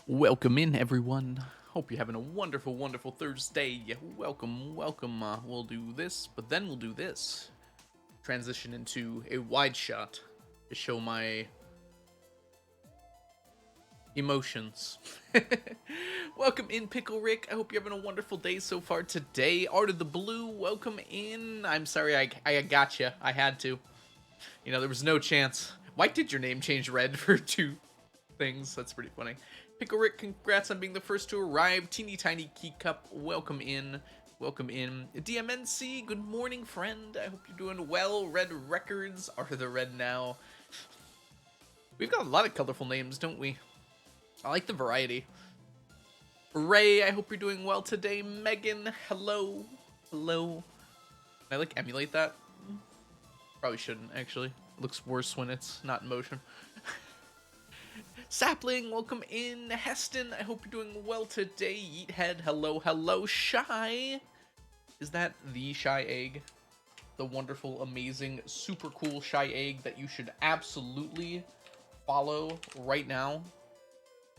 Welcome in, everyone. Hope you're having a wonderful, wonderful Thursday. Welcome, welcome. We'll do this, but then we'll do this. Transition into a wide shot to show my emotions. Welcome in, Pickle Rick. I hope you're having a wonderful day so far today. Art of the Blue, welcome in. I'm sorry I got you. I had to. You know, there was no chance. Why did your name change red for two things? That's pretty funny. Pickle Rick, congrats on being the first to arrive. Teeny Tiny Key Cup, welcome in. Welcome in. DMNC, good morning, friend. I hope you're doing well. Red Records, Art of the Red now. We've got a lot of colorful names, don't we? I like the variety. Ray, I hope you're doing well today. Megan, hello. Hello. Can I, like, emulate that? Probably shouldn't, actually. It looks worse when it's not in motion. Sapling, welcome in. Heston, I hope you're doing well today. Yeethead, hello, hello. Shy, is that the Shy Egg? The wonderful, amazing, super cool Shy Egg that you should absolutely follow right now.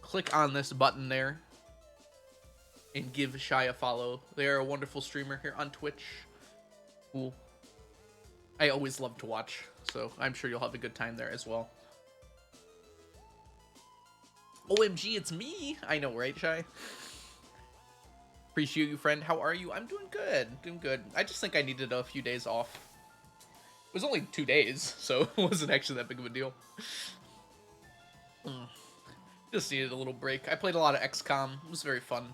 Click on this button there and give Shy a follow. They're a wonderful streamer here on Twitch. Cool. I always love to watch, so I'm sure you'll have a good time there as well. OMG, it's me! I know, right, Shy? Appreciate you, friend. How are you? I'm doing good. Doing good. I just think I needed a few days off. It was only 2 days, so it wasn't actually that big of a deal. Just needed a little break. I played a lot of XCOM. It was very fun.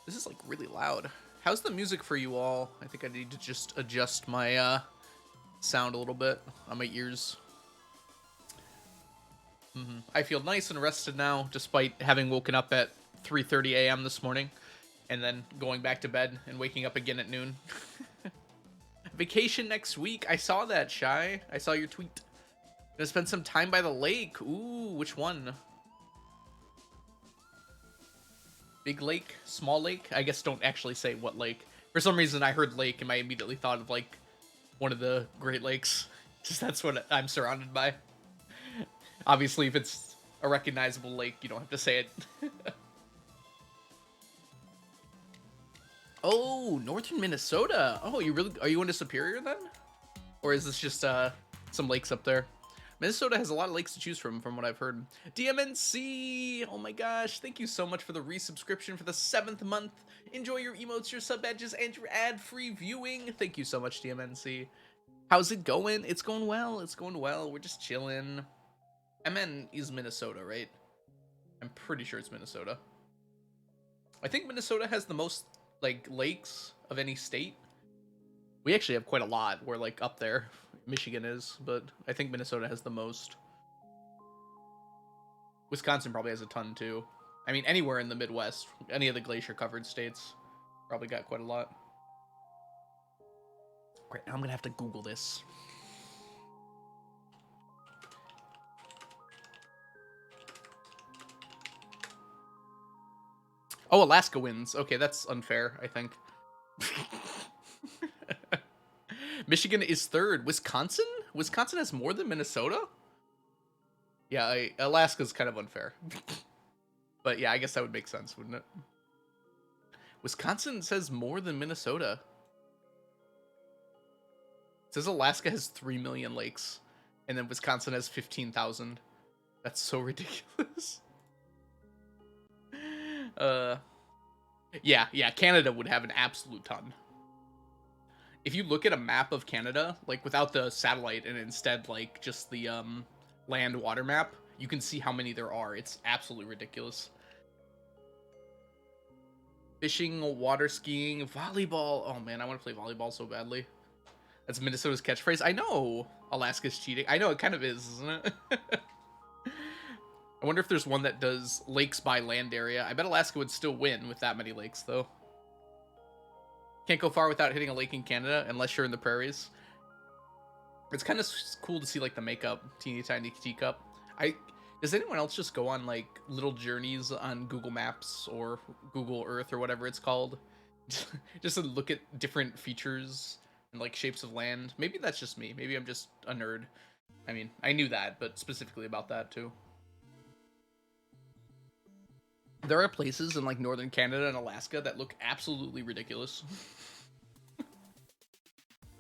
This is, like, really loud. How's the music for you all? I think I need to just adjust my sound a little bit on my ears. I feel nice and rested now, despite having woken up at 3:30 a.m. this morning, and then going back to bed and waking up again at noon. Vacation next week. I saw that, Shy. I saw your tweet. Gonna spend some time by the lake. Ooh, which one? Big lake? Small lake? I guess don't actually say what lake. For some reason, I heard lake, and I immediately thought of, like, one of the Great Lakes. Just that's what I'm surrounded by. Obviously, if it's a recognizable lake, you don't have to say it. Oh, northern Minnesota. Oh, are you into Superior then? Or is this just some lakes up there? Minnesota has a lot of lakes to choose from what I've heard. DMNC! Oh my gosh, thank you so much for the resubscription for the 7th month. Enjoy your emotes, your sub badges, and your ad-free viewing. Thank you so much, DMNC. How's it going? It's going well. It's going well. We're just chilling. MN is Minnesota, right? I'm pretty sure it's Minnesota. I think Minnesota has the most, like, lakes of any state. We actually have quite a lot. We're, like, up there. Michigan is, but I think Minnesota has the most. Wisconsin probably has a ton, too. I mean, anywhere in the Midwest, any of the glacier-covered states probably got quite a lot. Great, now I'm gonna have to Google this. Oh, Alaska wins. Okay, that's unfair, I think. Michigan is 3rd. Wisconsin? Wisconsin has more than Minnesota? Yeah, Alaska's kind of unfair. But yeah, I guess that would make sense, wouldn't it? Wisconsin says more than Minnesota. It says Alaska has 3 million lakes, and then Wisconsin has 15,000. That's so ridiculous. Yeah, Canada would have an absolute ton. If you look at a map of Canada, like without the satellite and instead like just the land water map, you can see how many there are. It's absolutely ridiculous. Fishing, water skiing, volleyball. Oh man, I want to play volleyball so badly. That's Minnesota's catchphrase. I know Alaska's cheating. I know it kind of is, isn't it? I wonder if there's one that does lakes by land area. I bet Alaska would still win with that many lakes, though. Can't go far without hitting a lake in Canada, unless you're in the prairies. It's kind of cool to see, like, the makeup, teeny tiny teacup. Does anyone else just go on, like, little journeys on Google Maps or Google Earth or whatever it's called? Just to look at different features and, like, shapes of land? Maybe that's just me. Maybe I'm just a nerd. I mean, I knew that, but specifically about that, too. There are places in like northern Canada and Alaska that look absolutely ridiculous.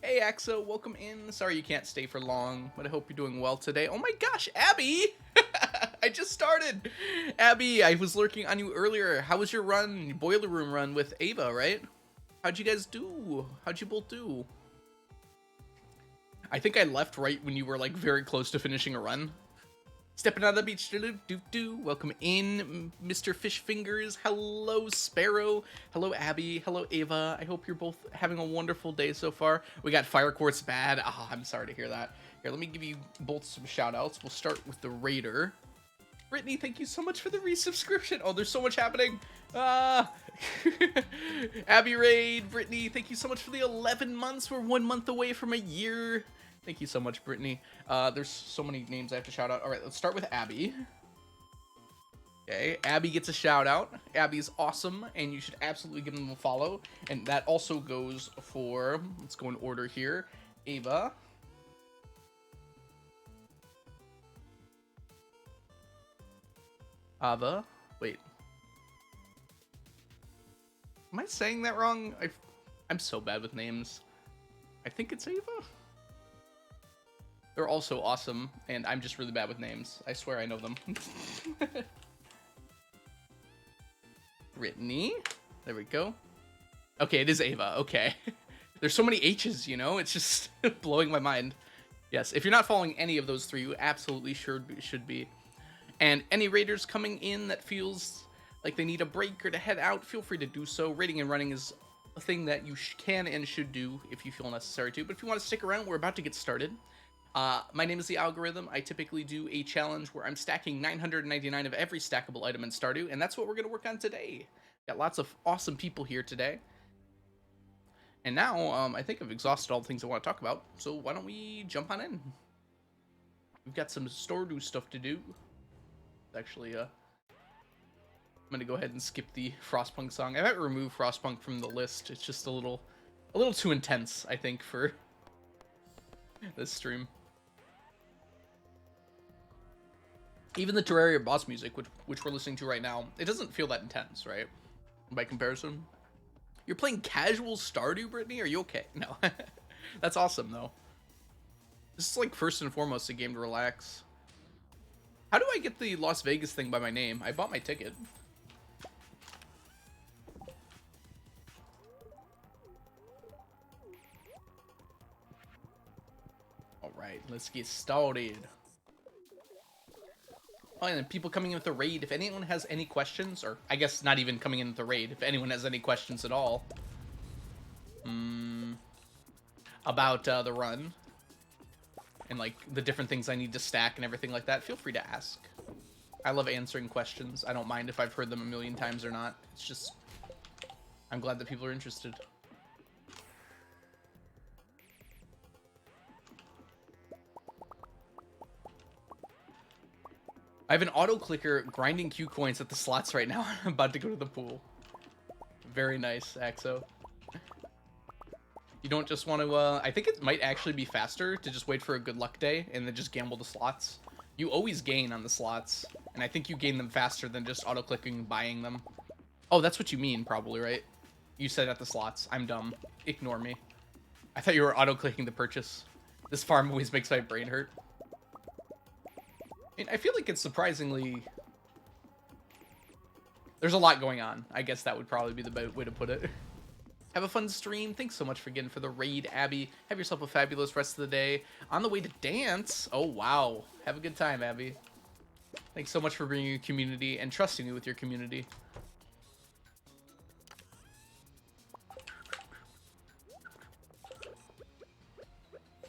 Hey Axo, welcome in. Sorry you can't stay for long, but I hope you're doing well today. Oh my gosh, Abby! I just started! Abby, I was lurking on you earlier. How was your run, boiler room run with Ava, right? How'd you guys do? How'd you both do? I think I left right when you were like very close to finishing a run. Stepping on the beach, do. Welcome in, Mr. Fish Fingers. Hello, Sparrow. Hello, Abby. Hello, Ava. I hope you're both having a wonderful day so far. We got Fire Quartz bad. Oh, I'm sorry to hear that. Here, let me give you both some shout outs. We'll start with the Raider. Brittany, thank you so much for the resubscription. Oh, there's so much happening. Abby Raid, Brittany, thank you so much for the 11 months. We're 1 month away from a year. Thank you so much, Brittany. There's so many names I have to shout out. All right, let's start with Abby. Okay, Abby gets a shout out. Abby's awesome, and you should absolutely give them a follow. And that also goes for, let's go in order here, Ava. Ava. Wait. Am I saying that wrong? I'm so bad with names. I think it's Ava. They're also awesome, and I'm just really bad with names. I swear I know them. Brittany. There we go. Okay, it is Ava. Okay. There's so many H's, you know? It's just blowing my mind. Yes, if you're not following any of those three, you absolutely should be. And any raiders coming in that feels like they need a break or to head out, feel free to do so. Raiding and running is a thing that you can and should do if you feel necessary to. But if you want to stick around, we're about to get started. My name is The Algorithm. I typically do a challenge where I'm stacking 999 of every stackable item in Stardew, and that's what we're going to work on today. Got lots of awesome people here today. And now, I think I've exhausted all the things I want to talk about, so why don't we jump on in? We've got some Stardew stuff to do. Actually, I'm gonna go ahead and skip the Frostpunk song. I might remove Frostpunk from the list. It's just a little too intense, I think, for this stream. Even the Terraria boss music, which we're listening to right now, it doesn't feel that intense, right? By comparison. You're playing casual Stardew, Brittany? Are you okay? No. That's awesome, though. This is like first and foremost a game to relax. How do I get the Las Vegas thing by my name? I bought my ticket. Alright, let's get started. Oh, and then people coming in with the raid. If anyone has any questions, or I guess not even coming in with the raid, if anyone has any questions at all about the run and like the different things I need to stack and everything like that, feel free to ask. I love answering questions. I don't mind if I've heard them a million times or not. It's just, I'm glad that people are interested. I have an auto clicker grinding Q coins at the slots right now. I'm about to go to the pool. Very nice, Axo. You don't just want to, I think it might actually be faster to just wait for a good luck day and then just gamble the slots. You always gain on the slots, and I think you gain them faster than just auto-clicking and buying them. Oh, that's what you mean, probably, right? You said at the slots. I'm dumb. Ignore me. I thought you were auto-clicking the purchase. This farm always makes my brain hurt. I mean, I feel like it's surprisingly... There's a lot going on. I guess that would probably be the better way to put it. Have a fun stream. Thanks so much for getting for the raid, Abby. Have yourself a fabulous rest of the day. On the way to dance. Oh, wow. Have a good time, Abby. Thanks so much for bringing your community and trusting me with your community.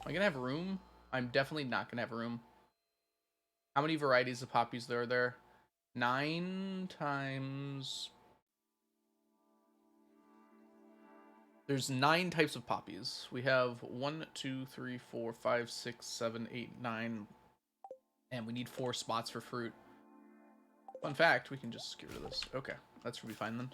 Am I gonna have room? I'm definitely not gonna have room. How many varieties of poppies are there? 9 times... There's 9 types of poppies. We have 1, 2, 3, 4, 5, 6, 7, 8, 9. And we need 4 spots for fruit. Fun fact, we can just get rid of this. Okay, that should be fine then.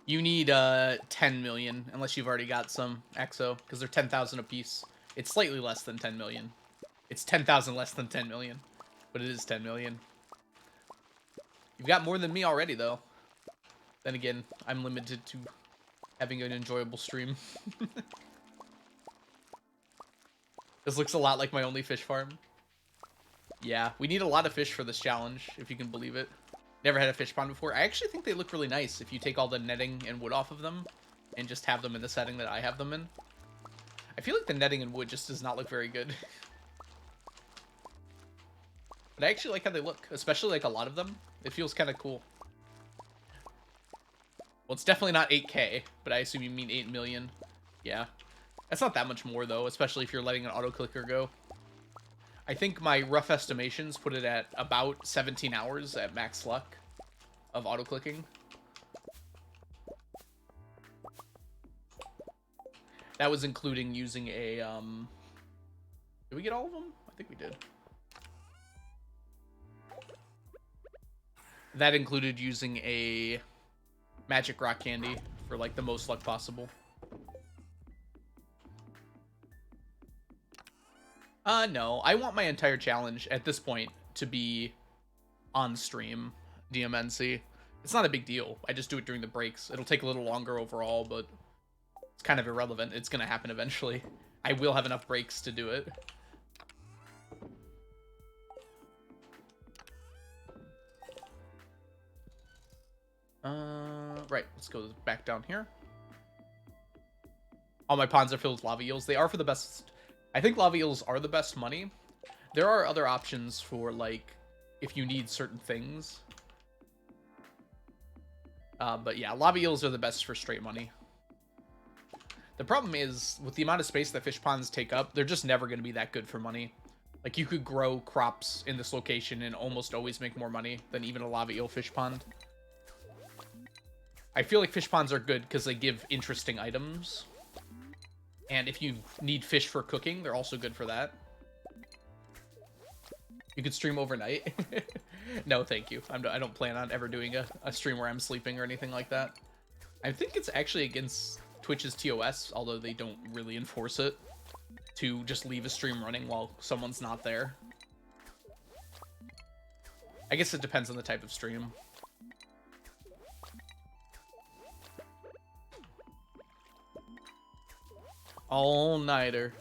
You need 10 million, unless you've already got some EXO, because they're 10,000 apiece. It's slightly less than 10 million. It's 10,000 less than 10 million, but it is 10 million. You've got more than me already, though. Then again, I'm limited to having an enjoyable stream. This looks a lot like my only fish farm. Yeah, we need a lot of fish for this challenge, if you can believe it. Never had a fish pond before. I actually think they look really nice if you take all the netting and wood off of them and just have them in the setting that I have them in. I feel like the netting and wood just does not look very good. But I actually like how they look, especially like a lot of them. It feels kind of cool. Well, it's definitely not 8K, but I assume you mean 8 million. Yeah. That's not that much more, though, especially if you're letting an auto-clicker go. I think my rough estimations put it at about 17 hours at max luck of auto-clicking. That was including using a, Did we get all of them? I think we did. That included using a magic rock candy for, like, the most luck possible. No. I want my entire challenge at this point to be on stream, DMNC. It's not a big deal. I just do it during the breaks. It'll take a little longer overall, but it's kind of irrelevant. It's going to happen eventually. I will have enough breaks to do it. Right. Let's go back down here. All my ponds are filled with lava eels. They are for the best. I think lava eels are the best money. There are other options for, like, if you need certain things. But yeah, lava eels are the best for straight money. The problem is, with the amount of space that fish ponds take up, they're just never going to be that good for money. Like, you could grow crops in this location and almost always make more money than even a lava eel fish pond. I feel like fish ponds are good because they give interesting items. And if you need fish for cooking, they're also good for that. You could stream overnight. No, thank you. I don't plan on ever doing a stream where I'm sleeping or anything like that. I think it's actually against Twitch's TOS, although they don't really enforce it, to just leave a stream running while someone's not there. I guess it depends on the type of stream. All-nighter.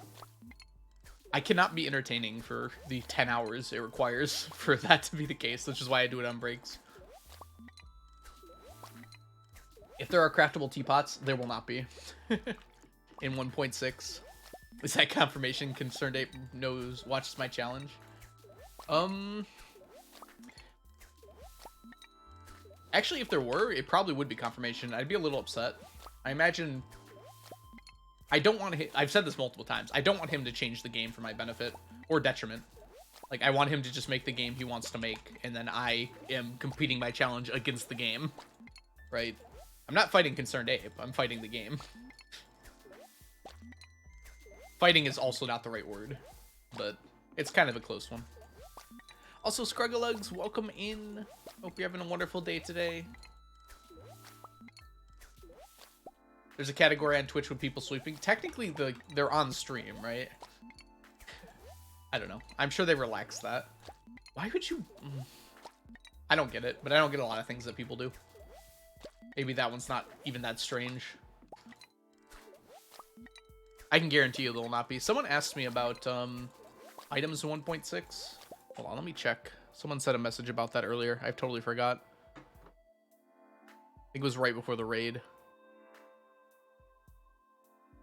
I cannot be entertaining for the 10 hours it requires for that to be the case, which is why I do it on breaks. If there are craftable teapots, there will not be. In 1.6. Is that confirmation? Concerned Ape watches my challenge. Actually, if there were, it probably would be confirmation. I'd be a little upset. I imagine... I don't want to... I've said this multiple times. I don't want him to change the game for my benefit or detriment. Like, I want him to just make the game he wants to make, and then I am competing my challenge against the game. Right? I'm not fighting Concerned Ape. I'm fighting the game. Fighting is also not the right word, but it's kind of a close one. Also, Scruggalugs, welcome in. Hope you're having a wonderful day today. There's a category on Twitch with people sleeping. Technically, they're on stream, right? I don't know. I'm sure they relaxed that. Why would you... I don't get it, but I don't get a lot of things that people do. Maybe that one's not even that strange. I can guarantee you there will not be. Someone asked me about items in 1.6. Hold on, let me check. Someone sent a message about that earlier. I totally forgot. I think it was right before the raid.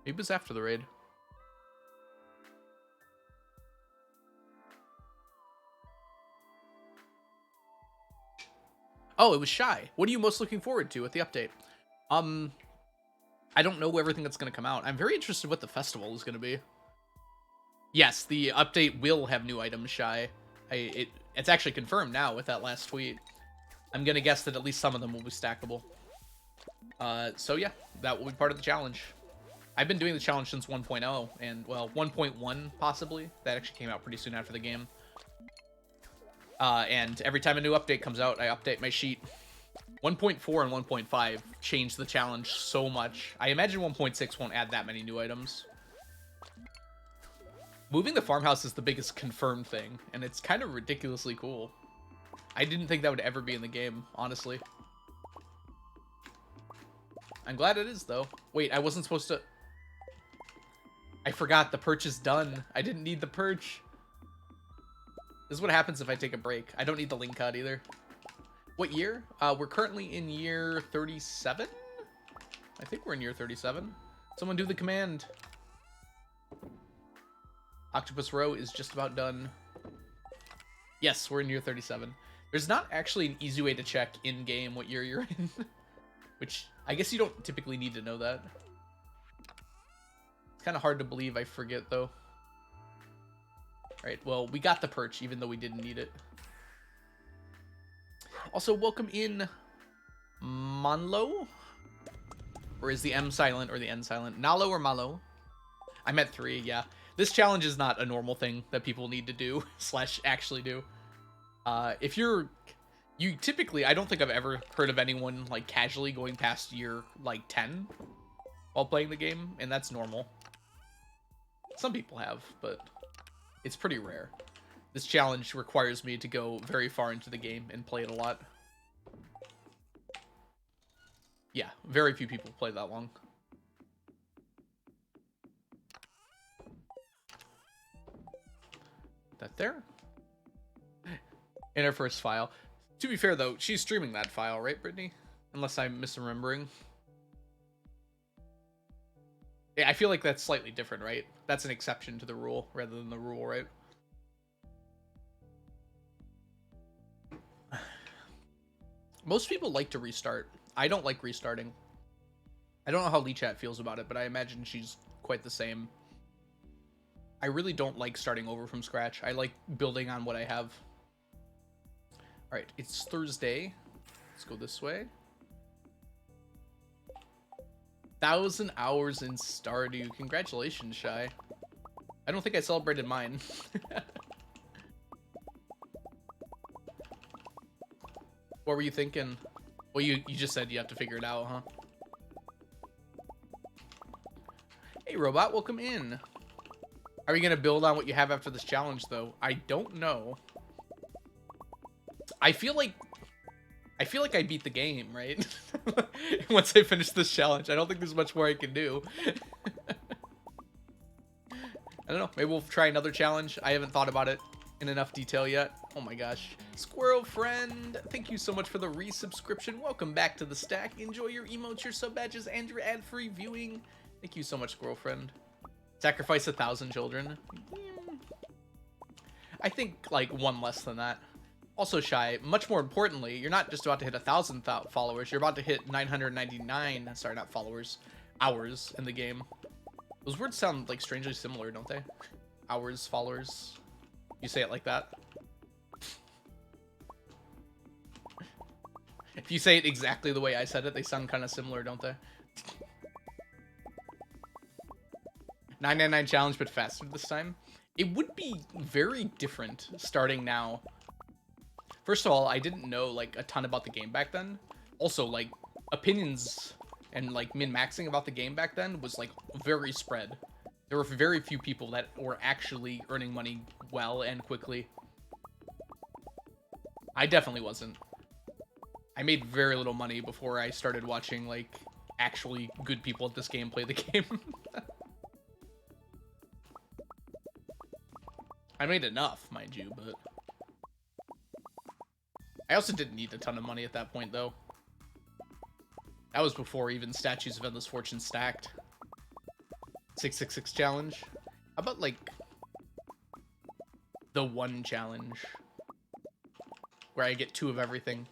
Maybe it was after the raid. Oh, it was Shy. What are you most looking forward to with the update? I don't know everything that's going to come out. I'm very interested what the festival is going to be. Yes, the update will have new items, Shy. It's actually confirmed now with that last tweet. I'm going to guess that at least some of them will be stackable. So yeah, that will be part of the challenge. I've been doing the challenge since 1.0, and, well, 1.1 possibly. That actually came out pretty soon after the game. And every time a new update comes out, I update my sheet. 1.4 and 1.5 changed the challenge so much. I imagine 1.6 won't add that many new items. Moving the farmhouse is the biggest confirmed thing, and it's kind of ridiculously cool. I didn't think that would ever be in the game, honestly. I'm glad it is, though. Wait, I wasn't supposed to... I forgot, the perch is done. I didn't need the perch. This is what happens if I take a break. I don't need the link cut either. What year? We're currently in year 37? I think we're in year 37. Someone do the command. Octopus Row is just about done. Yes, we're in year 37. There's not actually an easy way to check in-game what year you're in. Which, I guess you don't typically need to know that. It's kind of hard to believe, I forget, though. Alright, well, we got the perch, even though we didn't need it. Also, welcome in Monlo? Or is the M silent or the N silent? Nalo or Malo? I'm at 3, yeah. This challenge is not a normal thing that people need to do, slash actually do. If you typically, I don't think I've ever heard of anyone, like, casually going past year, like, 10 while playing the game, and that's normal. Some people have, but it's pretty rare. This challenge requires me to go very far into the game and play it a lot. Yeah, very few people play that long. That there. In her first file. To be fair, though, she's streaming that file, right, Brittany? Unless I'm misremembering. Yeah, I feel like that's slightly different, right? That's an exception to the rule rather than the rule, right? Most people like to restart. I don't like restarting. I don't know how Lee Chat feels about it, but I imagine she's quite the same. I really don't like starting over from scratch. I like building on what I have. Alright, it's Thursday. Let's go this way. 1,000 hours in Stardew. Congratulations, Shy. I don't think I celebrated mine. What were you thinking? Well, you just said you have to figure it out, huh? Hey, Robot, welcome in. Are we going to build on what you have after this challenge, though? I don't know. I feel like I beat the game, right? Once I finish this challenge. I don't think there's much more I can do. I don't know. Maybe we'll try another challenge. I haven't thought about it in enough detail yet. Oh my gosh. Squirrel friend, thank you so much for the resubscription. Welcome back to the stack. Enjoy your emotes, your sub badges, and your ad-free viewing. Thank you so much, squirrel friend. Sacrifice 1,000 children. I think like one less than that. Also, Shy, much more importantly, you're not just about to hit 1,000 followers. You're about to hit 999, sorry, not followers, hours in the game. Those words sound like strangely similar, don't they? Hours, followers. You say it like that. If you say it exactly the way I said it, they sound kind of similar, don't they? 999 challenge, but faster this time. It would be very different starting now. First of all, I didn't know like a ton about the game back then. Also, like opinions and like min-maxing about the game back then was like very spread. There were very few people that were actually earning money well and quickly. I definitely wasn't. I made very little money before I started watching like actually good people at this game play the game. I made enough, mind you, but I also didn't need a ton of money at that point, though. That was before even Statues of Endless Fortune stacked. 666 challenge. How about, like, the one challenge? Where I get 2 of everything.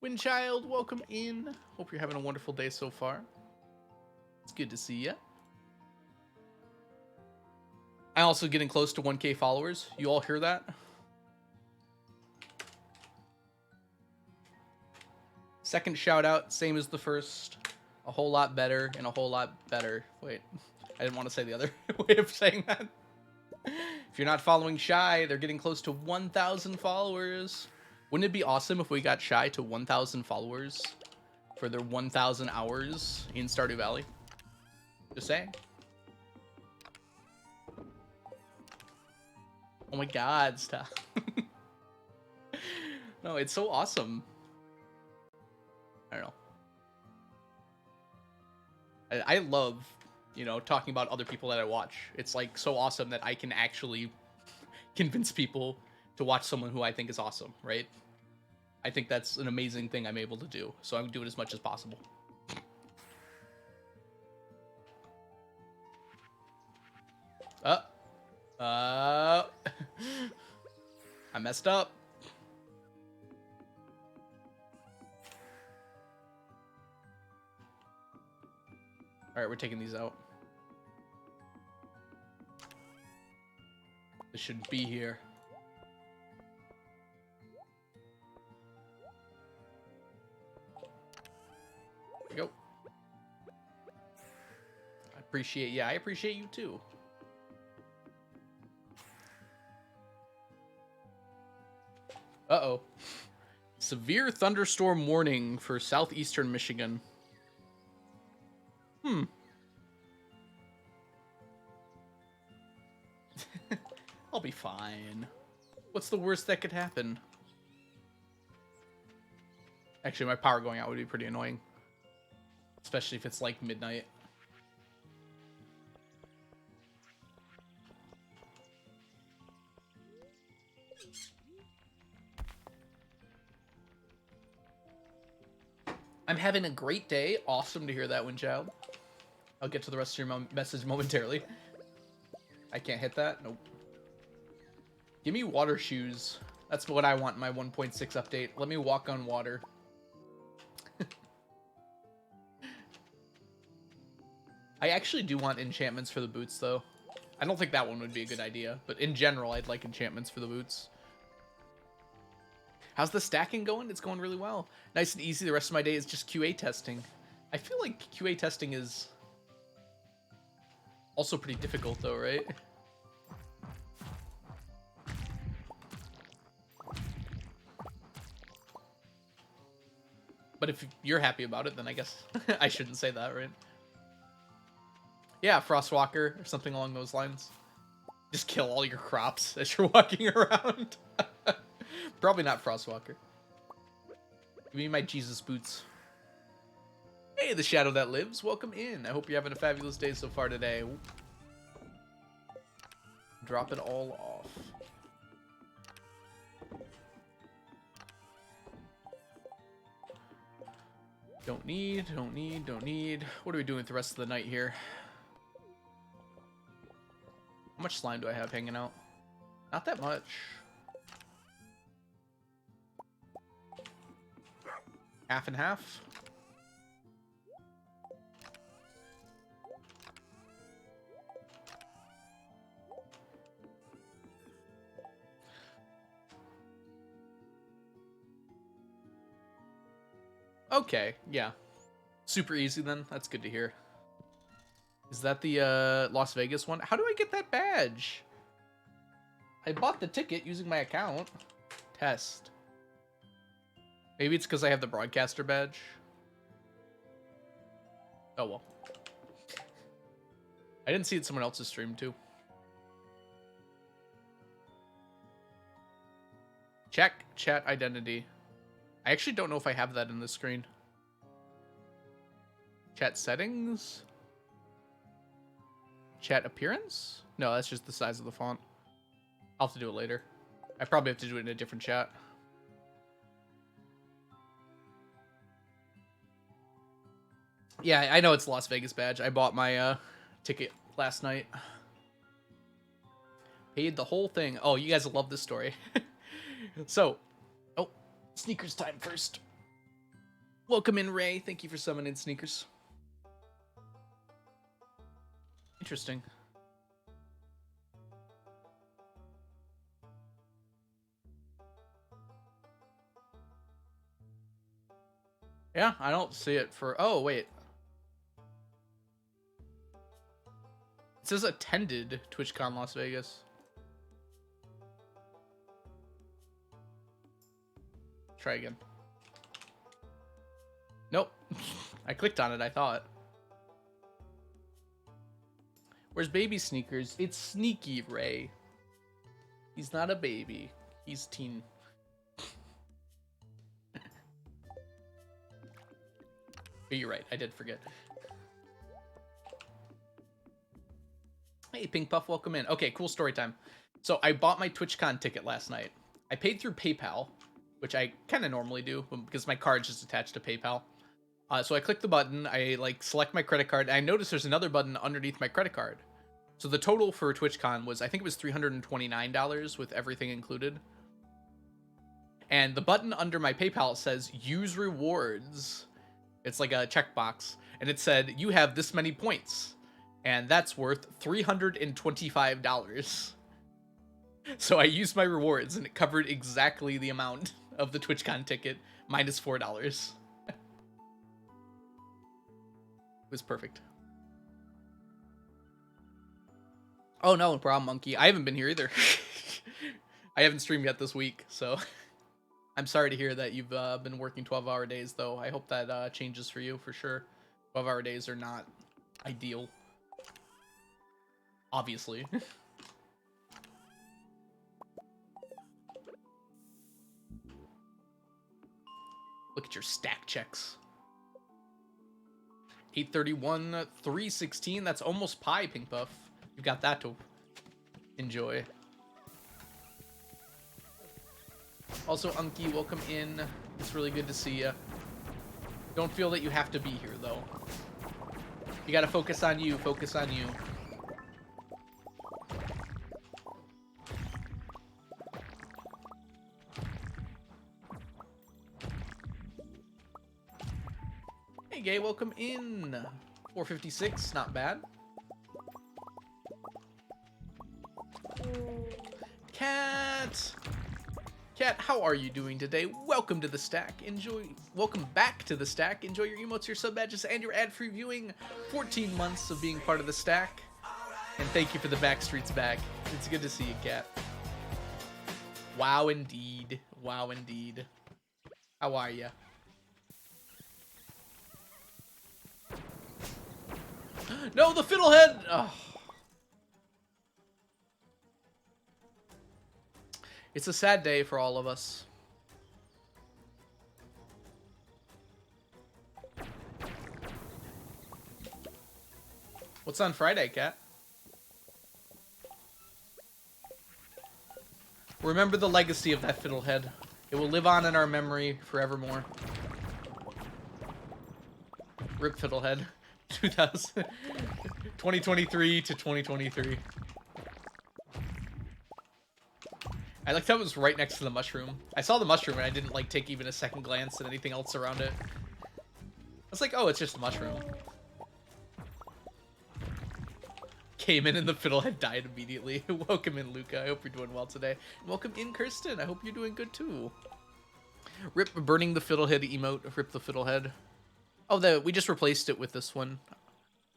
Windchild, welcome in. Hope you're having a wonderful day so far. It's good to see ya. I'm also getting close to 1K followers. You all hear that? Second shout out, same as the first. A whole lot better and a whole lot better. Wait, I didn't want to say the other way of saying that. If you're not following Shy, they're getting close to 1,000 followers. Wouldn't it be awesome if we got Shy to 1,000 followers for their 1,000 hours in Stardew Valley. Just saying. Oh my god, stop. No, it's so awesome. I don't know. I love, you know, talking about other people that I watch. It's like so awesome that I can actually convince people to watch someone who I think is awesome, right? I think that's an amazing thing I'm able to do, so I'm doing as much as possible. I messed up. Alright, we're taking these out. This shouldn't be here. There we go. I appreciate you too. Uh-oh. Severe thunderstorm warning for southeastern Michigan. I'll be fine. What's the worst that could happen? Actually, my power going out would be pretty annoying. Especially if it's like midnight. I'm having a great day. Awesome to hear that, Windchild. I'll get to the rest of your message momentarily. I can't hit that? Nope. Give me water shoes. That's what I want in my 1.6 update. Let me walk on water. I actually do want enchantments for the boots, though. I don't think that one would be a good idea, but in general, I'd like enchantments for the boots. How's the stacking going? It's going really well. Nice and easy. The rest of my day is just QA testing. I feel like QA testing is also pretty difficult, though, right? But if you're happy about it, then I guess I shouldn't say that, right? Yeah, Frostwalker or something along those lines. Just kill all your crops as you're walking around. Probably not Frostwalker. Give me my Jesus boots. Hey, the shadow that lives. Welcome in. I hope you're having a fabulous day so far today. Drop it all off. Don't need. What are we doing with the rest of the night here? How much slime do I have hanging out? Not that much. Half and half. Okay, yeah. Super easy then. That's good to hear. Is that the Las Vegas one? How do I get that badge? I bought the ticket using my account. Test. Maybe it's because I have the broadcaster badge. Oh well. I didn't see it someone else's stream too. Check chat identity. I actually don't know if I have that in the screen. Chat settings? Chat appearance? No, that's just the size of the font. I'll have to do it later. I probably have to do it in a different chat. Yeah, I know it's Las Vegas badge. I bought my ticket last night. Paid the whole thing. Oh, you guys will love this story. So, oh, sneakers time first. Welcome in, Ray. Thank you for summoning sneakers. Interesting. Yeah, I don't see it for... Oh, wait. It says attended TwitchCon Las Vegas. Try again. Nope. I clicked on it, I thought. Where's Baby Sneakers? It's Sneaky Ray. He's not a baby. He's teen. But you're right, I did forget. Hey, Pink Puff, welcome in. Okay, cool story time. So I bought my TwitchCon ticket last night. I paid through PayPal, which I kind of normally do because my card's just attached to PayPal. So I click the button, I like select my credit card, and I notice there's another button underneath my credit card. So the total for TwitchCon was, I think it was $329 with everything included. And the button under my PayPal says use rewards. It's like a checkbox, and it said you have this many points, and that's worth $325. So I used my rewards, and it covered exactly the amount of the TwitchCon ticket, minus $4. It was perfect. Oh no problem, Monkey. I haven't been here either. I haven't streamed yet this week, so I'm sorry to hear that you've been working 12-hour days, though. I hope that changes for you, for sure. 12-hour days are not ideal. Obviously. Look at your stack checks. 831, 316. That's almost pi, Pink Puff. You've got that to enjoy. Also, Unky, welcome in. It's really good to see you. Don't feel that you have to be here, though. You gotta focus on you. Focus on you. Hey, Gay, welcome in. 456, not bad. Cat! Cat, how are you doing today? Welcome to the stack. Welcome back to the stack. Enjoy your emotes, your sub badges, and your ad-free viewing. 14 months of being part of the stack. And thank you for the Backstreets back. It's good to see you, Cat. Wow, indeed. Wow, indeed. How are ya? No, the fiddlehead! Oh. It's a sad day for all of us. What's on Friday, Cat? Remember the legacy of that fiddlehead. It will live on in our memory forevermore. Rip fiddlehead. 2023 to 2023. I liked how it was right next to the mushroom. I saw the mushroom and I didn't like take even a second glance at anything else around it. I was like, oh, it's just a mushroom. Came in and the fiddlehead died immediately. Welcome in, Luca. I hope you're doing well today. Welcome in, Kirsten. I hope you're doing good too. Rip burning the fiddlehead emote. Rip the fiddlehead. Oh, we just replaced it with this one,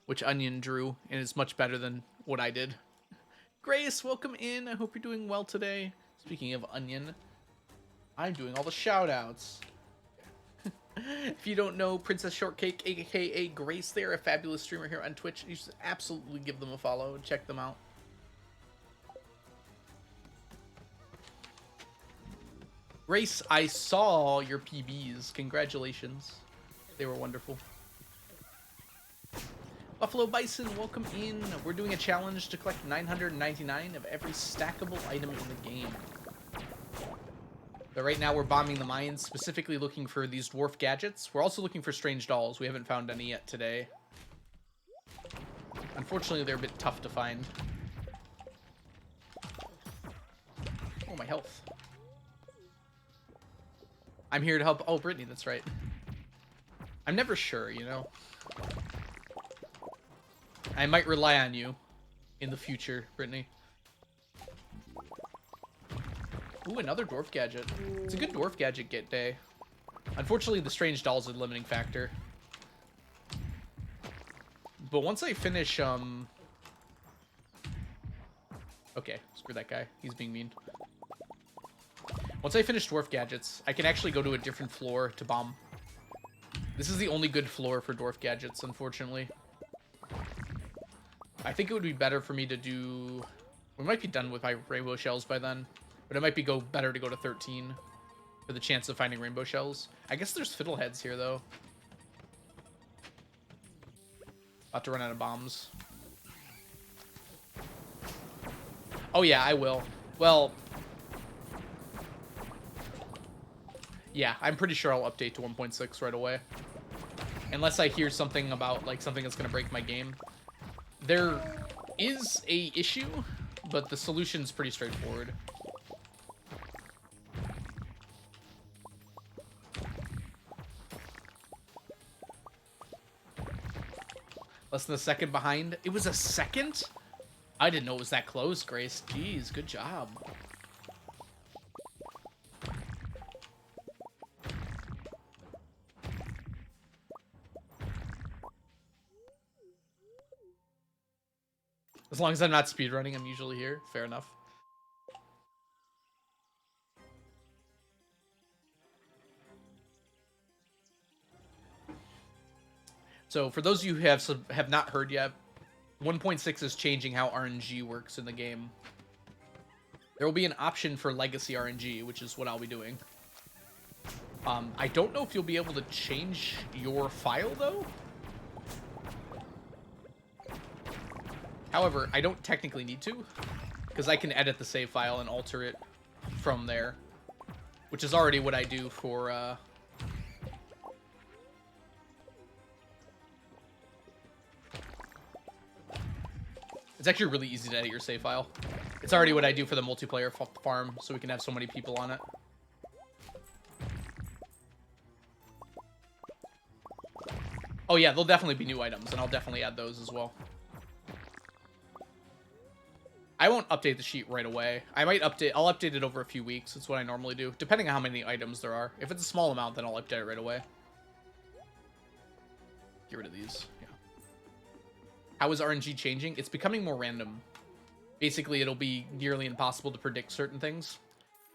which Onion drew, and it's much better than what I did. Grace, welcome in. I hope you're doing well today. Speaking of Onion, I'm doing all the shout-outs. If you don't know Princess Shortcake, aka Grace, they're a fabulous streamer here on Twitch. You should absolutely give them a follow and check them out. Grace, I saw your PBs. Congratulations. They were wonderful. Buffalo Bison, welcome in. We're doing a challenge to collect 999 of every stackable item in the game. But right now we're bombing the mines, specifically looking for these dwarf gadgets. We're also looking for strange dolls. We haven't found any yet today. Unfortunately, they're a bit tough to find. Oh, my health. I'm here to help. Oh, Brittany, that's right. I'm never sure, you know? I might rely on you in the future, Brittany. Ooh, another dwarf gadget. It's a good dwarf gadget get day. Unfortunately, the strange dolls are the limiting factor. But once I finish, okay, screw that guy. He's being mean. Once I finish dwarf gadgets, I can actually go to a different floor to bomb. This is the only good floor for dwarf gadgets, unfortunately. I think it would be better for me to do... We might be done with my rainbow shells by then, but it might be better to go to 13 for the chance of finding rainbow shells. I guess there's fiddleheads here, though. About to run out of bombs. Oh, yeah, I will. Well... Yeah, I'm pretty sure I'll update to 1.6 right away. Unless I hear something about, like, something that's going to break my game. There is a issue, but the solution's pretty straightforward. Less than a second behind. It was a second? I didn't know it was that close, Grace. Jeez, good job. As long as I'm not speedrunning, I'm usually here. Fair enough. So for those of you who have not heard yet, 1.6 is changing how RNG works in the game. There will be an option for legacy RNG, which is what I'll be doing. I don't know if you'll be able to change your file, though. However, I don't technically need to, because I can edit the save file and alter it from there, which is already what I do for... It's actually really easy to edit your save file. It's already what I do for the multiplayer farm, so we can have so many people on it. Oh yeah, there'll definitely be new items, and I'll definitely add those as well. I won't update the sheet right away. I'll update it over a few weeks. That's what I normally do, depending on how many items there are. If it's a small amount, then I'll update it right away. Get rid of these. Yeah. How is RNG changing? It's becoming more random. Basically, it'll be nearly impossible to predict certain things.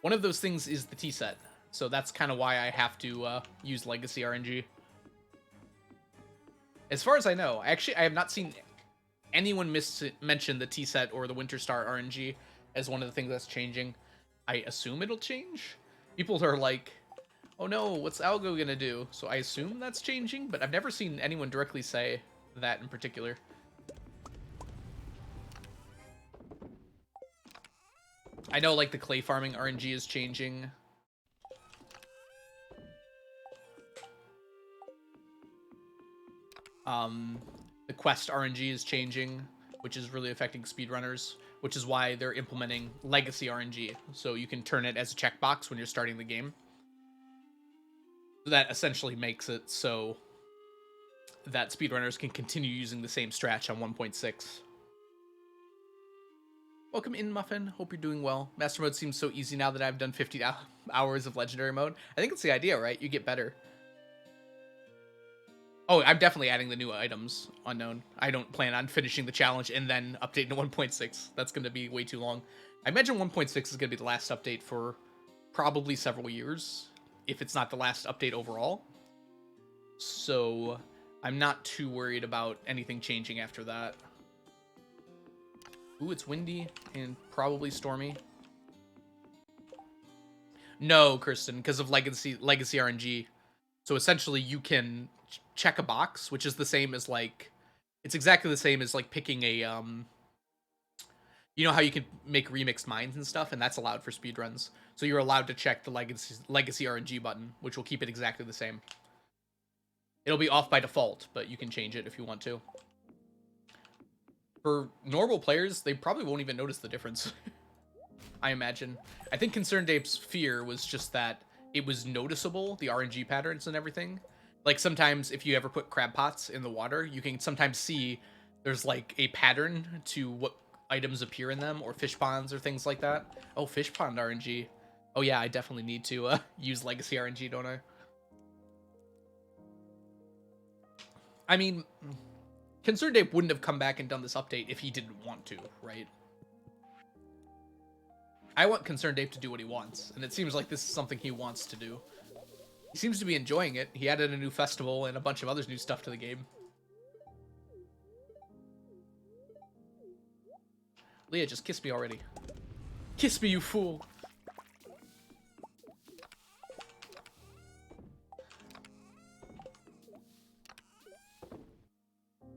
One of those things is the T-set. So that's kind of why I have to use Legacy RNG. As far as I know, I have not seen anyone mention the T-set or the Winter Star RNG as one of the things that's changing. I assume it'll change. People are like, oh no, what's Algo gonna do? So I assume that's changing, but I've never seen anyone directly say that in particular. I know, like, the clay farming RNG is changing. The quest RNG is changing, which is really affecting speedrunners, which is why they're implementing legacy RNG. So you can turn it as a checkbox when you're starting the game. That essentially makes it so that speedrunners can continue using the same stratch on 1.6. Welcome in, Muffin. Hope you're doing well. Master mode seems so easy now that I've done 50 hours of legendary mode. I think it's the idea, right? You get better. Oh, I'm definitely adding the new items, unknown. I don't plan on finishing the challenge and then updating to 1.6. That's going to be way too long. I imagine 1.6 is going to be the last update for probably several years, if it's not the last update overall. So I'm not too worried about anything changing after that. Ooh, it's windy and probably stormy. No, Kristen, because of legacy RNG. So essentially you can check a box, which is the same as, like, it's exactly the same as, like, picking a, you know how you can make remixed mines and stuff, and that's allowed for speedruns. So you're allowed to check the legacy RNG button, which will keep it exactly the same. It'll be off by default, but you can change it if you want to. For normal players, they probably won't even notice the difference. I imagine. I think Concerned Ape's fear was just that it was noticeable, the RNG patterns and everything. Like, sometimes if you ever put crab pots in the water, you can sometimes see there's, like, a pattern to what items appear in them, or fish ponds or things like that. Oh, fish pond RNG. Oh yeah, I definitely need to use legacy RNG, don't I? I mean, Concerned Ape wouldn't have come back and done this update if he didn't want to, right? I want Concerned Ape to do what he wants, and it seems like this is something he wants to do. He seems to be enjoying it. He added a new festival and a bunch of other new stuff to the game. Leah, just kiss me already. Kiss me, you fool.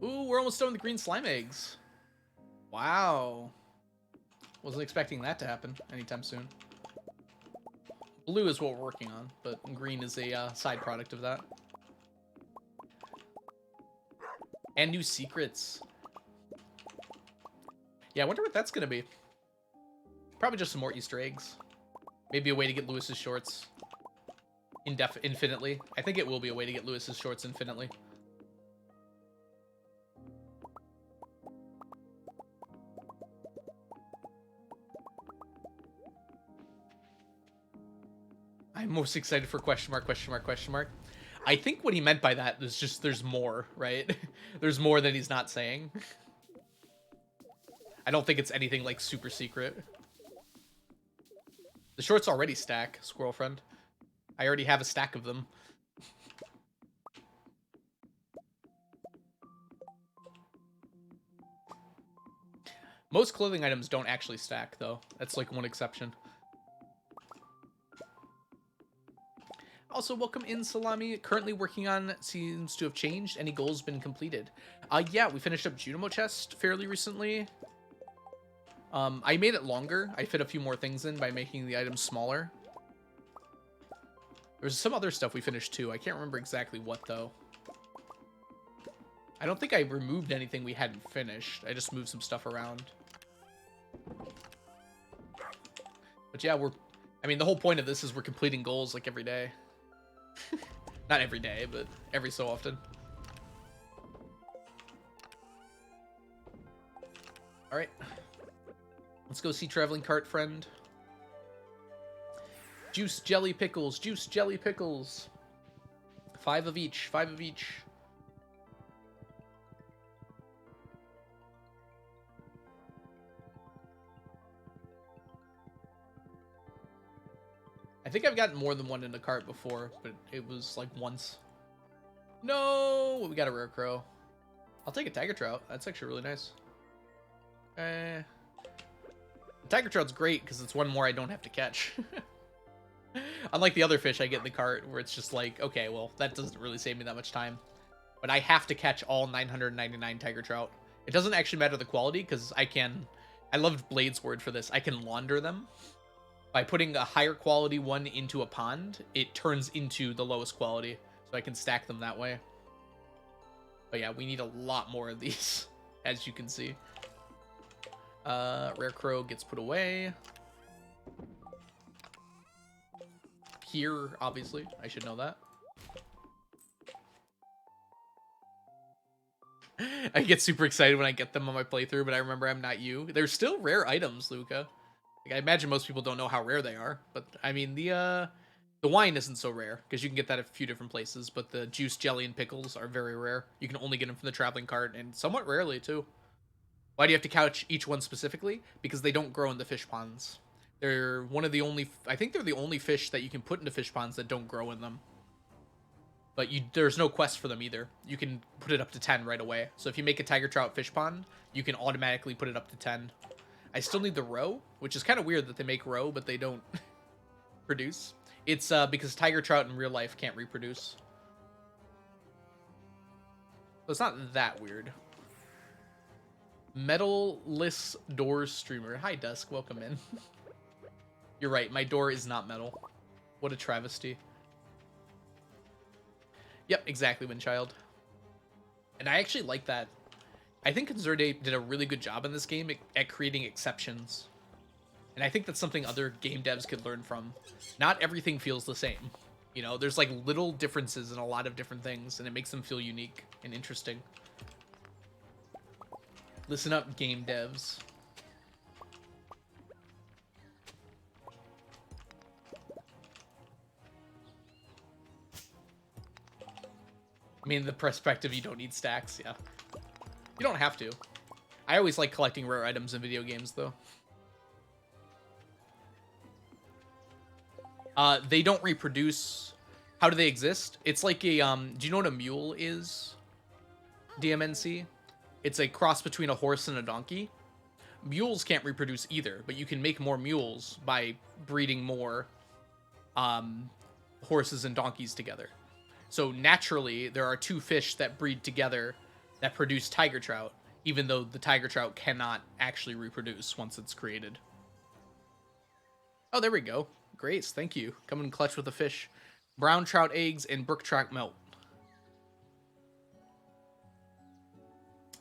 Ooh, we're almost done with the green slime eggs. Wow. Wasn't expecting that to happen anytime soon. Blue is what we're working on, but green is a side product of that. And new secrets. Yeah, I wonder what that's going to be. Probably just some more Easter eggs. Maybe a way to get Lewis's shorts infinitely. I think it will be a way to get Lewis's shorts infinitely. I'm most excited for question mark, question mark, question mark. I think what he meant by that is just there's more, right? There's more that he's not saying. I don't think it's anything like super secret. The shorts already stack, squirrel friend. I already have a stack of them. Most clothing items don't actually stack, though. That's like one exception. Also, welcome in, Salami. Currently working on seems to have changed. Any goals been completed? Yeah, we finished up Junimo Chest fairly recently. I made it longer. I fit a few more things in by making the items smaller. There's some other stuff we finished too. I can't remember exactly what, though. I don't think I removed anything we hadn't finished. I just moved some stuff around. But yeah, I mean, the whole point of this is we're completing goals like every day. Not every day, but every so often. Alright. Let's go see Traveling Cart Friend. Juice, jelly, pickles. Juice, jelly, pickles. 5 of each. 5 of each. I think I've gotten more than one in the cart before, but it was like once. No! We got a rare crow. I'll take a tiger trout. That's actually really nice. The tiger trout's great because it's one more I don't have to catch. Unlike the other fish I get in the cart where it's just like, okay, well, that doesn't really save me that much time. But I have to catch all 999 tiger trout. It doesn't actually matter the quality because I loved Blade's word for this. I can launder them. By putting a higher quality one into a pond, it turns into the lowest quality. So I can stack them that way. But yeah, we need a lot more of these, as you can see. Rare crow gets put away. Here, obviously. I should know that. I get super excited when I get them on my playthrough, but I remember I'm not you. They're still rare items, Luca. Like, I imagine most people don't know how rare they are, but I mean the wine isn't so rare because you can get that at a few different places. But the juice, jelly, and pickles are very rare. You can only get them from the traveling cart, and somewhat rarely too. Why do you have to catch each one specifically? Because they don't grow in the fish ponds. They're one of the only. I think they're the only fish that you can put into fish ponds that don't grow in them. But there's no quest for them either. You can put it up to 10 right away. So if you make a tiger trout fish pond, you can automatically put it up to 10. I still need the roe, which is kind of weird that they make roe, but they don't produce. It's because tiger trout in real life can't reproduce. So it's not that weird. Metal-less doors streamer. Hi, Dusk. Welcome in. You're right. My door is not metal. What a travesty. Yep, exactly, Windchild. And I actually like that. I think Conzerde did a really good job in this game at creating exceptions. And I think that's something other game devs could learn from. Not everything feels the same. You know, there's like little differences in a lot of different things, and it makes them feel unique and interesting. Listen up, game devs. I mean, the perspective, you don't need stacks, yeah. You don't have to. I always like collecting rare items in video games, though. They don't reproduce. How do they exist? It's like a do you know what a mule is? DMNC? It's a cross between a horse and a donkey. Mules can't reproduce either, but you can make more mules by breeding more horses and donkeys together. So naturally, there are two fish that breed together that produce tiger trout, even though the tiger trout cannot actually reproduce once it's created. Oh, there we go. Grace, thank you. Come in clutch with a fish. Brown trout eggs and brook trout melt.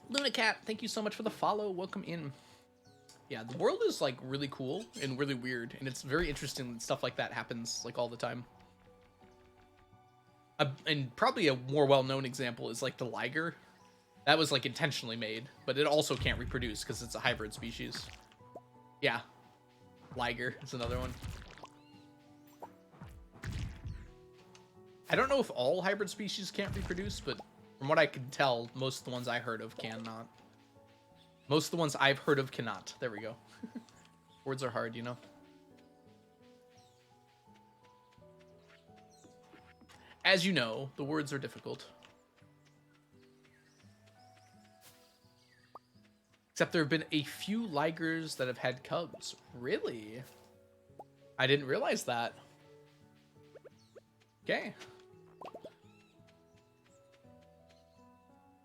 Luna Cat, thank you so much for the follow. Welcome in. Yeah, the world is like really cool and really weird, and it's very interesting that stuff like that happens like all the time. And probably a more well-known example is like the liger. That was like intentionally made, but it also can't reproduce because it's a hybrid species. Yeah, liger is another one. I don't know if all hybrid species can't reproduce, but from what I can tell, most of the ones I heard of cannot. Most of the ones I've heard of cannot. There we go. Words are hard, you know? As you know, the words are difficult. Except there have been a few ligers that have had cubs. Really? I didn't realize that. Okay.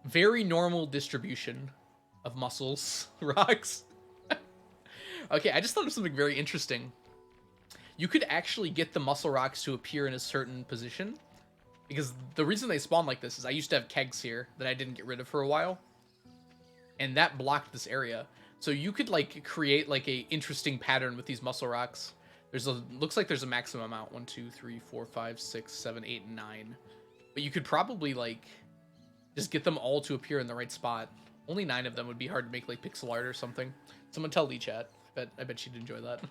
Very normal distribution of mussels, rocks. Okay, I just thought of something very interesting. You could actually get the mussel rocks to appear in a certain position. Because the reason they spawn like this is I used to have kegs here that I didn't get rid of for a while. And that blocked this area. So you could like create like a interesting pattern with these mussel rocks. Looks like there's a maximum amount. 1, 2, 3, 4, 5, 6, 7, 8, and 9. But you could probably like just get them all to appear in the right spot. Only 9 of them would be hard to make like pixel art or something. Someone tell Lee Chat. I bet she'd enjoy that.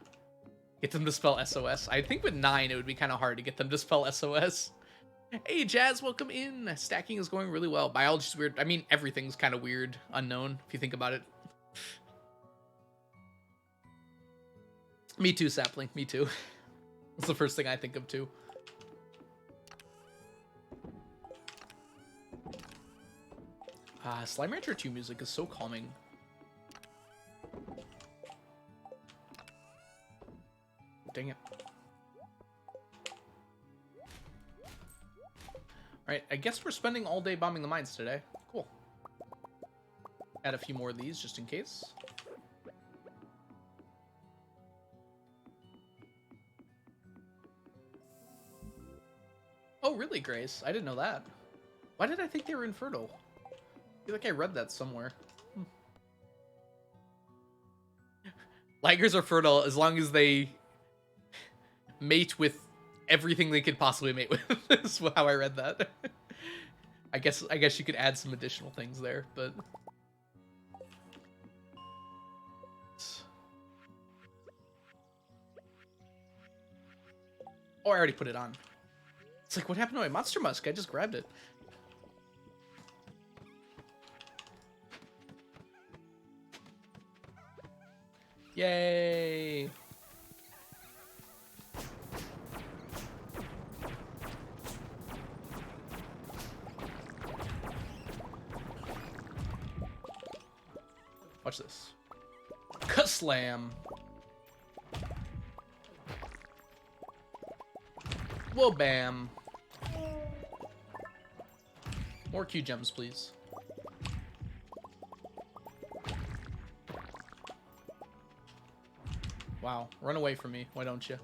Get them to spell SOS. I think with 9 it would be kind of hard to get them to spell SOS. Hey Jazz, welcome in. Stacking is going really well. Biology's weird. I mean, everything's kind of weird, unknown, if you think about it. Me too, Sapling. Me too. That's the first thing I think of too. Slime Rancher 2 music is so calming. Dang it. Alright, I guess we're spending all day bombing the mines today. Cool. Add a few more of these just in case. Oh, really, Grace? I didn't know that. Why did I think they were infertile? I feel like I read that somewhere. Ligers are fertile as long as they mate with everything they could possibly mate with. Is how I read that. I guess you could add some additional things there, but oh, I already put it on. It's like, what happened to my Monster Musk? I just grabbed it. Yay! Watch this. Ka-slam! Whoa, bam! More Q gems, please. Wow, run away from me. Why don't you?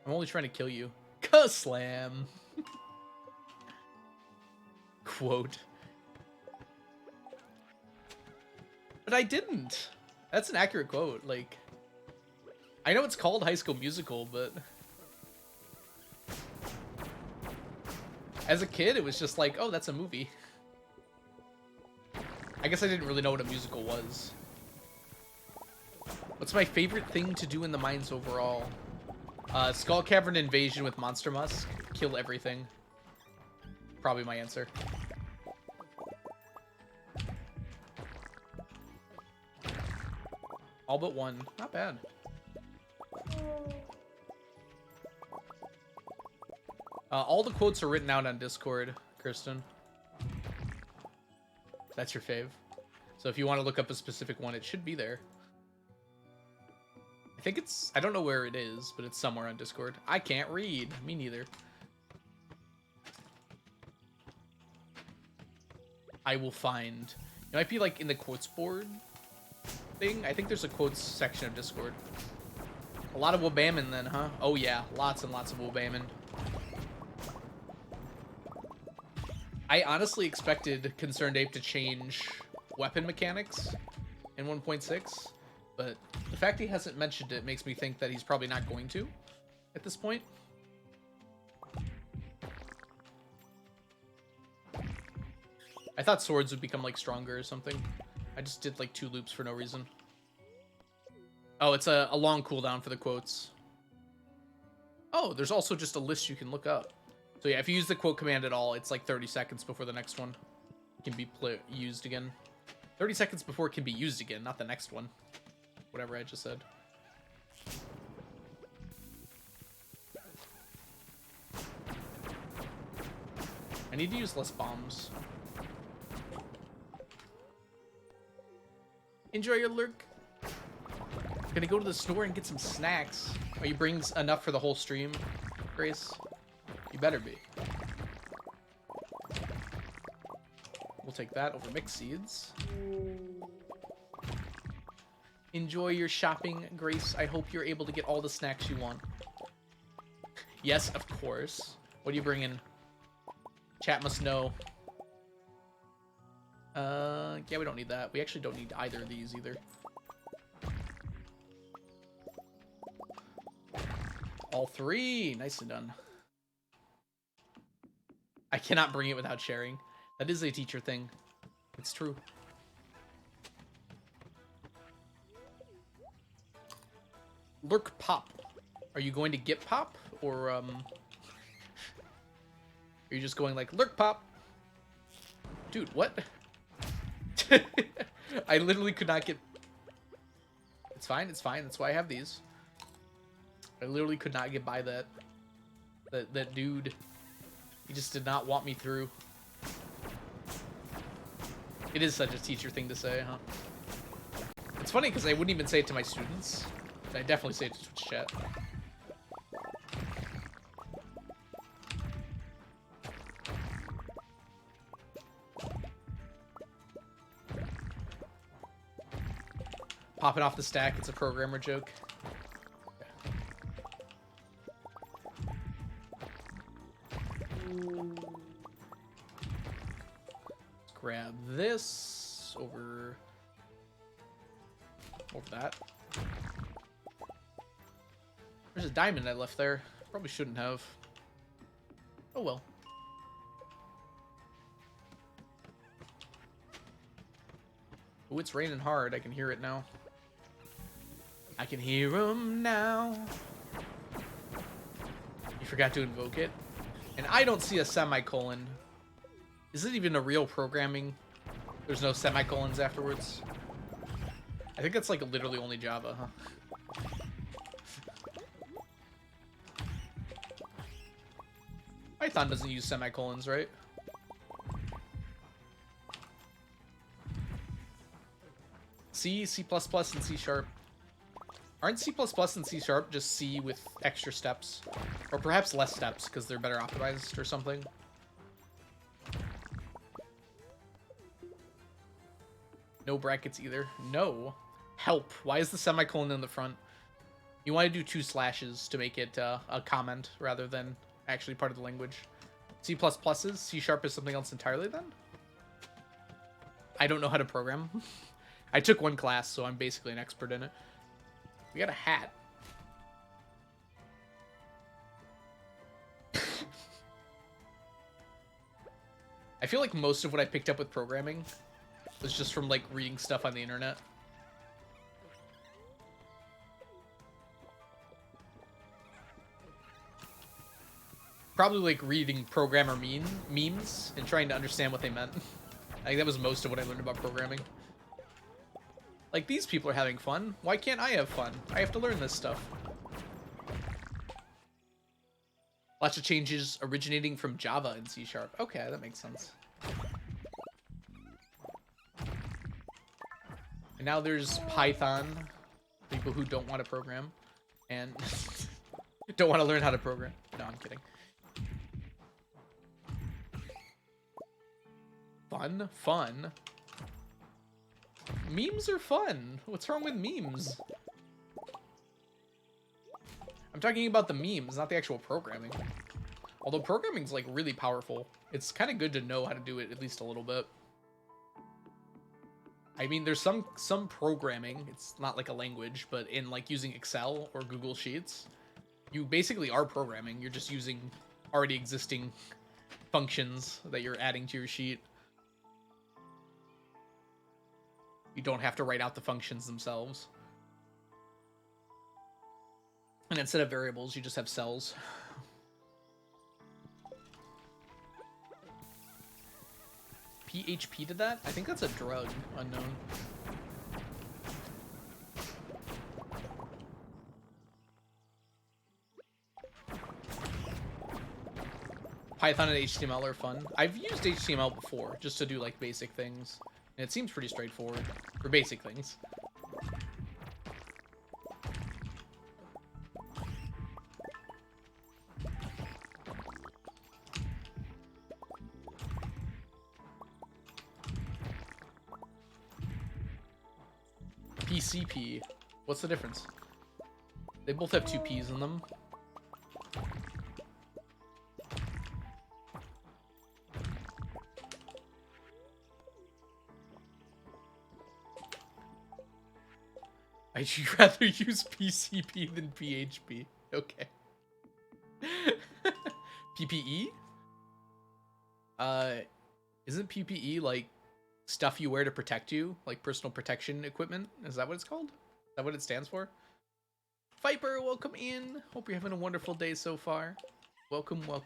I'm only trying to kill you. Ka-slam! Quote. But I didn't. That's an accurate quote. Like, I know it's called High School Musical, but as a kid, it was just like, oh, that's a movie. I guess I didn't really know what a musical was. What's my favorite thing to do in the mines overall? Skull Cavern Invasion with Monster Musk. Kill everything. Probably my answer. All but one. Not bad. All the quotes are written out on Discord, Kristen. That's your fave. So if you want to look up a specific one, it should be there. I think it's... I don't know where it is, but it's somewhere on Discord. I can't read. Me neither. I will find... It might be like in the quotes board thing. I think there's a quotes section of Discord. A lot of Wobaman then, huh? Oh yeah, lots and lots of Wobaman. I honestly expected Concerned Ape to change weapon mechanics in 1.6, but the fact he hasn't mentioned it makes me think that he's probably not going to at this point. I thought swords would become like stronger or something. I just did like 2 loops for no reason. Oh, it's a long cooldown for the quotes. Oh, there's also just a list you can look up. So yeah, if you use the quote command at all, it's like 30 seconds before the next one can be used again. 30 seconds before it can be used again, not the next one. Whatever I just said. I need to use less bombs. Enjoy your lurk. Gonna go to the store and get some snacks. Are you bringing enough for the whole stream, Grace? You better be. We'll take that over mixed seeds. Enjoy your shopping, Grace. I hope you're able to get all the snacks you want. Yes, of course. What are you bringing? Chat must know. Yeah, we don't need that. We actually don't need either of these either. All 3. Nicely done. I cannot bring it without sharing. That is a teacher thing. It's true. Lurk Pop. Are you going to get Pop? Or, are you just going like, Lurk Pop? Dude, what? I literally could not get... It's fine, it's fine. That's why I have these. I literally could not get by that. That dude. He just did not want me through. It is such a teacher thing to say, huh? It's funny because I wouldn't even say it to my students. I definitely say it to Twitch chat. Popping off the stack, it's a programmer joke. Let's grab this over that. There's a diamond I left there. Probably shouldn't have. Oh well. Oh, it's raining hard. I can hear it now. I can hear him now. You forgot to invoke it. And I don't see a semicolon. Is it even a real programming? There's no semicolons afterwards. I think that's like literally only Java, huh? Python doesn't use semicolons, right? C, C++, and C Sharp. Aren't C++ and C Sharp just C with extra steps? Or perhaps less steps, because they're better optimized or something? No brackets either. No. Help. Why is the semicolon in the front? You want to do 2 slashes to make it a comment rather than actually part of the language. C++'s, C Sharp is something else entirely then? I don't know how to program. I took 1 class, so I'm basically an expert in it. We got a hat. I feel like most of what I picked up with programming was just from, like, reading stuff on the internet. Probably, like, reading programmer memes and trying to understand what they meant. I think that was most of what I learned about programming. Like, these people are having fun. Why can't I have fun? I have to learn this stuff. Lots of changes originating from Java and C#. Okay, that makes sense. And now there's Python, people who don't want to program and don't want to learn how to program. No, I'm kidding. Fun. Memes are fun. What's wrong with memes? I'm talking about the memes, not the actual programming. Although programming's like really powerful. It's kind of good to know how to do it at least a little bit. I mean, there's some programming. It's not like a language, but in like using Excel or Google Sheets, you basically are programming. You're just using already existing functions that you're adding to your sheet. You don't have to write out the functions themselves. And instead of variables, you just have cells. PHP to that? I think that's a drug. Unknown. Python and HTML are fun. I've used HTML before, just to do like basic things. And it seems pretty straightforward for basic things. PCP. What's the difference? They both have two P's in them. I'd rather use PCP than PHP. Okay. PPE? Isn't PPE like stuff you wear to protect you? Like personal protection equipment? Is that what it's called? Is that what it stands for? Viper, welcome in. Hope you're having a wonderful day so far. Welcome. Oh,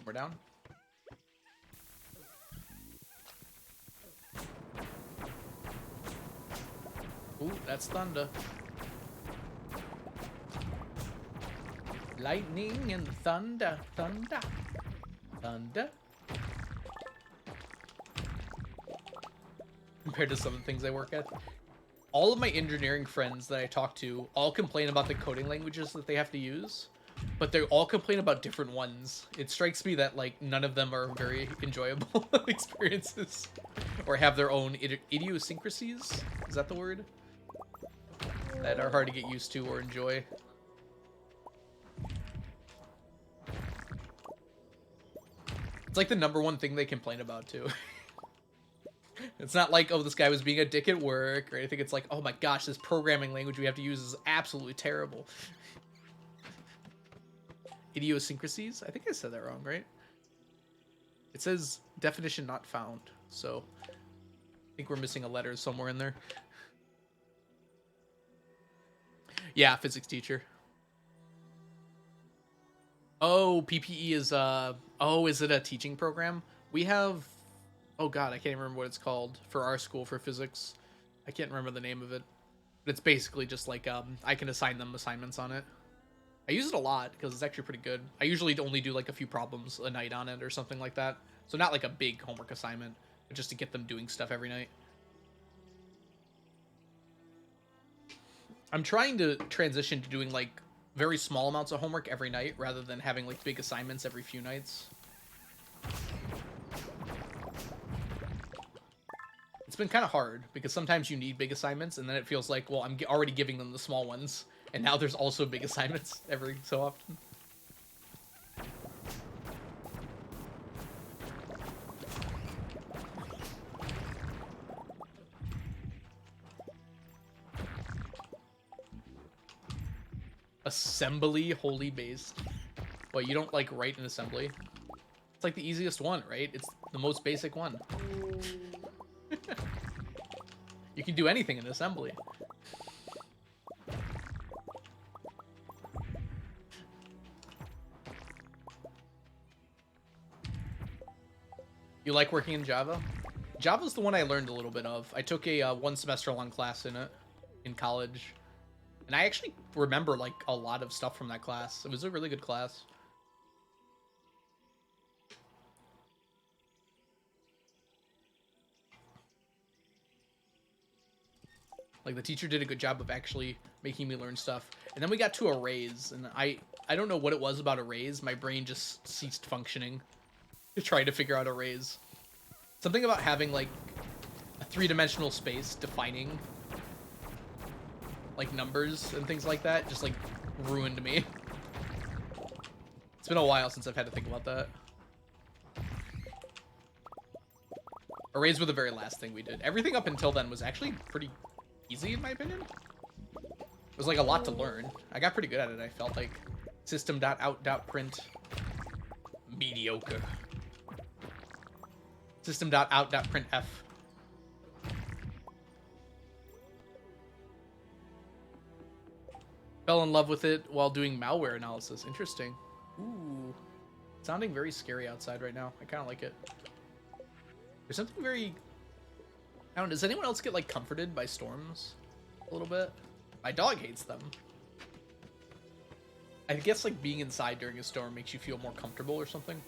we're down. Ooh, that's thunder. Lightning and thunder. Compared to some of the things I work at. All of my engineering friends that I talk to all complain about the coding languages that they have to use, but they all complain about different ones. It strikes me that like none of them are very enjoyable experiences or have their own idiosyncrasies. Is that the word? That are hard to get used to or enjoy. It's like the #1 thing they complain about too. It's not like, oh, this guy was being a dick at work or anything. It's like, oh my gosh, this programming language we have to use is absolutely terrible. Idiosyncrasies? I think I said that wrong, right? It says definition not found, so I think we're missing a letter somewhere in there. Yeah, physics teacher. Oh, PPE is, oh, is it a teaching program? We have, oh god, I can't remember what it's called for our school for physics. I can't remember the name of it. But it's basically just like, I can assign them assignments on it. I use it a lot because it's actually pretty good. I usually only do like a few problems a night on it or something like that. So not like a big homework assignment, but just to get them doing stuff every night. I'm trying to transition to doing like very small amounts of homework every night rather than having like big assignments every few nights. It's been kind of hard because sometimes you need big assignments and then it feels like, well, I'm already giving them the small ones and now there's also big assignments every so often. Assembly wholly based. Well, you don't like write an assembly? It's like the easiest one, right? It's the most basic one. You can do anything in assembly. You like working in Java? Java's the one I learned a little bit of. I took a 1 semester long class in it in college. And I actually remember, like, a lot of stuff from that class. It was a really good class. Like, the teacher did a good job of actually making me learn stuff. And then we got to arrays, and I don't know what it was about arrays. My brain just ceased functioning to try to figure out arrays. Something about having, like, a three-dimensional space defining, like, numbers and things like that just, like, ruined me. It's been a while since I've had to think about that. Arrays were the very last thing we did. Everything up until then was actually pretty easy, in my opinion. It was, like, a lot to learn. I got pretty good at it, I felt like. System.out.print. Mediocre. System.out.printf. Fell in love with it while doing malware analysis. Interesting. Ooh. Sounding very scary outside right now. I kind of like it. There's something very... I don't know, does anyone else get, like, comforted by storms a little bit? My dog hates them. I guess, like, being inside during a storm makes you feel more comfortable or something.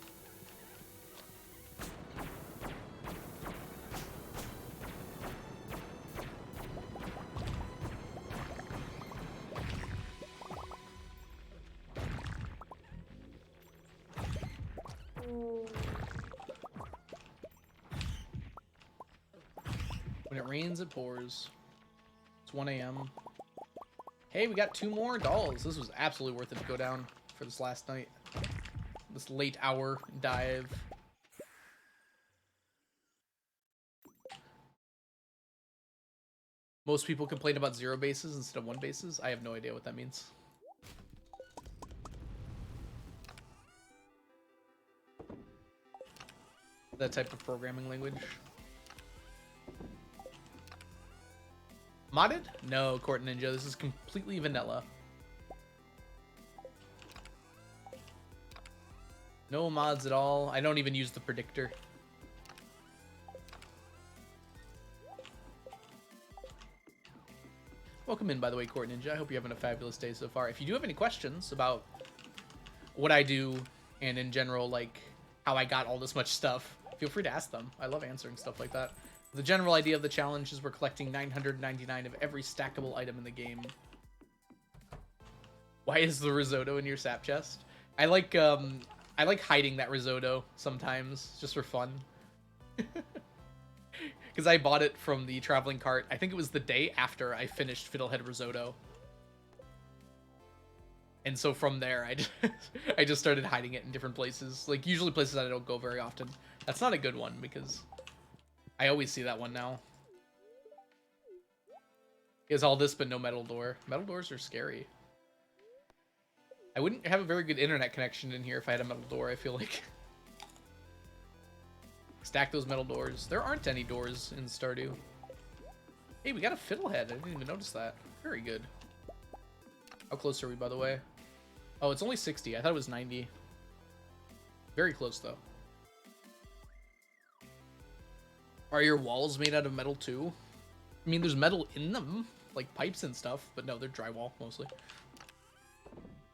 When it rains, it pours. It's 1 a.m. Hey, we got 2 more dolls. This was absolutely worth it to go down for this last night. This late hour dive. Most people complain about 0 bases instead of 1 bases. I have no idea what that means. That type of programming language. Modded? No, Court Ninja. This is completely vanilla. No mods at all. I don't even use the predictor. Welcome in, by the way, Court Ninja. I hope you're having a fabulous day so far. If you do have any questions about what I do and in general, like, how I got all this much stuff, feel free to ask them. I love answering stuff like that. The general idea of the challenge is we're collecting 999 of every stackable item in the game. Why is the risotto in your sap chest? I like hiding that risotto sometimes, just for fun. Because I bought it from the traveling cart. I think it was the day after I finished Fiddlehead Risotto. And so from there, I just started hiding it in different places. Like, usually places that I don't go very often. That's not a good one, because I always see that one now. He has all this, but no metal door. Metal doors are scary. I wouldn't have a very good internet connection in here if I had a metal door, I feel like. Stack those metal doors. There aren't any doors in Stardew. Hey, we got a Fiddlehead. I didn't even notice that. Very good. How close are we, by the way? Oh, it's only 60. I thought it was 90. Very close, though. Are your walls made out of metal, too? I mean, there's metal in them, like pipes and stuff, but no, they're drywall, mostly.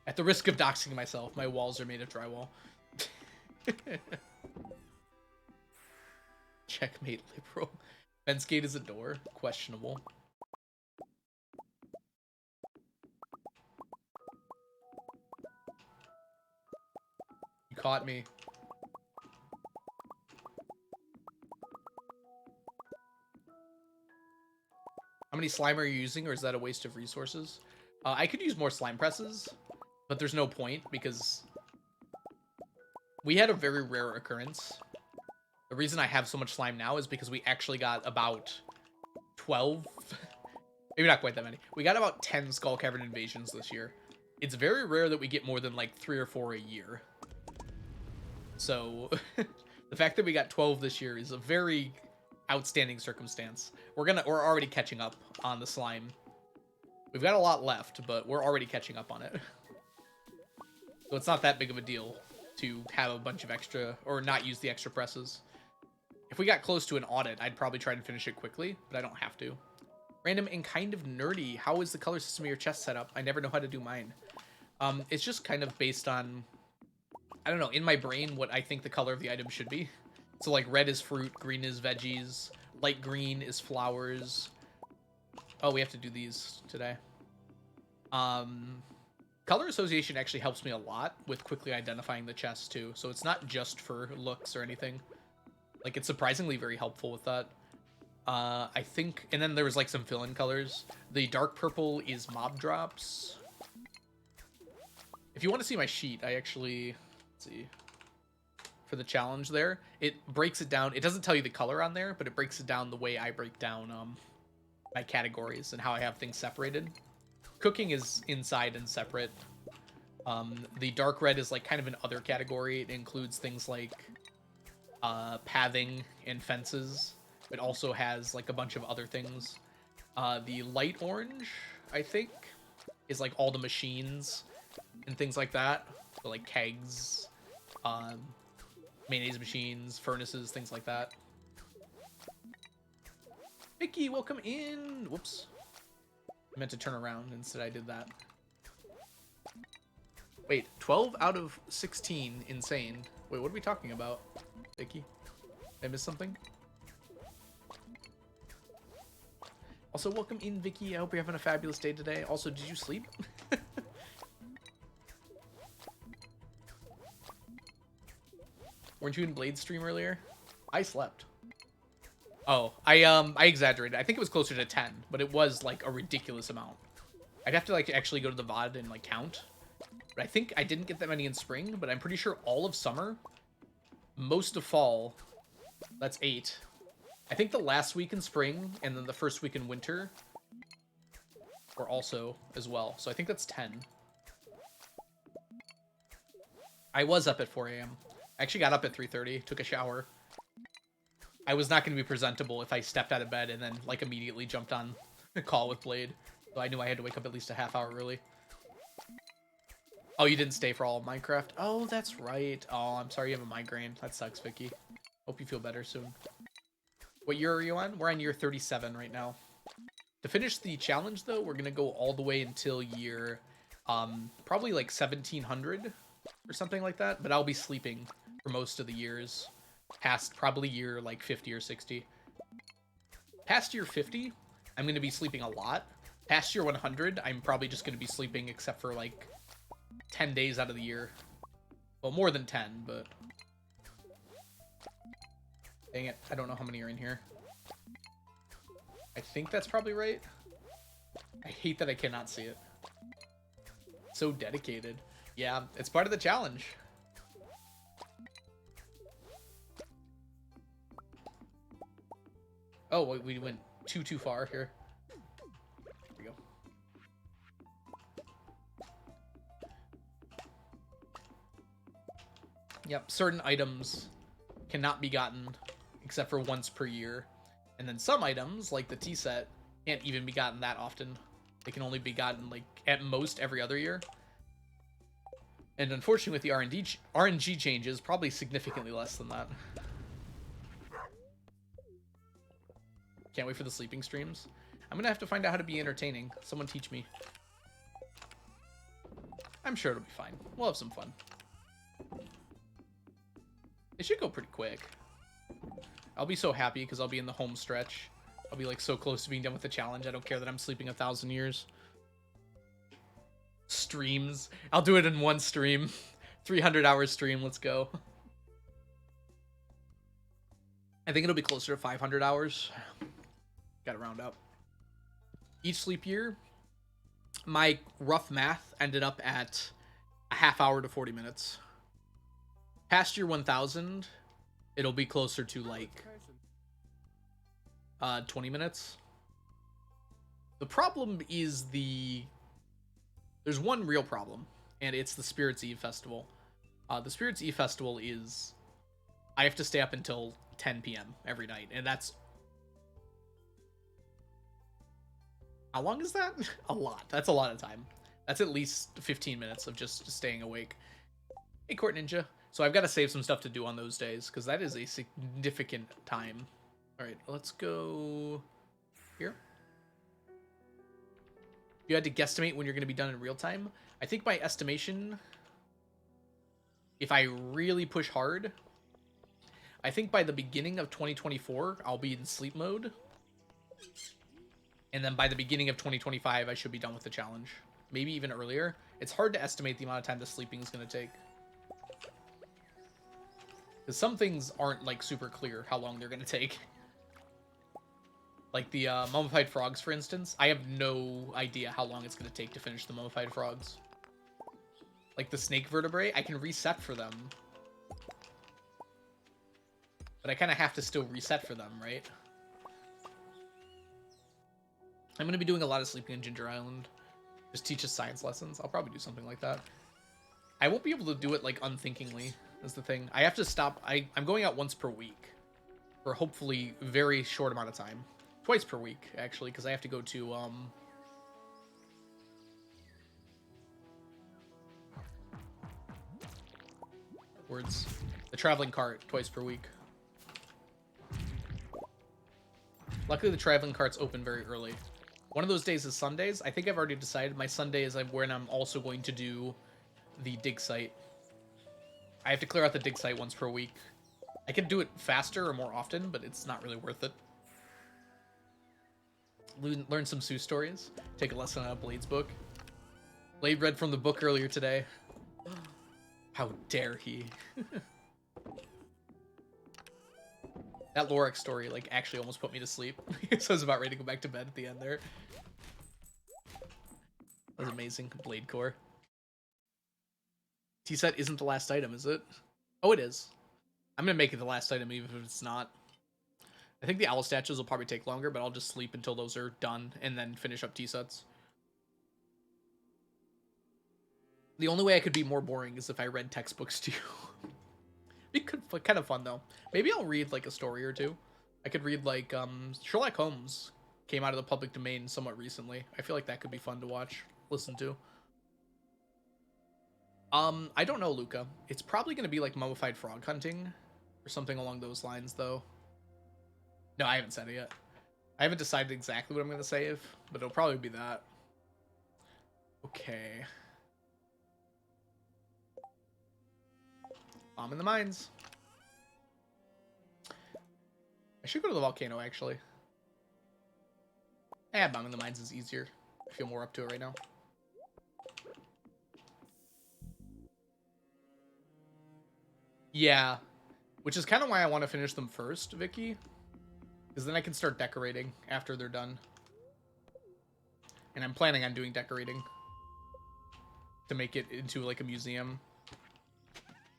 At the risk of doxing myself, my walls are made of drywall. Checkmate, liberal. Fence gate is a door. Questionable. You caught me. How many slime are you using, or is that a waste of resources? I could use more slime presses, but there's no point, because we had a very rare occurrence. The reason I have so much slime now is because we actually got about 12, maybe not quite that many. We got about 10 Skull Cavern invasions this year. It's very rare that we get more than like 3 or 4 a year. So the fact that we got 12 this year is a very outstanding circumstance. We're already catching up on the slime. We've got a lot left, but we're already catching up on it. So it's not that big of a deal to have a bunch of extra, or not use the extra presses. If we got close to an audit, I'd probably try and finish it quickly, but I don't have to. Random and kind of nerdy. How is the color system of your chest set up? I never know how to do mine. It's just kind of based on, I don't know, in my brain what I think the color of the item should be. So like red is fruit, green is veggies, light green is flowers. Oh, we have to do these today. Color association actually helps me a lot with quickly identifying the chest too. So it's not just for looks or anything. Like it's surprisingly very helpful with that. I think, and then there was like some fill-in colors. The dark purple is mob drops. If you want to see my sheet, I actually, let's see, for the challenge there, it breaks it down. It doesn't tell you the color on there, but it breaks it down the way I break down my categories and how I have things separated. Cooking is inside and separate. The dark red is like kind of an other category. It includes things like pathing and fences. It also has like a bunch of other things. The light orange, I think, is like all the machines and things like that. So like kegs, mayonnaise machines, furnaces, things like that. Vicky, welcome in. Whoops. I meant to turn around. Instead, I did that. Wait, 12 out of 16. Insane. Wait, what are we talking about, Vicky? Did I miss something? Also, welcome in, Vicky. I hope you're having a fabulous day today. Also, did you sleep? Weren't you in Blade stream earlier? I slept. Oh, I exaggerated. I think it was closer to 10, but it was like a ridiculous amount. I'd have to like actually go to the VOD and like count. But I think I didn't get that many in spring, but I'm pretty sure all of summer, most of fall, that's 8. I think the last week in spring and then the first week in winter were also as well. So I think that's 10. I was up at 4 a.m. I actually got up at 3:30, took a shower. I was not going to be presentable if I stepped out of bed and then like immediately jumped on a call with Blade. So I knew I had to wake up at least a half hour early. Oh, you didn't stay for all of Minecraft? Oh, that's right. Oh, I'm sorry you have a migraine. That sucks, Vicky. Hope you feel better soon. What year are you on? We're on year 37 right now. To finish the challenge, though, we're going to go all the way until year, probably like 1700 or something like that. But I'll be sleeping for most of the years. Past probably year like 50 or 60. Past year 50, I'm going to be sleeping a lot. Past year 100, I'm probably just going to be sleeping except for like 10 days out of the year. Well, more than 10, but... Dang it, I don't know how many are in here. I think that's probably right. I hate that I cannot see it. So dedicated. Yeah, it's part of the challenge. Oh, we went too far here. Here we go. Yep, certain items cannot be gotten except for once per year. And then some items, like the tea set, can't even be gotten that often. They can only be gotten, like, at most every other year. And unfortunately with the RNG changes, probably significantly less than that. Can't wait for the sleeping streams. I'm gonna have to find out how to be entertaining. Someone teach me. I'm sure it'll be fine. We'll have some fun. It should go pretty quick. I'll be so happy because I'll be in the home stretch. I'll be like so close to being done with the challenge. I don't care that I'm sleeping 1,000 years. Streams. I'll do it in one stream. 300-hour stream. Let's go. I think it'll be closer to 500 hours. Gotta round up. Each sleep year, my rough math ended up at a half hour to 40 minutes. Past year 1000, it'll be closer to like 20 minutes. The problem is there's one real problem, and it's the Spirits Eve Festival. The Spirits Eve Festival is, I have to stay up until 10 p.m. every night, and that's... How long is that? A lot. That's a lot of time. That's at least 15 minutes of just staying awake. Hey, Court Ninja. So I've got to save some stuff to do on those days, because that is a significant time. All right, let's go here. If you had to guesstimate when you're going to be done in real time, I think my estimation, if I really push hard, I think by the beginning of 2024, I'll be in sleep mode. And then by the beginning of 2025, I should be done with the challenge. Maybe even earlier. It's hard to estimate the amount of time the sleeping is going to take. Because some things aren't, like, super clear how long they're going to take. Like the mummified frogs, for instance. I have no idea how long it's going to take to finish the mummified frogs. Like the snake vertebrae, I can reset for them. But I kind of have to still reset for them, right? I'm going to be doing a lot of sleeping in Ginger Island. Just teach us science lessons. I'll probably do something like that. I won't be able to do it, like, unthinkingly, is the thing. I have to stop. I'm going out once per week. For hopefully very short amount of time. Twice per week, actually, because I have to go to, the traveling cart twice per week. Luckily, the traveling cart's open very early. One of those days is Sundays. I think I've already decided my Sunday is when I'm also going to do the dig site. I have to clear out the dig site once per week. I could do it faster or more often, but it's not really worth it. Learn some Sue stories. Take a lesson out of Blade's book. Blade read from the book earlier today. How dare he? That Lorax story, like, actually almost put me to sleep. So I was about ready to go back to bed at the end there. That was amazing. Blade core. T-set isn't the last item, is it? Oh, it is. I'm gonna make it the last item even if it's not. I think the owl statues will probably take longer, but I'll just sleep until those are done and then finish up T-sets. The only way I could be more boring is if I read textbooks to you. It could be kind of fun, though. Maybe I'll read, like, a story or two. I could read, like, Sherlock Holmes came out of the public domain somewhat recently. I feel like that could be fun to watch, listen to. I don't know, Luca. It's probably going to be, like, mummified frog hunting or something along those lines, though. No, I haven't said it yet. I haven't decided exactly what I'm going to save, but it'll probably be that. Okay. Bomb in the mines. I should go to the volcano, actually. Bomb in the mines is easier. I feel more up to it right now. Yeah. Which is kind of why I want to finish them first, Vicky. Because then I can start decorating after they're done. And I'm planning on doing decorating. To make it into, like, a museum.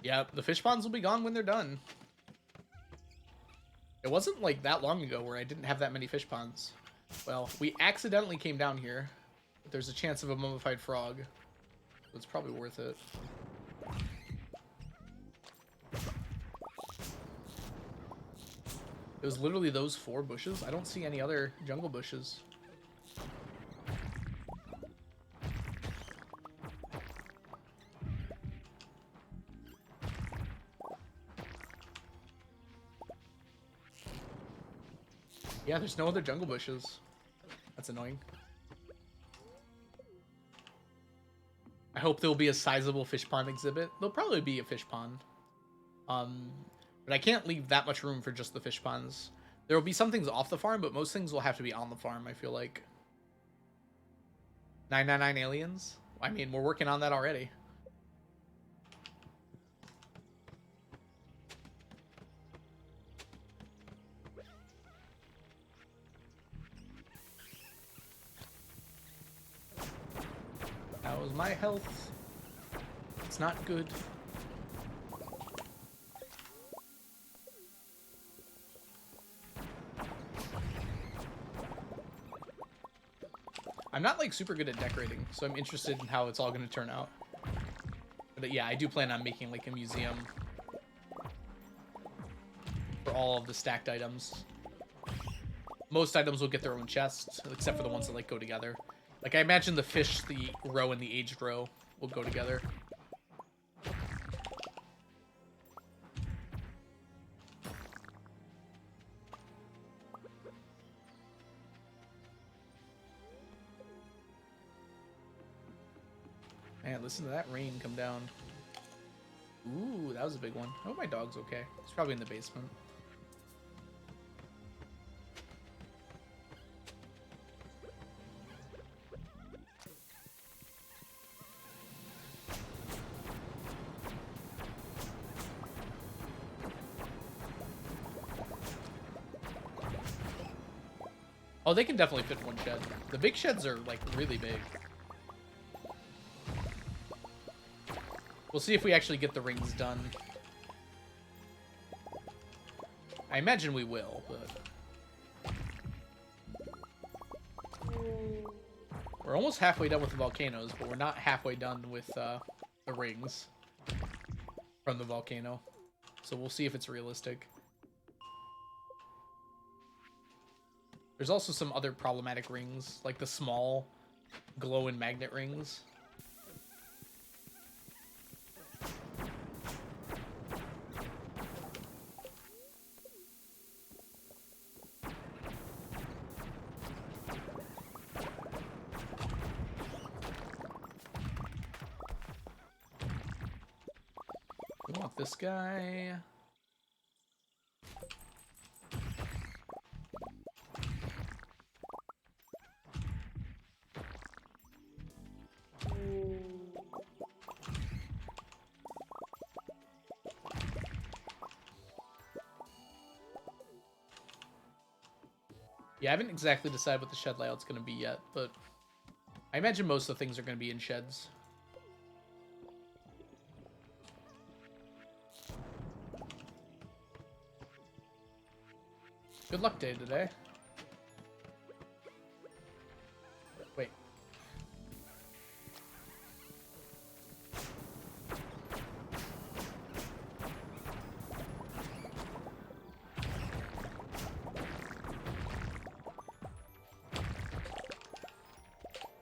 Yeah, the fish ponds will be gone when they're done. It wasn't, like, that long ago where I didn't have that many fish ponds. Well, we accidentally came down here. But there's a chance of a mummified frog. So it's probably worth it. It was literally those 4 bushes. I don't see any other jungle bushes. Yeah, there's no other jungle bushes. That's annoying. I hope there'll be a sizable fish pond exhibit. There'll probably be a fish pond. But I can't leave that much room for just the fish ponds. There will be some things off the farm, but most things will have to be on the farm, I feel like. 999 aliens? I mean, we're working on that already. That was my health. It's not good. I'm not, like, super good at decorating, so I'm interested in how it's all going to turn out. But yeah, I do plan on making, like, a museum for all of the stacked items. Most items will get their own chests, except for the ones that, like, go together. Like, I imagine the fish, the row, and the aged row will go together. Man, listen to that rain come down. Ooh, that was a big one. I hope my dog's okay. It's probably in the basement. Oh, they can definitely fit in one shed. The big sheds are, like, really big. We'll see if we actually get the rings done. I imagine we will, but... We're almost halfway done with the volcanoes, but we're not halfway done with the rings from the volcano. So we'll see if it's realistic. There's also some other problematic rings, like the small glow and magnet rings. We want this guy. Yeah, I haven't exactly decided what the shed layout's going to be yet, but I imagine most of the things are going to be in sheds. Good luck day today. Wait.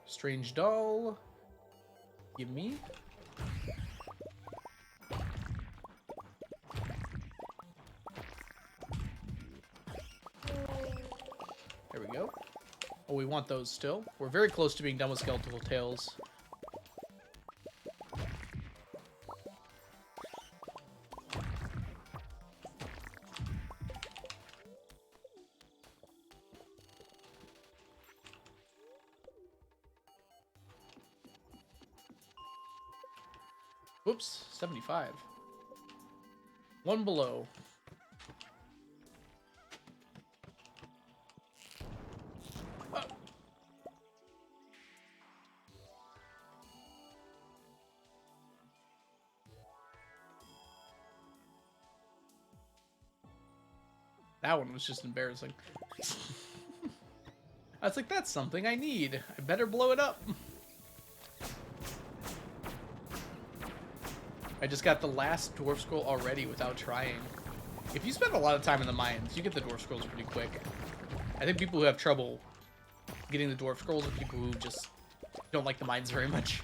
Strange doll. Give me. There we go. Oh, we want those still. We're very close to being done with skeletal tails. Whoops, 75. One below. Oh. That one was just embarrassing. I was like, that's something I need. I better blow it up. I just got the last dwarf scroll already without trying. If you spend a lot of time in the mines, you get the dwarf scrolls pretty quick. I think people who have trouble getting the dwarf scrolls are people who just don't like the mines very much.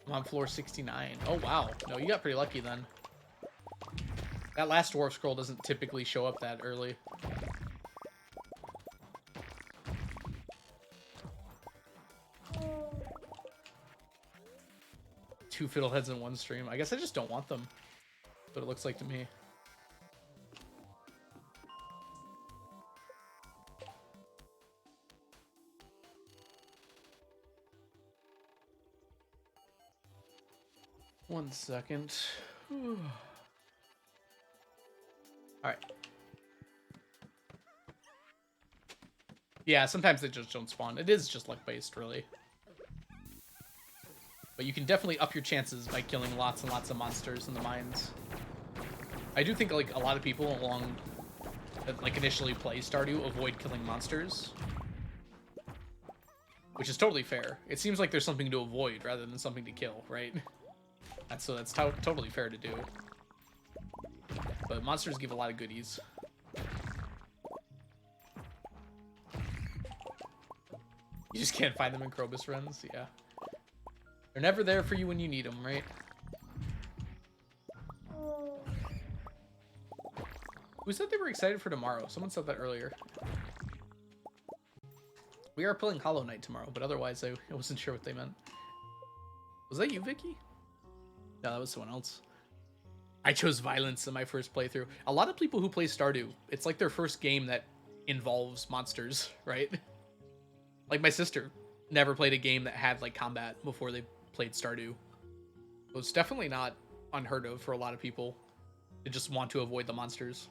I'm on floor 69. Oh, wow. No, you got pretty lucky then. That last dwarf scroll doesn't typically show up that early. Two fiddleheads in one stream. I guess I just don't want them. But it looks like to me. One second. Alright. Yeah, sometimes they just don't spawn. It is just luck-based, really. But you can definitely up your chances by killing lots and lots of monsters in the mines. I do think like a lot of people along that like initially play Stardew avoid killing monsters. Which is totally fair. It seems like there's something to avoid rather than something to kill, right? That's totally fair to do. But monsters give a lot of goodies. You just can't find them in Krobus runs, yeah. They're never there for you when you need them, right? Who said they were excited for tomorrow? Someone said that earlier. We are playing Hollow Knight tomorrow, but otherwise I wasn't sure what they meant. Was that you, Vicky? No, that was someone else. I chose violence in my first playthrough. A lot of people who play Stardew, it's like their first game that involves monsters, right? Like my sister never played a game that had like combat before they played Stardew. So it's definitely not unheard of for a lot of people to just want to avoid the monsters.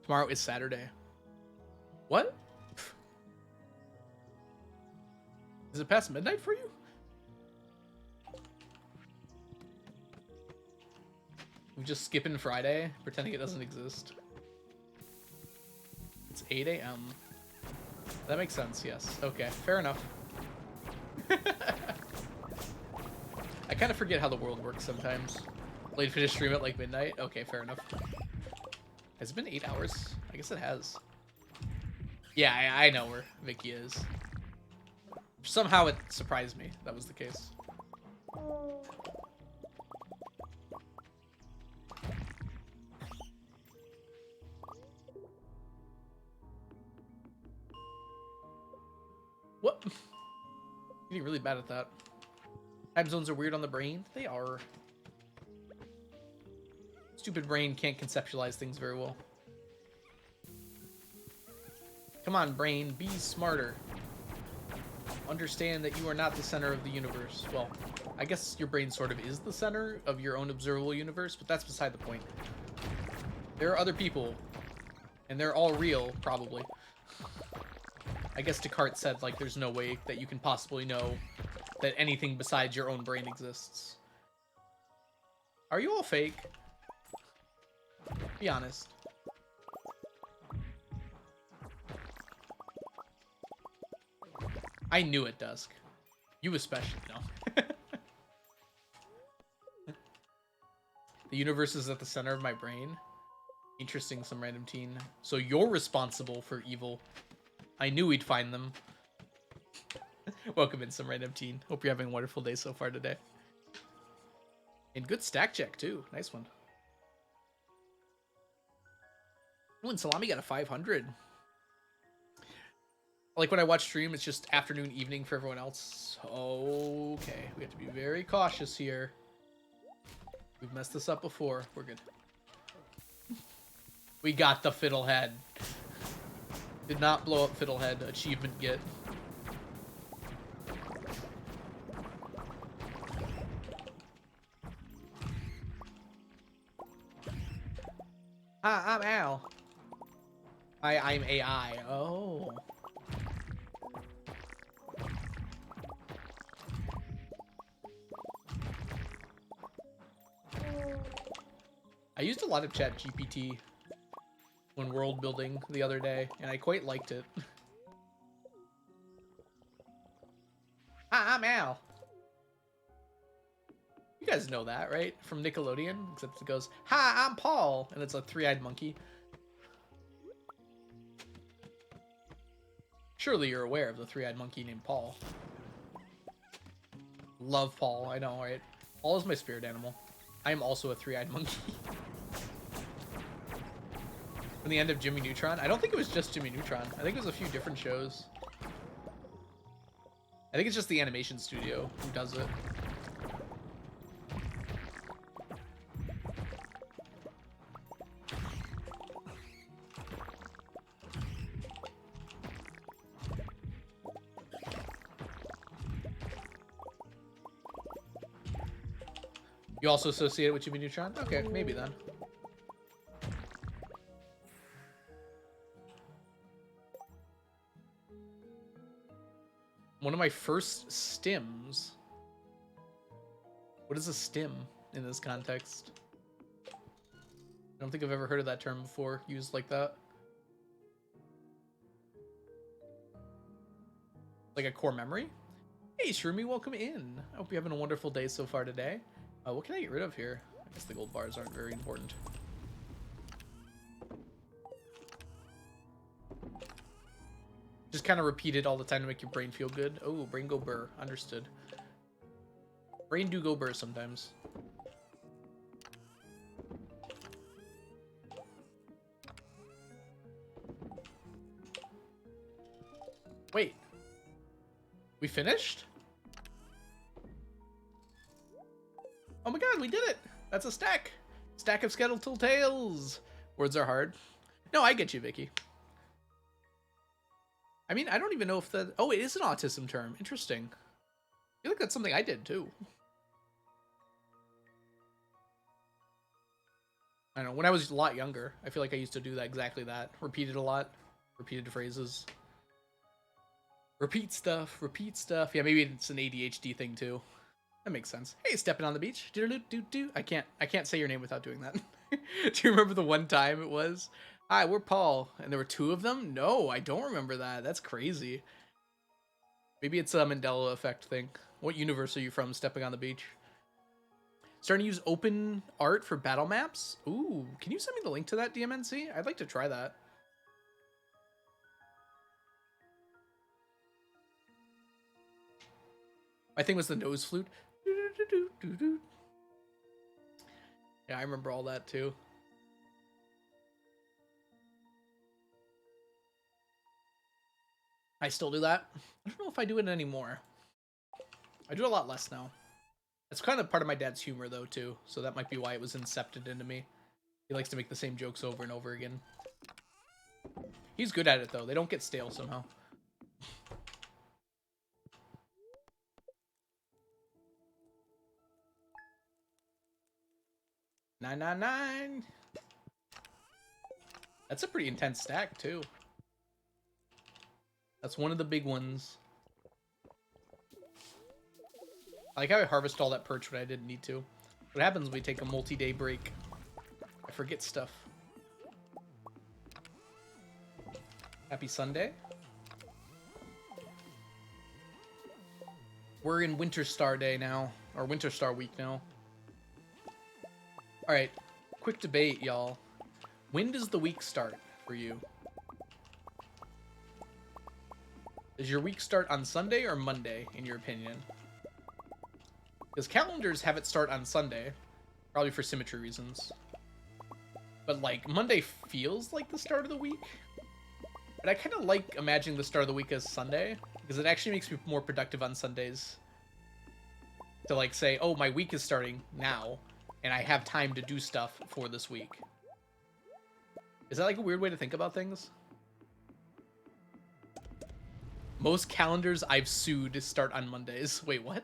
Tomorrow is Saturday. What? Is it past midnight for you? We just skipping Friday, pretending it doesn't exist. It's 8 a.m. That makes sense, yes. Okay, fair enough. I kind of forget how the world works sometimes. Late finish stream at like midnight? Okay, fair enough. Has it been 8 hours? I guess it has. Yeah, I know where Vicky is. Somehow it surprised me that was the case. What? Getting really bad at that. Time zones are weird on the brain. They are. Stupid brain can't conceptualize things very well. Come on, brain, be smarter. Understand that you are not the center of the universe. Well, I guess your brain sort of is the center of your own observable universe, but that's beside the point. There are other people, and they're all real, probably. I guess Descartes said, like, there's no way that you can possibly know that anything besides your own brain exists. Are you all fake? Be honest. I knew it, Dusk. You especially, no. The universe is at the center of my brain. Interesting, some random teen. So you're responsible for evil. I knew we'd find them. Welcome in, some random teen. Hope you're having a wonderful day so far today. And good stack check, too. Nice one. Oh, and Salami got a 500. Like when I watch stream, it's just afternoon, evening for everyone else. Okay, we have to be very cautious here. We've messed this up before. We're good. We got the Fiddlehead. Did not blow up Fiddlehead. Achievement get. I'm Al. I'm AI. Oh. I used a lot of ChatGPT when world building the other day, and I quite liked it. Hi, I'm Al. You guys know that, right? From Nickelodeon, except it goes, "Hi, I'm Paul," and it's a three-eyed monkey. Surely you're aware of the three-eyed monkey named Paul. Love Paul, I know, right? Paul is my spirit animal. I am also a three-eyed monkey. From the end of Jimmy Neutron? I don't think it was just Jimmy Neutron. I think it was a few different shows. I think it's just the animation studio who does it. You also associate it with Jimmy Neutron? Okay, maybe then. One of my first stims. What is a stim in this context? I don't think I've ever heard of that term before, used like that. Like a core memory? Hey, Shroomy, welcome in. I hope you're having a wonderful day so far today. What can I get rid of here? I guess the gold bars aren't very important. Just kind of repeat it all the time to make your brain feel good. Oh, brain go burr. Understood. Brain do go burr sometimes. Wait. We finished? Oh my god, we did it! That's a stack! Stack of skeletal tails! Words are hard. No, I get you, Vicky. I mean, I don't even know if that... Oh, it is an autism term. Interesting. I feel like that's something I did, too. I don't know. When I was a lot younger, I feel like I used to do that, exactly that. Repeated a lot. Repeated phrases. Repeat stuff. Repeat stuff. Yeah, maybe it's an ADHD thing, too. That makes sense. Hey, stepping on the beach. Do. I can't say your name without doing that. Do you remember the one time it was? Hi, we're Paul. And there were two of them? No, I don't remember that. That's crazy. Maybe it's a Mandela effect thing. What universe are you from, stepping on the beach? Starting to use open art for battle maps? Ooh, can you send me the link to that, DMNC? I'd like to try that. My thing was the nose flute. Yeah, I remember all that too. I still do that. I don't know if I do it anymore. I do a lot less now. It's kind of part of my dad's humor though too, so that might be why it was incepted into me. He likes to make the same jokes over and over again. He's good at it though. They don't get stale somehow. 999. That's a pretty intense stack too. That's one of the big ones. I like how I harvest all that perch when I didn't need to. What happens when we take a multi-day break? I forget stuff. Happy Sunday. We're in Winter Star Day now, or Winter Star Week now. Alright, quick debate, y'all. When does the week start for you? Does your week start on Sunday or Monday, in your opinion? Because calendars have it start on Sunday, probably for symmetry reasons. But, like, Monday feels like the start of the week. But I kind of like imagining the start of the week as Sunday, because it actually makes me more productive on Sundays. To, like, say, oh, my week is starting now, and I have time to do stuff for this week. Is that, like, a weird way to think about things? Most calendars I've sued start on Mondays. Wait, what?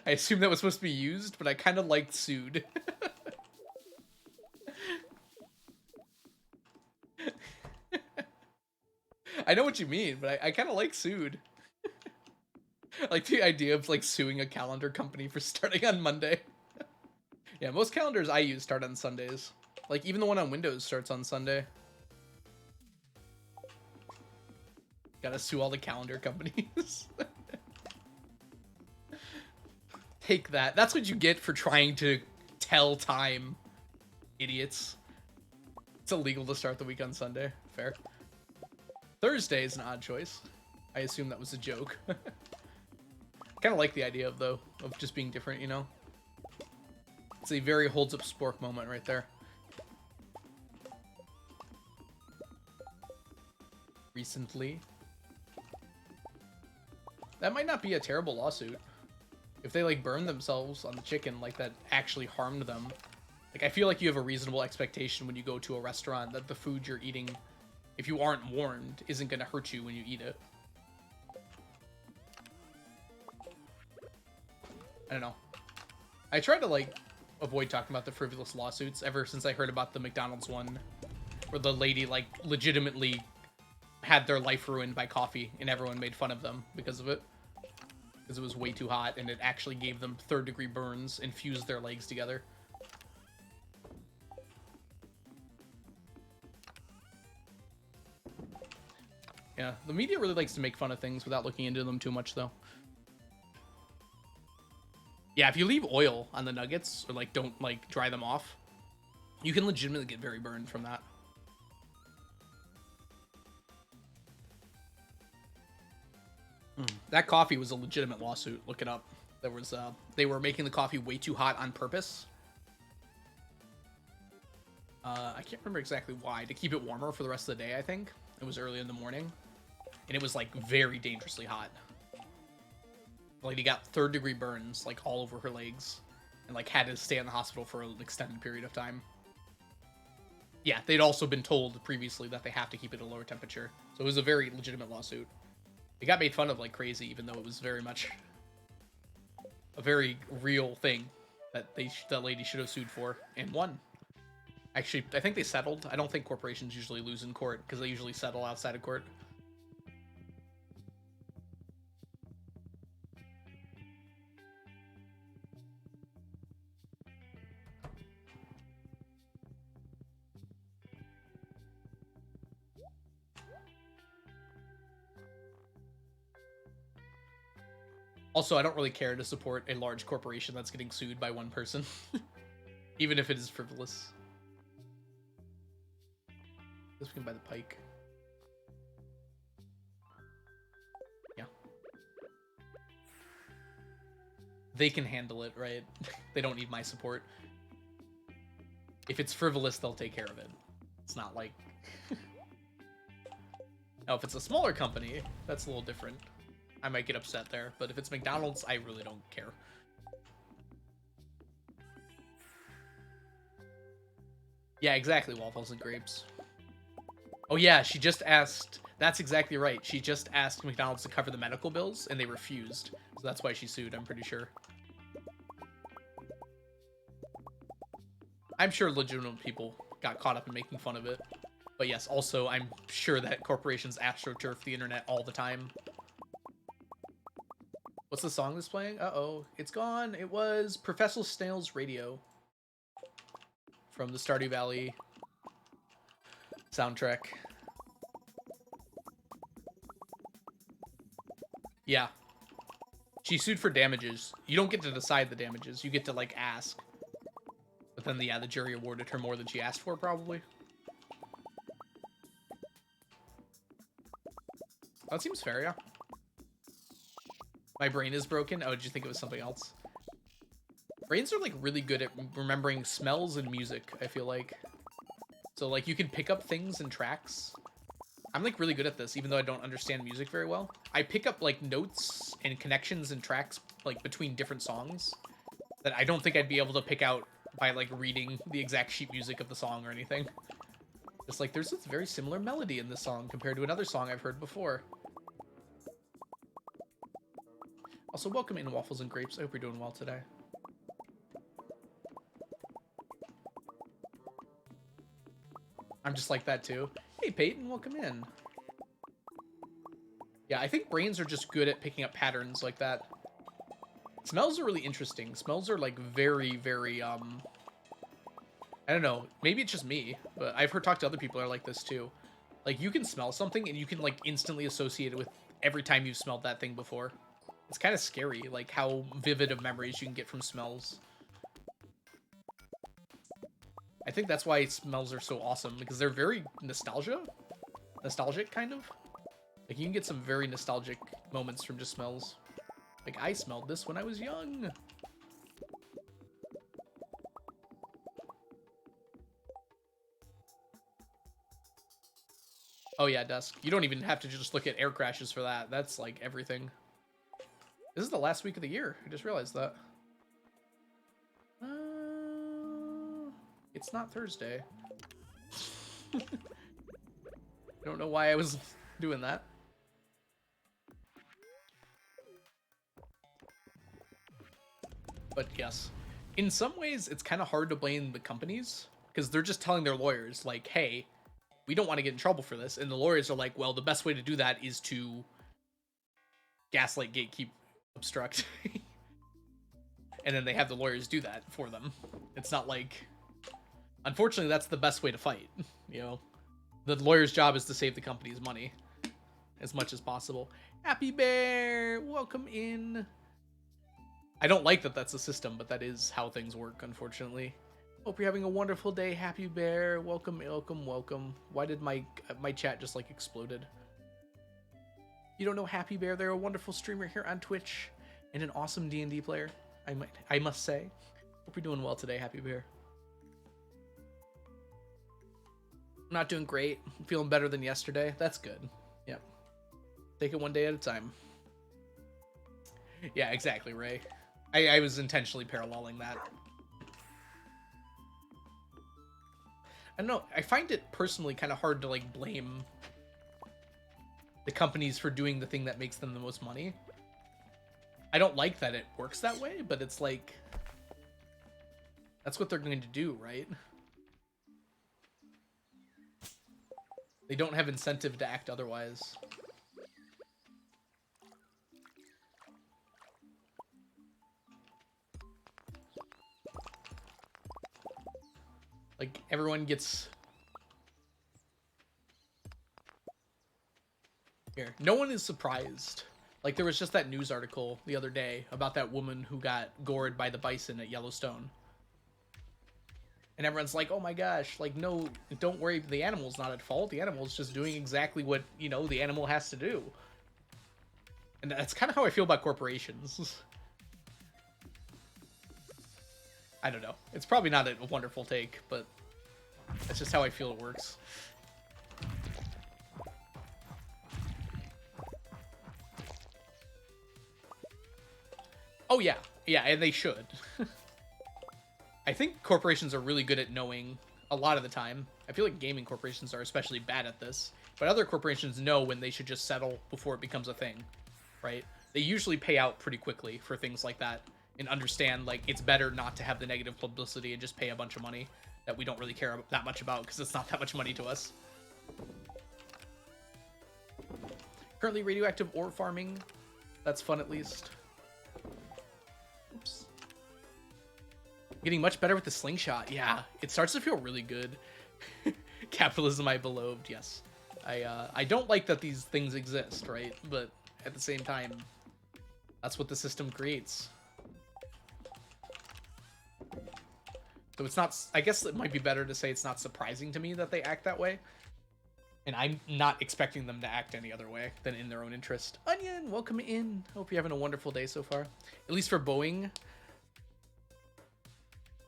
I assume that was supposed to be used, but I kind of liked sued. I know what you mean, but I kind of like sued. Like the idea of like suing a calendar company for starting on Monday. Yeah, most calendars I use start on Sundays. Like even the one on Windows starts on Sunday. Gotta sue all the calendar companies. Take that. That's what you get for trying to tell time, idiots. It's illegal to start the week on Sunday. Fair. Thursday is an odd choice. I assume that was a joke. Kind of like the idea of, though, of just being different, you know? It's a very holds up spork moment right there. Recently. That might not be a terrible lawsuit. If they, like, burn themselves on the chicken, like, that actually harmed them. Like, I feel like you have a reasonable expectation when you go to a restaurant that the food you're eating, if you aren't warned, isn't gonna hurt you when you eat it. I don't know. I try to, like, avoid talking about the frivolous lawsuits ever since I heard about the McDonald's one, where the lady, like, legitimately had their life ruined by coffee, and everyone made fun of them because of it. Because it was way too hot, and it actually gave them third-degree burns and fused their legs together. Yeah, the media really likes to make fun of things without looking into them too much, though. Yeah, if you leave oil on the nuggets, or, like, don't, like, dry them off, you can legitimately get very burned from that. That coffee was a legitimate lawsuit. Look it up. There was, they were making the coffee way too hot on purpose. I can't remember exactly why. To keep it warmer for the rest of the day, I think. It was early in the morning, and it was like very dangerously hot. The lady got 3rd-degree burns like all over her legs, and like had to stay in the hospital for an extended period of time. Yeah, they'd also been told previously that they have to keep it at a lower temperature, so it was a very legitimate lawsuit. It got made fun of like crazy, even though it was very much a very real thing that that lady should have sued for and won. Actually, I think they settled. I don't think corporations usually lose in court because they usually settle outside of court. Also, I don't really care to support a large corporation that's getting sued by one person, even if it is frivolous. This we can buy the pike. Yeah. They can handle it, right? They don't need my support. If it's frivolous, they'll take care of it. It's not like... Now, if it's a smaller company, that's a little different. I might get upset there, but if it's McDonald's, I really don't care. Yeah, exactly, waffles and grapes. Oh yeah, she just asked... That's exactly right. She just asked McDonald's to cover the medical bills, and they refused. So that's why she sued, I'm pretty sure. I'm sure legitimate people got caught up in making fun of it. But yes, also, I'm sure that corporations astroturf the internet all the time. What's the song that's playing? Uh-oh, it's gone. It was Professor Snail's Radio from the Stardew Valley soundtrack. Yeah. She sued for damages. You don't get to decide the damages. You get to, like, ask. But then, yeah, the jury awarded her more than she asked for, probably. That seems fair, yeah. My brain is broken. Oh, did you think it was something else? Brains are, like, really good at remembering smells and music, I feel like. So, like, you can pick up things and tracks. I'm, like, really good at this, even though I don't understand music very well. I pick up, like, notes and connections and tracks, like, between different songs that I don't think I'd be able to pick out by, like, reading the exact sheet music of the song or anything. Just, like, there's this very similar melody in this song compared to another song I've heard before. Also, welcome in Waffles and Grapes. I hope you're doing well today. I'm just like that too. Hey Peyton, welcome in. Yeah, I think brains are just good at picking up patterns like that. Smells are really interesting. Smells are like very, very, I don't know. Maybe it's just me, but I've heard talk to other people that are like this too. Like you can smell something and you can like instantly associate it with every time you've smelled that thing before. It's kind of scary, like how vivid of memories you can get from smells. I think that's why smells are so awesome, because they're very nostalgic, kind of. Like, you can get some very nostalgic moments from just smells. Like, I smelled this when I was young. Oh yeah, Dusk. You don't even have to just look at air crashes for that. That's, like, everything. This is the last week of the year. I just realized that. It's not Thursday. I don't know why I was doing that. But yes, in some ways, it's kind of hard to blame the companies because they're just telling their lawyers, like, hey, we don't want to get in trouble for this. And the lawyers are like, well, the best way to do that is to gaslight, gatekeep, obstruct. And then they have the lawyers do that for them. It's not like... Unfortunately, that's the best way to fight, you know? The lawyer's job is to save the company's money as much as possible. Happy Bear! Welcome in. I don't like that that's the system, but that is how things work, unfortunately. Hope you're having a wonderful day, Happy Bear. Welcome, welcome, welcome. Why did my chat just, like, exploded? You don't know Happy Bear? They're a wonderful streamer here on Twitch and an awesome D&D player, I must say. Hope you're doing well today, Happy Bear. I'm not doing great. I'm feeling better than yesterday. That's good. Yep. Take it one day at a time. Yeah, exactly, Ray. I was intentionally paralleling that. I don't know. I find it personally kind of hard to like blame the companies for doing the thing that makes them the most money. I don't like that it works that way, but it's like that's what they're going to do, right? They don't have incentive to act otherwise. Like, everyone gets... Here. No one is surprised. Like, there was just that news article the other day about that woman who got gored by the bison at Yellowstone. And everyone's like, oh my gosh, like, no, don't worry, the animal's not at fault. The animal's just doing exactly what, you know, the animal has to do. And that's kind of how I feel about corporations. I don't know. It's probably not a wonderful take, but that's just how I feel it works. Oh, yeah. Yeah, and they should. I think corporations are really good at knowing a lot of the time. I feel like gaming corporations are especially bad at this. But other corporations know when they should just settle before it becomes a thing, right? They usually pay out pretty quickly for things like that and understand, like, it's better not to have the negative publicity and just pay a bunch of money that we don't really care that much about because it's not that much money to us. Currently radioactive ore farming. That's fun, at least. Oops. Getting much better with the slingshot. Yeah, it starts to feel really good. Capitalism I beloved, yes. I don't like that these things exist, right? But at the same time, that's what the system creates. So it's not... I guess it might be better to say it's not surprising to me that they act that way. And I'm not expecting them to act any other way than in their own interest. Onion, welcome in. Hope you're having a wonderful day so far. At least for Boeing.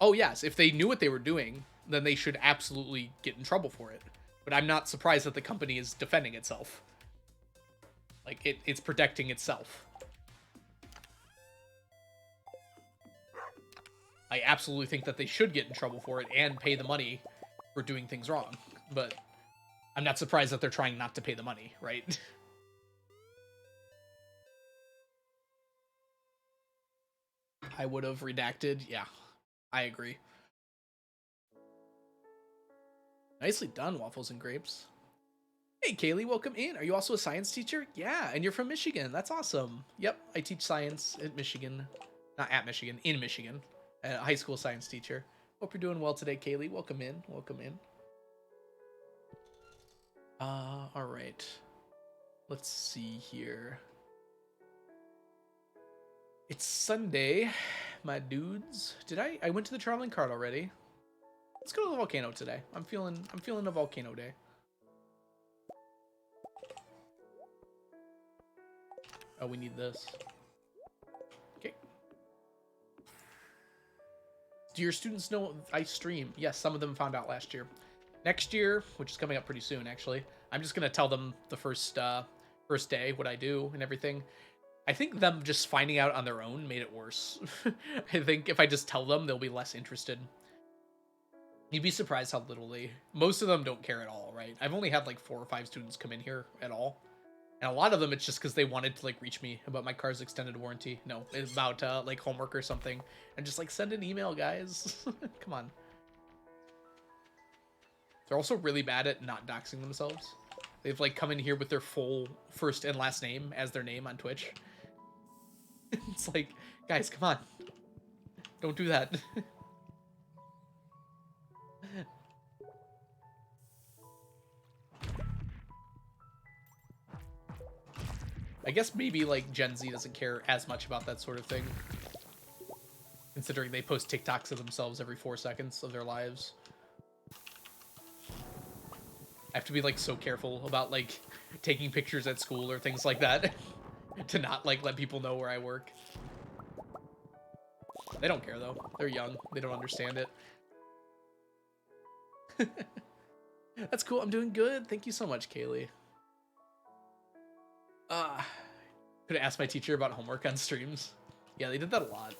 Oh, yes. If they knew what they were doing, then they should absolutely get in trouble for it. But I'm not surprised that the company is defending itself. Like, it's protecting itself. I absolutely think that they should get in trouble for it and pay the money for doing things wrong. But I'm not surprised that they're trying not to pay the money, right? I would have redacted. Yeah, I agree. Nicely done, Waffles and Grapes. Hey, Kaylee, welcome in. Are you also a science teacher? Yeah, and you're from Michigan. That's awesome. Yep, I teach science at Michigan. Not at Michigan, in Michigan. A high school science teacher. Hope you're doing well today, Kaylee. Welcome in. Welcome in. All right. Let's see here. It's Sunday, my dudes. I went to the traveling cart already. Let's go to the volcano today. I'm feeling a volcano day. Oh, we need this. Okay. Do your students know I stream? Yes, some of them found out last year. Next year, which is coming up pretty soon, actually, I'm just gonna tell them the first day what I do and everything. I think them just finding out on their own made it worse. I think if I just tell them, they'll be less interested. You'd be surprised how little most of them don't care at all, right? I've only had like 4 or 5 students come in here at all. And a lot of them, it's just because they wanted to like reach me about my car's extended warranty. No, about like homework or something. And just like send an email, guys. Come on. They're also really bad at not doxing themselves. They've like come in here with their full first and last name as their name on Twitch. It's like, guys, come on. Don't do that. I guess maybe like Gen Z doesn't care as much about that sort of thing. Considering they post TikToks of themselves every 4 seconds of their lives. I have to be like so careful about like taking pictures at school or things like that. To not like let people know where I work. They don't care though. They're young. They don't understand it. That's cool. I'm doing good. Thank you so much, Kaylee. Could have asked my teacher about homework on streams. Yeah, they did that a lot.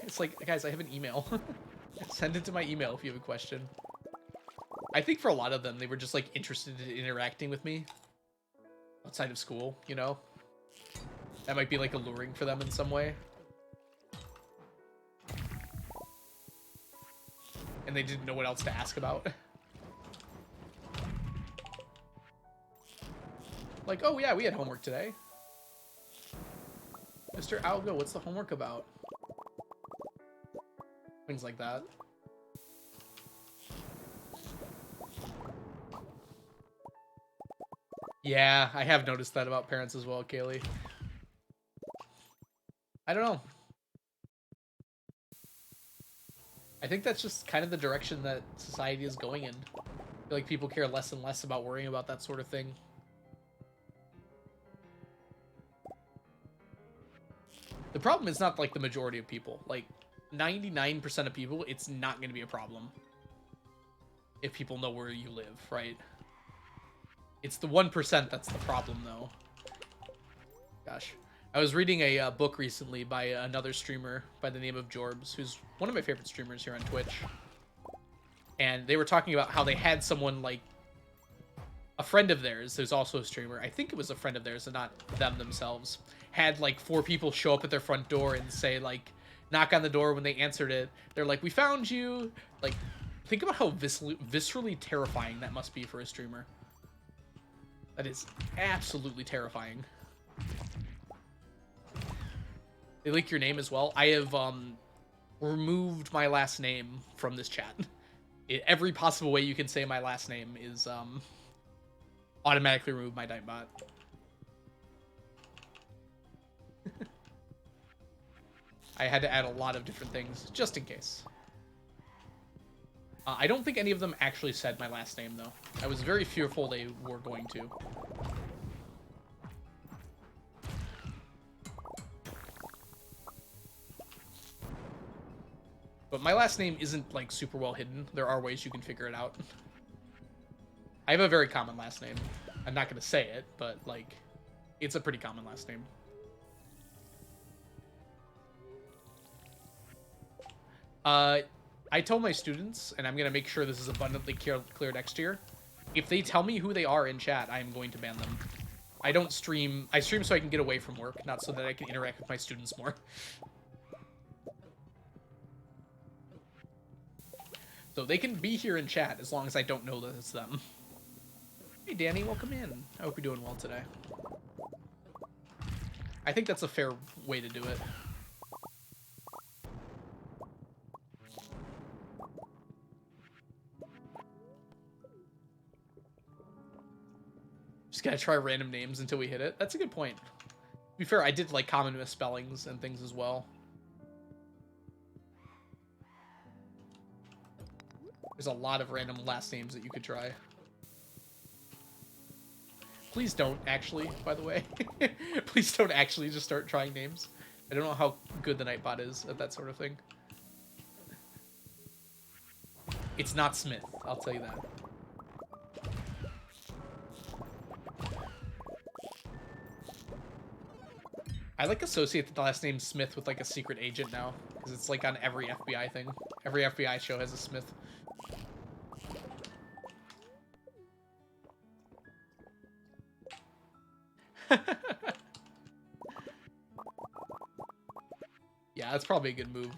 It's like, guys, I have an email. Send it to my email if you have a question. I think for a lot of them, they were just like interested in interacting with me outside of school, you know? That might be like alluring for them in some way. And they didn't know what else to ask about. Like, oh yeah, we had homework today. Mr. Algo, what's the homework about? Things like that. Yeah, I have noticed that about parents as well, Kaylee. I don't know. I think that's just kind of the direction that society is going in. I feel like people care less and less about worrying about that sort of thing. The problem is not like the majority of people. Like 99% of people, it's not going to be a problem if people know where you live, right? It's the 1% that's the problem, though. Gosh. I was reading a book recently by another streamer by the name of Jorbs, who's one of my favorite streamers here on Twitch. And they were talking about how they had someone, like, a friend of theirs, who's also a streamer, I think it was a friend of theirs and not them themselves, had, like, 4 people show up at their front door and say, like, knock on the door. When they answered it, they're like, we found you. Like, think about how viscerally terrifying that must be for a streamer. That is absolutely terrifying. They leak your name as well. I have removed my last name from this chat. Every possible way you can say my last name is automatically remove my Nightbot. I had to add a lot of different things just in case. I don't think any of them actually said my last name, though. I was very fearful they were going to. But my last name isn't, like, super well hidden. There are ways you can figure it out. I have a very common last name. I'm not going to say it, but, like, it's a pretty common last name. I tell my students, and I'm going to make sure this is abundantly clear next year, if they tell me who they are in chat, I am going to ban them. I don't stream. I stream so I can get away from work, not so that I can interact with my students more. So they can be here in chat as long as I don't know that it's them. Hey, Danny, welcome in. I hope you're doing well today. I think that's a fair way to do it. Just gotta try random names until we hit it. That's a good point. To be fair, I did like common misspellings and things as well. There's a lot of random last names that you could try. Please don't actually, by the way. Please don't actually just start trying names. I don't know how good the Nightbot is at that sort of thing. It's not Smith, I'll tell you that. I like associate the last name Smith with like a secret agent now, because it's like on every FBI thing. Every FBI show has a Smith. Yeah, that's probably a good move.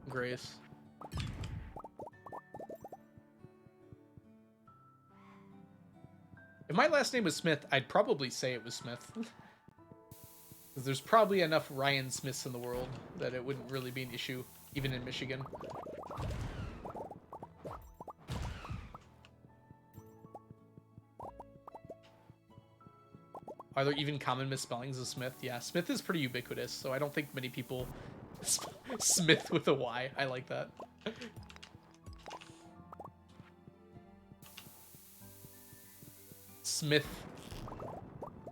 Grace. If my last name was Smith, I'd probably say it was Smith. Because there's probably enough Ryan Smiths in the world that it wouldn't really be an issue, even in Michigan. Are there even common misspellings of Smith? Yeah, Smith is pretty ubiquitous, so I don't think many people... Smith with a Y. I like that. Smith.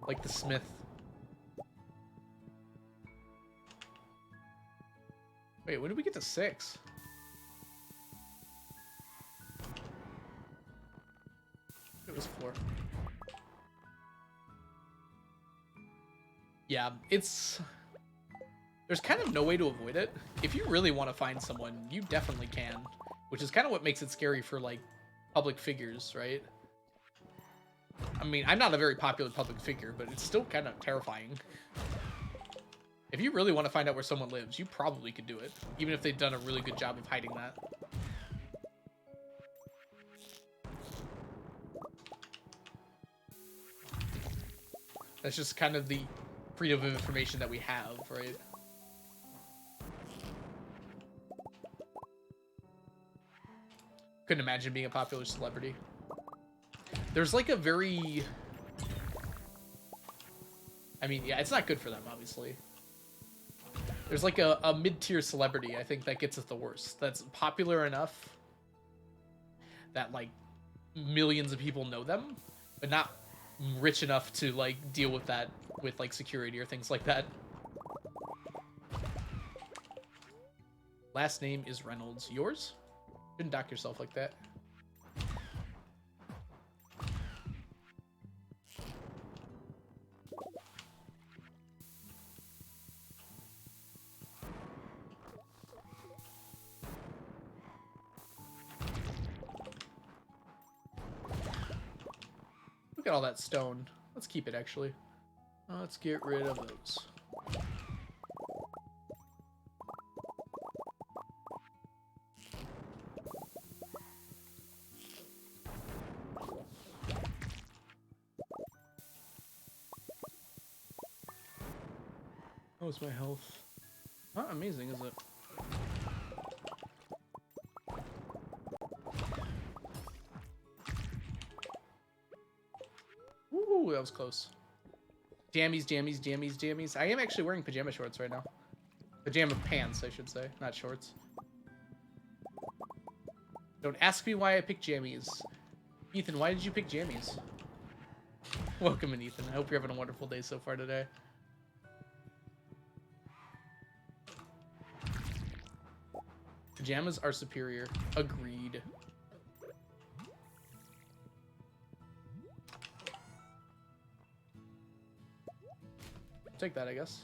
Like the Smith. Wait, when did we get to 6? It was 4. Yeah, it's... There's kind of no way to avoid it. If you really want to find someone, you definitely can. Which is kind of what makes it scary for, like, public figures, right? I mean, I'm not a very popular public figure, but it's still kind of terrifying. If you really want to find out where someone lives, you probably could do it. Even if they've done a really good job of hiding that. That's just kind of the freedom of information that we have, right? Couldn't imagine being a popular celebrity. There's like a very... I mean, yeah, it's not good for them, obviously. There's like a mid-tier celebrity, I think, that gets it the worst. That's popular enough that, like, millions of people know them, but not rich enough to, like, deal with that with, like, security or things like that. Last name is Reynolds. Yours? Shouldn't dock yourself like that. Look at all that stone. Let's keep it, actually. Let's get rid of those. How's my health? Not amazing, is it? Ooh, that was close. Jammies, jammies, jammies, jammies. I am actually wearing pajama shorts right now. Pajama pants, I should say, not shorts. Don't ask me why I picked jammies. Ethan, why did you pick jammies? Welcome in, Ethan. I hope you're having a wonderful day so far today. Pajamas are superior. Agreed. Take that, I guess.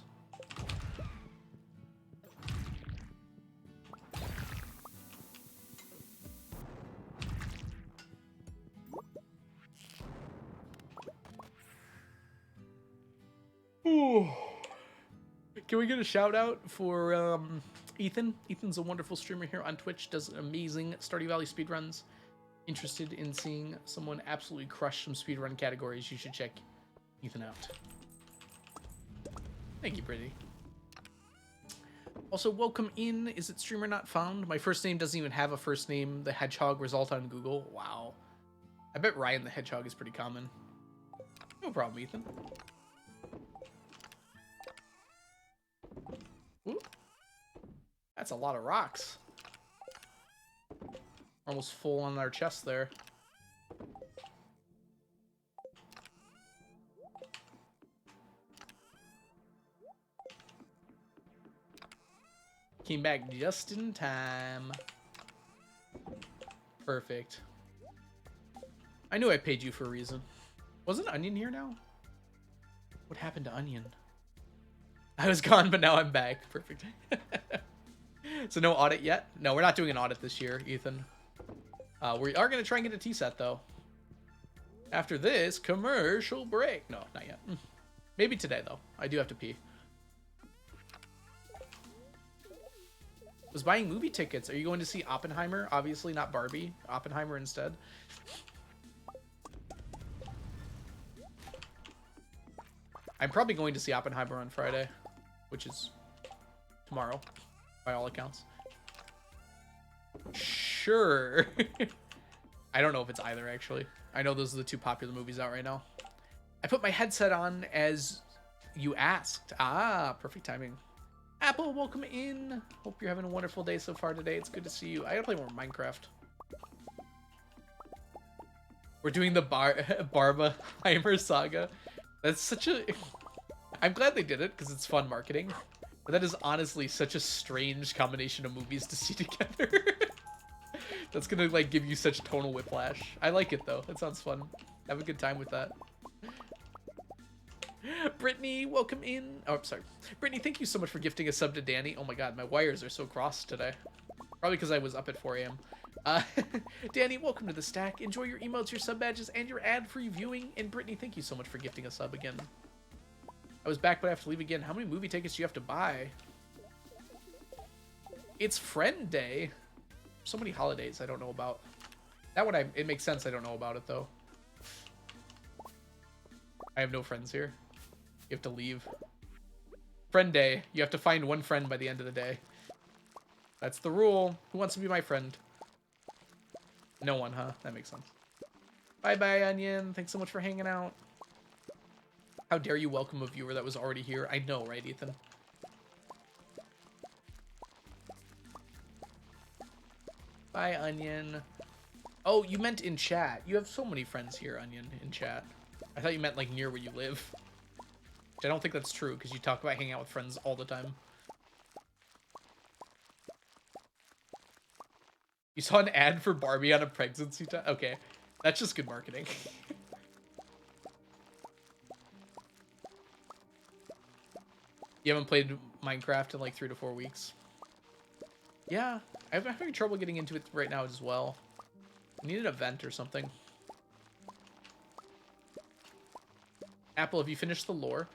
Ooh. Can we get a shout out for Ethan? Ethan's a wonderful streamer here on Twitch, does amazing Stardew Valley speedruns. Interested in seeing someone absolutely crush some speedrun categories, you should check Ethan out. Thank you, pretty. Also, welcome in. Is it streamer not found? My first name doesn't even have a first name. The Hedgehog result on Google. Wow. I bet Ryan the Hedgehog is pretty common. No problem, Ethan. Ooh. That's a lot of rocks. Almost full on our chest there. Came back just in time. Perfect. I knew I paid you for a reason. Wasn't Onion here now? What happened to Onion? I was gone, but now I'm back. Perfect. So no audit yet? No, we're not doing an audit this year, Ethan. We are going to try and get a tea set, though. After this commercial break. No, not yet. Maybe today, though. I do have to pee. Was buying movie tickets. Are you going to see Oppenheimer? Obviously not Barbie. Oppenheimer instead. I'm probably going to see Oppenheimer on Friday, which is tomorrow, by all accounts. Sure. I don't know if it's either, actually. I know those are the two popular movies out right now. I put my headset on as you asked. Ah, perfect timing. Apple, welcome in. Hope you're having a wonderful day so far today. It's good to see you. I gotta play more Minecraft. We're doing the Barbenheimer saga. That's such a... I'm glad they did it, because it's fun marketing. But that is honestly such a strange combination of movies to see together. That's gonna, like, give you such tonal whiplash. I like it, though. It sounds fun. Have a good time with that. Brittany, welcome in. Oh, I'm sorry. Brittany, thank you so much for gifting a sub to Danny. Oh my god, my wires are so crossed today. Probably because I was up at 4 a.m. Danny, welcome to the stack. Enjoy your emotes, your sub badges, and your ad-free viewing. And Brittany, thank you so much for gifting a sub again. I was back, but I have to leave again. How many movie tickets do you have to buy? It's Friend Day. So many holidays I don't know about. That one, it makes sense I don't know about it, though. I have no friends here. You have to leave. Friend Day. You have to find one friend by the end of the day. That's the rule. Who wants to be my friend? No one, huh? That makes sense. Bye-bye, Onion. Thanks so much for hanging out. How dare you welcome a viewer that was already here? I know, right, Ethan? Bye, Onion. Oh, you meant in chat. You have so many friends here, Onion, in chat. I thought you meant, like, near where you live. Which I don't think that's true, because you talk about hanging out with friends all the time. You saw an ad for Barbie on a pregnancy test? Okay. That's just good marketing. You haven't played Minecraft in like 3 to 4 weeks? Yeah. I'm having trouble getting into it right now as well. I need an event or something. Apple, have you finished the lore?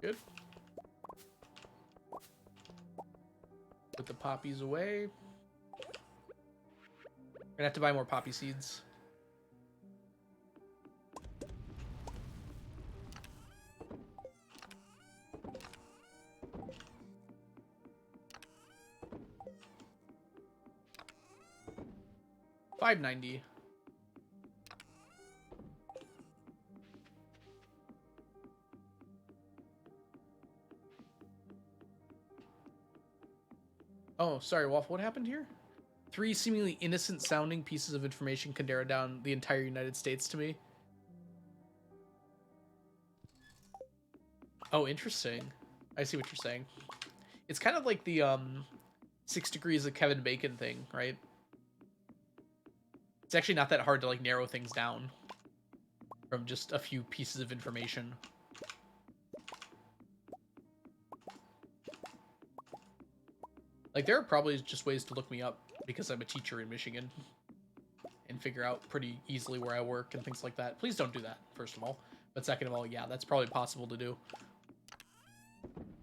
Good. Put the poppies away. We're gonna have to buy more poppy seeds. $5.90. Oh, sorry, Waffle. What happened here? 3 seemingly innocent-sounding pieces of information can narrow down the entire United States to me. Oh, interesting. I see what you're saying. It's kind of like the 6 degrees of Kevin Bacon thing, right? It's actually not that hard to like narrow things down from just a few pieces of information. Like, there are probably just ways to look me up because I'm a teacher in Michigan and figure out pretty easily where I work and things like that. Please don't do that, first of all. But second of all, yeah, that's probably possible to do.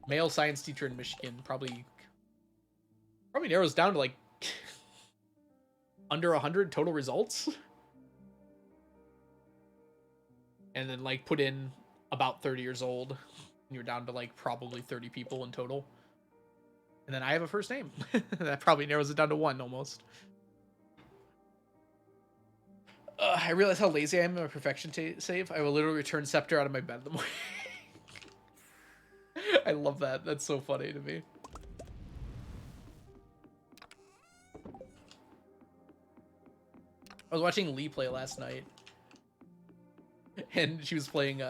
Male science teacher in Michigan probably narrows down to like under 100 total results. And then like put in about 30 years old. And you're down to like probably 30 people in total. And then I have a first name. That probably narrows it down to 1 almost. I realize how lazy I am in my perfection save. I will literally return Scepter out of my bed in the morning. I love that. That's so funny to me. I was watching Lee play last night. And she was playing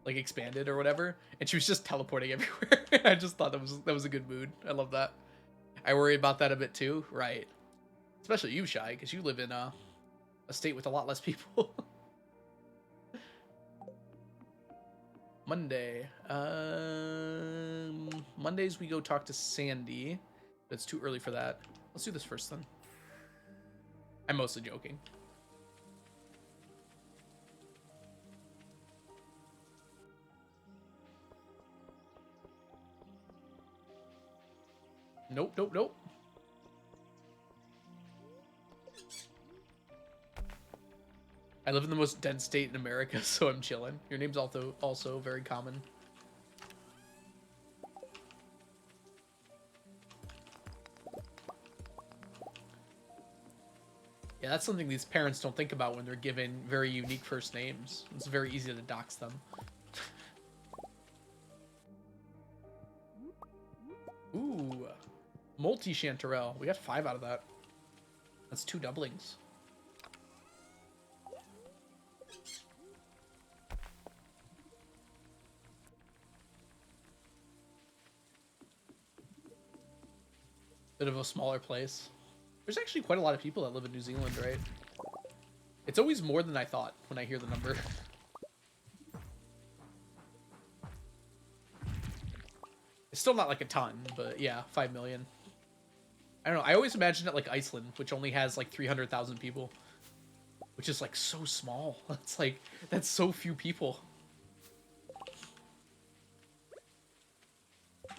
like Expanded or whatever, and she was just teleporting everywhere. I just thought that was a good mood. I love that. I worry about that a bit too, right? Especially you, Shy, because you live in a state with a lot less people. Monday. Mondays we go talk to Sandy. But it's too early for that. Let's do this first then. I'm mostly joking. Nope, nope, nope. I live in the most dense state in America, so I'm chilling. Your name's also very common. Yeah, that's something these parents don't think about when they're given very unique first names. It's very easy to dox them. Ooh, multi-chanterelle. We got 5 out of that. That's 2 doublings. Bit of a smaller place. There's actually quite a lot of people that live in New Zealand, right? It's always more than I thought when I hear the number. It's still not like a ton, but yeah, 5 million. I don't know. I always imagine it like Iceland, which only has like 300,000 people, which is like so small. It's like, that's so few people.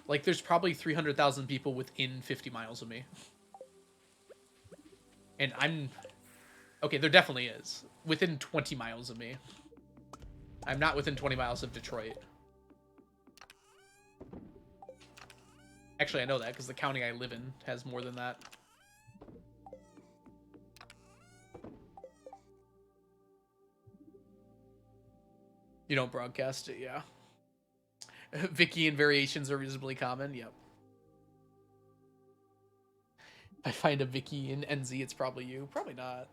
Like, there's probably 300,000 people within 50 miles of me. And I'm... Okay, there definitely is. Within 20 miles of me. I'm not within 20 miles of Detroit. Actually, I know that because the county I live in has more than that. You don't broadcast it, yeah. Vicky and variations are reasonably common, yep. If I find a Vicky in NZ, it's probably you. Probably not.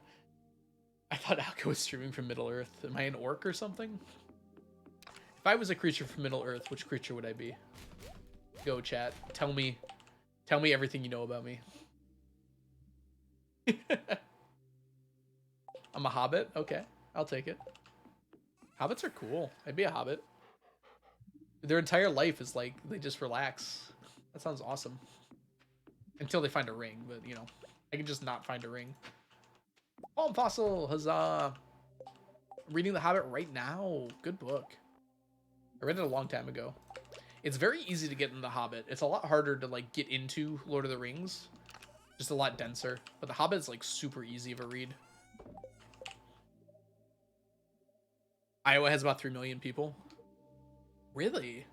I thought Alka was streaming from Middle Earth. Am I an orc or something? If I was a creature from Middle Earth, which creature would I be? Go, chat. Tell me everything you know about me. I'm a hobbit? Okay, I'll take it. Hobbits are cool. I'd be a hobbit. Their entire life is like, they just relax. That sounds awesome. Until they find a ring, but, you know, I can just not find a ring. Palm Fossil, huzzah! I'm reading The Hobbit right now. Good book. I read it a long time ago. It's very easy to get in The Hobbit. It's a lot harder to, like, get into Lord of the Rings. Just a lot denser. But The Hobbit is, like, super easy of a read. Iowa has about 3 million people. Really?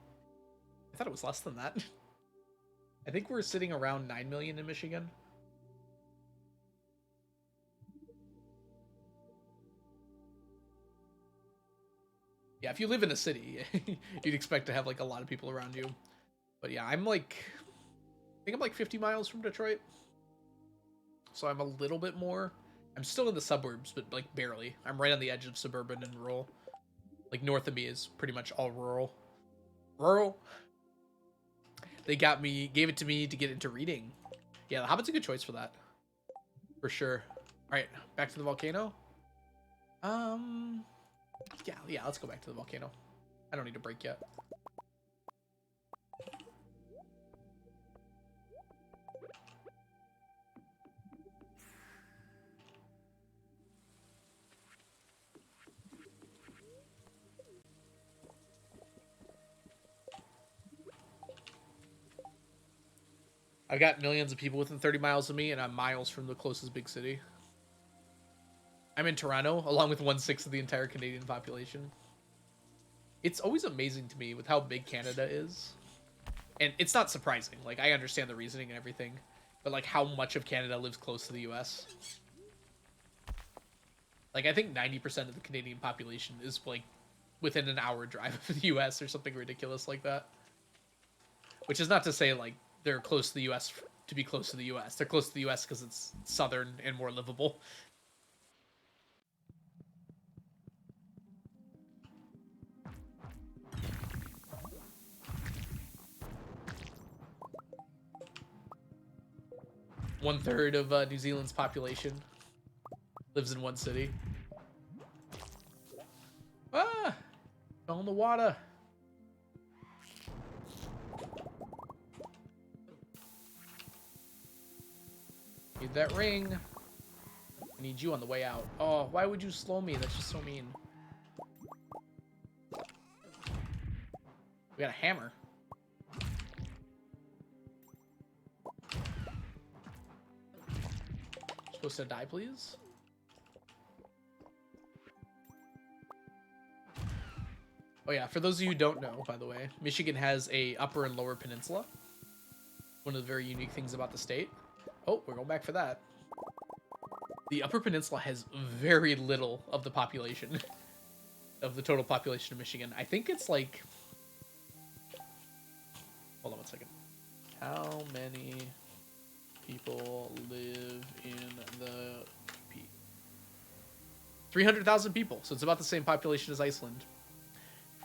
I thought it was less than that. I think we're sitting around 9 million in Michigan. Yeah, if you live in a city, you'd expect to have like a lot of people around you. But yeah, I think I'm like 50 miles from Detroit. So I'm a little bit more. I'm still in the suburbs, but like barely. I'm right on the edge of suburban and rural. Like north of me is pretty much all rural. Rural. They gave it to me to get into reading. Yeah, The Hobbit's a good choice for that. For sure. Alright, back to the volcano. Yeah, let's go back to the volcano. I don't need a break yet. I've got millions of people within 30 miles of me, and I'm miles from the closest big city. I'm in Toronto, along with 1/6 of the entire Canadian population. It's always amazing to me with how big Canada is. And it's not surprising. Like, I understand the reasoning and everything. But, like, how much of Canada lives close to the US? Like, I think 90% of the Canadian population is, like, within an hour drive of the US or something ridiculous like that. Which is not to say, like, they're close to the US to be close to the US. They're close to the US because it's southern and more livable. One-third of New Zealand's population lives in one city. Ah! Fell in the water. Need that ring. I need you on the way out. Oh, why would you slow me? That's just so mean. We got a hammer. Supposed to die, please? Oh yeah, for those of you who don't know, by the way, Michigan has a upper and lower peninsula. One of the very unique things about the state. Oh, we're going back for that. The Upper Peninsula has very little of the population, of the total population of Michigan. I think it's like... Hold on one second. How many people live in the UP? 300,000 people, so it's about the same population as Iceland.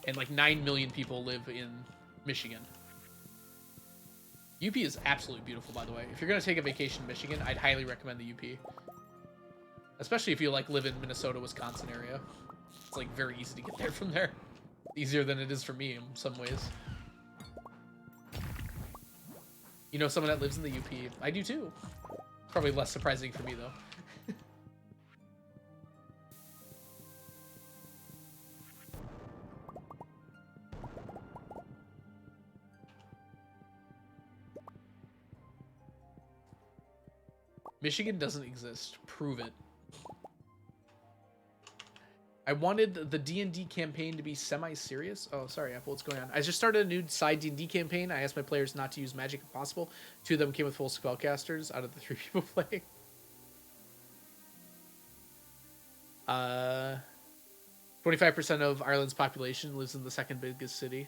And like 9 million people live in Michigan. UP is absolutely beautiful, by the way. If you're going to take a vacation in Michigan, I'd highly recommend the UP. Especially if you like live in Minnesota, Wisconsin area. It's like very easy to get there from there. Easier than it is for me in some ways. You know someone that lives in the UP? I do too. Probably less surprising for me though. Michigan doesn't exist. Prove it. I wanted the D&D campaign to be semi-serious. Oh, sorry, Apple, what's going on? I just started a new side D&D campaign. I asked my players not to use magic if possible. 2 of them came with full spellcasters out of the 3 people playing. 25% of Ireland's population lives in the second biggest city.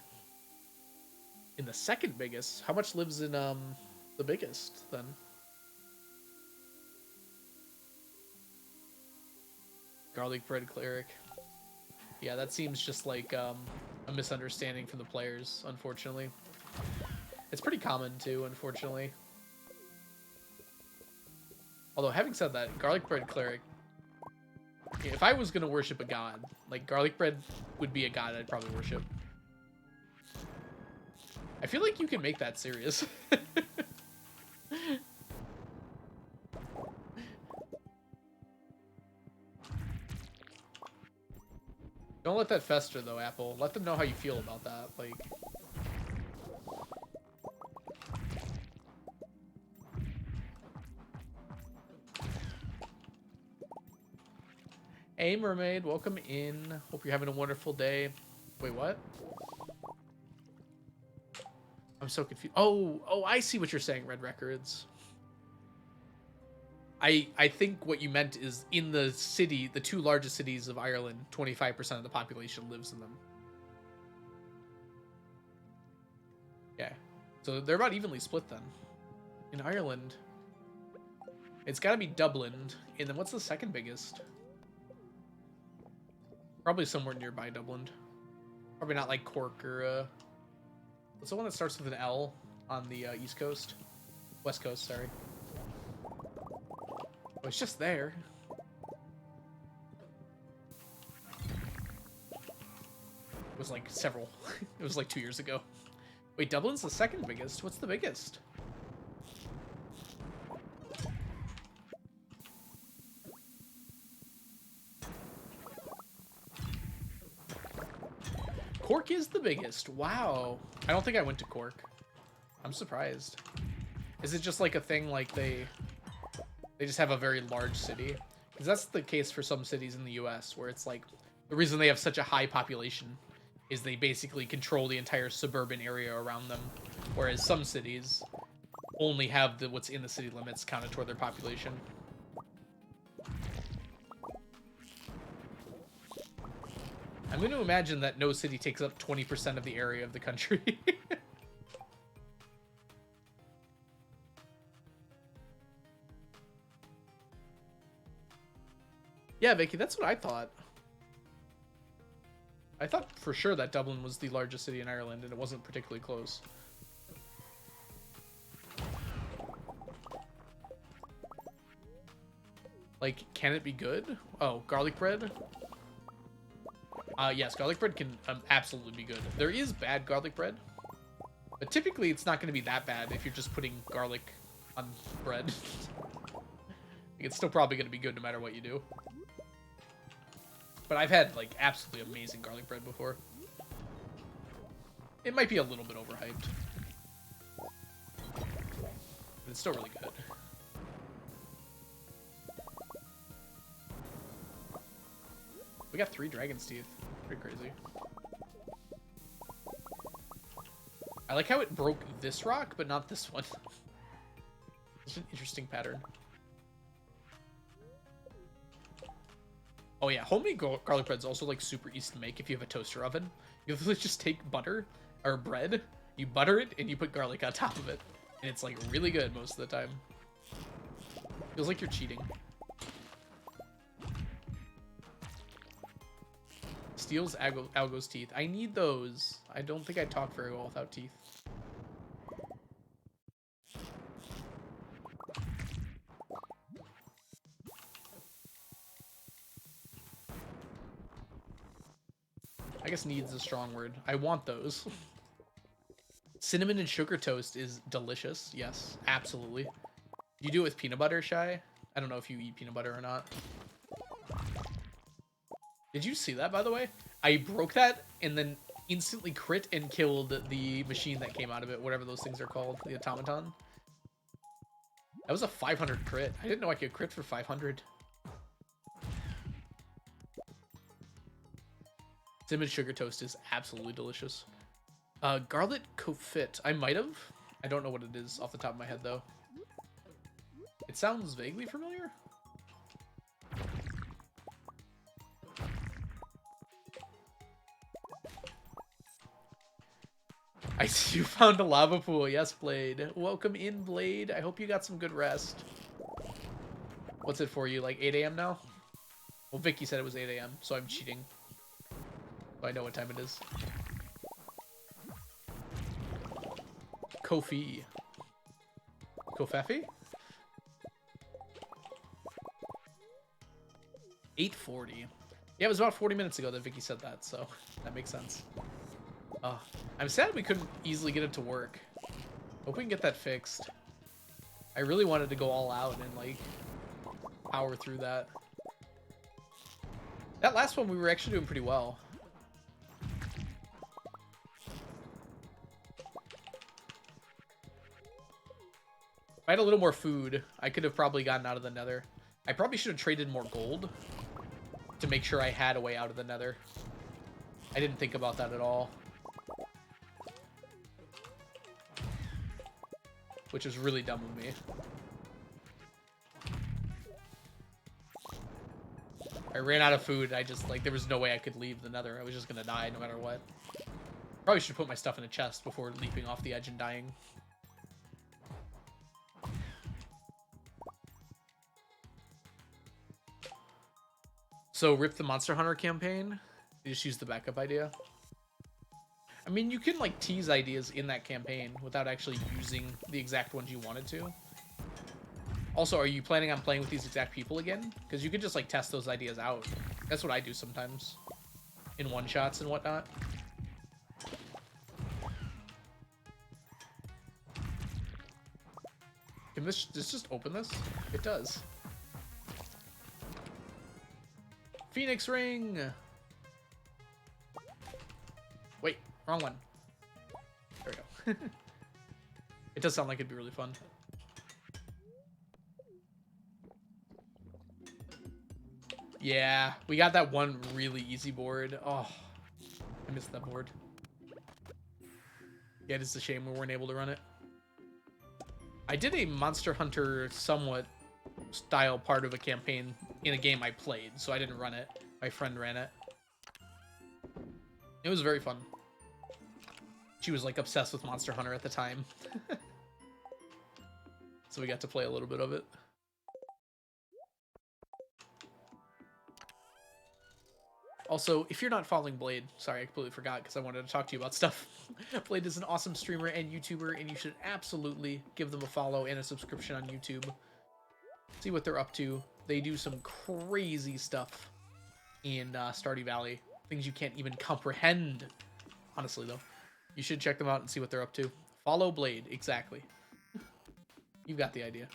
In the second biggest? How much lives in the biggest, then? Garlic bread cleric. Yeah, that seems just like a misunderstanding from the players, unfortunately. It's pretty common, too, unfortunately. Although, having said that, garlic bread cleric... If I was going to worship a god, like, garlic bread would be a god I'd probably worship. I feel like you can make that serious. Don't let that fester, though, Apple. Let them know how you feel about that. Like... Hey, Mermaid. Welcome in. Hope you're having a wonderful day. Wait, what? I'm so confused. Oh, I see what you're saying, Red Records. I think what you meant is in the city, the 2 largest cities of Ireland, 25% of the population lives in them. Yeah. So they're about evenly split then. In Ireland, it's got to be Dublin. And then what's the second biggest? Probably somewhere nearby Dublin. Probably not like Cork or... What's the one that starts with an L on the East Coast? West Coast, sorry. Oh, it's just there. It was like several. It was like 2 years ago. Wait, Dublin's the second biggest? What's the biggest? Cork is the biggest. Wow. I don't think I went to Cork. I'm surprised. Is it just like a thing like they just have a very large city? Because that's the case for some cities in the US where it's like the reason they have such a high population is they basically control the entire suburban area around them, whereas some cities only have what's in the city limits counted toward their population. I'm going to imagine that no city takes up 20% of the area of the country. Yeah, Vicky, that's what I thought. I thought for sure that Dublin was the largest city in Ireland, and it wasn't particularly close. Like, can it be good? Oh, garlic bread? Yes, garlic bread can absolutely be good. There is bad garlic bread, but typically it's not going to be that bad if you're just putting garlic on bread. It's still probably going to be good no matter what you do. But I've had, like, absolutely amazing garlic bread before. It might be a little bit overhyped, but it's still really good. We got 3 dragon's teeth. Pretty crazy. I like how it broke this rock, but not this one. It's an interesting pattern. Oh yeah, homemade garlic bread's also like super easy to make if you have a toaster oven. You literally just take butter or bread, you butter it, and you put garlic on top of it, and it's like really good most of the time. Feels like you're cheating. Steals Algo's teeth. I need those. I don't think I talk very well without teeth. I guess needs a strong word. I want those. Cinnamon and sugar toast is delicious. Yes, absolutely. You do it with peanut butter, Shy? I don't know if you eat peanut butter or not. Did you see that, by the way? I broke that and then instantly crit and killed the machine that came out of it, whatever those things are called, the automaton. That was a 500 crit. I didn't know I could crit for 500. Cinnamon sugar toast is absolutely delicious. Garlic confit. I might have. I don't know what it is off the top of my head, though. It sounds vaguely familiar. I see you found a lava pool. Yes, Blade. Welcome in, Blade. I hope you got some good rest. What's it for you? Like 8 a.m. now? Well, Vicky said it was 8 a.m., so I'm cheating. So I know what time it is. Kofi. Kofefi? 8:40. Yeah, it was about 40 minutes ago that Vicky said that, so that makes sense. I'm sad we couldn't easily get it to work. Hope we can get that fixed. I really wanted to go all out and, like, power through that. That last one, we were actually doing pretty well. If I had a little more food, I could have probably gotten out of the nether. I probably should have traded more gold to make sure I had a way out of the nether. I didn't think about that at all. Which is really dumb of me. I ran out of food. I just, like, there was no way I could leave the nether. I was just gonna die no matter what. Probably should put my stuff in a chest before leaping off the edge and dying. So, rip the Monster Hunter campaign? You just use the backup idea? I mean, you can, like, tease ideas in that campaign without actually using the exact ones you wanted to. Also, are you planning on playing with these exact people again? Because you could just, like, test those ideas out. That's what I do sometimes. In one-shots and whatnot. Can this just open this? It does. Phoenix Ring! Wait, wrong one. There we go. It does sound like it'd be really fun. Yeah, we got that one really easy board. Oh, I missed that board. Yeah, it's a shame we weren't able to run it. I did a Monster Hunter somewhat style part of a campaign in a game I played, so I didn't run it. My friend ran it. It was very fun. She was, like, obsessed with Monster Hunter at the time. So we got to play a little bit of it. Also, if you're not following Blade, sorry, I completely forgot because I wanted to talk to you about stuff. Blade is an awesome streamer and YouTuber, and you should absolutely give them a follow and a subscription on YouTube. See what they're up to. They do some crazy stuff in Stardew Valley. Things you can't even comprehend. Honestly, though. You should check them out and see what they're up to. Follow Blade, exactly. You've got the idea.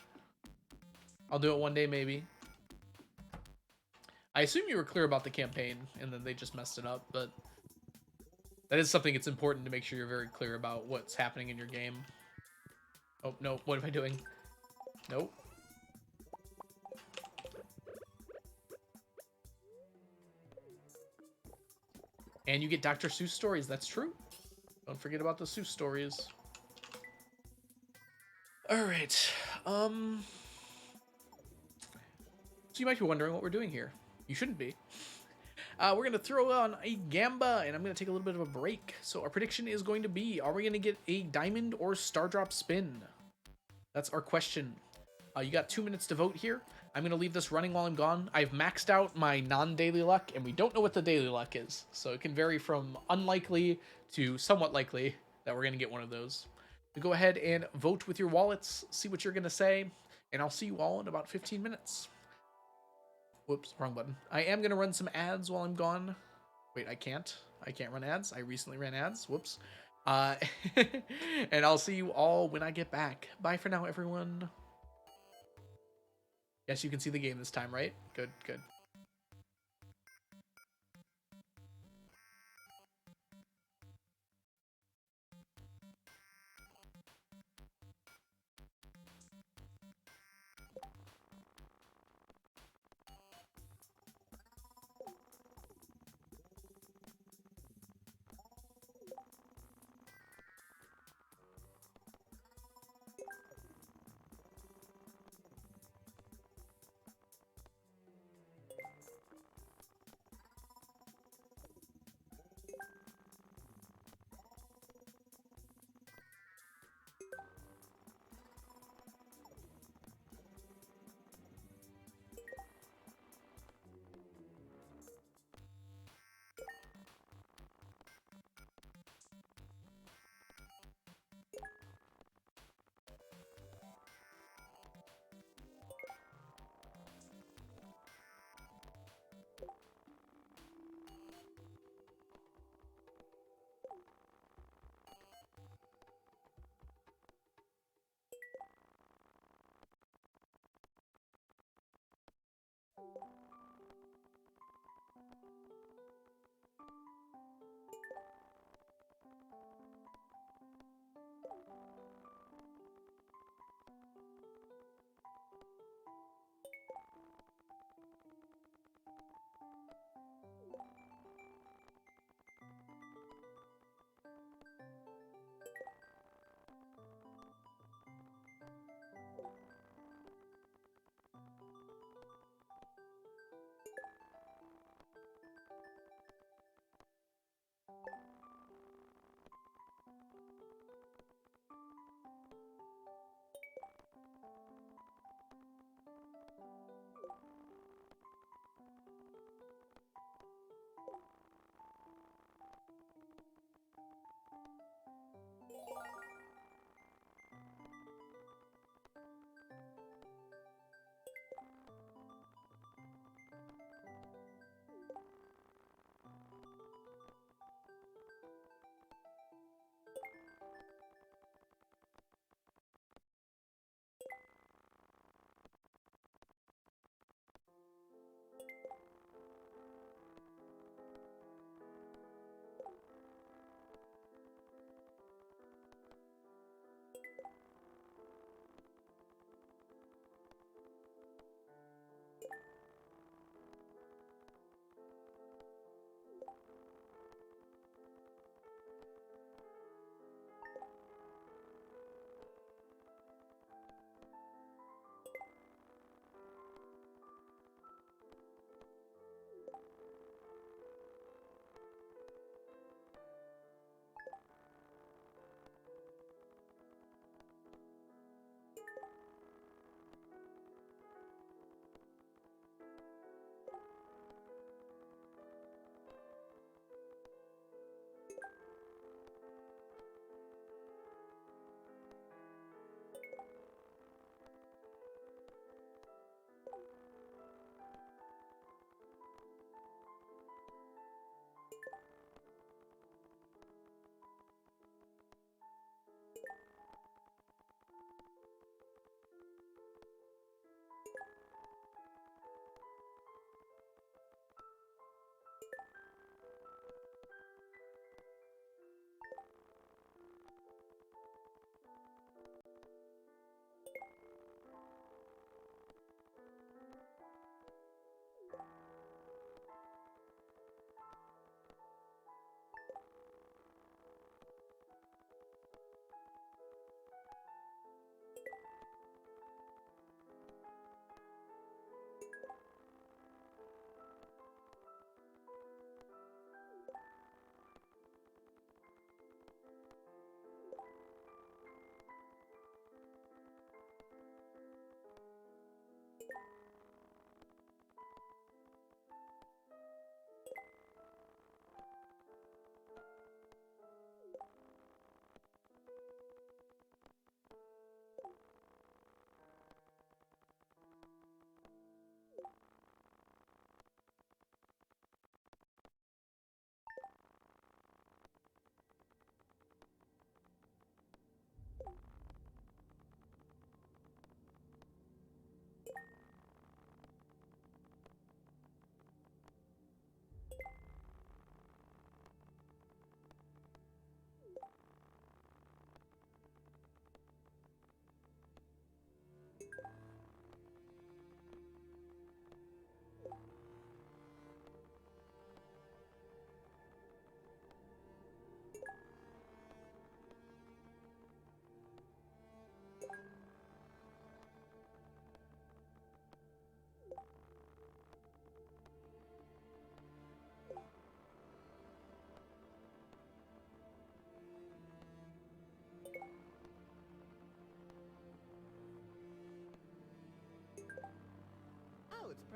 I'll do it one day, maybe. I assume you were clear about the campaign, and then they just messed it up, but that is something it's important to make sure you're very clear about what's happening in your game. Oh, no, what am I doing? Nope. And you get Dr. Seuss stories, that's true. Don't forget about the Seuss stories. Alright, so you might be wondering what we're doing here. You shouldn't be. We're going to throw on a Gamba, and I'm going to take a little bit of a break. So our prediction is going to be, are we going to get a Diamond or Star Drop spin? That's our question. You got 2 minutes to vote here. I'm going to leave this running while I'm gone. I've maxed out my non-daily luck, and we don't know what the daily luck is. So it can vary from unlikely to somewhat likely that we're going to get one of those. So go ahead and vote with your wallets, see what you're going to say, and I'll see you all in about 15 minutes. Whoops, wrong button. I am going to run some ads while I'm gone. Wait, I can't. I can't run ads. I recently ran ads. Whoops. Uh, and I'll see you all when I get back. Bye for now, everyone. Yes, you can see the game this time, right? Good, good.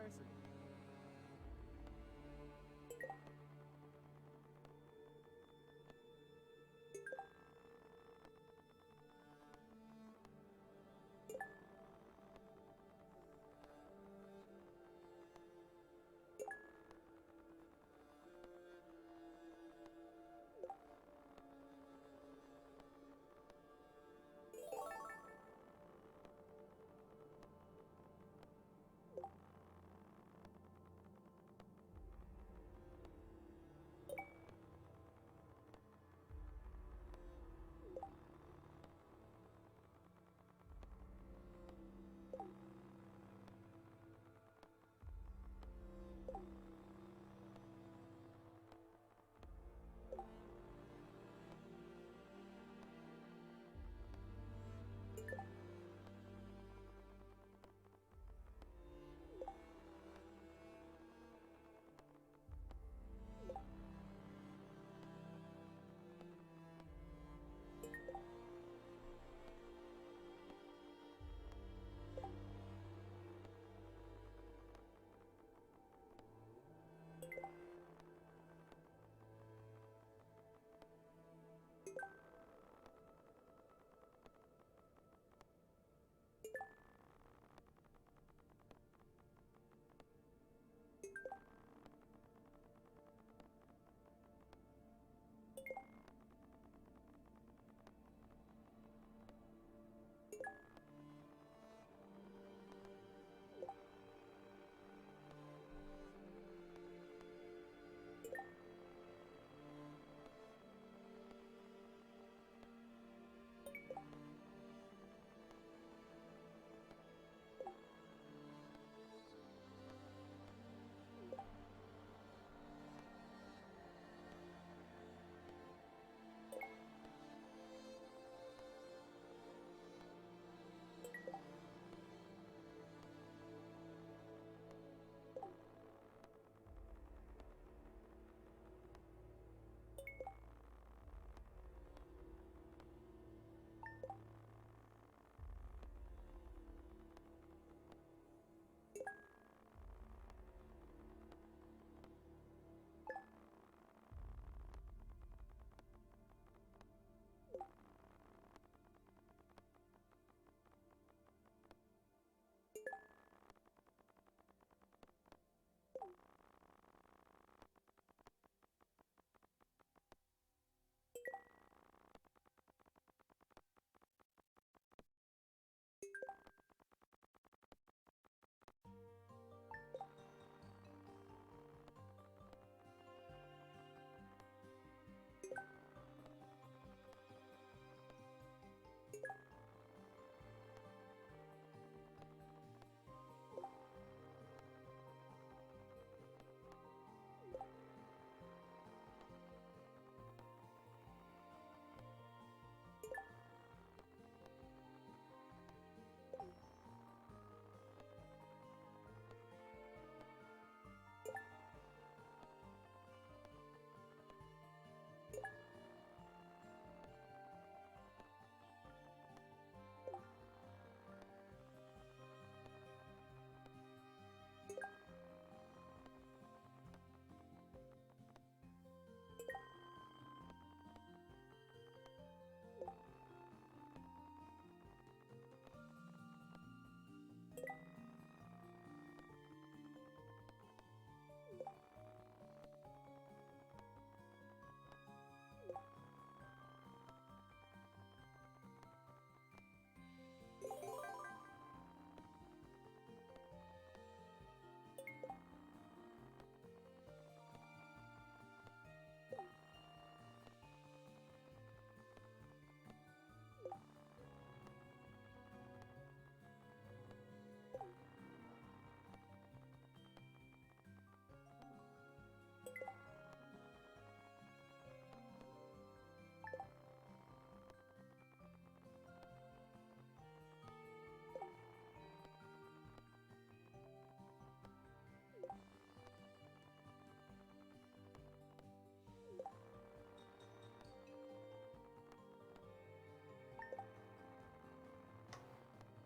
person.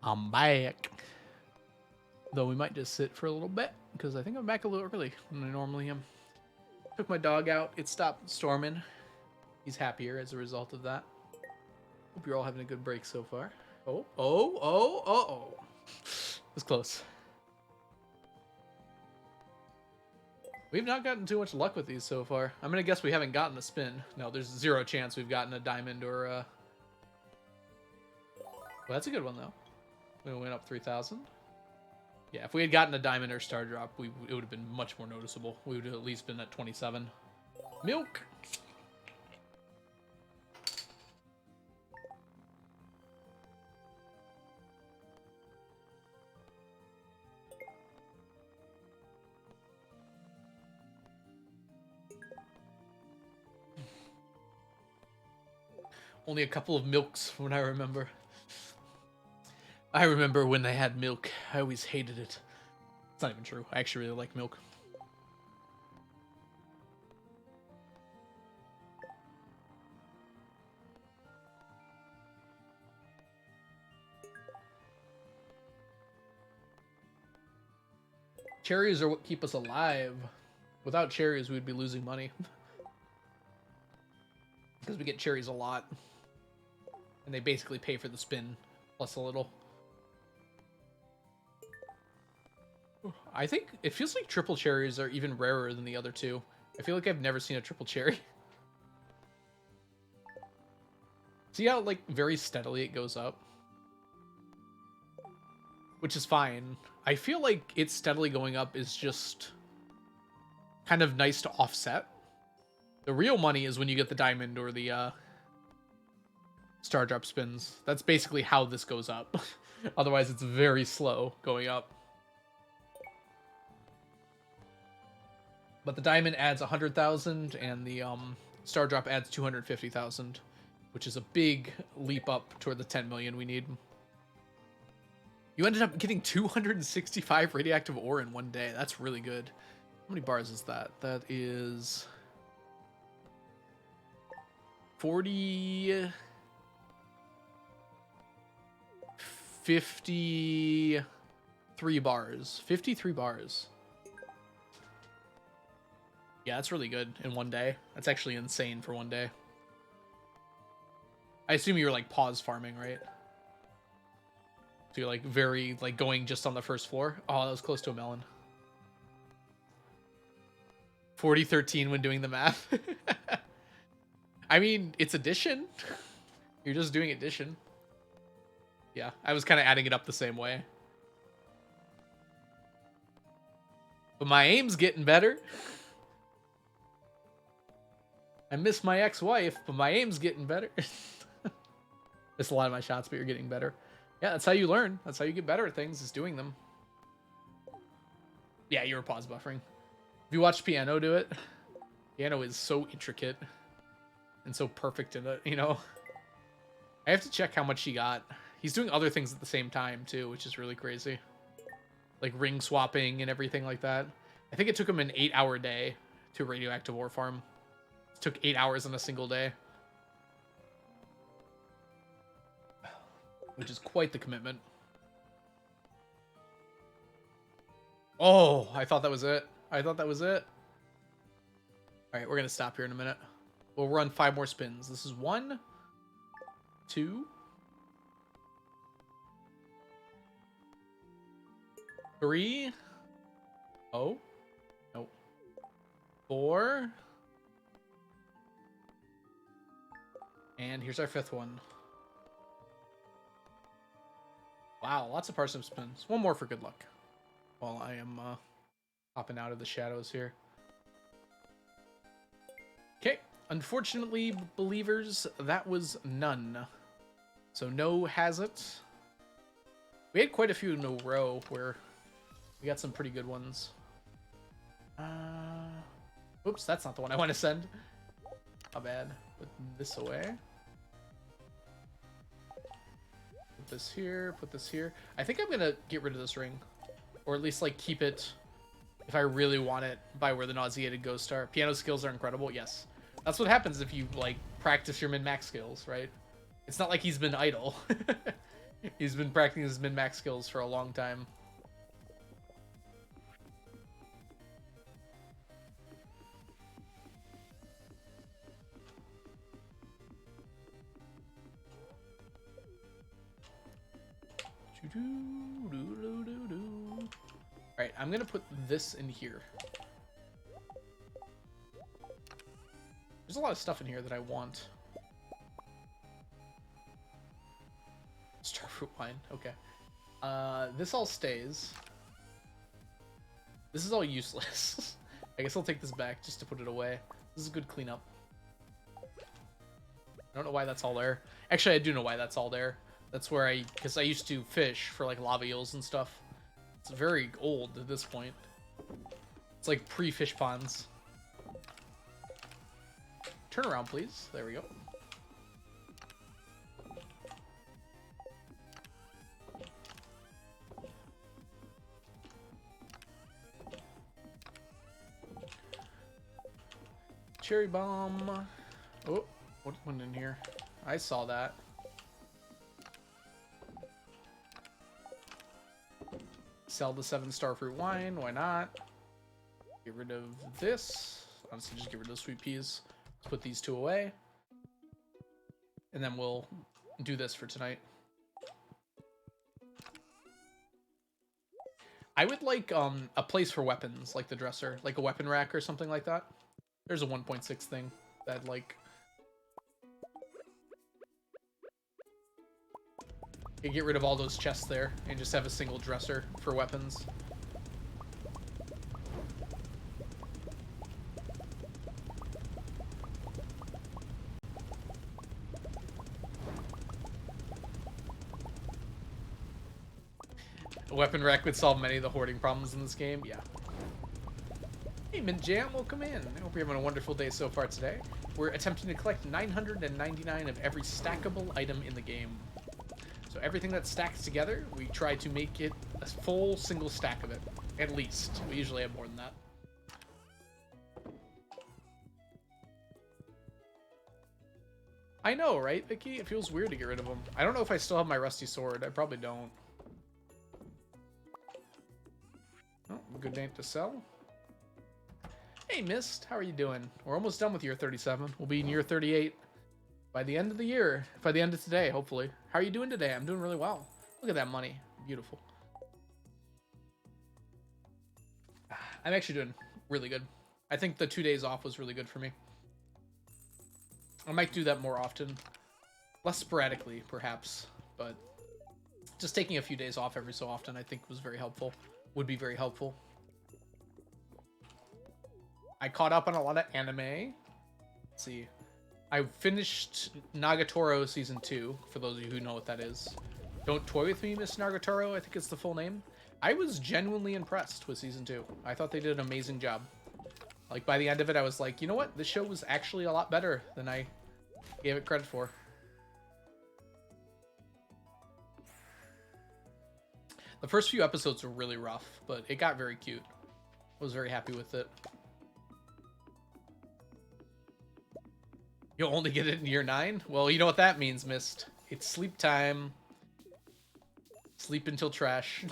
I'm back. Though we might just sit for a little bit, because I think I'm back a little early than I normally am. Took my dog out. It stopped storming. He's happier as a result of that. Hope you're all having a good break so far. Oh. It was close. We've not gotten too much luck with these so far. I'm going to guess we haven't gotten a spin. No, there's zero chance we've gotten a diamond or a... Well, that's a good one, though. We went up 3,000. Yeah, if we had gotten a diamond or star drop, it would have been much more noticeable. We would have at least been at 27. Milk! Only a couple of milks from what I remember. I remember when they had milk. I always hated it. It's not even true. I actually really like milk. Cherries are what keep us alive. Without cherries, we'd be losing money. Because we get cherries a lot. And they basically pay for the spin, plus a little. I think it feels like triple cherries are even rarer than the other two. I feel like I've never seen a triple cherry. See how, like, very steadily it goes up? Which is fine. I feel like it steadily going up is just kind of nice to offset. The real money is when you get the diamond or the star drop spins. That's basically how this goes up. Otherwise, it's very slow going up. But the diamond adds 100,000 and the star drop adds 250,000, which is a big leap up toward the 10 million we need. You ended up getting 265 radioactive ore in one day. That's really good. How many bars is that? That is 40... 53 bars. 53 bars. Yeah, that's really good in one day. That's actually insane for one day. I assume you were like pause farming, right? So you're like very like going just on the first floor. Oh, that was close to a melon. 4013 when doing the math. I mean, it's addition. You're just doing addition. Yeah, I was kind of adding it up the same way. But my aim's getting better. I miss my ex-wife, but my aim's getting better. Missed a lot of my shots, but you're getting better. Yeah, that's how you learn. That's how you get better at things, is doing them. Yeah, you were pause buffering. Have you watched Piano do it? Piano is so intricate and so perfect in it, you know? I have to check how much he got. He's doing other things at the same time, too, which is really crazy. Like ring swapping and everything like that. I think it took him an 8-hour day to radioactive ore farm. It took 8 hours in a single day. Which is quite the commitment. Oh, I thought that was it. I thought that was it. Alright, we're going to stop here in a minute. We'll run 5 more spins. This is 1, 2, 3. Oh. Nope. 4. And here's our 5th one. Wow, lots of parsnip spins. One more for good luck. While I am popping out of the shadows here. Okay. Unfortunately, believers, that was none. So no has it. We had quite a few in a row where we got some pretty good ones. Oops, that's not the one I want to send. How bad. Put this away. Put this here, put this here. I think I'm going to get rid of this ring. Or at least, like, keep it, if I really want it, by where the nauseated ghosts are. Piano skills are incredible, yes. That's what happens if you, like, practice your min-max skills, right? It's not like he's been idle. He's been practicing his min-max skills for a long time. Alright, I'm gonna put this in here. There's a lot of stuff in here that I want. Starfruit wine, okay. This all stays. This is all useless. I guess I'll take this back just to put it away. This is a good cleanup. I don't know why that's all there. Actually, I do know why that's all there. That's where because I used to fish for like lava eels and stuff. It's very old at this point. It's like pre-fish ponds. Turn around, please. There we go. Cherry bomb. Oh, what went in here? I saw that. Sell the 7 starfruit wine. Why not? Get rid of this. Honestly, just get rid of the sweet peas. Let's put these 2 away. And then we'll do this for tonight. I would like a place for weapons, like the dresser. Like a weapon rack or something like that. There's a 1.6 thing that I'd like. You get rid of all those chests there and just have a single dresser for weapons. A weapon rack would solve many of the hoarding problems in this game. Yeah. Hey, Mint Jam, welcome in. I hope you're having a wonderful day so far today. We're attempting to collect 999 of every stackable item in the game. So everything that stacks together, we try to make it a full single stack of it, at least. We usually have more than that. I know, right, Vicky? It feels weird to get rid of them. I don't know if I still have my rusty sword. I probably don't. Oh, good day to sell. Hey, Mist, how are you doing? We're almost done with year 37. We'll be in year 38 by the end of the year. By the end of today, hopefully. How are you doing today? I'm doing really well. Look at that money. Beautiful. I'm actually doing really good. I think the 2 days off was really good for me. I might do that more often. Less sporadically, perhaps. But just taking a few days off every so often, I think was very helpful. Would be very helpful. I caught up on a lot of anime. Let's see. I finished Nagatoro Season 2, for those of you who know what that is. Don't Toy With Me, Miss Nagatoro, I think it's the full name. I was genuinely impressed with Season 2. I thought they did an amazing job. Like, by the end of it, I was like, you know what? This show was actually a lot better than I gave it credit for. The first few episodes were really rough, but it got very cute. I was very happy with it. You'll only get it in year 9? Well, you know what that means, Mist. It's sleep time. Sleep until trash.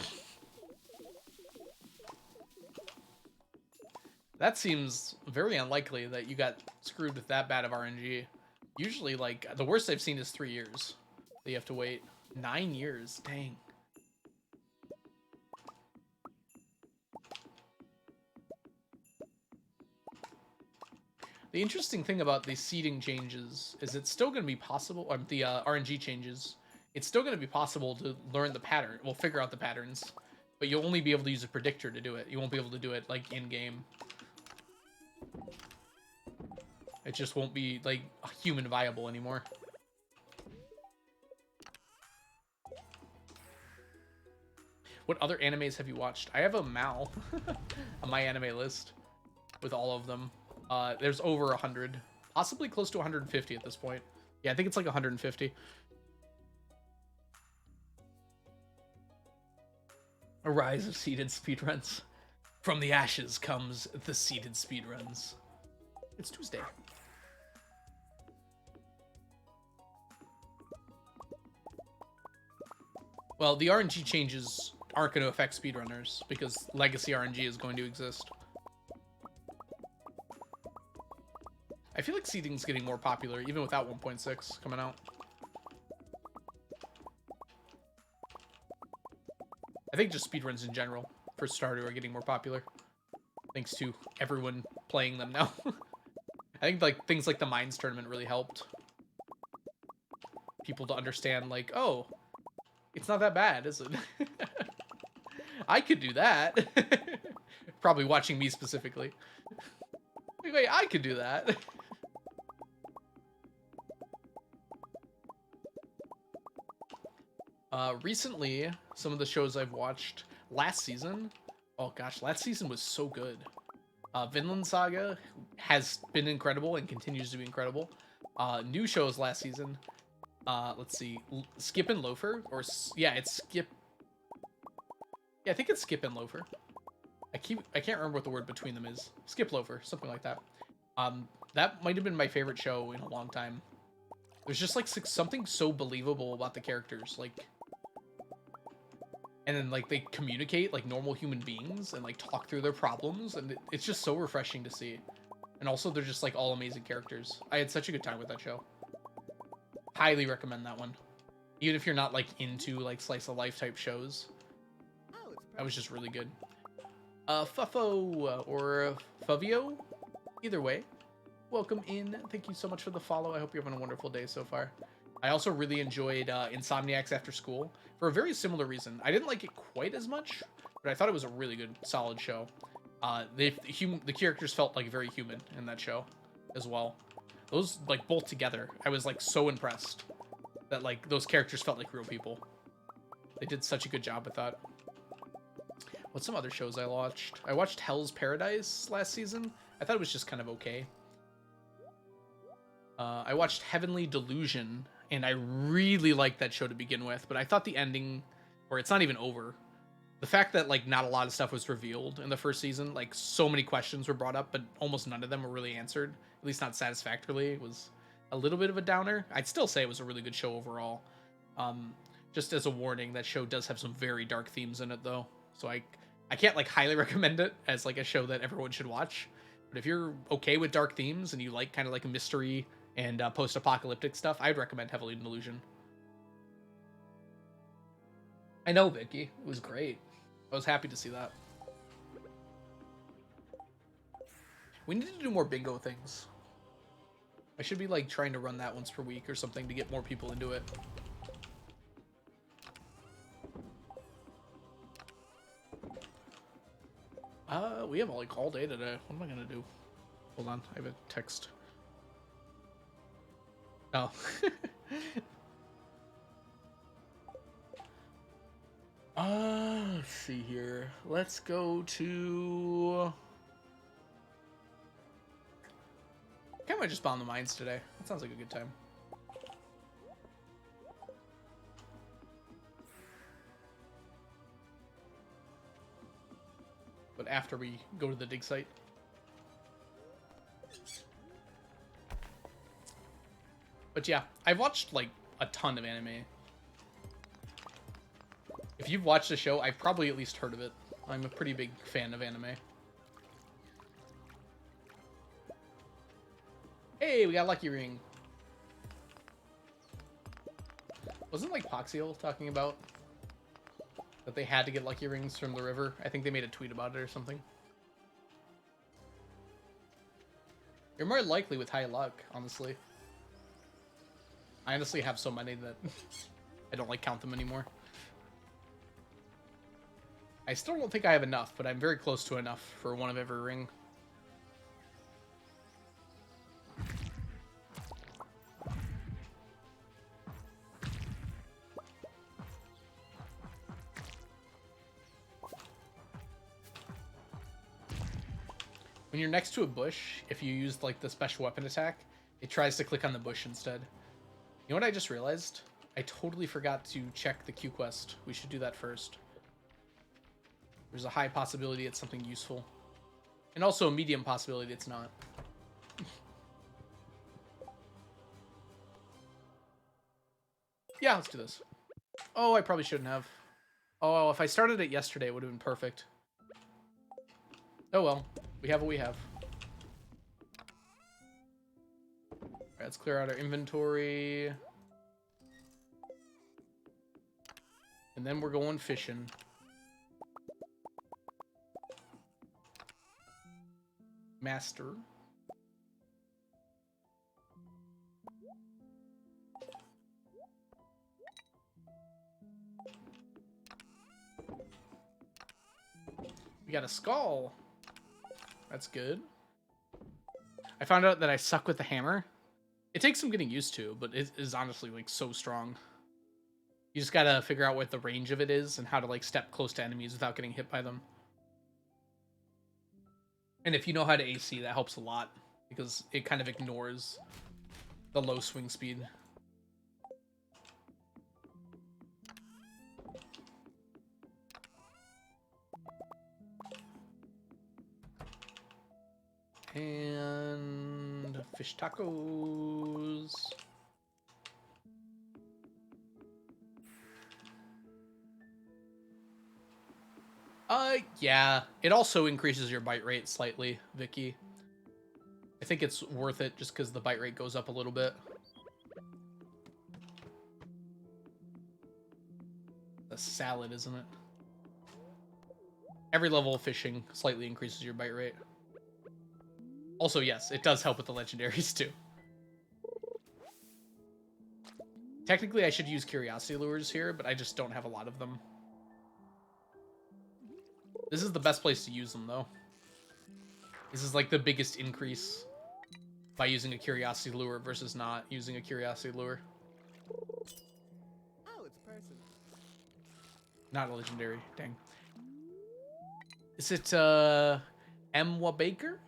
That seems very unlikely that you got screwed with that bad of RNG. Usually, like, the worst I've seen is 3 years. That you have to wait. 9 years. Dang. The interesting thing about the seeding changes is it's still going to be possible, or the RNG changes, it's still going to be possible to learn the pattern, well, figure out the patterns, but you'll only be able to use a predictor to do it. You won't be able to do it, like, in-game. It just won't be, like, human viable anymore. What other animes have you watched? I have a Mal on my anime list with all of them. There's over 100, possibly close to 150 at this point. Yeah, I think it's like 150. A rise of seeded speedruns. From the ashes comes the seeded speedruns. It's Tuesday. Well, the RNG changes aren't going to affect speedrunners because legacy RNG is going to exist. I feel like seeding's getting more popular, even without 1.6 coming out. I think just speedruns in general for Stardew are getting more popular. Thanks to everyone playing them now. I think like things like the Mines tournament really helped people to understand like, oh, it's not that bad, is it? I could do that. Probably watching me specifically. Wait, I could do that. Recently, some of the shows I've watched last season. Oh gosh, last season was so good. Vinland Saga has been incredible and continues to be incredible. New shows last season. Let's see, Skip and Loafer, or yeah, it's Skip. Yeah, I think it's Skip and Loafer. I can't remember what the word between them is. Skip Loafer, something like that. That might have been my favorite show in a long time. There's just like something so believable about the characters, like, and then like they communicate like normal human beings and like talk through their problems, and it's just so refreshing to see. And also, they're just like all amazing characters. I had such a good time with that show. Highly recommend that one, even if you're not like into like slice of life type shows. That was just really good. Fuffo or Favio, either way, welcome in. Thank you so much for the follow. I hope you're having a wonderful day so far. I also really enjoyed Insomniacs After School for a very similar reason. I didn't like it quite as much, but I thought it was a really good, solid show. The characters felt like very human in that show as well. Those, like, both together, I was like so impressed that like those characters felt like real people. They did such a good job with that. What's some other shows I watched? I watched Hell's Paradise last season. I thought it was just kind of okay. I watched Heavenly Delusion, and I really liked that show to begin with, but I thought the ending, or it's not even over. The fact that like not a lot of stuff was revealed in the first season, like so many questions were brought up, but almost none of them were really answered, at least not satisfactorily, was a little bit of a downer. I'd still say it was a really good show overall. Just as a warning, that show does have some very dark themes in it though, so I can't like highly recommend it as like a show that everyone should watch. But if you're okay with dark themes and you like kind of like a mystery and post-apocalyptic stuff, I'd recommend Heavily Delusion. I know, Vicky. It was great. I was happy to see that. We need to do more bingo things. I should be like trying to run that once per week or something to get more people into it. We have like all day today. What am I gonna do? Hold on, I have a text. Oh. Let's see here. Let's go to... I might just bomb the mines today. That sounds like a good time. But after we go to the dig site. But yeah, I've watched like a ton of anime. If you've watched the show, I've probably at least heard of it. I'm a pretty big fan of anime. Hey, we got Lucky Ring. Wasn't like Poxiel talking about that they had to get Lucky Rings from the river? I think they made a tweet about it or something. You're more likely with high luck, honestly. I honestly have so many that I don't like count them anymore. I still don't think I have enough, but I'm very close to enough for one of every ring. When you're next to a bush, if you use like the special weapon attack, it tries to click on the bush instead. You know what I just realized? I totally forgot to check the Q quest. We should do that first. There's a high possibility it's something useful. And also a medium possibility it's not. Yeah, let's do this. Oh, I probably shouldn't have. Oh, if I started it yesterday, it would have been perfect. Oh well, we have what we have. Alright, let's clear out our inventory. And then we're going fishing. Master. We got a skull. That's good. I found out that I suck with the hammer. It takes some getting used to, but it is honestly like so strong. You just gotta figure out what the range of it is and how to like step close to enemies without getting hit by them. And if you know how to AC, that helps a lot because it kind of ignores the low swing speed. And fish tacos. Yeah. It also increases your bite rate slightly, Vicky. I think it's worth it just because the bite rate goes up a little bit. The salad, isn't it? Every level of fishing slightly increases your bite rate. Also, yes, it does help with the legendaries too. Technically, I should use curiosity lures here, but I just don't have a lot of them. This is the best place to use them, though. This is like the biggest increase by using a curiosity lure versus not using a curiosity lure. Oh, it's a person. Not a legendary, dang. Is it, Emwa Baker?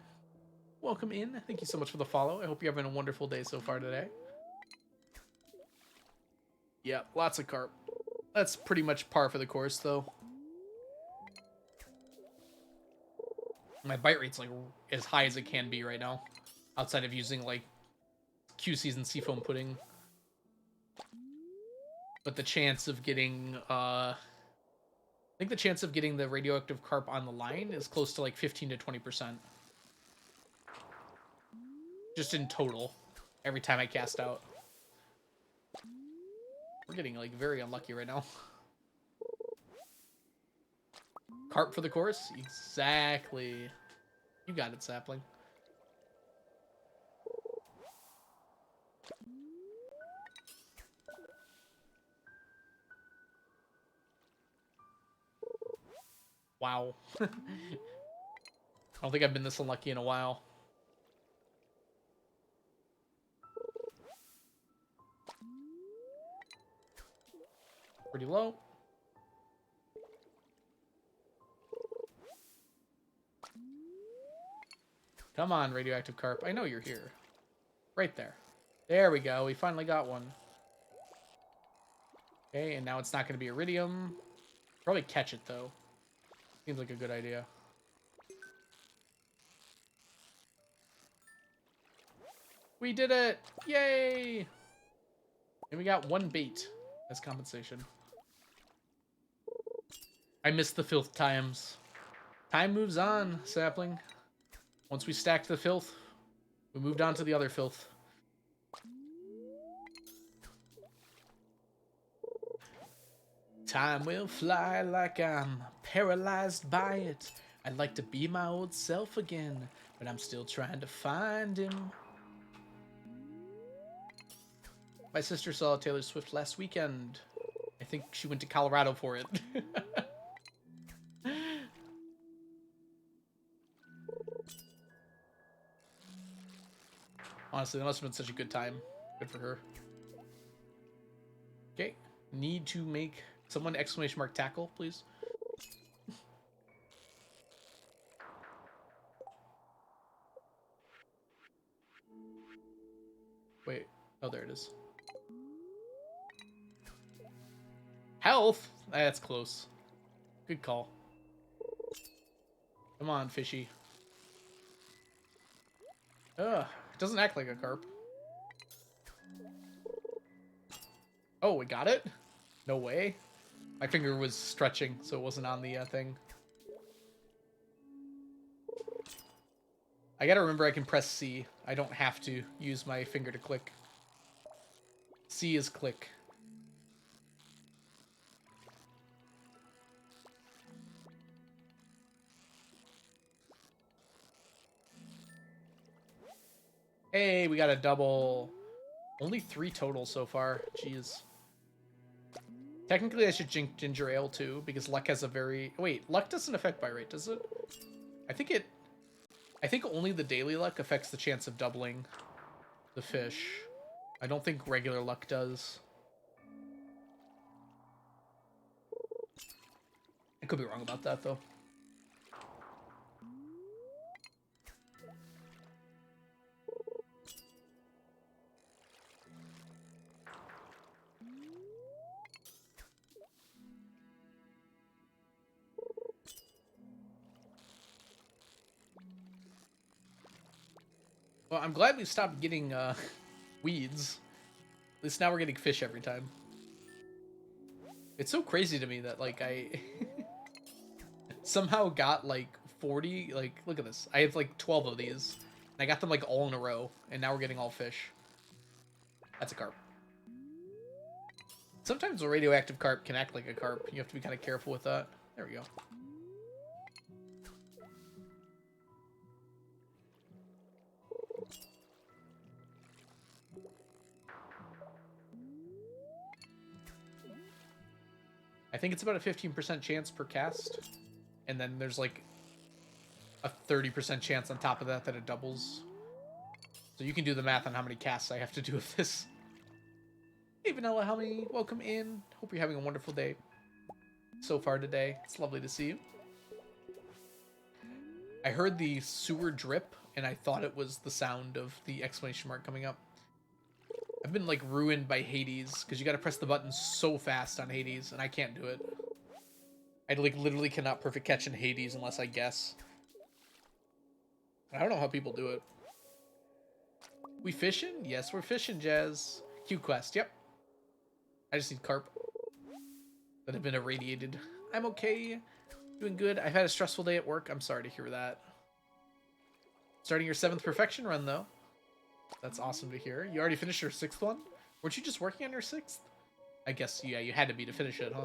Welcome in. Thank you so much for the follow. I hope you're having a wonderful day so far today. Yeah, lots of carp. That's pretty much par for the course, though. My bite rate's like as high as it can be right now, outside of using like QC's and Seafoam Pudding. But the chance of getting, I think the chance of getting the radioactive carp on the line is close to like 15 to 20%. Just in total, every time I cast out. We're getting like very unlucky right now. Carp for the course? Exactly. You got it, Sapling. Wow. I don't think I've been this unlucky in a while. Pretty low. Come on, radioactive carp. I know you're here. Right there. There we go. We finally got one. Okay, and now it's not going to be iridium. Probably catch it, though. Seems like a good idea. We did it! Yay! And we got one bait as compensation. I missed the filth times. Time moves on, Sapling. Once we stacked the filth, we moved on to the other filth. Time will fly like I'm paralyzed by it. I'd like to be my old self again, but I'm still trying to find him. My sister saw Taylor Swift last weekend. I think she went to Colorado for it. Honestly, that must have been such a good time. Good for her. Okay. Need to make someone exclamation mark tackle, please. Wait. Oh, there it is. Health? That's close. Good call. Come on, fishy. Ugh. It doesn't act like a carp. Oh, we got it? No way. My finger was stretching, so it wasn't on the thing. I gotta remember I can press C. I don't have to use my finger to click. C is click. Hey, we got a double. Only 3 total so far. Jeez. Technically, I should drink ginger ale too, because luck has a very... Wait, luck doesn't affect buy rate, does it? I think it... I think only the daily luck affects the chance of doubling the fish. I don't think regular luck does. I could be wrong about that, though. Well, I'm glad we stopped getting weeds. At least now we're getting fish every time. It's so crazy to me that, like, I somehow got, like, 40, like, look at this. I have, like, 12 of these. And I got them, like, all in a row. And now we're getting all fish. That's a carp. Sometimes a radioactive carp can act like a carp. You have to be kind of careful with that. There we go. I think it's about a 15% chance per cast. And then there's like a 30% chance on top of that that it doubles. So you can do the math on how many casts I have to do with this. Hey Vanilla, how many? Welcome in. Hope you're having a wonderful day so far today. It's lovely to see you. I heard the sewer drip and I thought it was the sound of the exclamation mark coming up. I've been like ruined by Hades because you got to press the button so fast on Hades and I can't do it. I like literally cannot perfect catch in Hades unless I guess. I don't know how people do it. We fishing? Yes, we're fishing, Jazz. Q quest, yep. I just need carp that have been irradiated. I'm okay. Doing good. I've had a stressful day at work. I'm sorry to hear that. Starting your 7th perfection run, though. That's awesome to hear. You already finished your 6th one? Weren't you just working on your 6th? I guess, yeah, you had to be to finish it, huh?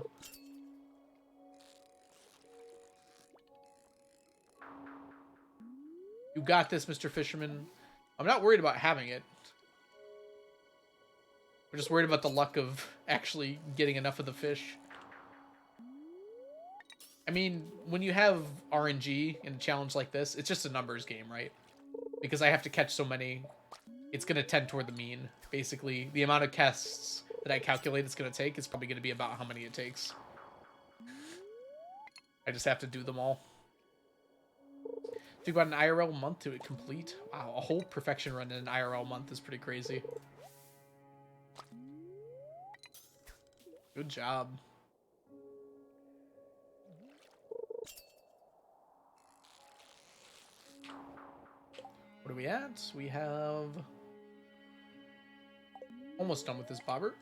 You got this, Mr. Fisherman. I'm not worried about having it. We're just worried about the luck of actually getting enough of the fish. I mean, when you have RNG in a challenge like this, it's just a numbers game, right? Because I have to catch so many, it's going to tend toward the mean. Basically, the amount of casts that I calculate it's going to take is probably going to be about how many it takes. I just have to do them all. Think about an IRL month to complete. Wow, a whole perfection run in an IRL month is pretty crazy. Good job. What are we at? We have almost done with this bobber.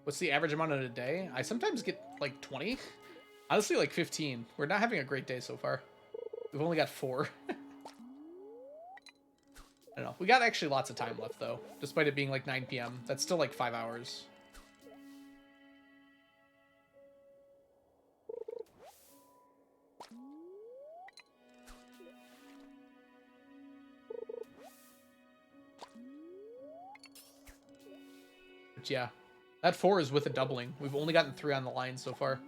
What's the average amount in a day? I sometimes get like 20. Honestly, like 15. We're not having a great day so far. We've only got 4. I don't know. We got actually lots of time left, though. Despite it being like 9 p.m. That's still like 5 hours. But yeah. That 4 is with a doubling. We've only gotten 3 on the line so far.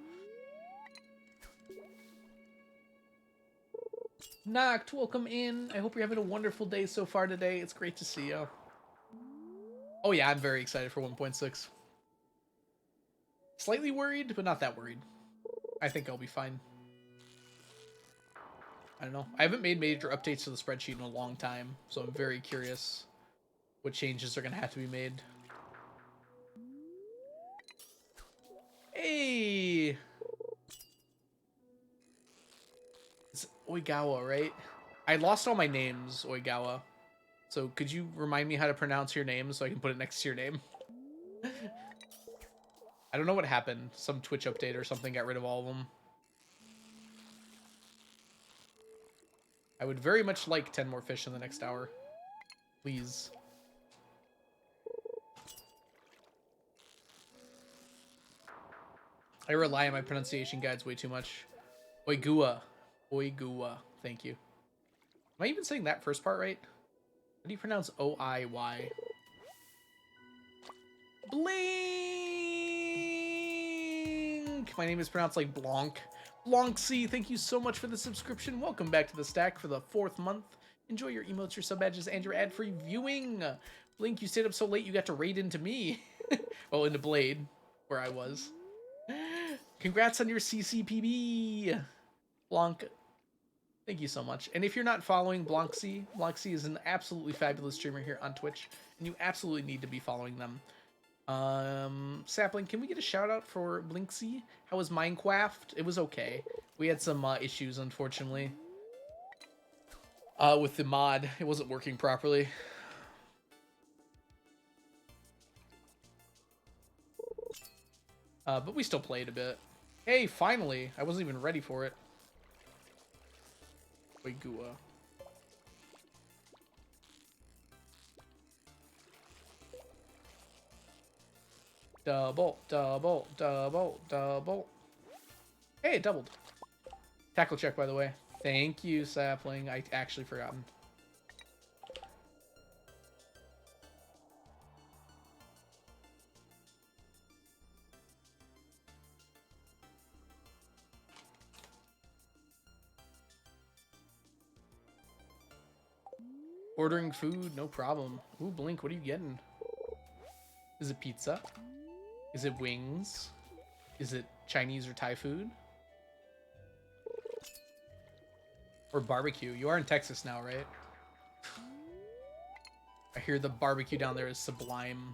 Noct, welcome in. I hope you're having a wonderful day so far today. It's great to see you. Oh yeah, I'm very excited for 1.6. Slightly worried, but not that worried. I think I'll be fine. I don't know. I haven't made major updates to the spreadsheet in a long time, so I'm very curious what changes are going to have to be made. Hey! It's Oigawa, right? I lost all my names, Oigawa. So could you remind me how to pronounce your name so I can put it next to your name? I don't know what happened. Some Twitch update or something got rid of all of them. I would very much like 10 more fish in the next hour. Please. I rely on my pronunciation guides way too much. Oigua. Oigua. Thank you. Am I even saying that first part right? How do you pronounce O-I-Y? Blink! My name is pronounced like Blanc. Blanc-C, thank you so much for the subscription. Welcome back to the stack for the 4th month. Enjoy your emotes, your sub badges, and your ad-free viewing. Blink, you stayed up so late you got to raid into me. Well, into Blade, where I was. Congrats on your CCPB. Blanc, thank you so much. And if you're not following Blanc-C, Blanc-C is an absolutely fabulous streamer here on Twitch, and you absolutely need to be following them. Sapling, can we get a shout out for Blinksy? How was Minecraft? It was okay. We had some issues, unfortunately. With the mod, it wasn't working properly. But we still played a bit. Hey, finally! I wasn't even ready for it. Oigua. Double, double, double, double. Hey, it doubled. Tackle check, by the way. Thank you, Sapling. I actually forgotten. Ordering food, no problem. Ooh, Blink, what are you getting? Is it pizza? Is it wings? Is it Chinese or Thai food? Or barbecue? You are in Texas now, right? I hear the barbecue down there is sublime.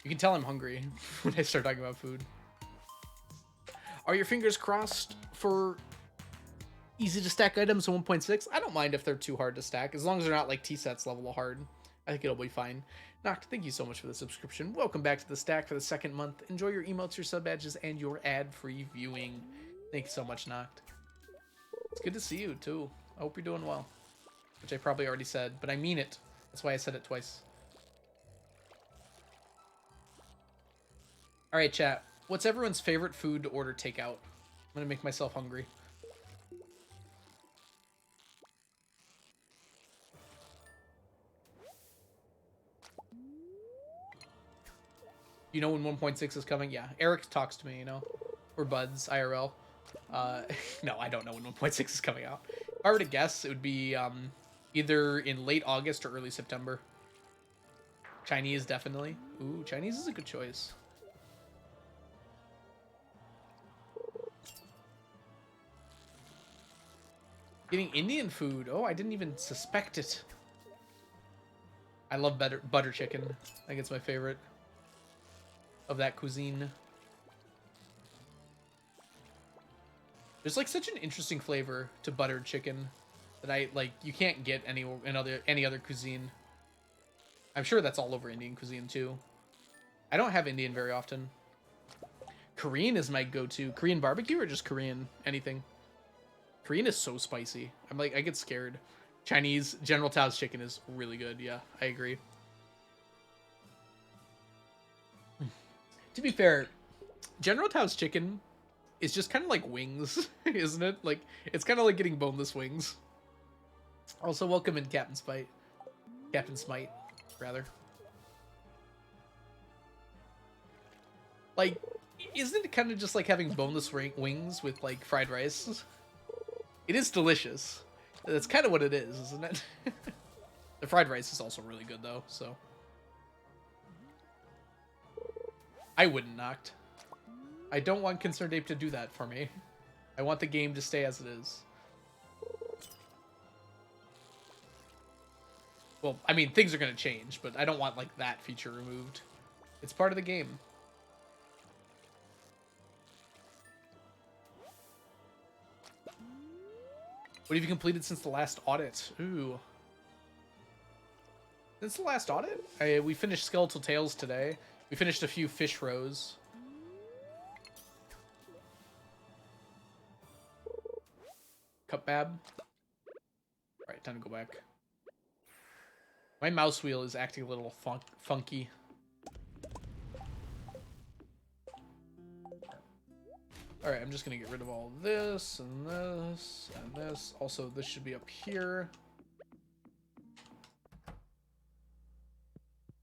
You can tell I'm hungry when I start talking about food. Are your fingers crossed for easy to stack items in 1.6? I don't mind if they're too hard to stack, as long as they're not like T-sets level of hard. I think it'll be fine. Noct, thank you so much for the subscription. Welcome back to the stack for the 2nd month. Enjoy your emotes, your sub badges, and your ad-free viewing. Thank you so much, Noct. It's good to see you, too. I hope you're doing well. Which I probably already said, but I mean it. That's why I said it twice. Alright, chat. What's everyone's favorite food to order takeout? I'm gonna make myself hungry. You know when 1.6 is coming? Yeah, Eric talks to me, you know? We're buds, IRL. No, I don't know when 1.6 is coming out. If I were to guess, it would be either in late August or early September. Chinese, definitely. Ooh, Chinese is a good choice. Getting Indian food. Oh, I didn't even suspect it. I love butter chicken. I think it's my favorite of that cuisine. There's like such an interesting flavor to buttered chicken that I like. You can't get any other cuisine. I'm sure that's all over Indian cuisine too. I don't have Indian very often. Korean is my go-to. Korean barbecue or just Korean anything? Korean is so spicy. I'm like, I get scared. Chinese, General Tao's chicken is really good. Yeah, I agree. To be fair, General Tao's chicken is just kind of like wings, isn't it? Like, it's kind of like getting boneless wings. Also, welcome in Captain Smite. Captain Smite, rather. Like, isn't it kind of just like having boneless wings with, like, fried rice? It is delicious. That's kind of what it is, isn't it? The fried rice is also really good, though, so. I wouldn't Noct. I don't want Concerned Ape to do that for me. I want the game to stay as it is. Well, I mean, things are going to change, but I don't want, like, that feature removed. It's part of the game. What have you completed since the last audit? Ooh. Since the last audit? We finished Skeletal Tales today. We finished a few fish rows. Cupbab. Alright, time to go back. My mouse wheel is acting a little funky. Alright, I'm just gonna get rid of all this, and this, and this. Also, this should be up here.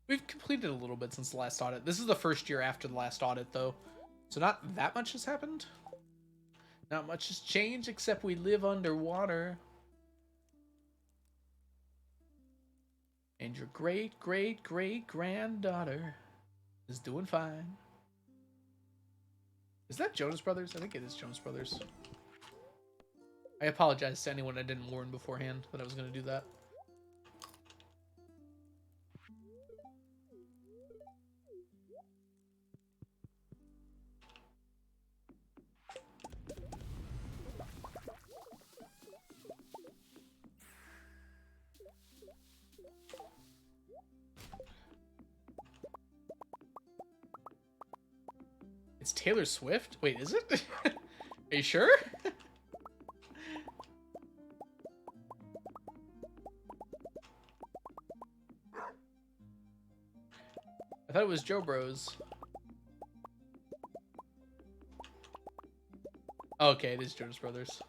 We've completed a little bit since the last audit. This is the first year after the last audit, though. So not that much has happened. Not much has changed, except we live underwater. And your great-great-great-granddaughter is doing fine. Is that Jonas Brothers? I think it is Jonas Brothers. I apologize to anyone I didn't warn beforehand that I was going to do that. It's Taylor Swift? Wait, is it? Are you sure? I thought it was Joe Bros. Oh, okay, it is Jonas Brothers.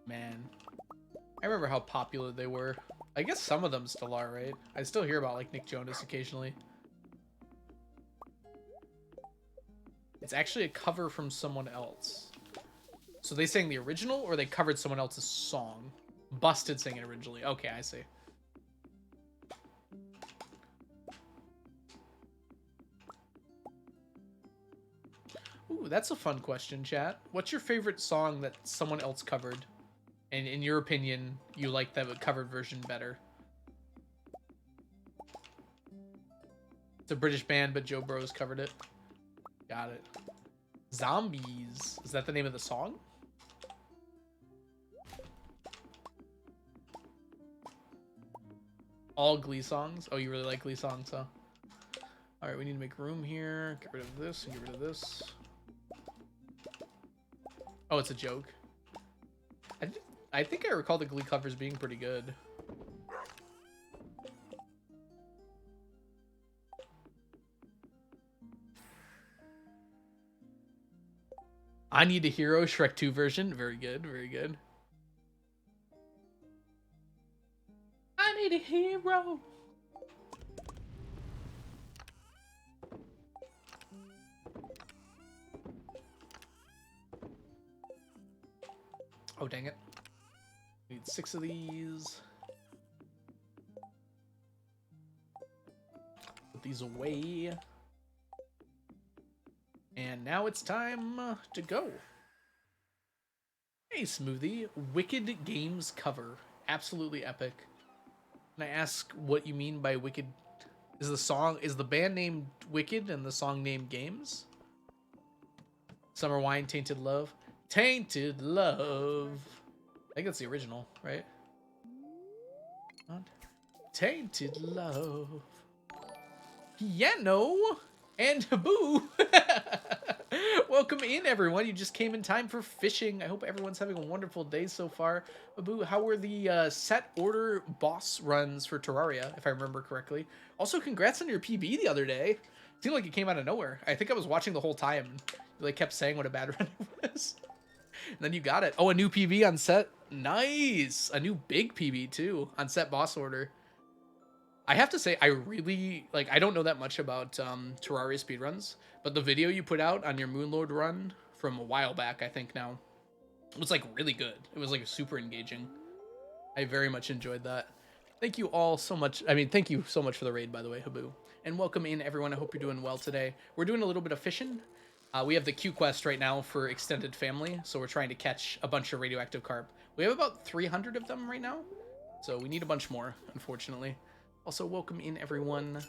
Man. I remember how popular they were. I guess some of them still are, right? I still hear about, like, Nick Jonas occasionally. It's actually a cover from someone else. So they sang the original, or they covered someone else's song? Busted sang it originally. Okay, I see. Ooh, that's a fun question, chat. What's your favorite song that someone else covered? And in your opinion, you like the covered version better? It's a British band, but Joe Bros covered it. Got it. Zombies. Is that the name of the song? All Glee songs? Oh, you really like Glee songs, huh? Alright, we need to make room here. Get rid of this and get rid of this. Oh, it's a joke. I think I recall the Glee covers being pretty good. I Need a Hero, Shrek 2 version. Very good, very good. I need a hero. Oh, dang it. Need 6 of these. Put these away. And now it's time to go. Hey, Smoothie. Wicked Games cover. Absolutely epic. Can I ask what you mean by Wicked? Is the band named Wicked and the song named Games? Summer Wine, Tainted Love. Tainted Love. I think that's the original, right? Tainted Love. Piano and Boo. Welcome in, everyone. You just came in time for fishing. I hope everyone's having a wonderful day so far. Boo, how were the set order boss runs for Terraria, if I remember correctly? Also, congrats on your PB the other day. It seemed like it came out of nowhere. I think I was watching the whole time. You like kept saying what a bad run it was. And then you got it. Oh, a new PB on set. Nice. A new big PB too on set boss order. I have to say, I really like. I don't know that much about Terraria speedruns, but the video you put out on your Moonlord run from a while back, I think now, was like really good. It was like super engaging. I very much enjoyed that. Thank you all so much. I mean, thank you so much for the raid, by the way, Habu. And welcome in, everyone. I hope you're doing well today. We're doing a little bit of fishing. We have the Q quest right now for extended family, so we're trying to catch a bunch of radioactive carp. We have about 300 of them right now, so we need a bunch more, unfortunately. Also, welcome in, everyone.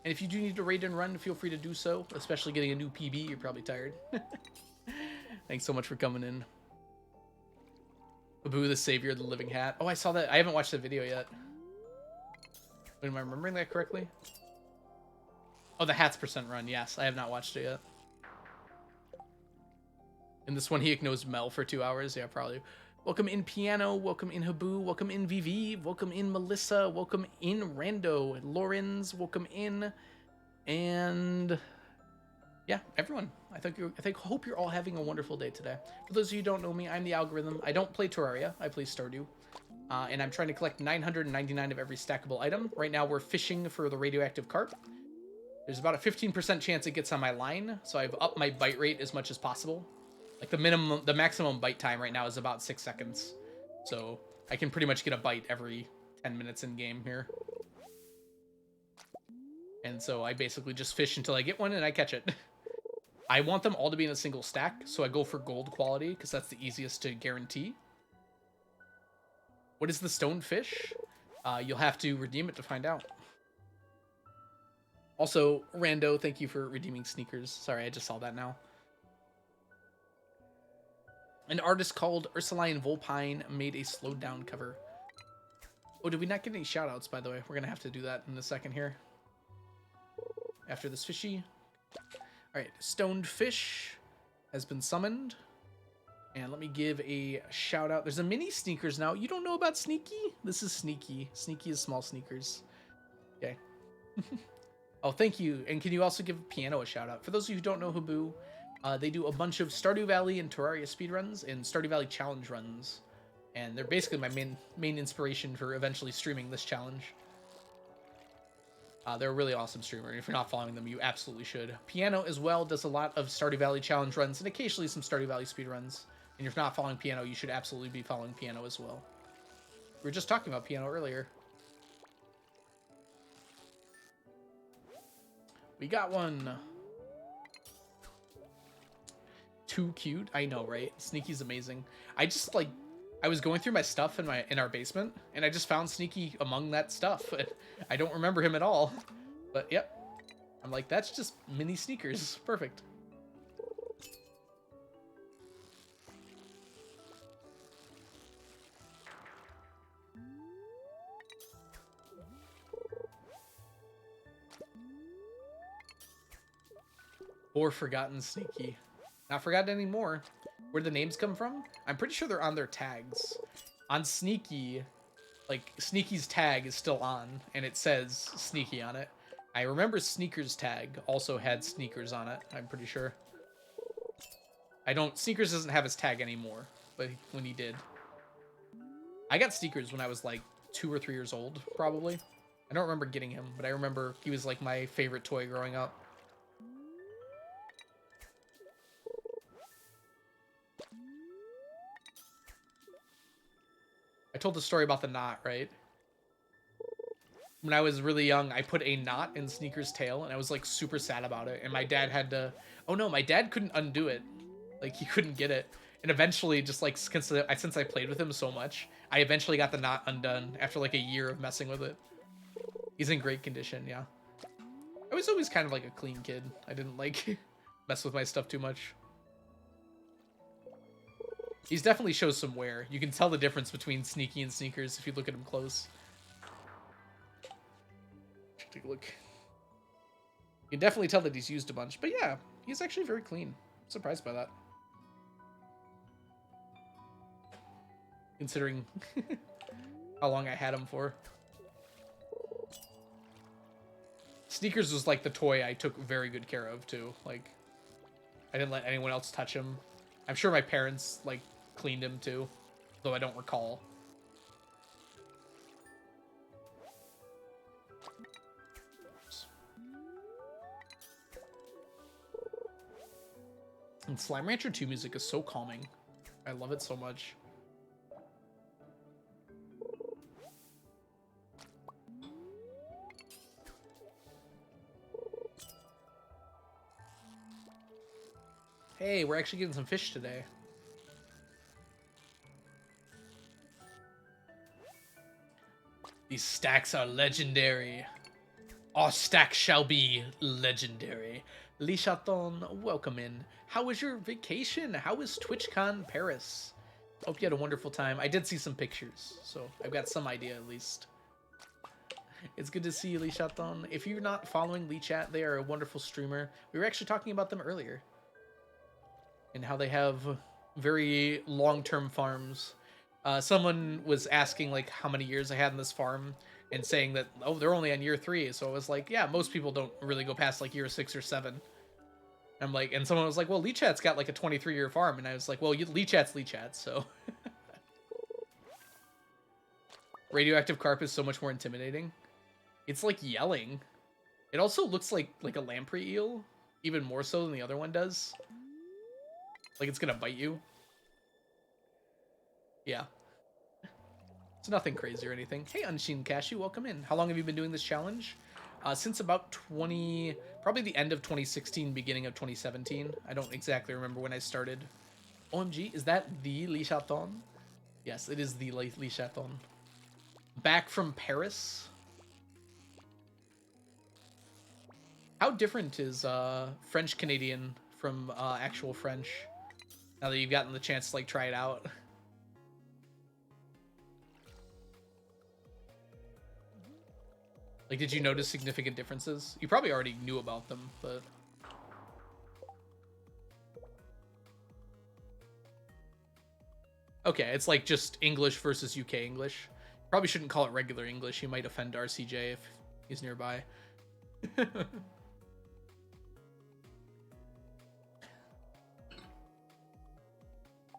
And if you do need to raid and run, feel free to do so, especially getting a new PB. You're probably tired. Thanks so much for coming in. Babu, the savior of the living hat. Oh, I saw that. I haven't watched the video yet. Wait, am I remembering that correctly? Oh, the hat's percent run. Yes, I have not watched it yet. In this one, he ignores Mel for 2 hours. Yeah, probably. Welcome in Piano. Welcome in Habu. Welcome in VV. Welcome in Melissa. Welcome in Rando. Lorenz. Welcome in. And yeah, everyone. Hope you're all having a wonderful day today. For those of you who don't know me, I'm the algorithm. I don't play Terraria. I play Stardew. And I'm trying to collect 999 of every stackable item. Right now, we're fishing for the radioactive carp. There's about a 15% chance it gets on my line, so I've upped my bite rate as much as possible. Like the maximum bite time right now is about 6 seconds. So I can pretty much get a bite every 10 minutes in game here. And so I basically just fish until I get one and I catch it. I want them all to be in a single stack, so I go for gold quality because that's the easiest to guarantee. What is the stone fish? You'll have to redeem it to find out. Also, Rando, thank you for redeeming sneakers. Sorry, I just saw that now. An artist called Ursuline Volpine made a slowed down cover. Oh, did we not get any shoutouts, by the way? We're going to have to do that in a second here. After this fishy. Alright, Stoned Fish has been summoned. And let me give a shout out. There's a mini Sneakers now. You don't know about Sneaky? This is Sneaky. Sneaky is small sneakers. Okay. Oh, thank you. And can you also give Piano a shout out? For those of you who don't know Habu, they do a bunch of Stardew Valley and Terraria speedruns and Stardew Valley challenge runs. And they're basically my main inspiration for eventually streaming this challenge. They're a really awesome streamer. If you're not following them, you absolutely should. Piano as well does a lot of Stardew Valley challenge runs and occasionally some Stardew Valley speedruns. And if you're not following Piano, you should absolutely be following Piano as well. We were just talking about Piano earlier. We got one. Too cute. I know, right? Sneaky's amazing. I was going through my stuff in our basement, and I just found Sneaky among that stuff. I don't remember him at all. But yep. I'm like, that's just mini sneakers. Perfect. Or Forgotten Sneaky. Not forgotten anymore. Where the names come from? I'm pretty sure they're on their tags. On Sneaky, like, Sneaky's tag is still on, and it says Sneaky on it. I remember Sneaker's tag also had Sneakers on it, I'm pretty sure. Sneakers doesn't have his tag anymore, but when he did. I got Sneakers when I was like 2 or 3 years old, probably. I don't remember getting him, but I remember he was like my favorite toy growing up. I told the story about the knot, right? When I was really young, I put a knot in Sneaker's tail, and I was like super sad about it. And my dad had to... Oh no, my dad couldn't undo it. Like, he couldn't get it. And eventually, just like, since I played with him so much, I eventually got the knot undone after like a year of messing with it. He's in great condition, yeah. I was always kind of like a clean kid. I didn't like mess with my stuff too much. He's definitely shows some wear. You can tell the difference between Sneaky and Sneakers if you look at him close. Take a look. You can definitely tell that he's used a bunch. But yeah, he's actually very clean. I'm surprised by that. Considering how long I had him for. Sneakers was like the toy I took very good care of too. Like, I didn't let anyone else touch him. I'm sure my parents like cleaned him too, though I don't recall. And Slime Rancher 2 music is so calming. I love it so much. Hey, we're actually getting some fish today. These stacks are legendary. Our stack shall be legendary. Lee Chaton, welcome in. How was your vacation? How was TwitchCon Paris? Hope you had a wonderful time. I did see some pictures, so I've got some idea at least. It's good to see you, Lee Chaton. If you're not following Lee Chat, they are a wonderful streamer. We were actually talking about them earlier. and how they have very long-term farms. Someone was asking like how many years I had in this farm and saying that, oh, they're only on year 3. So I was like, yeah, most people don't really go past like year 6 or 7. I'm like, and someone was like, well, Lechat's got like a 23-year farm. And I was like, well, Lechat's Lechat, so. Radioactive carp is so much more intimidating. It's like yelling. It also looks like a lamprey eel, even more so than the other one does. Like it's gonna bite you. Yeah. It's nothing crazy or anything. Hey, Unseen Cashew, welcome in. How long have you been doing this challenge? Since about probably the end of 2016, beginning of 2017. I don't exactly remember when I started. OMG, is that the Le Chaton? Yes, it is the Le Chaton. Back from Paris. How different is French Canadian from actual French? Now that you've gotten the chance to like try it out. Like, did you notice significant differences? You probably already knew about them, but... Okay, it's like just English versus UK English. Probably shouldn't call it regular English. You might offend RCJ if he's nearby.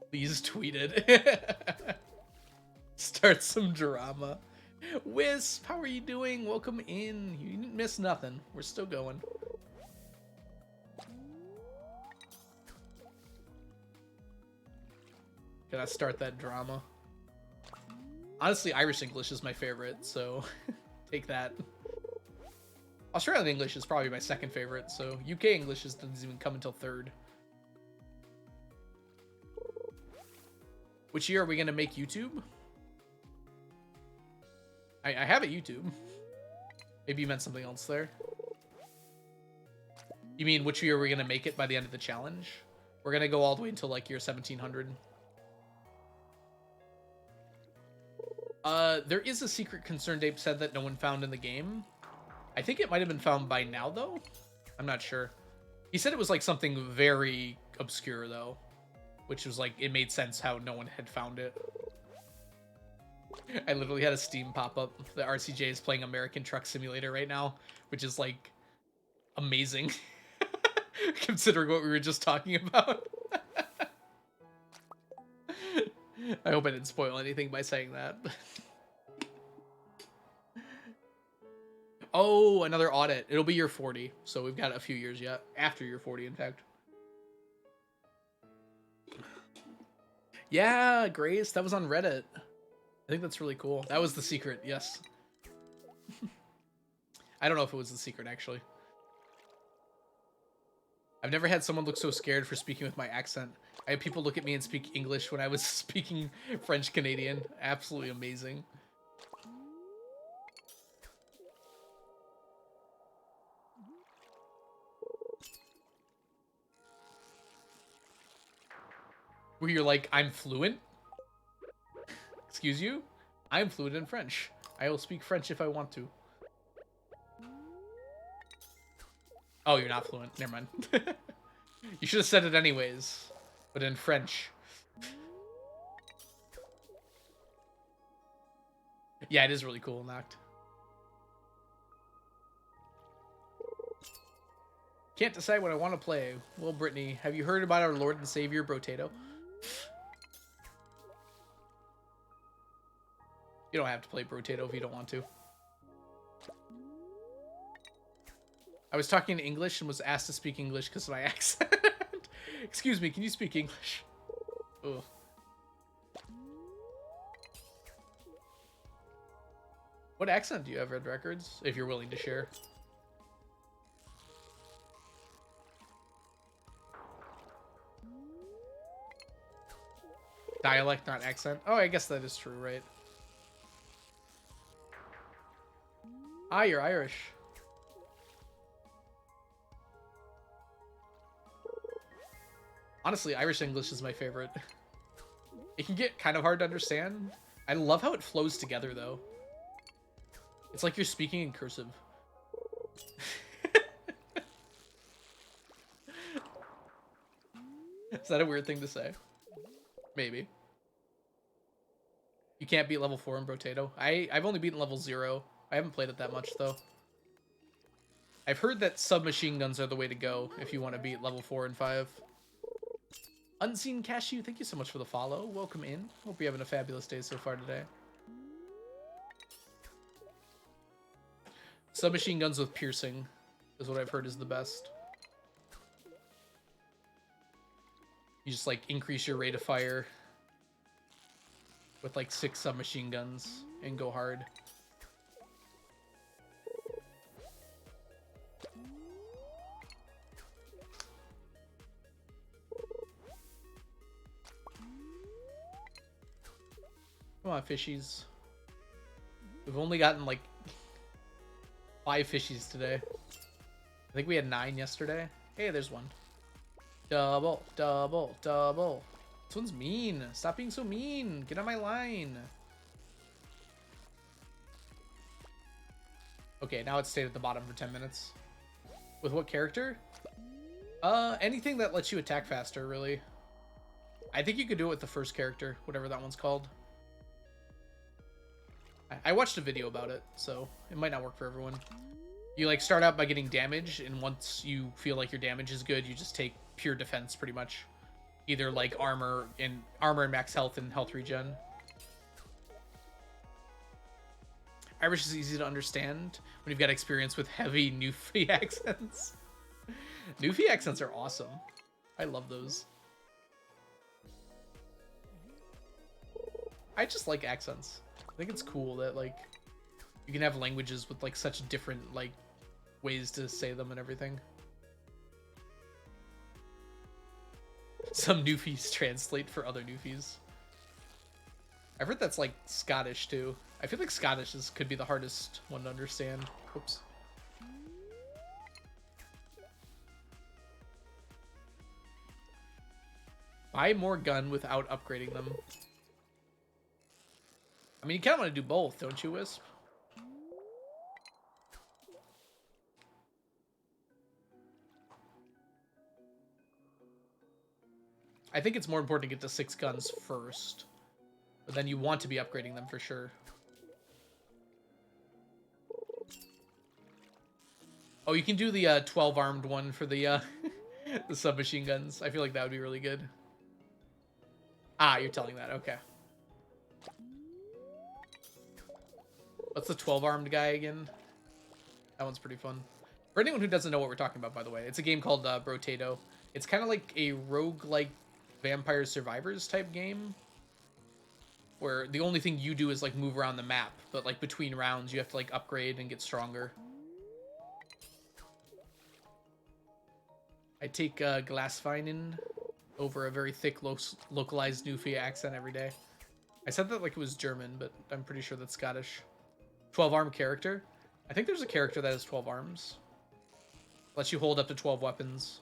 Please tweet it. Start some drama. Wisp, how are you doing? Welcome in. You didn't miss nothing. We're still going. Can I start that drama? Honestly, Irish English is my favorite, so take that. Australian English is probably my second favorite, so UK English doesn't even come until third. Which year are we going to make YouTube? I have a YouTube. Maybe you meant something else there. You mean which year are we going to make it by the end of the challenge? We're going to go all the way until like year 1700. There is a secret concern Dave said that no one found in the game. I think it might have been found by now, though. I'm not sure. He said it was like something very obscure, though. Which was like, it made sense how no one had found it. I literally had a Steam pop-up. The RCJ is playing American Truck Simulator right now, which is like amazing. Considering what we were just talking about. I hope I didn't spoil anything by saying that. Oh, another audit. It'll be year 40, so we've got a few years yet. After year 40, in fact. Yeah, Grace, that was on Reddit. I think that's really cool. That was the secret, yes. I don't know if it was the secret, actually. I've never had someone look so scared for speaking with my accent. I had people look at me and speak English when I was speaking French Canadian. Absolutely amazing. Where you're like, I'm fluent? Excuse you? I'm fluent in French. I will speak French if I want to. Oh, you're not fluent. Never mind. You should have said it anyways, but in French. Yeah, it is really cool, Noct. Can't decide what I want to play. Well, Brittany, have you heard about our Lord and Savior, Brotato? You don't have to play Brotato if you don't want to. I was talking in English and was asked to speak English because of my accent. Excuse me, can you speak English? Ugh. What accent do you have, Red Records, if you're willing to share? Dialect, not accent. Oh, I guess that is true, right? Ah, you're Irish. Honestly, Irish English is my favorite. It can get kind of hard to understand. I love how it flows together, though. It's like you're speaking in cursive. Is that a weird thing to say? Maybe. You can't beat level 4 in Brotato. I've only beaten level 0. I haven't played it that much, though. I've heard that submachine guns are the way to go if you want to beat level 4 and 5. Unseen Cashew, thank you so much for the follow. Welcome in. Hope you're having a fabulous day so far today. Submachine guns with piercing is what I've heard is the best. You just, like, increase your rate of fire with, like, 6 submachine guns and go hard. Come on, fishies. We've only gotten, like, 5 fishies today. I think we had 9 yesterday. Hey, there's one. Double, double, double. This one's mean. Stop being so mean. Get on my line. Okay, now it's stayed at the bottom for 10 minutes. With what character? Anything that lets you attack faster, really. I think you could do it with the first character, whatever that one's called. I watched a video about it, so it might not work for everyone. You, like, start out by getting damage, and once you feel like your damage is good, you just take pure defense, pretty much. Either, like, armor and max health and health regen. Irish is easy to understand when you've got experience with heavy Newfie accents. Newfie accents are awesome. I love those. I just like accents. I think it's cool that, like, you can have languages with, like, such different, like, ways to say them and everything. Some Newfies translate for other Newfies. I've heard that's, like, Scottish, too. I feel like Scottish could be the hardest one to understand. Oops. Buy more gun without upgrading them. I mean, you kind of want to do both, don't you, Wisp? I think it's more important to get to 6 guns first. But then you want to be upgrading them for sure. Oh, you can do the 12-armed one for the the submachine guns. I feel like that would be really good. Ah, you're telling that. Okay. What's the 12-armed guy again? That one's pretty fun. For anyone who doesn't know what we're talking about, by the way, it's a game called Brotato. It's kind of like a roguelike Vampire Survivors type game, where the only thing you do is, like, move around the map, but, like, between rounds you have to, like, upgrade and get stronger. I take Glassfinen over a very thick localized Newfie accent every day. I said that like it was German, but I'm pretty sure that's Scottish. 12-arm character. I think there's a character that has 12 arms. Lets you hold up to 12 weapons.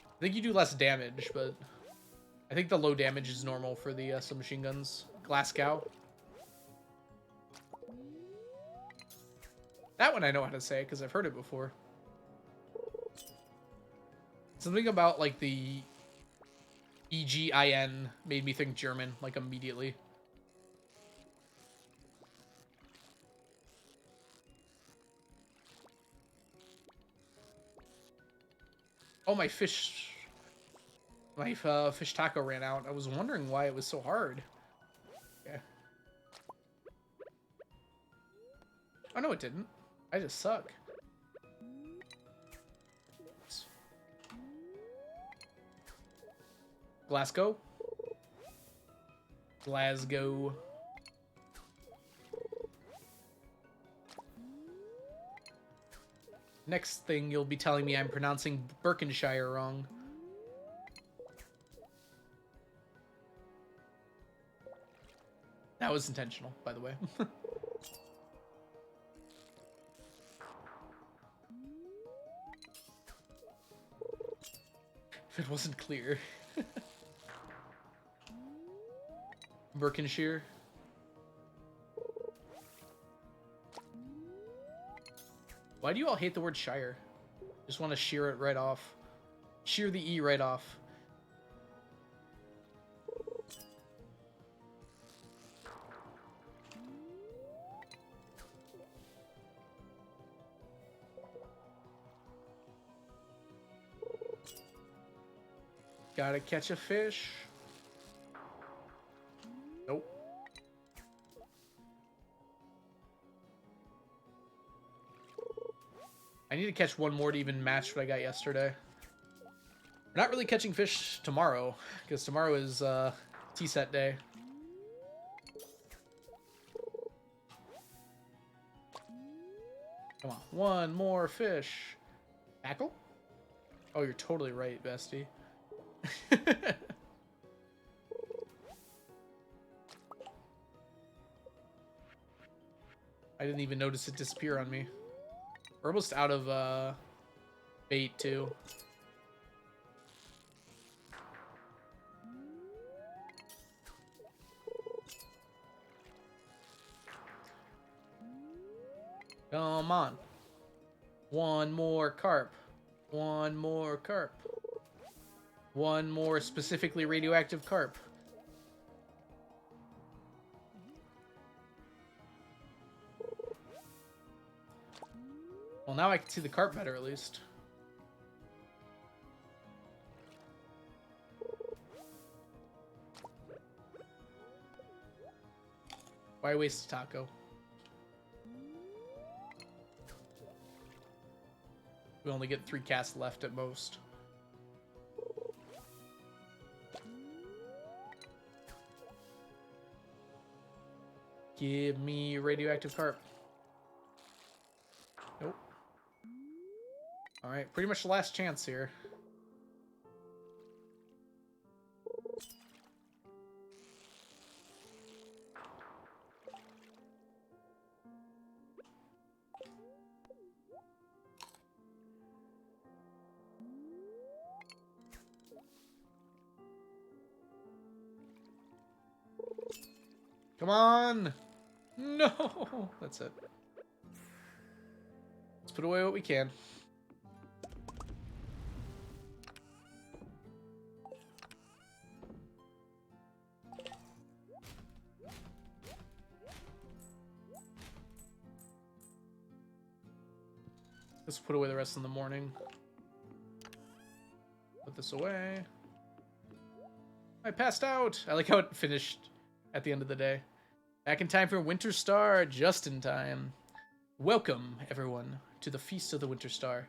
I think you do less damage, but I think the low damage is normal for the submachine guns. Glasgow. That one I know how to say because I've heard it before. Something about, like, the EGIN made me think German, like, immediately. Oh, my fish taco ran out. I was wondering why it was so hard. Yeah. Oh, no, it didn't. I just suck. Glasgow. Glasgow. Next thing, you'll be telling me I'm pronouncing Berkshire wrong. That was intentional, by the way. If it wasn't clear. Berkshire. Why do you all hate the word Shire? Just want to shear it right off. Shear the E right off. Gotta catch a fish. Nope. I need to catch one more to even match what I got yesterday. We're not really catching fish tomorrow, because tomorrow is tea set day. Come on, one more fish. Tackle? Oh, you're totally right, bestie. I didn't even notice it disappear on me. We're almost out of bait too. Come on. One more carp. One more carp. One more specifically radioactive carp. Well, now I can see the carp better, at least. Why waste a taco? We only get 3 casts left at most. Give me radioactive carp. Nope. Alright, pretty much the last chance here. Come on! No! That's it. Let's put away what we can. Let's put away the rest in the morning. Put this away. I passed out! I like how it finished at the end of the day. Back in time for Winter Star, just in time. Welcome, everyone, to the Feast of the Winter Star.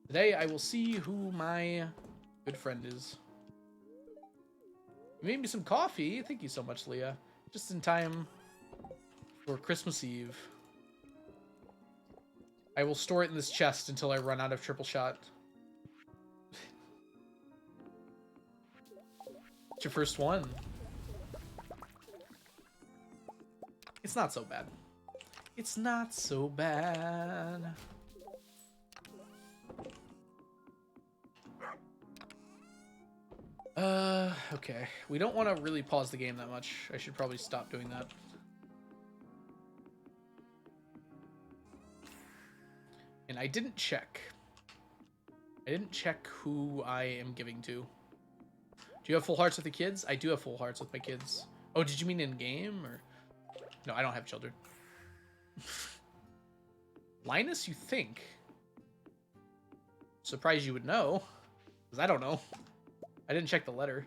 Today, I will see who my good friend is. You made me some coffee. Thank you so much, Leah. Just in time for Christmas Eve. I will store it in this chest until I run out of triple shot. It's your first one. It's not so bad. It's not so bad. Okay. We don't want to really pause the game that much. I should probably stop doing that. And I didn't check. I didn't check who I am giving to. Do you have full hearts with the kids? I do have full hearts with my kids. Oh, did you mean in game or? No, I don't have children. Linus, you think? Surprised you would know, because I don't know. I didn't check the letter.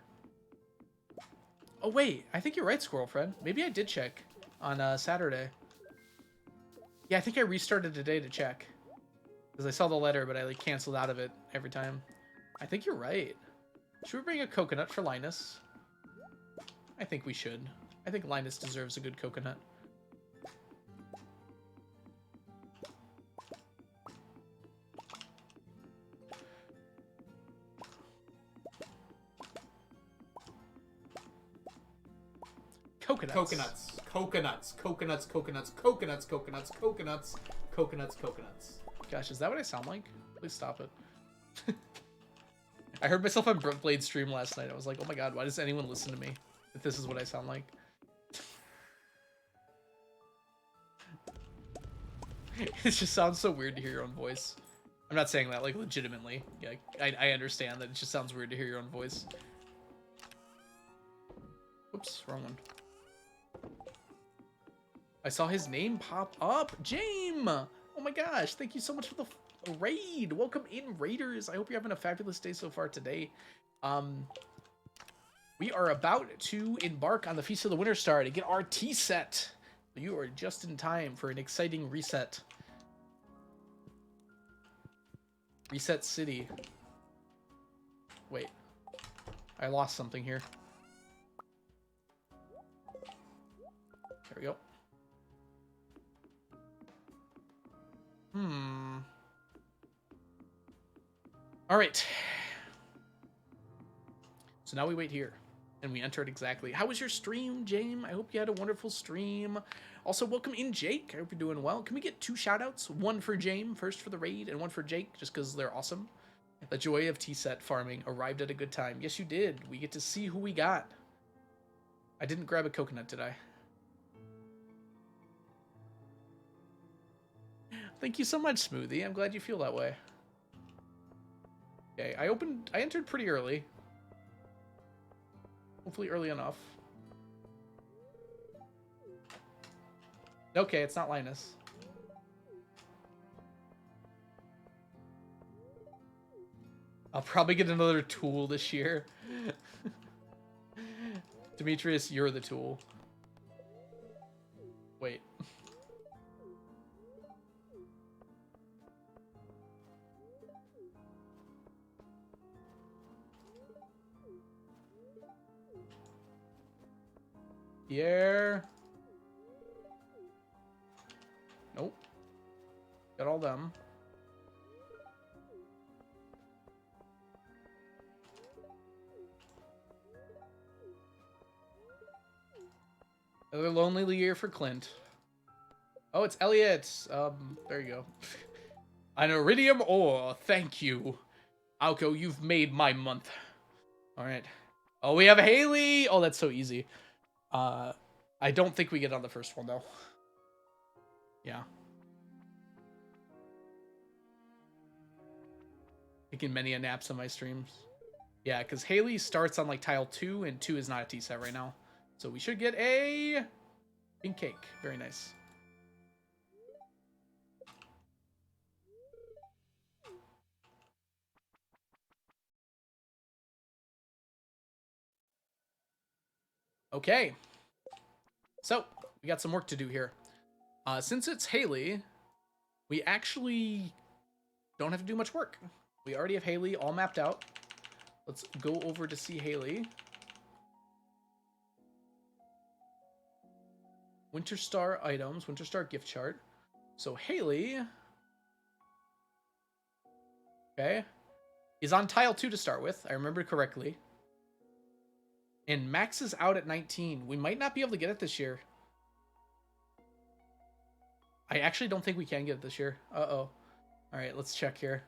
Oh wait, I think you're right, Squirrel Friend. Maybe I did check on Saturday. Yeah, I think I restarted today to check. Because I saw the letter, but I like canceled out of it every time. I think you're right. Should we bring a coconut for Linus? I think we should. I think Linus deserves a good coconut. Coconuts. Coconuts. Coconuts. Coconuts. Coconuts. Coconuts. Coconuts. Coconuts. Coconuts. Coconuts. Gosh, is that what I sound like? Please stop it. I heard myself on Blade's stream last night. I was like, oh my god, why does anyone listen to me if this is what I sound like? It just sounds so weird to hear your own voice. I'm not saying that like legitimately. Yeah, I understand that it just sounds weird to hear your own voice. Oops, wrong one. I saw his name pop up. James! Oh my gosh, thank you so much for the raid. Welcome in, Raiders. I hope you're having a fabulous day so far today. We are about to embark on the Feast of the Winter Star to get our tea set. You are just in time for an exciting reset. Reset City. Wait. I lost something here. There we go. Alright. So now we wait here. And we enter it exactly. How was your stream, James? I hope you had a wonderful stream. Also, welcome in, Jake. I hope you're doing well. Can we get 2 shoutouts? One for James, first for the raid, and one for Jake, just because they're awesome. The joy of T-set farming arrived at a good time. Yes, you did. We get to see who we got. I didn't grab a coconut, did I? Thank you so much, Smoothie. I'm glad you feel that way. Okay, I entered pretty early. Hopefully early enough. Okay, it's not Linus. I'll probably get another tool this year. Demetrius, you're the tool. Wait. Pierre. Nope. Got all them. Another lonely year for Clint. Oh, it's Elliot. There you go. An iridium ore. Thank you. Alco, you've made my month. All right. Oh, we have Haley. Oh, that's so easy. I don't think we get on the first one, though. Yeah. Taking many a naps on my streams. Yeah, because Haley starts on, like, tile 2, and 2 is not a T-set right now. So we should get a pink cake. Very nice. Okay. So, we got some work to do here. Since it's Haley, we actually don't have to do much work. We already have Haley all mapped out. Let's go over to see Haley. Winter Star items, Winter Star gift chart. So Haley, okay, is on tile 2 to start with. I remember correctly. And Max is out at 19. We might not be able to get it this year. I actually don't think we can get it this year. Uh-oh. All right, let's check here.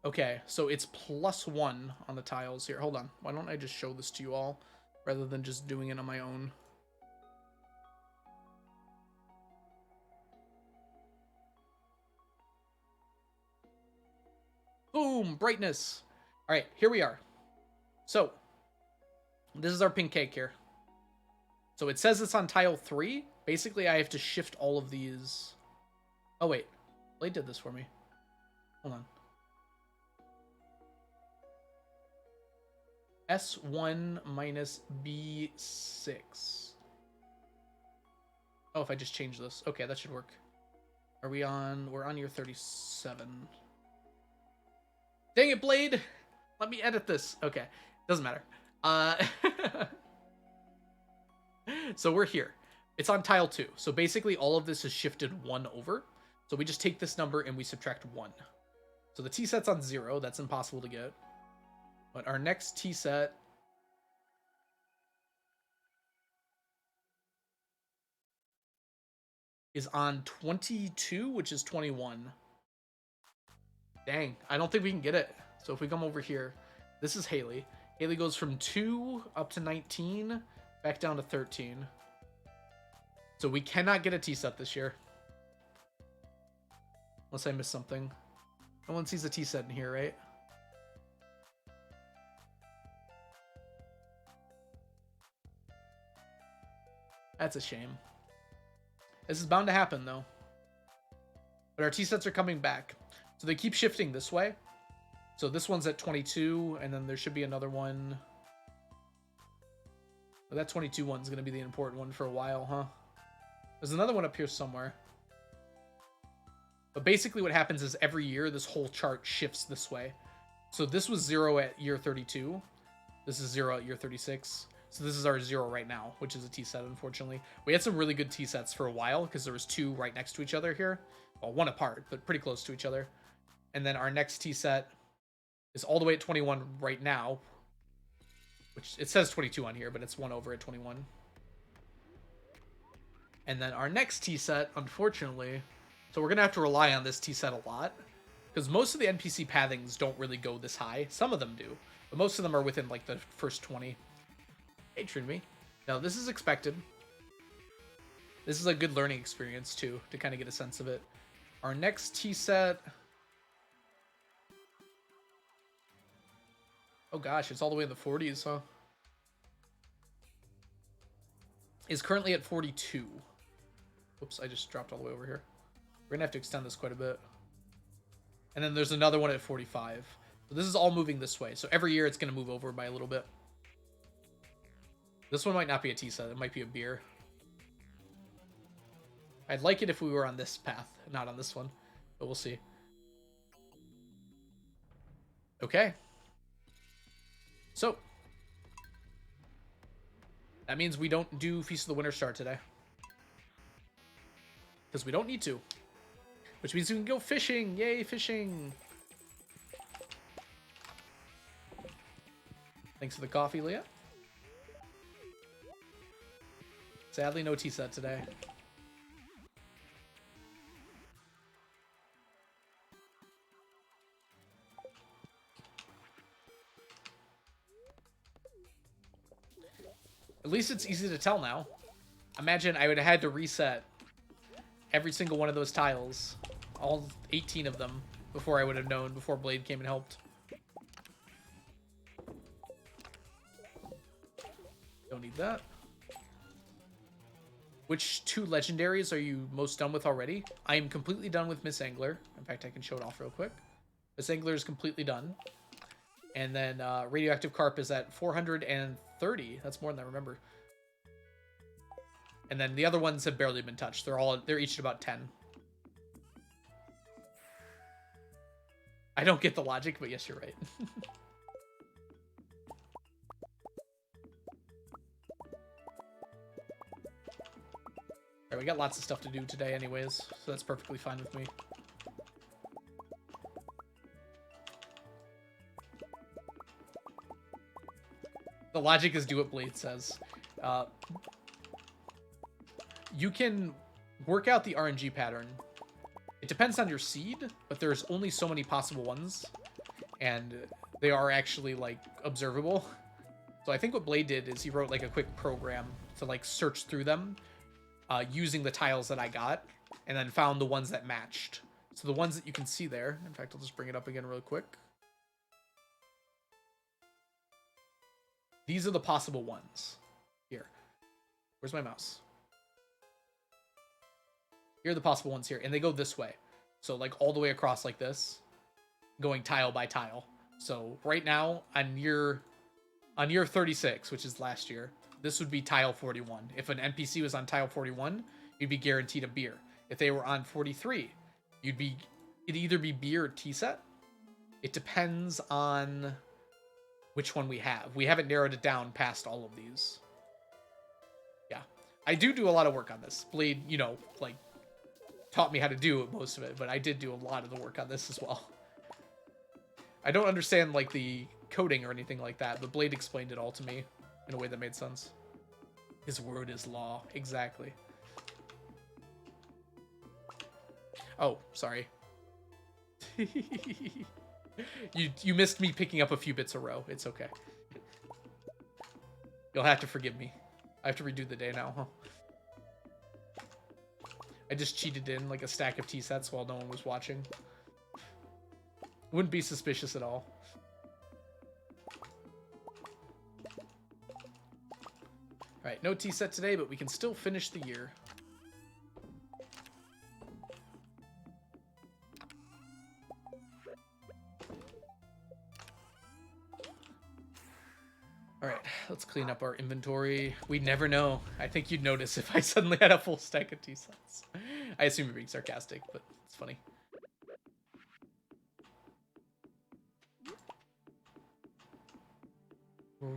Okay, so it's +1 on the tiles here. Hold on. Why don't I just show this to you all rather than just doing it on my own? Boom! Brightness! All right, here we are. So, this is our pink cake here. So it says it's on tile 3. Basically, I have to shift all of these. Oh, wait. Blade did this for me. Hold on. S1 minus B6. Oh, if I just change this. Okay, that should work. Are we on? We're on year 37. Dang it, Blade! Let me edit this. Okay, doesn't matter. So we're here. It's on tile 2. So basically all of this is shifted 1 over. So we just take this number and we subtract 1. So the T set's on 0. That's impossible to get. But our next T set is on 22, which is 21. Dang, I don't think we can get it. So if we come over here, this is Haley. Haley goes from 2 up to 19, back down to 13. So we cannot get a tea set this year. Unless I missed something. No one sees a tea set in here, right? That's a shame. This is bound to happen, though. But our tea sets are coming back. So they keep shifting this way. So this one's at 22, and then there should be another one. Well, that 22 one's going to be the important one for a while, huh? There's another one up here somewhere. But basically what happens is every year this whole chart shifts this way. So this was 0 at year 32. This is 0 at year 36. So this is our 0 right now, which is a tea set, unfortunately. We had some really good tea sets for a while because there was 2 right next to each other here. Well, 1 apart, but pretty close to each other. And then our next tea set is all the way at 21 right now. Which, it says 22 on here, but it's 1 over at 21. And then our next tea set, unfortunately... So we're going to have to rely on this tea set a lot. Because most of the NPC pathings don't really go this high. Some of them do. But most of them are within, like, the first 20. Hey, Trinity. Now, this is expected. This is a good learning experience, too, to kind of get a sense of it. Our next tea set... Oh, gosh, it's all the way in the 40s, huh? Is currently at 42. Whoops, I just dropped all the way over here. We're going to have to extend this quite a bit. And then there's another one at 45. So this is all moving this way. So every year it's going to move over by a little bit. This one might not be a tea set. It might be a beer. I'd like it if we were on this path, not on this one. But we'll see. Okay. So. That means we don't do Feast of the Winter Star today. Because we don't need to. Which means we can go fishing. Yay, fishing. Thanks for the coffee, Leah. Sadly, no tea set today. At least it's easy to tell now. Imagine I would have had to reset every single one of those tiles. All 18 of them before I would have known, before Blade came and helped. Don't need that. Which 2 legendaries are you most done with already? I am completely done with Miss Angler. In fact, I can show it off real quick. Miss Angler is completely done. And then Radioactive Carp is at 430. That's more than I remember. And then the other ones have barely been touched. They're each at about 10. I don't get the logic, but yes, you're right. Alright, we got lots of stuff to do today anyways, so that's perfectly fine with me. The logic is do what Blade says. You can work out the RNG pattern. It depends on your seed, but there's only so many possible ones, and they are actually, like, observable. So I think what Blade did is he wrote, like, a quick program to, like, search through them using the tiles that I got, and then found the ones that matched. So the ones that you can see there, in fact, I'll just bring it up again real quick. These are the possible ones. Here. Where's my mouse? Here are the possible ones here, and they go this way. So, like, all the way across like this, going tile by tile. So, right now, on year 36, which is last year, this would be tile 41. If an NPC was on tile 41, you'd be guaranteed a beer. If they were on 43, it'd either be beer or tea set. It depends on which one we have. We haven't narrowed it down past all of these. Yeah. I do a lot of work on this. Blade, you know, like, taught me how to do most of it, but I did do a lot of the work on this as well. I don't understand, like, the coding or anything like that, but Blade explained it all to me in a way that made sense. His word is law. Exactly. Oh, sorry. You missed me picking up a few bits a row. It's okay. You'll have to forgive me. I have to redo the day now, huh? I just cheated in like a stack of tea sets while no one was watching. Wouldn't be suspicious at all. Alright, no tea set today, but we can still finish the year. Alright, let's clean up our inventory. We never know. I think you'd notice if I suddenly had a full stack of tea sets. I assume you're being sarcastic, but it's funny.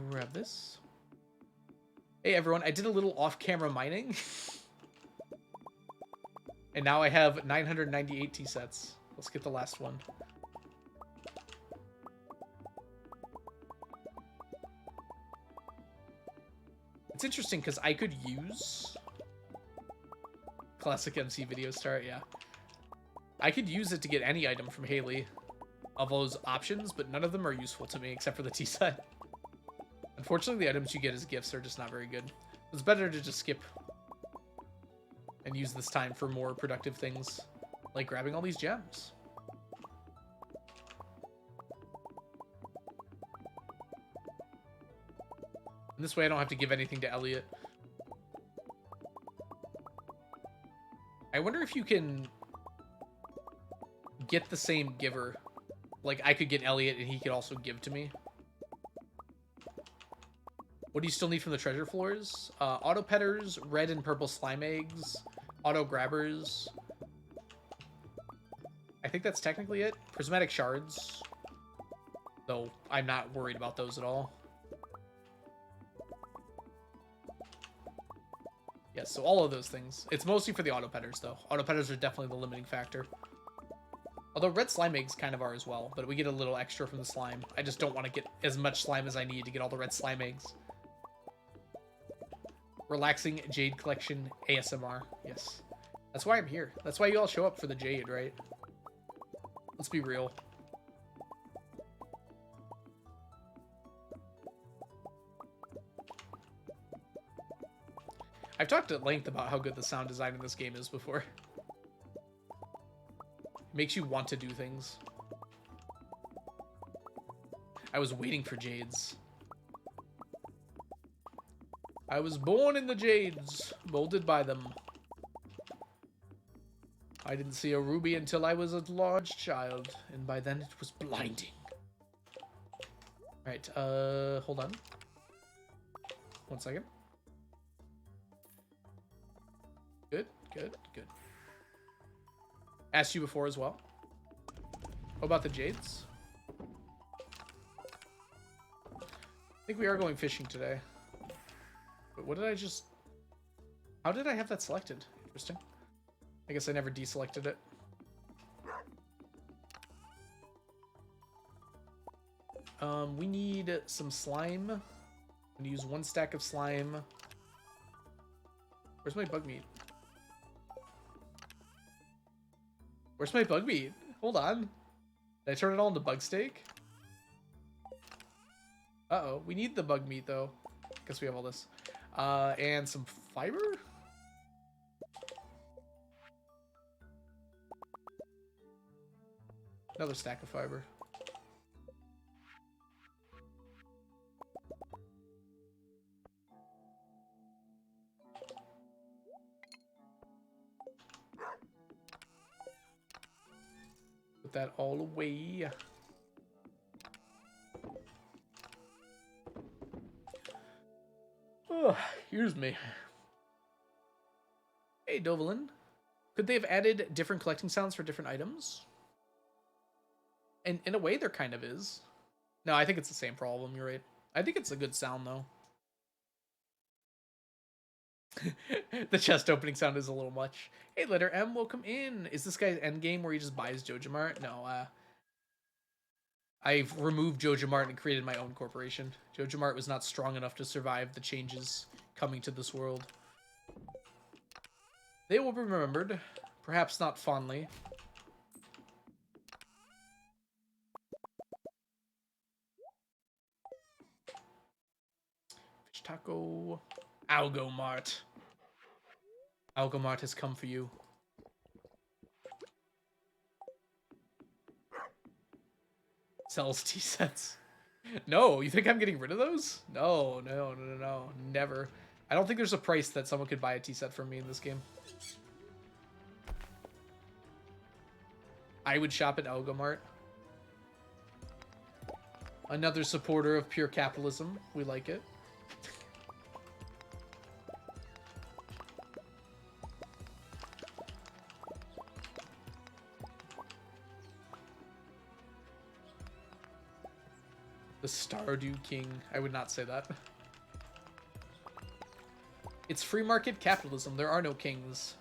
Grab this. Hey everyone, I did a little off-camera mining. And now I have 998 tea sets. Let's get the last one. It's interesting because I could use classic MC video start, yeah. I could use it to get any item from Haley of those options, but none of them are useful to me except for the tea set. Unfortunately, the items you get as gifts are just not very good. It's better to just skip and use this time for more productive things, like grabbing all these gems. And this way I don't have to give anything to Elliot. I wonder if you can get the same giver. Like, I could get Elliot and he could also give to me. What do you still need from the treasure floors? Auto petters, red and purple slime eggs, auto grabbers. I think that's technically it. Prismatic shards. Though I'm not worried about those at all. Yes, so all of those things. It's mostly for the auto petters, though. Auto petters are definitely the limiting factor. Although red slime eggs kind of are as well, but we get a little extra from the slime. I just don't want to get as much slime as I need to get all the red slime eggs. Relaxing Jade Collection ASMR. Yes. That's why I'm here. That's why you all show up for the Jade, right? Let's be real. I've talked at length about how good the sound design in this game is before. It makes you want to do things. I was waiting for Jades. I was born in the Jades, molded by them. I didn't see a ruby until I was a large child, and by then it was blinding. Alright, hold on. 1 second. Good, good, good. Asked you before as well. What about the Jades? I think we are going fishing today. But what did I just... How did I have that selected? Interesting. I guess I never deselected it. We need some slime. I'm gonna use 1 stack of slime. Where's my bug meat? Where's my bug meat? Hold on. Did I turn it all into bug steak? Uh-oh. We need the bug meat, though. Guess we have all this. And some fiber? Another stack of fiber. Put that all away. Oh, here's me. Hey, Dovalin. Could they have added different collecting sounds for different items? And in a way, there kind of is. No, I think it's the same problem. You're right. I think it's a good sound, though. The chest opening sound is a little much. Hey, letter M, welcome in. Is this guy's endgame where he just buys JojaMart? No, I've removed JojaMart and created my own corporation. JojaMart was not strong enough to survive the changes coming to this world. They will be remembered, perhaps not fondly. Fish taco. Algomart. Algomart has come for you. Sells tea sets. No, you think I'm getting rid of those? No, no, no, no, no. Never. I don't think there's a price that someone could buy a tea set from me in this game. I would shop at Algomart. Another supporter of pure capitalism. We like it. The Stardew King. I would not say that. It's free market capitalism. There are no kings.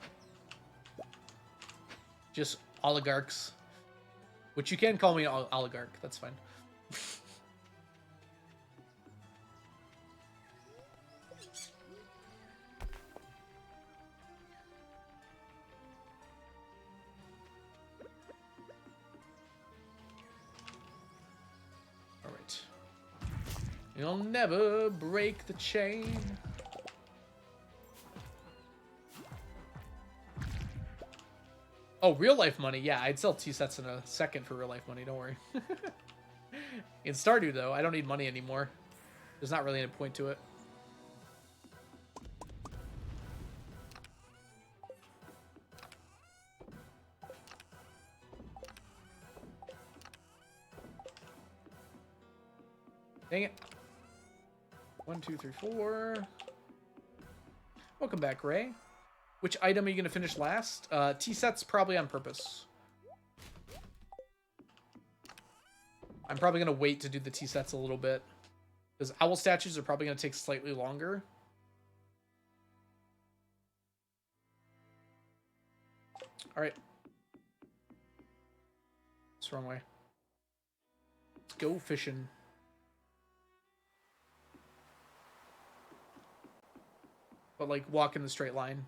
Just oligarchs. Which you can call me an oligarch. That's fine. Alright. You'll never break the chain. Oh, real life money. Yeah, I'd sell tea sets in a second for real life money. Don't worry. In Stardew, though, I don't need money anymore. There's not really any point to it. Dang it. 1, 2, 3, 4. Welcome back, Ray. Which item are you going to finish last? Tea sets probably on purpose. I'm probably going to wait to do the tea sets a little bit. Because owl statues are probably going to take slightly longer. Alright. It's the wrong way. Let's go fishing. But, like, walk in the straight line.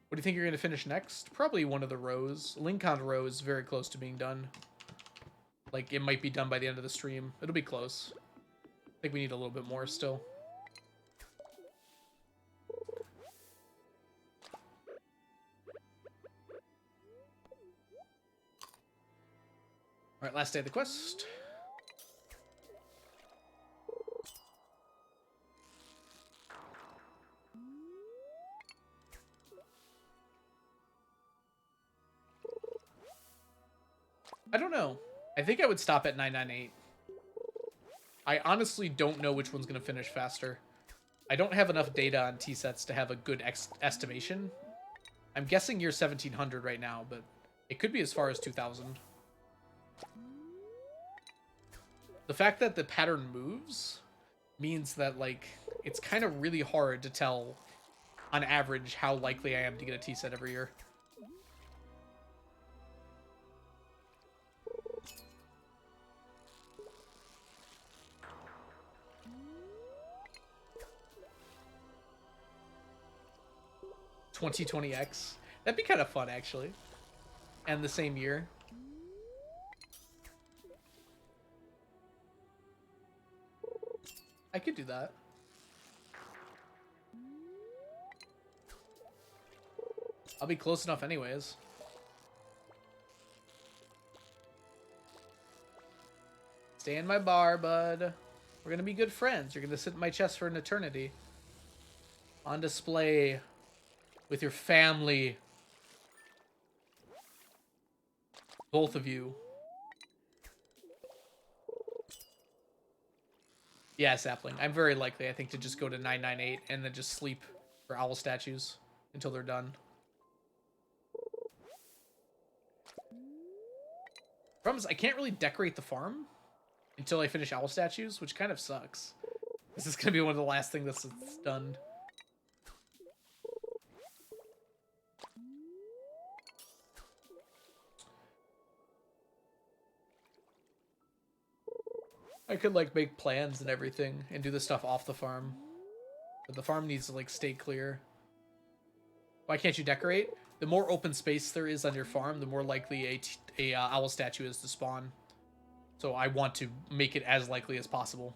What do you think you're going to finish next? Probably one of the rows. Lincoln row is very close to being done. Like, it might be done by the end of the stream. It'll be close. I think we need a little bit more still. Alright, last day of the quest. I don't know. I think I would stop at 998. I honestly don't know which one's going to finish faster. I don't have enough data on T-sets to have a good estimation. I'm guessing you're 1700 right now, but it could be as far as 2000. The fact that the pattern moves means that, like, it's kind of really hard to tell on average how likely I am to get a T-set every year. $2020X. That'd be kind of fun, actually. And the same year. I could do that. I'll be close enough anyways. Stay in my bar, bud. We're gonna be good friends. You're gonna sit in my chest for an eternity. On display with your family. Both of you. Yeah, sapling. I'm very likely, I think, to just go to 998 and then just sleep for owl statues until they're done. Problem is, I can't really decorate the farm until I finish owl statues, which kind of sucks. This is going to be one of the last things that's done. I could, like, make plans and everything and do the stuff off the farm. But the farm needs to, like, stay clear. Why can't you decorate? The more open space there is on your farm, the more likely a owl statue is to spawn. So I want to make it as likely as possible.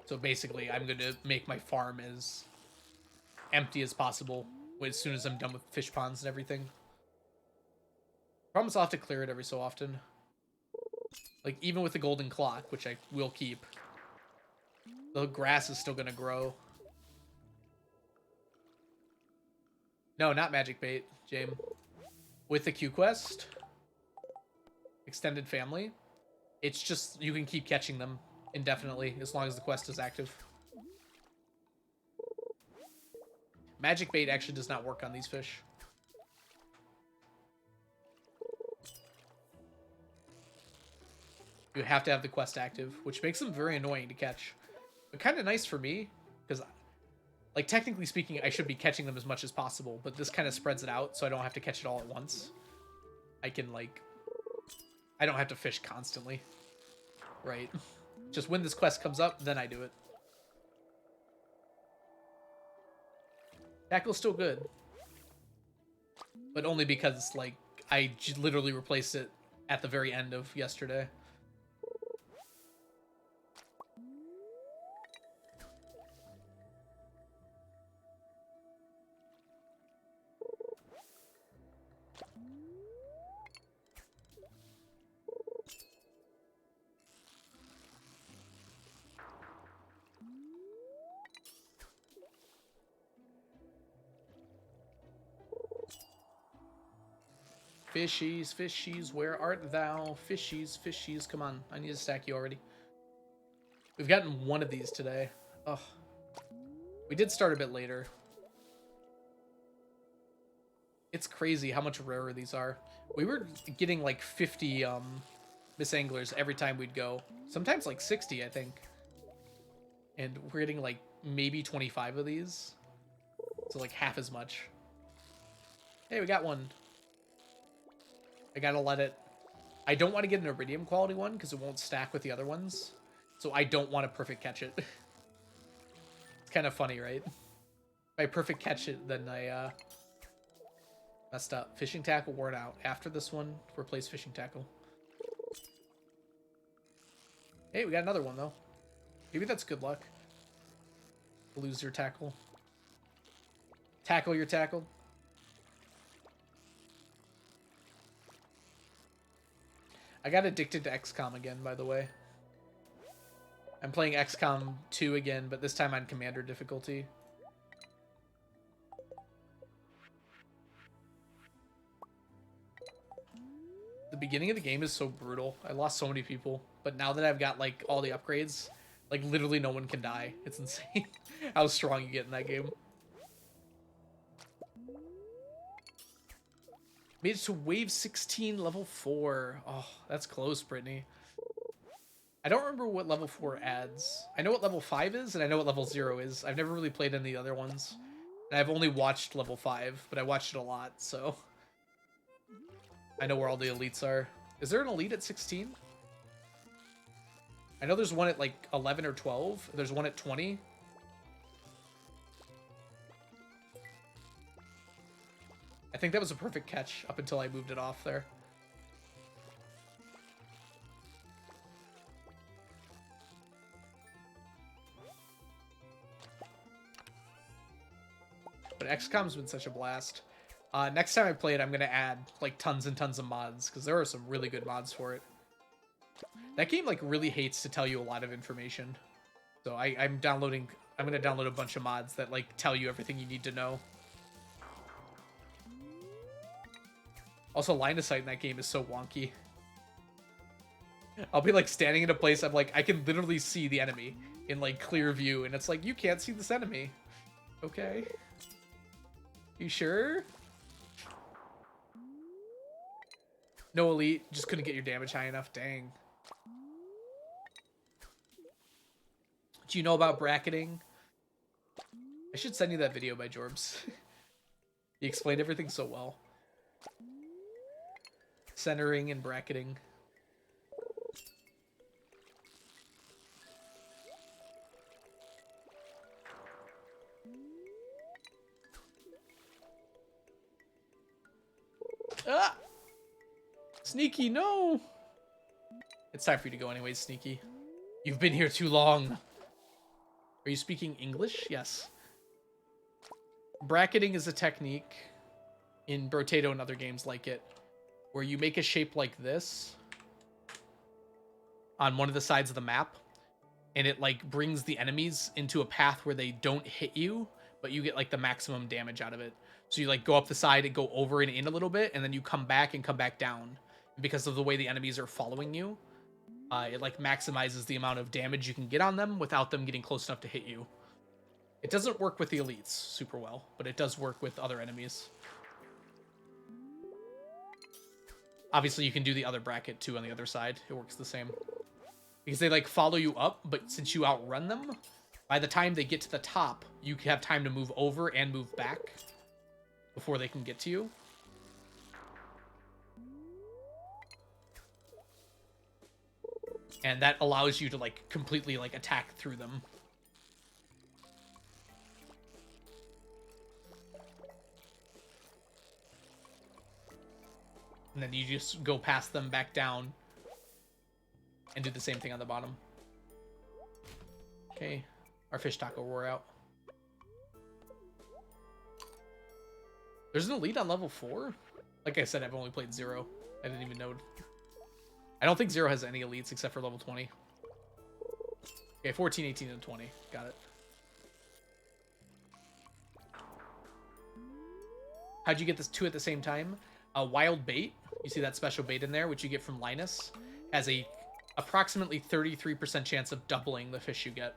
So basically, I'm going to make my farm as empty as possible as soon as I'm done with fish ponds and everything. Promise I'll have to clear it every so often. Like, even with the golden clock, which I will keep, the grass is still going to grow. No, not magic bait, James. With the Q quest, extended family, it's just, you can keep catching them indefinitely as long as the quest is active. Magic bait actually does not work on these fish. You have to have the quest active, which makes them very annoying to catch. But kind of nice for me, because, like, technically speaking, I should be catching them as much as possible, but this kind of spreads it out, so I don't have to catch it all at once. I can, like, I don't have to fish constantly. Right? Just when this quest comes up, then I do it. Tackle's still good. But only because, like, I literally replaced it at the very end of yesterday. Fishies, fishies, where art thou? Fishies, fishies, come on. I need to stack you already. We've gotten one of these today. Ugh. We did start a bit later. It's crazy how much rarer these are. We were getting like 50 Miss Anglers every time we'd go. Sometimes like 60, I think. And we're getting like maybe 25 of these. So like half as much. Hey, we got one. I gotta let it... I don't want to get an iridium quality one because it won't stack with the other ones. So I don't want to perfect catch it. It's kind of funny, right? If I perfect catch it, then I messed up. Fishing tackle worn out. After this one, replace fishing tackle. Hey, we got another one, though. Maybe that's good luck. Lose your tackle. Tackle your tackle. I got addicted to XCOM again, by the way. I'm playing XCOM 2 again, but this time on Commander difficulty. The beginning of the game is so brutal. I lost so many people, but now that I've got like all the upgrades, like literally no one can die. It's insane how strong you get in that game. Made it to wave 16, level 4. Oh, that's close, Brittany. I don't remember what level 4 adds. I know what level 5 is, and I know what level 0 is. I've never really played any of the other ones. And I've only watched level 5, but I watched it a lot, so... I know where all the elites are. Is there an elite at 16? I know there's one at, like, 11 or 12. There's one at 20. I think that was a perfect catch up until I moved it off there. But XCOM's been such a blast. Next time I play it, I'm going to add like tons and tons of mods because there are some really good mods for it. That game like really hates to tell you a lot of information. So I'm going to download a bunch of mods that like tell you everything you need to know. Also, line of sight in that game is so wonky. I'll be like standing in a place, I'm like, I can literally see the enemy in like clear view, and it's like, you can't see this enemy. Okay. You sure? No elite, just couldn't get your damage high enough, dang. Do you know about bracketing? I should send you that video by Jorbs. He explained everything so well. Centering and bracketing. Ah! Sneaky, no! It's time for you to go anyways, Sneaky. You've been here too long. Are you speaking English? Yes. Bracketing is a technique in Brotato and other games like it, where you make a shape like this on one of the sides of the map, and it like brings the enemies into a path where they don't hit you, but you get like the maximum damage out of it. So you like go up the side and go over and in a little bit, and then you come back and come back down. Because of the way the enemies are following you, it like maximizes the amount of damage you can get on them without them getting close enough to hit you. It doesn't work with the elites super well, but it does work with other enemies. Obviously, you can do the other bracket too on the other side. It works the same. Because they like follow you up, but since you outrun them, by the time they get to the top, you have time to move over and move back before they can get to you. And that allows you to like completely like attack through them. And then you just go past them back down and do the same thing on the bottom. Okay, our fish taco wore out. There's an elite on level 4? Like I said, I've only played 0. I didn't even know. I don't think 0 has any elites except for level 20. Okay, 14, 18, and 20. Got it. How'd you get this 2 at the same time? Wild bait. You see that special bait in there, which you get from Linus, has a approximately 33% chance of doubling the fish you get.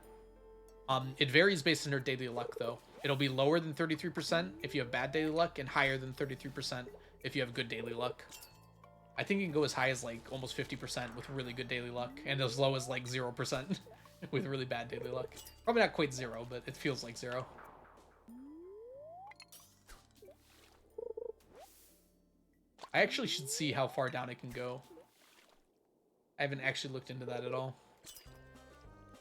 It varies based on your daily luck, though. It'll be lower than 33% if you have bad daily luck, and higher than 33% if you have good daily luck. I think you can go as high as like almost 50% with really good daily luck, and as low as like 0% with really bad daily luck. Probably not quite 0, but it feels like 0. I actually should see how far down it can go. I haven't actually looked into that at all.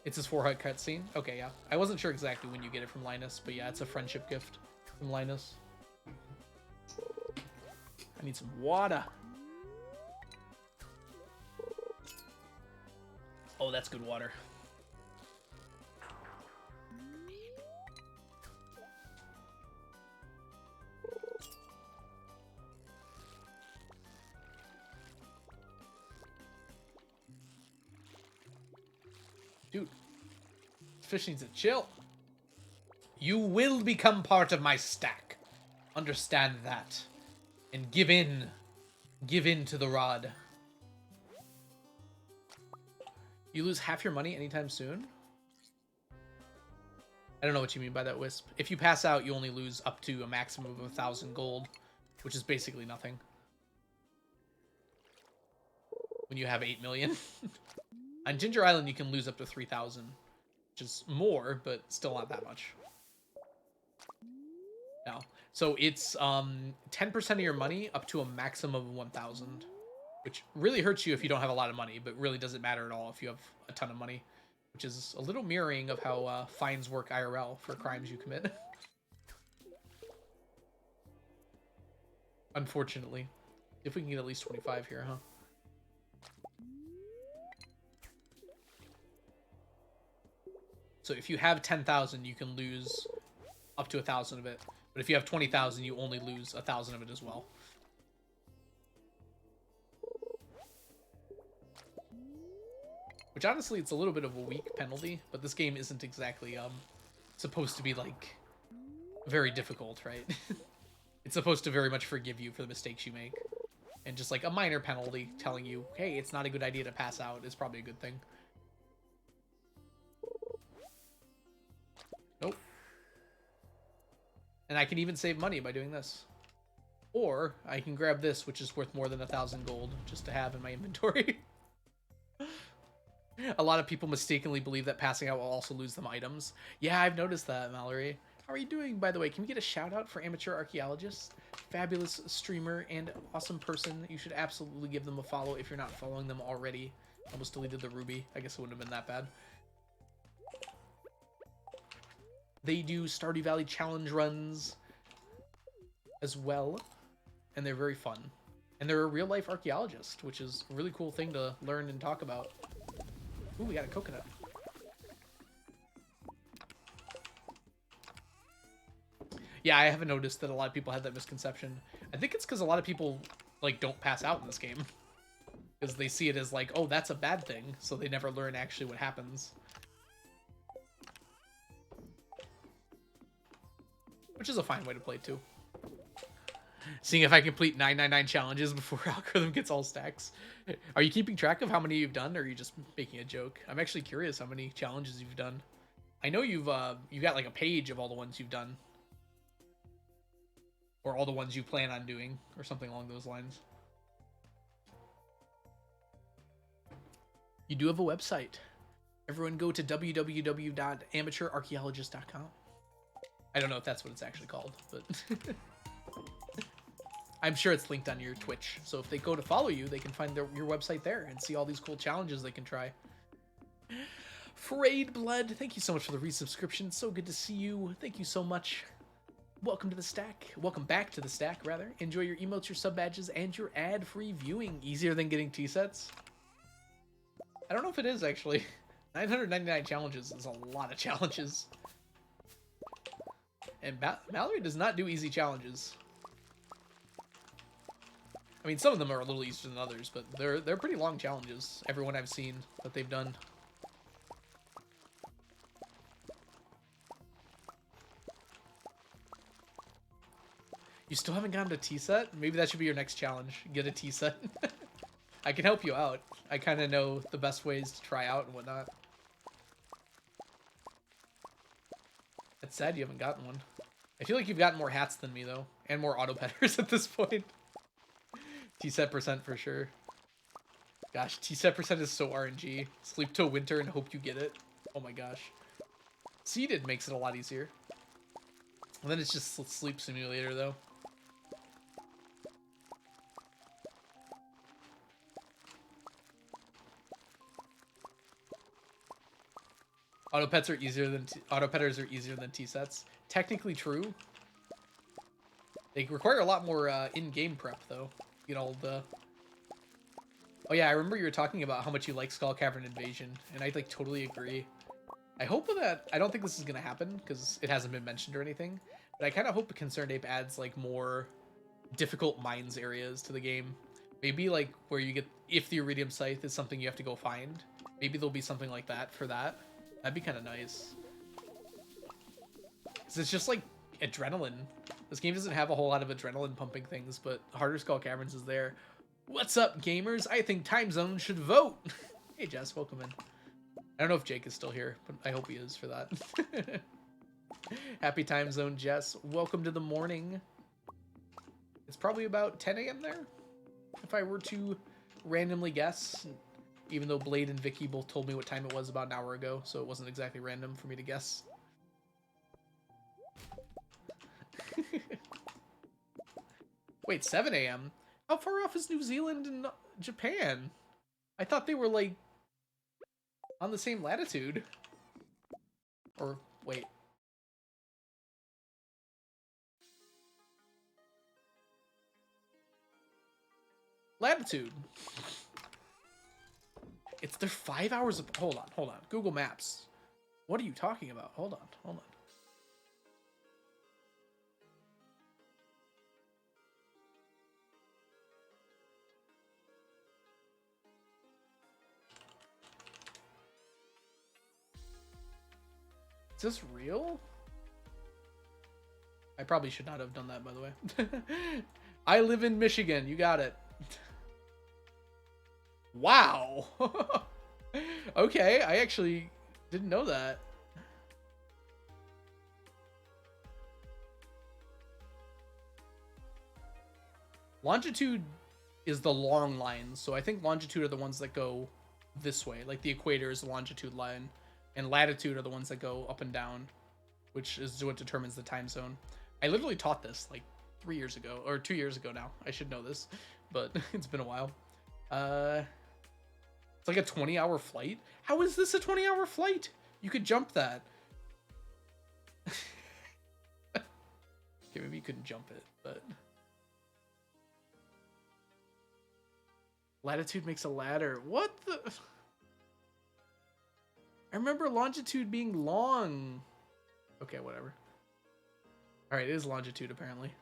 It's his 4-hut cutscene? Okay, yeah. I wasn't sure exactly when you get it from Linus, but yeah, it's a friendship gift from Linus. I need some water. Oh, that's good water. Dude, this fish needs to chill. You will become part of my stack. Understand that. And give in. Give in to the rod. You lose half your money anytime soon? I don't know what you mean by that, Wisp. If you pass out, you only lose up to a maximum of 1,000 gold, which is basically nothing. When you have 8 million. On Ginger Island, you can lose up to 3,000, which is more, but still not that much. No. So it's 10% of your money up to a maximum of 1,000, which really hurts you if you don't have a lot of money, but really doesn't matter at all if you have a ton of money, which is a little mirroring of how fines work IRL for crimes you commit. Unfortunately. If we can get at least 25 here, huh? So if you have 10,000, you can lose up to 1,000 of it. But if you have 20,000, you only lose 1,000 of it as well. Which honestly, it's a little bit of a weak penalty, but this game isn't exactly supposed to be like very difficult, right? It's supposed to very much forgive you for the mistakes you make. And just like a minor penalty telling you, hey, it's not a good idea to pass out is probably a good thing. Nope. And I can even save money by doing this. Or I can grab this, which is worth more than 1,000 gold, just to have in my inventory. A lot of people mistakenly believe that passing out will also lose them items. Yeah, I've noticed that, Mallory. How are you doing, by the way? Can we get a shout out for Amateur Archaeologist? Fabulous streamer and awesome person. You should absolutely give them a follow if you're not following them already. Almost deleted the Ruby. I guess it wouldn't have been that bad. They do Stardew Valley challenge runs as well, and they're very fun. And they're a real-life archaeologist, which is a really cool thing to learn and talk about. Ooh, we got a coconut. Yeah, I haven't noticed that a lot of people had that misconception. I think it's because a lot of people like don't pass out in this game because they see it as like, oh, that's a bad thing, so they never learn actually what happens. Which is a fine way to play too. Seeing if I complete 999 challenges before algorithm gets all stacks. Are you keeping track of how many you've done, or are you just making a joke? I'm actually curious how many challenges you've done. I know you've got like a page of all the ones you've done, or all the ones you plan on doing, or something along those lines. You do have a website. Everyone go to www.amateurarchaeologist.com. I don't know if that's what it's actually called, but I'm sure it's linked on your Twitch. So if they go to follow you, they can find your website there and see all these cool challenges they can try. Frayed Blood, thank you so much for the resubscription. So good to see you. Thank you so much. Welcome to the stack. Welcome back to the stack, rather. Enjoy your emotes, your sub badges, and your ad-free viewing. Easier than getting T-sets? I don't know if it is, actually. 999 challenges is a lot of challenges. And Mallory does not do easy challenges. I mean, some of them are a little easier than others, but they're pretty long challenges. Everyone I've seen that they've done. You still haven't gotten a T-set? Maybe that should be your next challenge. Get a T-set. I can help you out. I kind of know the best ways to try out and whatnot. It's sad you haven't gotten one. I feel like you've gotten more hats than me, though. And more auto-petters at this point. T-set percent for sure. Gosh, T-set percent is so RNG. Sleep till winter and hope you get it. Oh my gosh. Seeded makes it a lot easier. And then it's just Sleep Simulator, though. Auto-petters are easier than T-sets. Technically true. They require a lot more in-game prep, though. You know, the... Oh yeah, I remember you were talking about how much you like Skull Cavern Invasion, and I like totally agree. I hope that... I don't think this is going to happen, because it hasn't been mentioned or anything, but I kind of hope Concerned Ape adds, like, more difficult mines areas to the game. Maybe, like, where you get... If the Iridium Scythe is something you have to go find, maybe there'll be something like that for that. That'd be kind of nice. Because it's just, like, adrenaline. This game doesn't have a whole lot of adrenaline pumping things, but Harder Skull Caverns is there. What's up, gamers? I think Time Zone should vote. Hey, Jess, welcome in. I don't know if Jake is still here, but I hope he is for that. Happy Time Zone, Jess. Welcome to the morning. It's probably about 10 a.m. there, if I were to randomly guess. Even though Blade and Vicky both told me what time it was about an hour ago, so it wasn't exactly random for me to guess. Wait, 7 a.m.? How far off is New Zealand and Japan? I thought they were, like, on the same latitude. Or, wait. Latitude. It's they're 5 hours of... Hold on. Google Maps. What are you talking about? Hold on. Is this real? I probably should not have done that, by the way. I live in Michigan. You got it. Wow. Okay, I actually didn't know that. Longitude is the long lines, so I think longitude are the ones that go this way. Like the equator is the longitude line, and latitude are the ones that go up and down, which is what determines the time zone. I literally taught this like 3 years ago, or 2 years ago now. I should know this, but it's been a while. It's like a 20-hour flight? How is this a 20-hour flight? You could jump that. Okay, maybe you couldn't jump it, but... Latitude makes a ladder. What the... I remember longitude being long. Okay, whatever. All right, it is longitude apparently.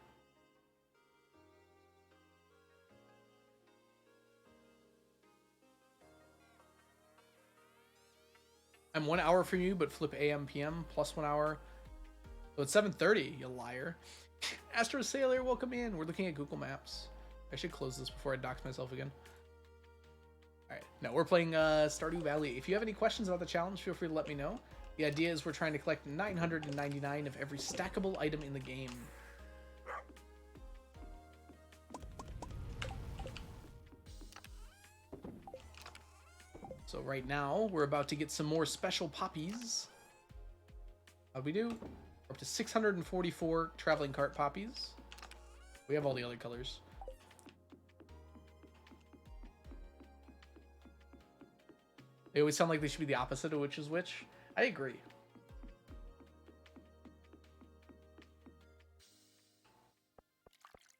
I'm 1 hour from you, but flip AM PM plus 1 hour. So it's 7:30. You liar. Astro Sailor, welcome in. We're looking at Google Maps. I should close this before I dox myself again. All right, now we're playing Stardew Valley. If you have any questions about the challenge, feel free to let me know. The idea is we're trying to collect 999 of every stackable item in the game. So right now, we're about to get some more special poppies. How'd we do? We're up to 644 traveling cart poppies. We have all the other colors. They always sound like they should be the opposite of which is which. I agree.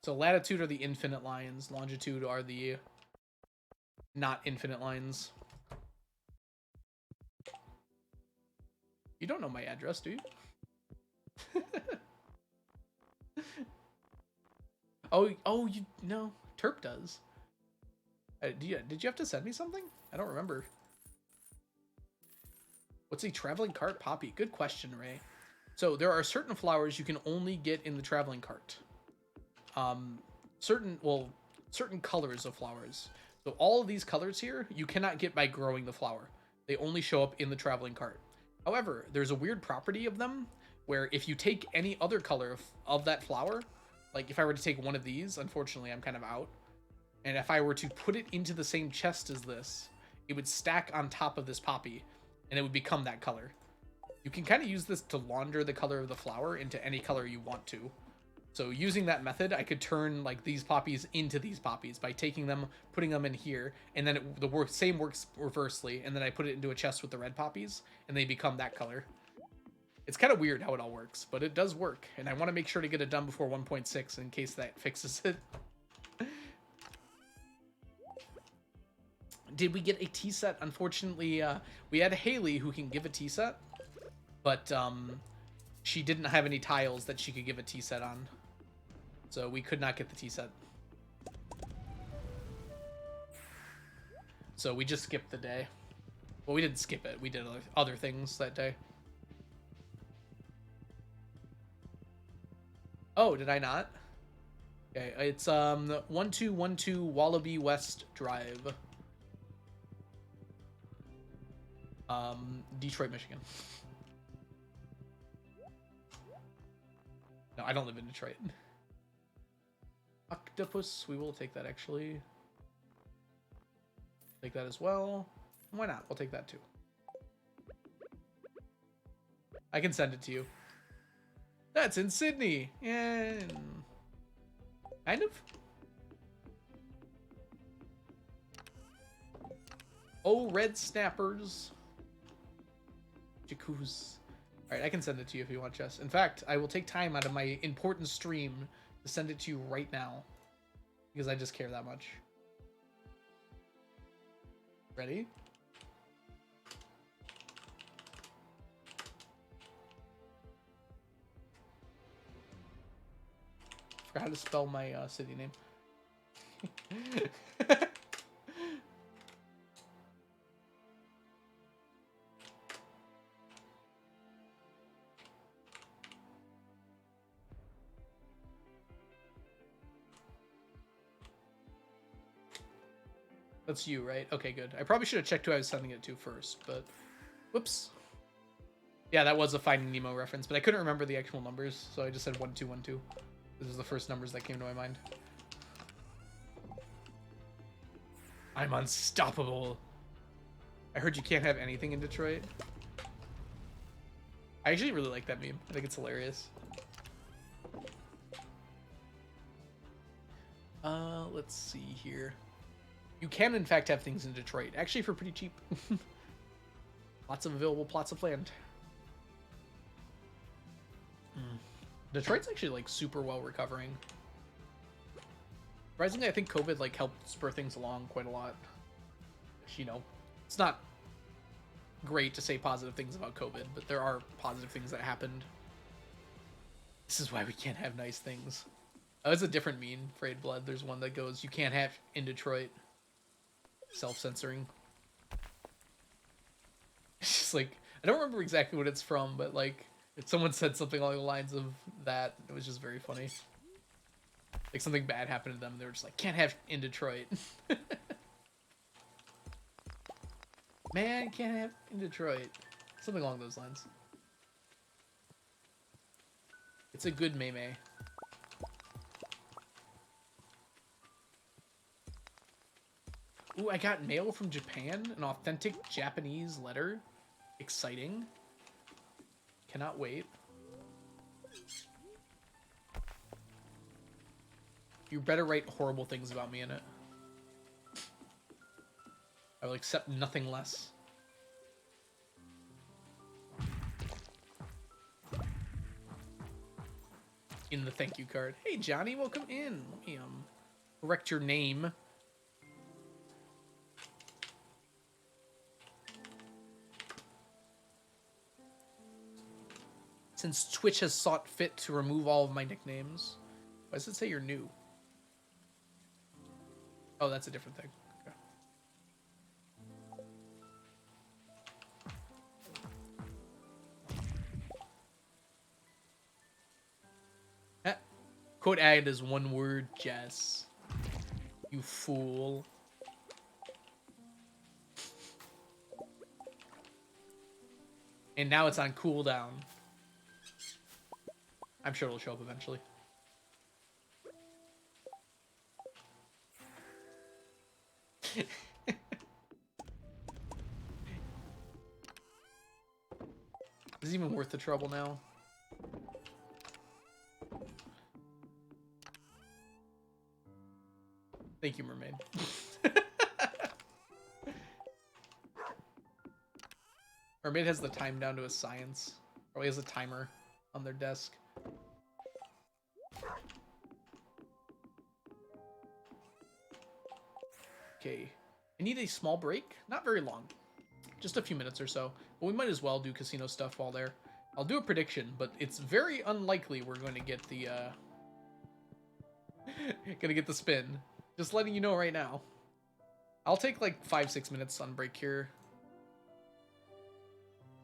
So latitude are the infinite lines. Longitude are the not infinite lines. You don't know my address, do you? oh, you no. Terp does. Did you have to send me something? I don't remember. What's a traveling cart poppy? Good question, Ray. So there are certain flowers you can only get in the traveling cart. Certain colors of flowers. So all of these colors here, you cannot get by growing the flower. They only show up in the traveling cart. However, there's a weird property of them where if you take any other color of that flower, like if I were to take one of these, unfortunately I'm kind of out, and if I were to put it into the same chest as this, it would stack on top of this poppy, and it would become that color. You can kind of use this to launder the color of the flower into any color you want to. So using that method, I could turn like these poppies into these poppies by taking them, putting them in here, and then same works reversely, and then I put it into a chest with the red poppies, and they become that color. It's kind of weird how it all works, but it does work, and I want to make sure to get it done before 1.6 in case that fixes it. Did we get a tea set? Unfortunately, we had Haley who can give a tea set, but she didn't have any tiles that she could give a tea set on. So we could not get the tea set. So we just skipped the day. Well, we didn't skip it. We did other things that day. Oh, did I not? Okay, it's 1212 Wallaby West Drive. Detroit, Michigan. No, I don't live in Detroit. Octopus, we will take that actually. Take that as well. Why not? We'll take that too. I can send it to you. That's in Sydney. Yeah. Kind of. Oh, red snappers. Jacuzzi. All right, I can send it to you if you want, Jess. In fact, I will take time out of my important stream to send it to you right now because I just care that much. Ready? Forgot how to spell my city name. That's you, right? Okay, good. I probably should have checked who I was sending it to first, but whoops. Yeah, that was a Finding Nemo reference, but I couldn't remember the actual numbers, so I just said 1212. This is the first numbers that came to my mind. I'm unstoppable. I heard you can't have anything in Detroit. I actually really like that meme. I think it's hilarious. Let's see here. You can, in fact, have things in Detroit. Actually, for pretty cheap. Lots of available plots of land. Detroit's actually, like, super well recovering. Surprisingly, I think COVID, like, helped spur things along quite a lot. You know, it's not great to say positive things about COVID, but there are positive things that happened. This is why we can't have nice things. Oh, it's a different meme, Frayed Blood. There's one that goes, you can't have in Detroit. Self-censoring. It's just like, I don't remember exactly what it's from, but like, if someone said something along the lines of that, it was just very funny. Like something bad happened to them, they were just like, can't have in Detroit. Man, can't have in Detroit. Something along those lines. It's a good meme. Ooh, I got mail from Japan. An authentic Japanese letter. Exciting. Cannot wait. You better write horrible things about me in it. I will accept nothing less. In the thank you card. Hey, Johnny, welcome in. Let me correct your name. Since Twitch has sought fit to remove all of my nicknames. Why does it say you're new? Oh, that's a different thing. Okay. Quote added is one word, Jess. You fool. And now it's on cooldown. I'm sure it'll show up eventually. Is it even worth the trouble now? Thank you, Mermaid. Mermaid has the time down to a science. Probably has a timer on their desk. Okay. I need a small break. Not very long. Just a few minutes or so. But we might as well do casino stuff while there. I'll do a prediction, but it's very unlikely we're going to get the gonna get the spin. Just letting you know right now. I'll take like 5-6 minutes on break here.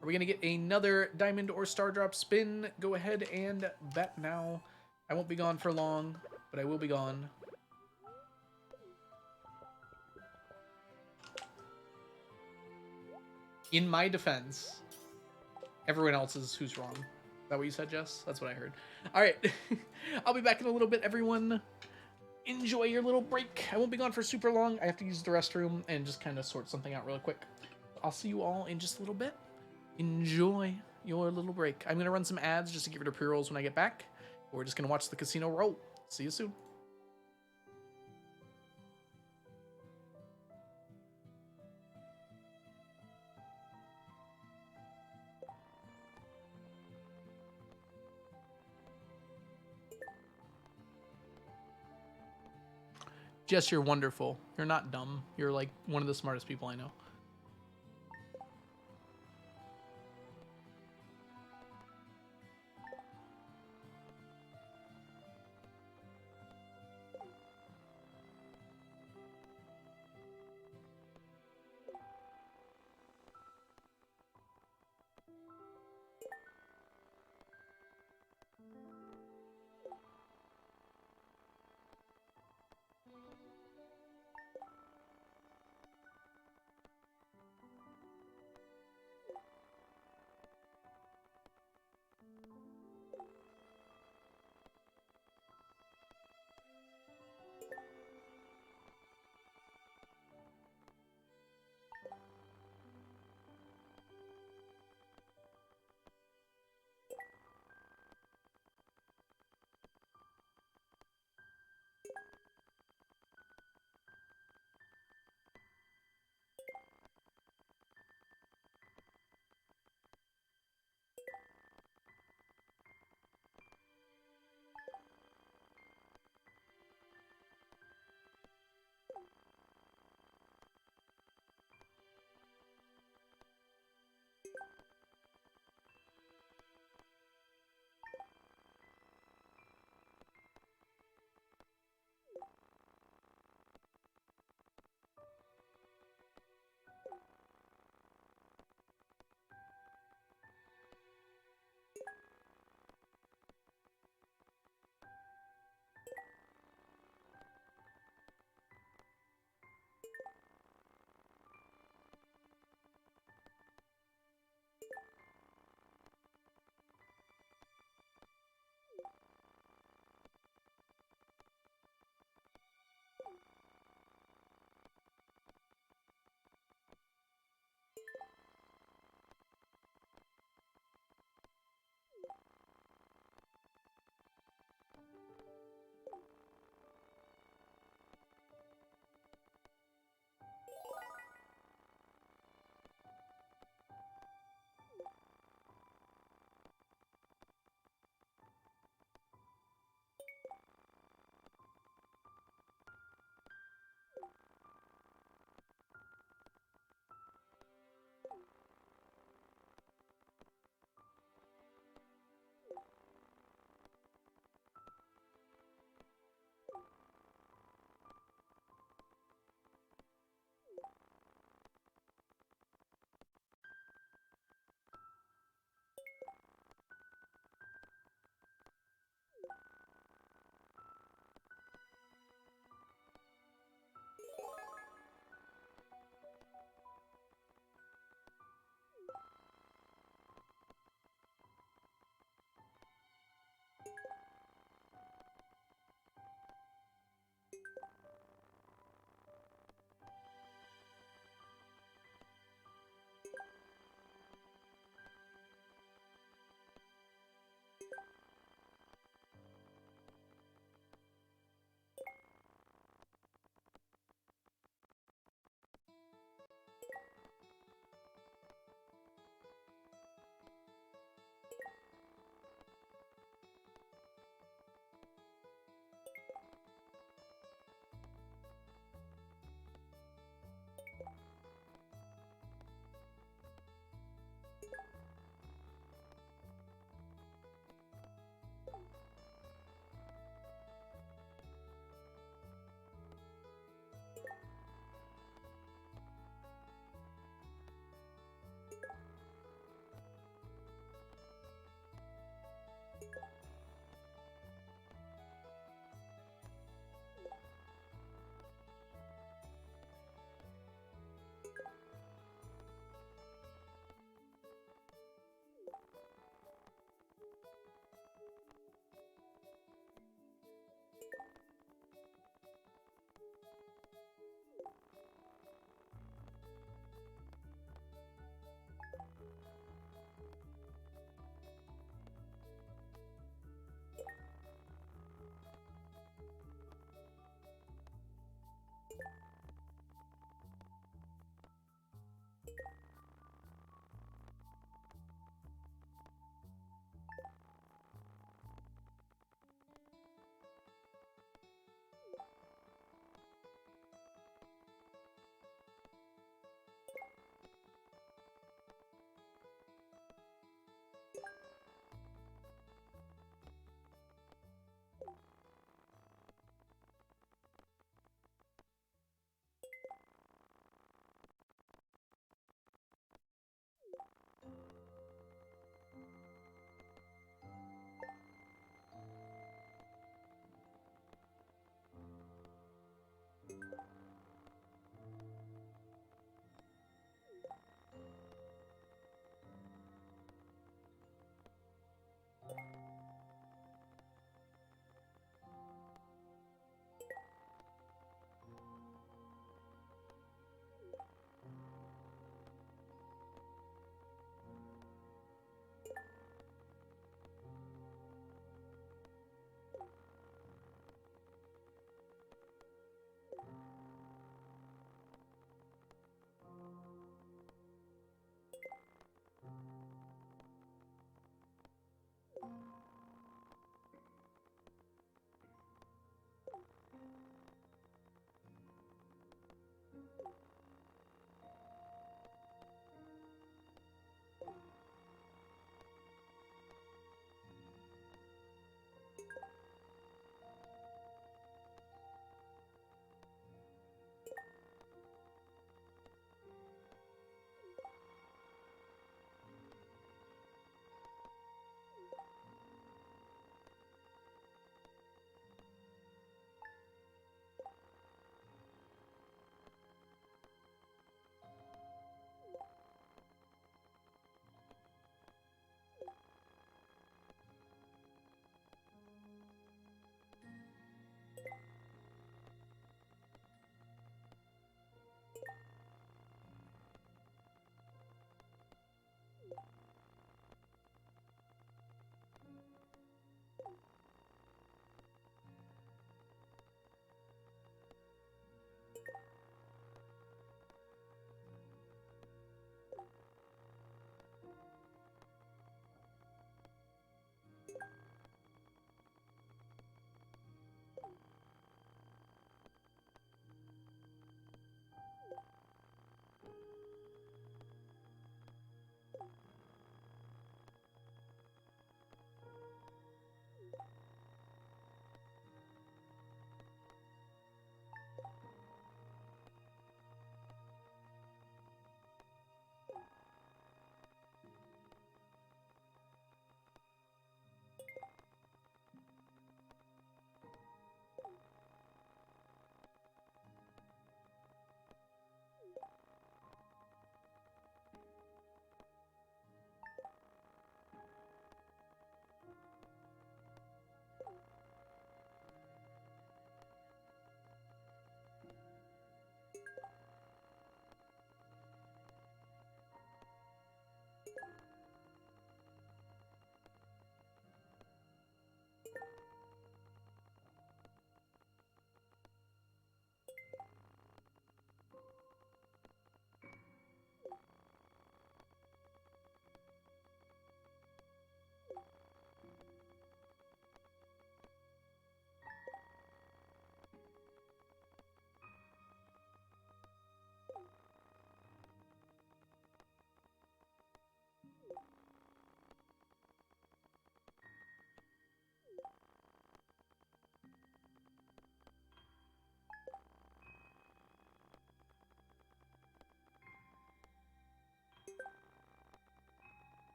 Are we gonna get another diamond or star drop spin? Go ahead and bet now. I won't be gone for long, but I will be gone. In my defense, everyone else is who's wrong. Is that what you said, Jess? That's what I heard. All right. I'll be back in a little bit, everyone. Enjoy your little break. I won't be gone for super long. I have to use the restroom and just kind of sort something out real quick. I'll see you all in just a little bit. Enjoy your little break. I'm going to run some ads just to give it a pre-rolls when I get back. We're just going to watch the casino roll. See you soon. Jess, you're wonderful. You're not dumb. You're like one of the smartest people I know.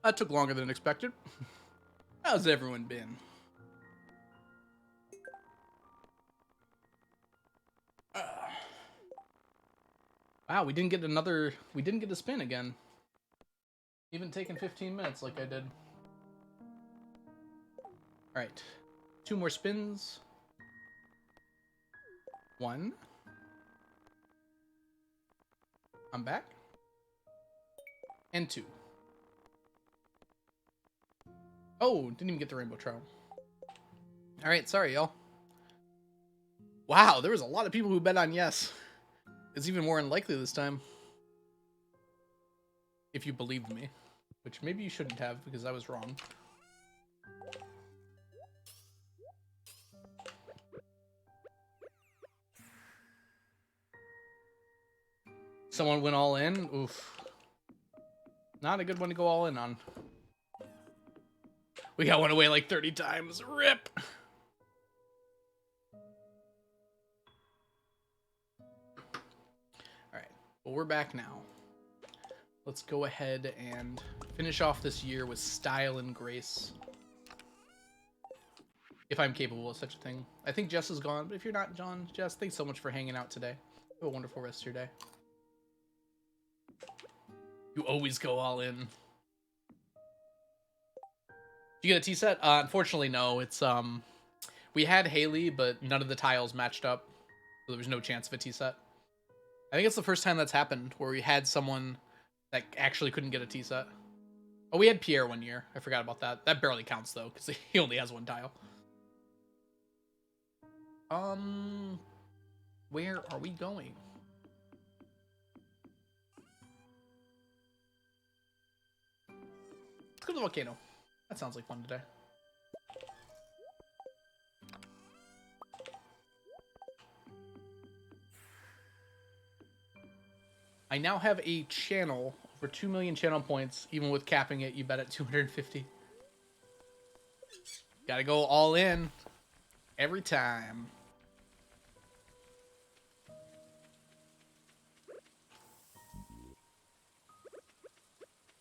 That took longer than expected. How's everyone been? Wow, we didn't get a spin again. Even taking 15 minutes like I did. Alright. 2 more spins. 1. I'm back. And 2. Oh, didn't even get the rainbow trout. Alright, sorry, y'all. Wow, there was a lot of people who bet on yes. It's even more unlikely this time. If you believed me. Which maybe you shouldn't have, because I was wrong. Someone went all in? Oof. Not a good one to go all in on. We got one away like 30 times. RIP! Alright, well, we're back now. Let's go ahead and finish off this year with style and grace. If I'm capable of such a thing. I think Jess is gone, but if you're not, John, Jess, thanks so much for hanging out today. Have a wonderful rest of your day. You always go all in. Did you get a tea set? Unfortunately, no. It's, we had Haley, but none of the tiles matched up. So there was no chance of a tea set. I think it's the first time that's happened, where we had someone that actually couldn't get a tea set. Oh, we had Pierre one year. I forgot about that. That barely counts, though, because he only has 1 tile. Where are we going? Let's go to the volcano. That sounds like fun today. I now have a channel for 2 million channel points. Even with capping it, you bet at 250. Gotta go all in every time.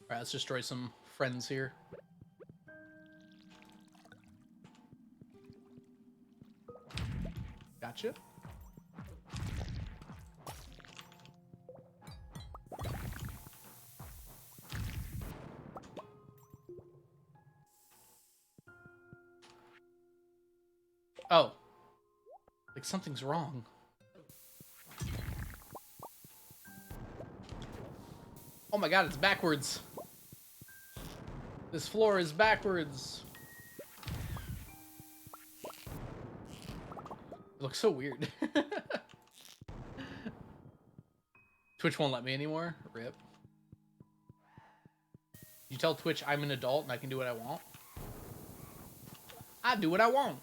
Alright, let's destroy some friends here. Gotcha. Oh. Like something's wrong. Oh my god, it's backwards. This floor is backwards. It looks so weird. Twitch won't let me anymore. RIP. You tell Twitch I'm an adult and I can do what I want? I do what I want.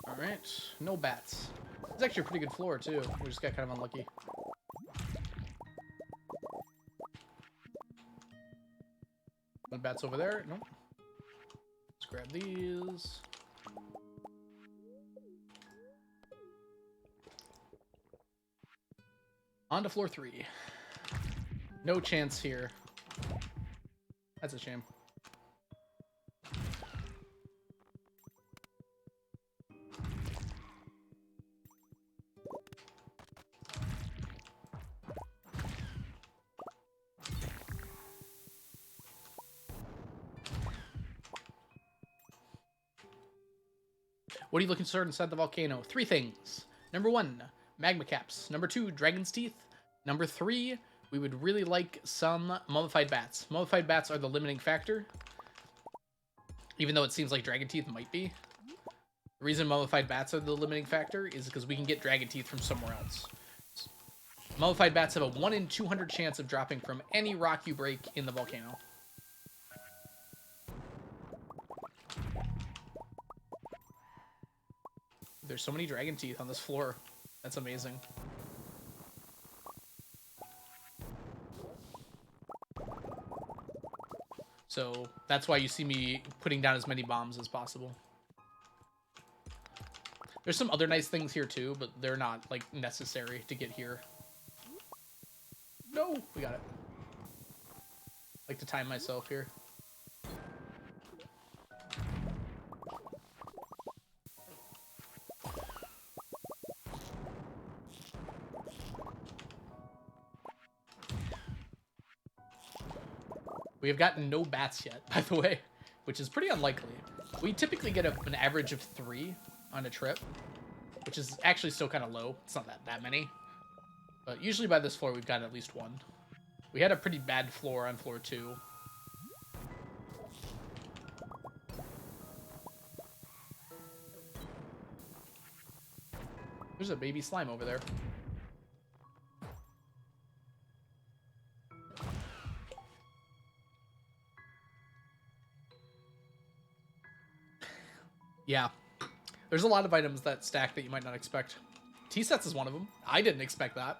Alright, no bats. It's actually a pretty good floor, too. We just got kind of unlucky. No bats over there? Nope. Let's grab these. On to floor 3. No chance here. That's a shame. What are you looking to start inside the volcano? 3 things. Number 1, magma caps. Number 2, dragon's teeth. Number 3, we would really like some mummified bats. Mummified bats are the limiting factor. Even though it seems like dragon teeth might be. The reason mummified bats are the limiting factor is because we can get dragon teeth from somewhere else. Mummified bats have a 1 in 200 chance of dropping from any rock you break in the volcano. There's so many dragon teeth on this floor. That's amazing. So that's why you see me putting down as many bombs as possible. There's some other nice things here too, but they're not like necessary to get here. No, we got it. Like to time myself here. We have gotten no bats yet, by the way, which is pretty unlikely. We typically get an average of 3 on a trip, which is actually still kind of low. It's not that many. But usually by this floor, we've got at least 1. We had a pretty bad floor on floor 2. There's a baby slime over there. Yeah. There's a lot of items that stack that you might not expect. T-sets is one of them. I didn't expect that.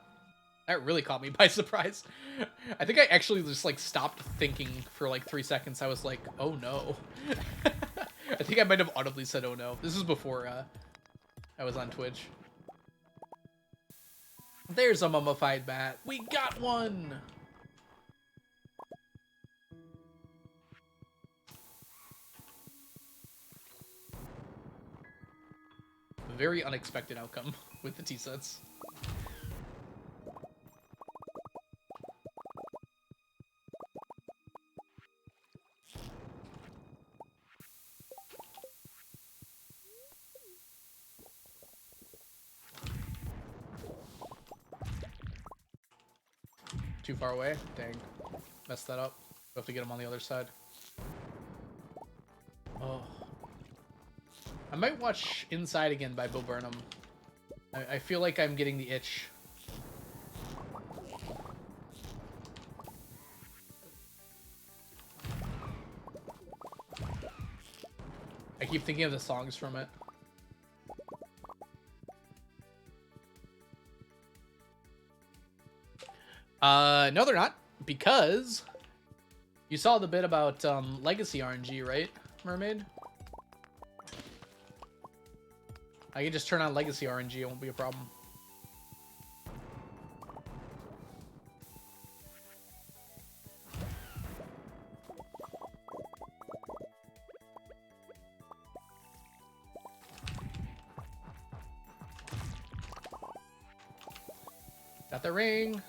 That really caught me by surprise. I think I actually just like stopped thinking for like 3 seconds. I was like, oh no. I think I might have audibly said oh no. This was before I was on Twitch. There's a mummified bat. We got one! Very unexpected outcome with the T-sets. Too far away? Dang. Messed that up. We'll have to get him on the other side. Oh. I might watch Inside again by Bo Burnham. I feel like I'm getting the itch. I keep thinking of the songs from it. No, they're not, because you saw the bit about legacy RNG, right, Mermaid? I can just turn on legacy RNG, it won't be a problem. Got the ring.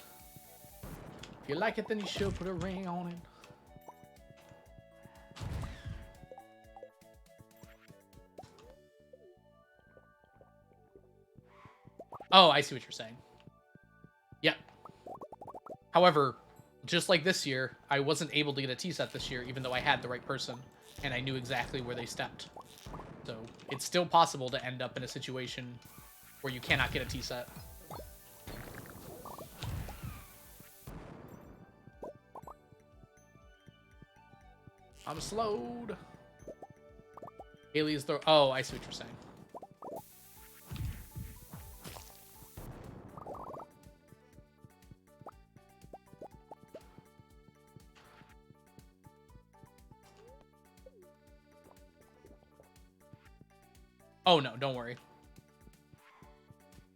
If you like it, then you should put a ring on it. Oh, I see what you're saying. Yep. However, just like this year, I wasn't able to get a T-set this year, even though I had the right person, and I knew exactly where they stepped. So, it's still possible to end up in a situation where you cannot get a T-set. I'm slowed. Haley's throw. Oh, I see what you're saying. Oh no, don't worry.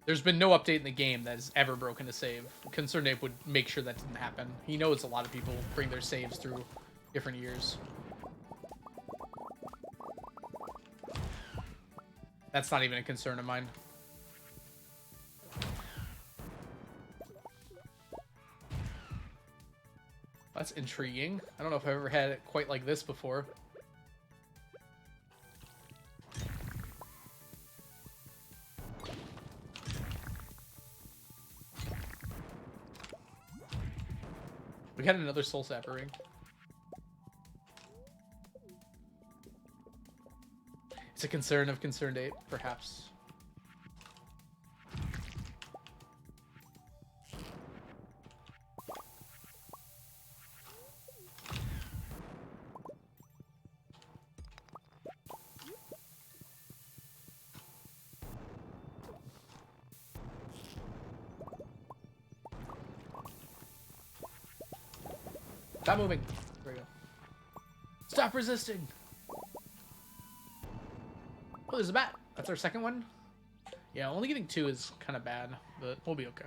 There's been no update in the game that has ever broken a save. Concerned Ape would make sure that didn't happen. He knows a lot of people bring their saves through different years. That's not even a concern of mine. That's intriguing. I don't know if I've ever had it quite like this before. We got another Soul Sapper ring. It's a concern of Concerned Ape, perhaps. Stop moving. There we go. Stop resisting! Oh, there's a bat. That's our second one. Yeah, only getting 2 is kind of bad, but we'll be okay.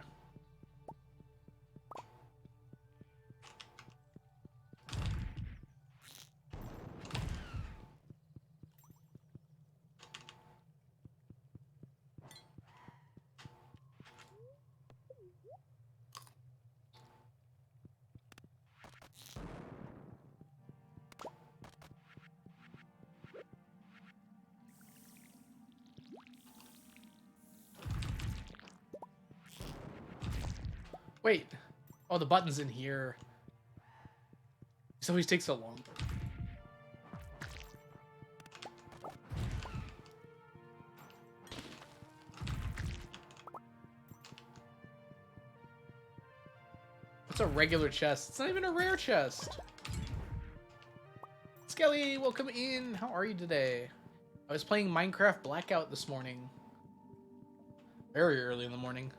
Wait. Oh, the button's in here. This always takes so long. What's a regular chest? It's not even a rare chest. Skelly, welcome in. How are you today? I was playing Minecraft Blackout this morning. Very early in the morning.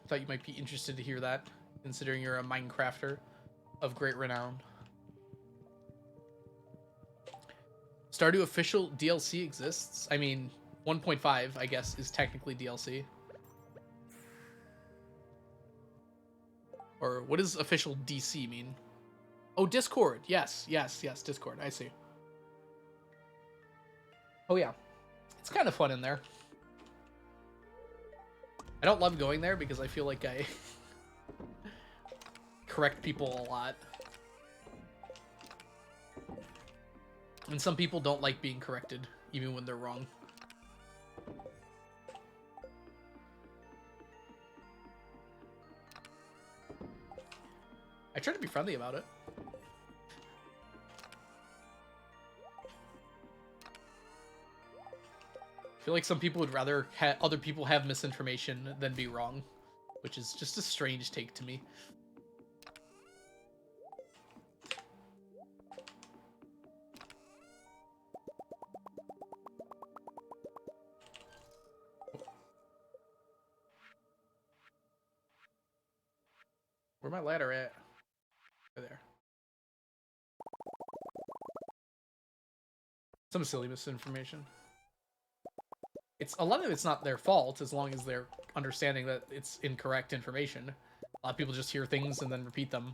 Thought you might be interested to hear that, considering you're a Minecrafter of great renown. Stardew official DLC exists. I mean, 1.5, I guess, is technically DLC. Or what does official DC mean? Oh, Discord. Yes, Discord. I see. Oh, yeah. It's kind of fun in there. I don't love going there because I feel like I correct people a lot. And some people don't like being corrected, even when they're wrong. I try to be friendly about it. I feel like some people would rather other people have misinformation than be wrong, which is just a strange take to me. Where my ladder at? Right there. Some silly misinformation. It's a lot of it's not their fault as long as they're understanding that it's incorrect information. A lot of people just hear things and then repeat them.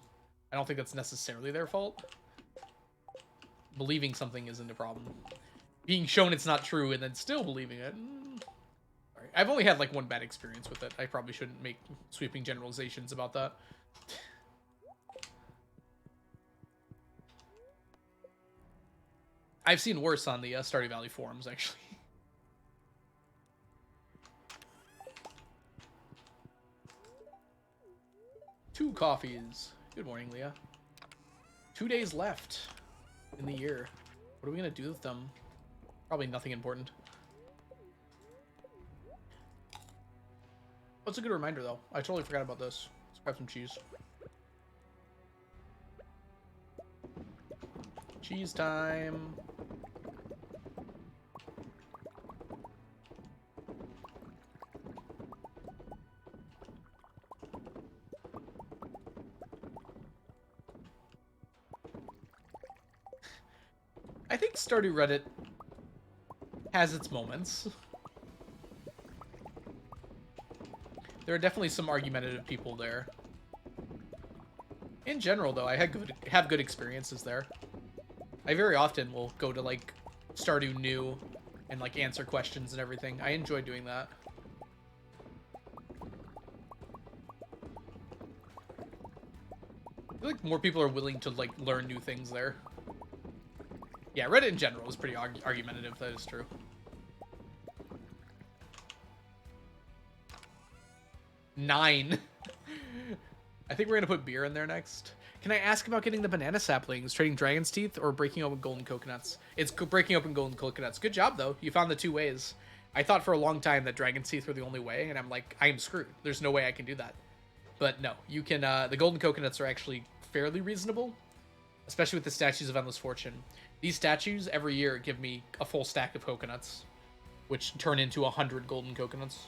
I don't think that's necessarily their fault. Believing something isn't a problem. Being shown it's not true and then still believing it. Sorry. I've only had like one bad experience with it. I probably shouldn't make sweeping generalizations about that. I've seen worse on the Stardew Valley forums, actually. 2 coffees. Good morning, Leah. 2 days left in the year. What are we going to do with them? Probably nothing important. What's a good reminder, though? I totally forgot about this. Let's grab some cheese. Cheese time. I think Stardew Reddit has its moments. There are definitely some argumentative people there. In general, though, I have good experiences there. I very often will go to, like, Stardew New and, like, answer questions and everything. I enjoy doing that. I feel like more people are willing to, like, learn new things there. Yeah, Reddit in general is pretty argumentative, that is true. Nine. I think we're gonna put beer in there next. Can I ask about getting the banana saplings, trading dragon's teeth, or breaking open golden coconuts? It's breaking open golden coconuts. Good job, though. You found the 2 ways. I thought for a long time that dragon's teeth were the only way, and I'm like, I am screwed. There's no way I can do that. But no, you can, the golden coconuts are actually fairly reasonable, especially with the statues of endless fortune. These statues every year give me a full stack of coconuts, which turn into 100 golden coconuts.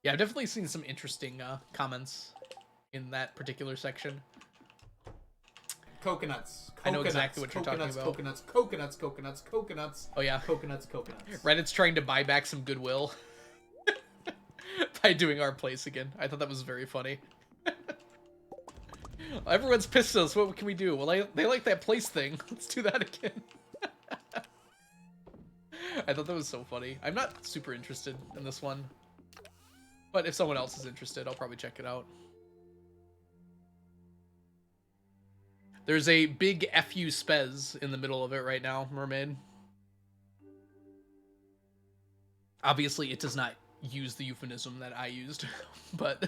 Yeah, I've definitely seen some interesting comments in that particular section. Coconuts. I know exactly what you're talking about. Coconuts. Oh yeah. Coconuts. Reddit's trying to buy back some goodwill by doing our place again. I thought that was very funny. Everyone's pissed at us. What can we do? Well, they like that place thing. Let's do that again. I thought that was so funny. I'm not super interested in this one. But if someone else is interested, I'll probably check it out. There's a big FU spez in the middle of it right now, Mermaid. Obviously, it does not use the euphemism that I used, but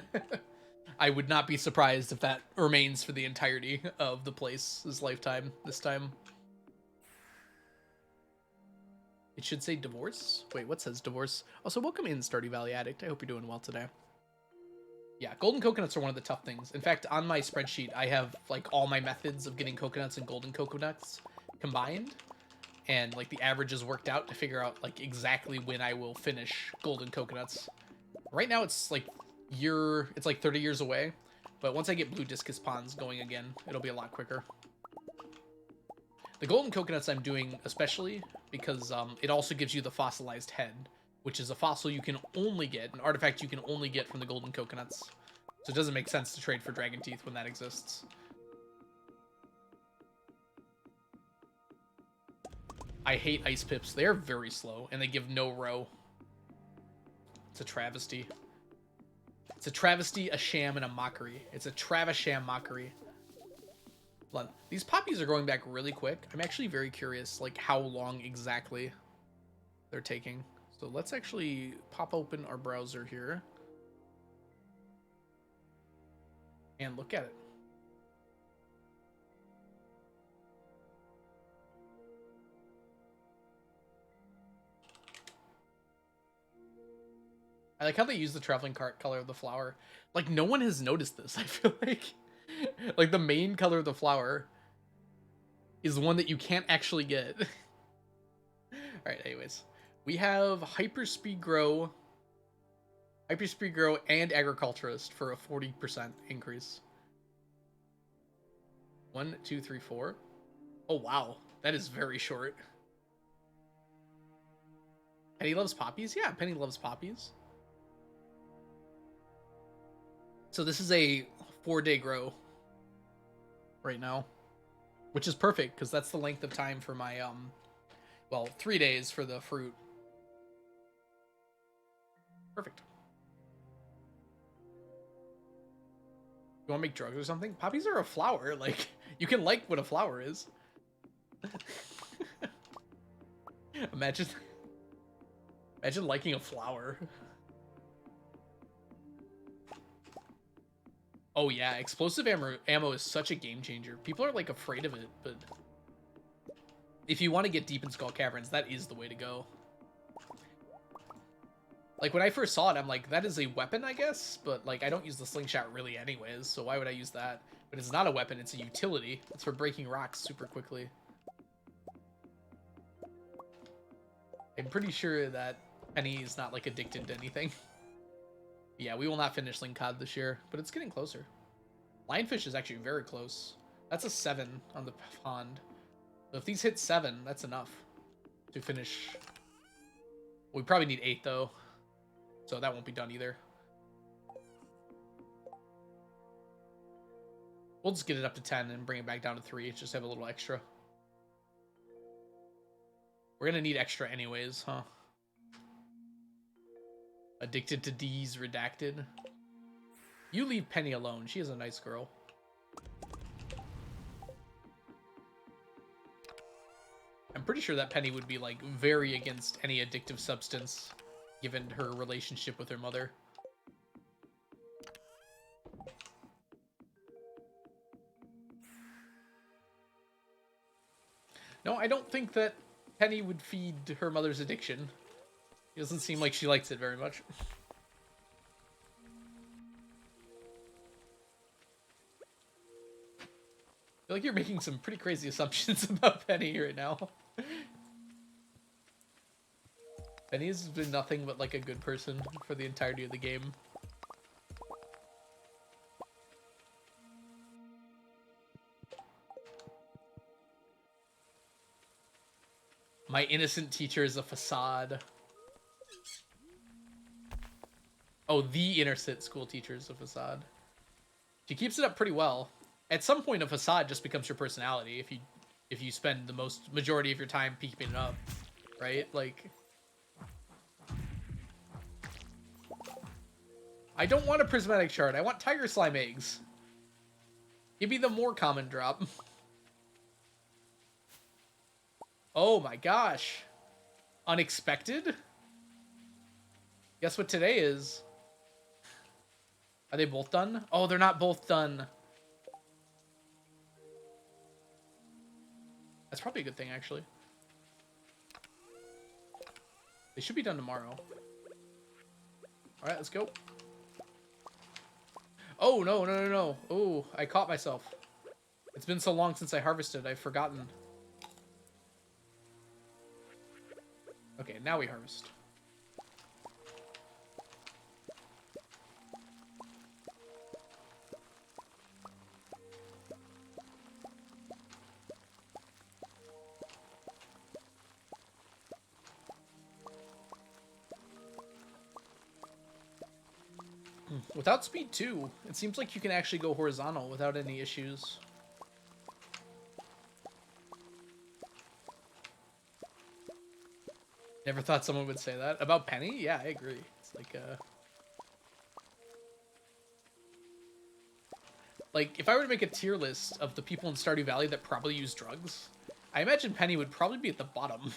I would not be surprised if that remains for the entirety of the place's lifetime this time. It should say divorce? Wait, what says divorce? Also, welcome in, Stardew Valley Addict. I hope you're doing well today. Yeah, golden coconuts are one of the tough things. In fact, on my spreadsheet, I have, like, all my methods of getting coconuts and golden coconuts combined. And, like, the average is worked out to figure out, like, exactly when I will finish golden coconuts. Right now, it's, like, 30 years away. But once I get blue discus ponds going again, it'll be a lot quicker. The golden coconuts I'm doing especially because it also gives you the fossilized head, which is a fossil you can only get, an artifact you can only get from the golden coconuts. So it doesn't make sense to trade for dragon teeth when that exists. I hate ice pips. They are very slow, and they give no row. It's a travesty. It's a travesty, a sham, and a mockery. It's a Travis-sham mockery. These poppies are growing back really quick. I'm actually very curious, like, how long exactly they're taking. So let's actually pop open our browser here and look at it. I like how they use the traveling cart color of the flower. Like, no one has noticed this, I feel like. Like, the main color of the flower is the one that you can't actually get. Alright, anyways. We have Hyperspeed Grow, and Agriculturist for a 40% increase. 1, 2, 3, 4. Oh, wow. That is very short. Penny loves poppies? Yeah, Penny loves poppies. So this is a 4-day grow right now, which is perfect because that's the length of time for my, well, 3 days for the fruit. Perfect. You want to make drugs or something? Poppies are a flower. Like, you can like what a flower is. Imagine liking a flower. Oh yeah, explosive ammo is such a game changer. People are, like, afraid of it, but if you want to get deep in Skull Caverns, that is the way to go. Like, when I first saw it, I'm like, that is a weapon, I guess? But, like, I don't use the slingshot really anyways, so why would I use that? But it's not a weapon, it's a utility. It's for breaking rocks super quickly. I'm pretty sure that Penny is not, like, addicted to anything. Yeah, we will not finish Ling Cod this year, but it's getting closer. Lionfish is actually very close. That's a 7 on the pond. So if these hit 7, that's enough to finish. We probably need 8, though. So that won't be done either. We'll just get it up to 10 and bring it back down to 3. Just have a little extra. We're gonna need extra anyways, huh? Addicted to D's redacted. You leave Penny alone. She is a nice girl. I'm pretty sure that Penny would be, like, very against any addictive substance, given her relationship with her mother. No, I don't think that Penny would feed her mother's addiction. It doesn't seem like she likes it very much. I feel like you're making some pretty crazy assumptions about Penny right now. Penny's been nothing but, like, a good person for the entirety of the game. My innocent teacher is a facade. Oh, the innocent school teacher is a facade. She keeps it up pretty well. At some point, a facade just becomes your personality if you spend the majority of your time keeping it up, right? Like, I don't want a prismatic shard. I want tiger slime eggs. Give me the more common drop. Oh my gosh. Unexpected? Guess what today is? Are they both done? Oh, they're not both done. That's probably a good thing, actually. They should be done tomorrow. Alright, let's go. Oh, no, no, no, no. Oh, I caught myself. It's been so long since I harvested, I've forgotten. Okay, now we harvest. Without speed 2, it seems like you can actually go horizontal without any issues. Never thought someone would say that. About Penny? Yeah, I agree. It's like, if I were to make a tier list of the people in Stardew Valley that probably use drugs, I imagine Penny would probably be at the bottom.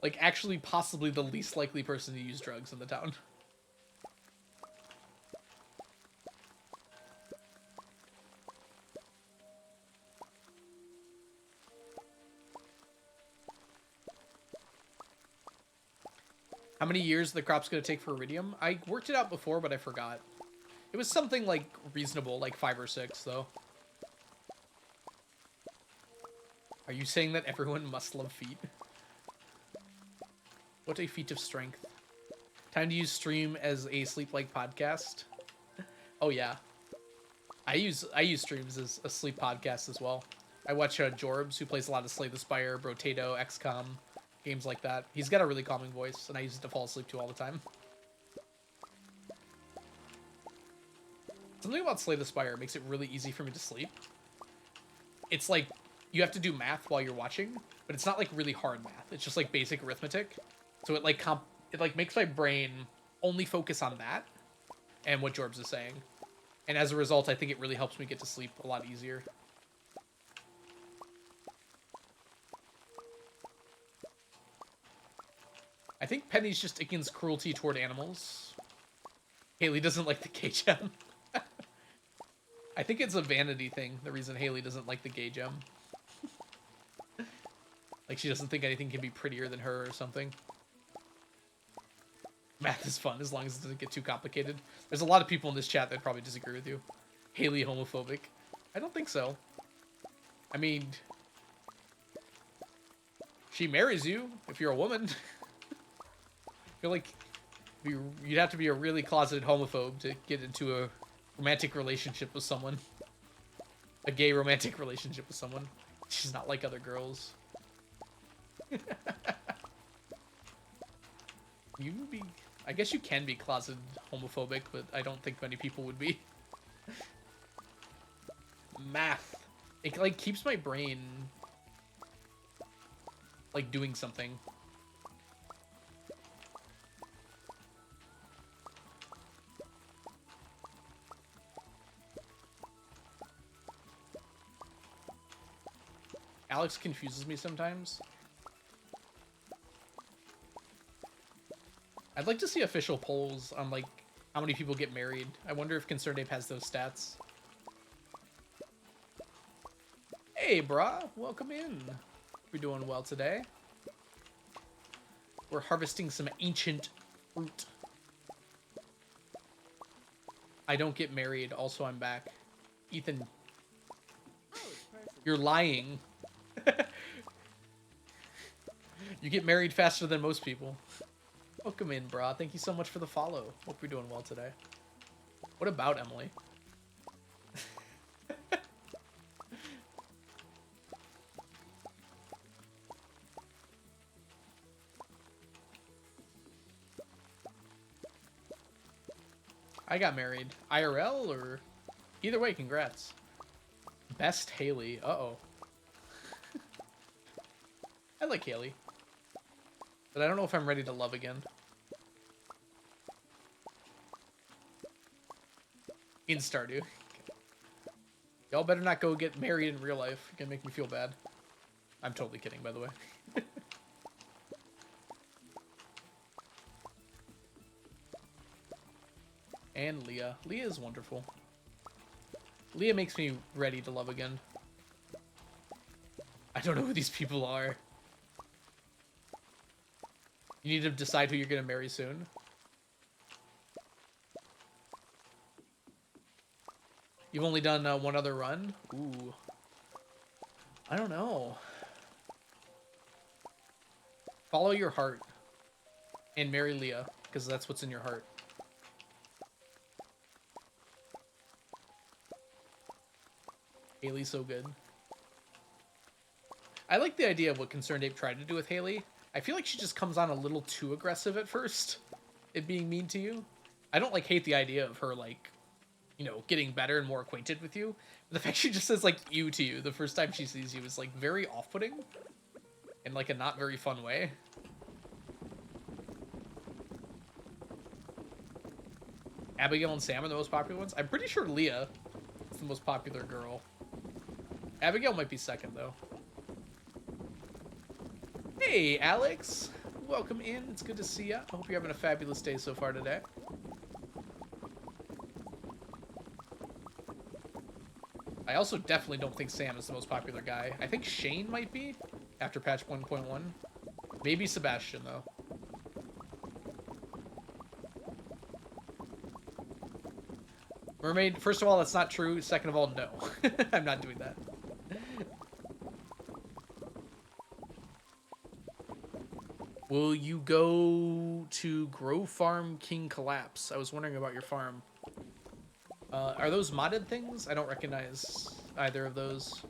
Like, actually possibly the least likely person to use drugs in the town. How many years the crop's going to take for iridium? I worked it out before, but I forgot. It was something, like, reasonable, like 5 or 6, though. Are you saying that everyone must love feet? What a feat of strength. Time to use stream as a sleep-like podcast. Oh, yeah. I use streams as a sleep podcast as well. I watch Jorbs, who plays a lot of Slay the Spire, Brotato, XCOM, games like that. He's got a really calming voice, and I use it to fall asleep to all the time. Something about Slay the Spire makes it really easy for me to sleep. It's like, you have to do math while you're watching, but it's not like really hard math. It's just like basic arithmetic. So it like makes my brain only focus on that and what Jorbs is saying. And as a result, I think it really helps me get to sleep a lot easier. I think Penny's just against cruelty toward animals. Haley doesn't like the gay gem. I think it's a vanity thing, the reason Haley doesn't like the gay gem. Like, she doesn't think anything can be prettier than her or something. Math is fun as long as it doesn't get too complicated. There's a lot of people in this chat that probably disagree with you. Haley homophobic. I don't think so. I mean, she marries you if you're a woman. I feel like you'd have to be a really closeted homophobe to get into a romantic relationship with someone. A gay romantic relationship with someone. She's not like other girls. I guess you can be closeted homophobic, but I don't think many people would be. Math. It, like, keeps my brain, like, doing something. Alex confuses me sometimes. I'd like to see official polls on, like, how many people get married. I wonder if ConcernedApe has those stats. Hey, brah. Welcome in. We're doing well today. We're harvesting some ancient fruit. I don't get married. Also, I'm back. Ethan, you're lying. You get married faster than most people. Welcome in, brah. Thank you so much for the follow. Hope you're doing well today. What about Emily? I got married. IRL or... Either way, congrats. Best Haley. Uh-oh. I like Haley. But I don't know if I'm ready to love again. In Stardew. Y'all better not go get married in real life. You're gonna make me feel bad. I'm totally kidding, by the way. And Leah. Leah is wonderful. Leah makes me ready to love again. I don't know who these people are. You need to decide who you're gonna marry soon. You've only done one other run? Ooh. I don't know. Follow your heart. And marry Leah, because that's what's in your heart. Haley's so good. I like the idea of what Concerned Ape tried to do with Haley. I feel like she just comes on a little too aggressive at first. It being mean to you. I don't, like, hate the idea of her, like, you know, getting better and more acquainted with you. But the fact she just says, like, you to you the first time she sees you is, like, very off-putting. In, like, a not very fun way. Abigail and Sam are the most popular ones. I'm pretty sure Leah is the most popular girl. Abigail might be second, though. Hey, Alex. Welcome in. It's good to see ya. I hope you're having a fabulous day so far today. I also definitely don't think Sam is the most popular guy. I think Shane might be, after patch 1.1. Maybe Sebastian, though. Mermaid, first of all, that's not true. Second of all, no. I'm not doing that. Will you go to Grow Farm King Collapse? I was wondering about your farm. Are those modded things? I don't recognize either of those.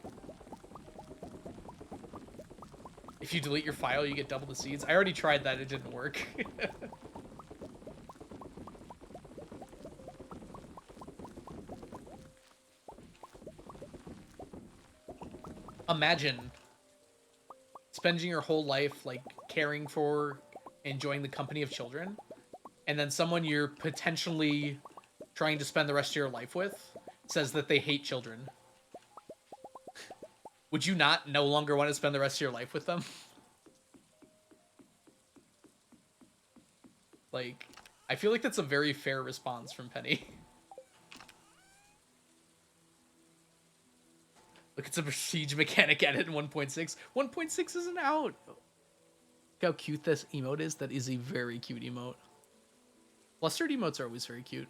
If you delete your file, you get double the seeds. I already tried that. It didn't work. Imagine spending your whole life, like, caring for, enjoying the company of children, and then someone you're potentially trying to spend the rest of your life with says that they hate children. Would you not no longer want to spend the rest of your life with them? Like, I feel like that's a very fair response from Penny. Look, it's a prestige mechanic added in 1.6. 1.6 isn't out. Look how cute this emote is. That is a very cute emote. Flustered emotes are always very cute.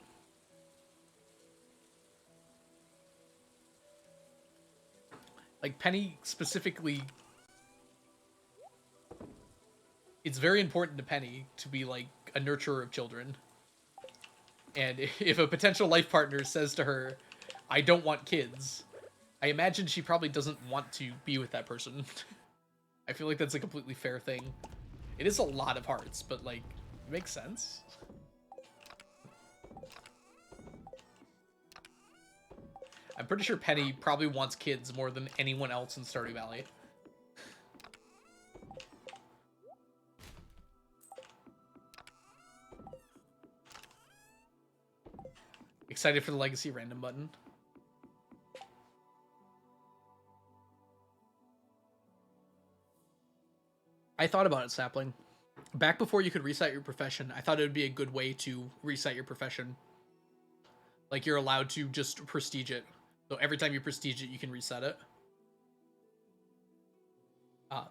Like, Penny specifically... It's very important to Penny to be, like, a nurturer of children. And if a potential life partner says to her, I don't want kids... I imagine she probably doesn't want to be with that person. I feel like that's a completely fair thing. It is a lot of hearts, but, like, it makes sense. I'm pretty sure Penny probably wants kids more than anyone else in Stardew Valley. Excited for the Legacy random button. I thought about it, Sapling. Back before you could reset your profession, I thought it would be a good way to reset your profession. Like, you're allowed to just prestige it. So every time you prestige it, you can reset it.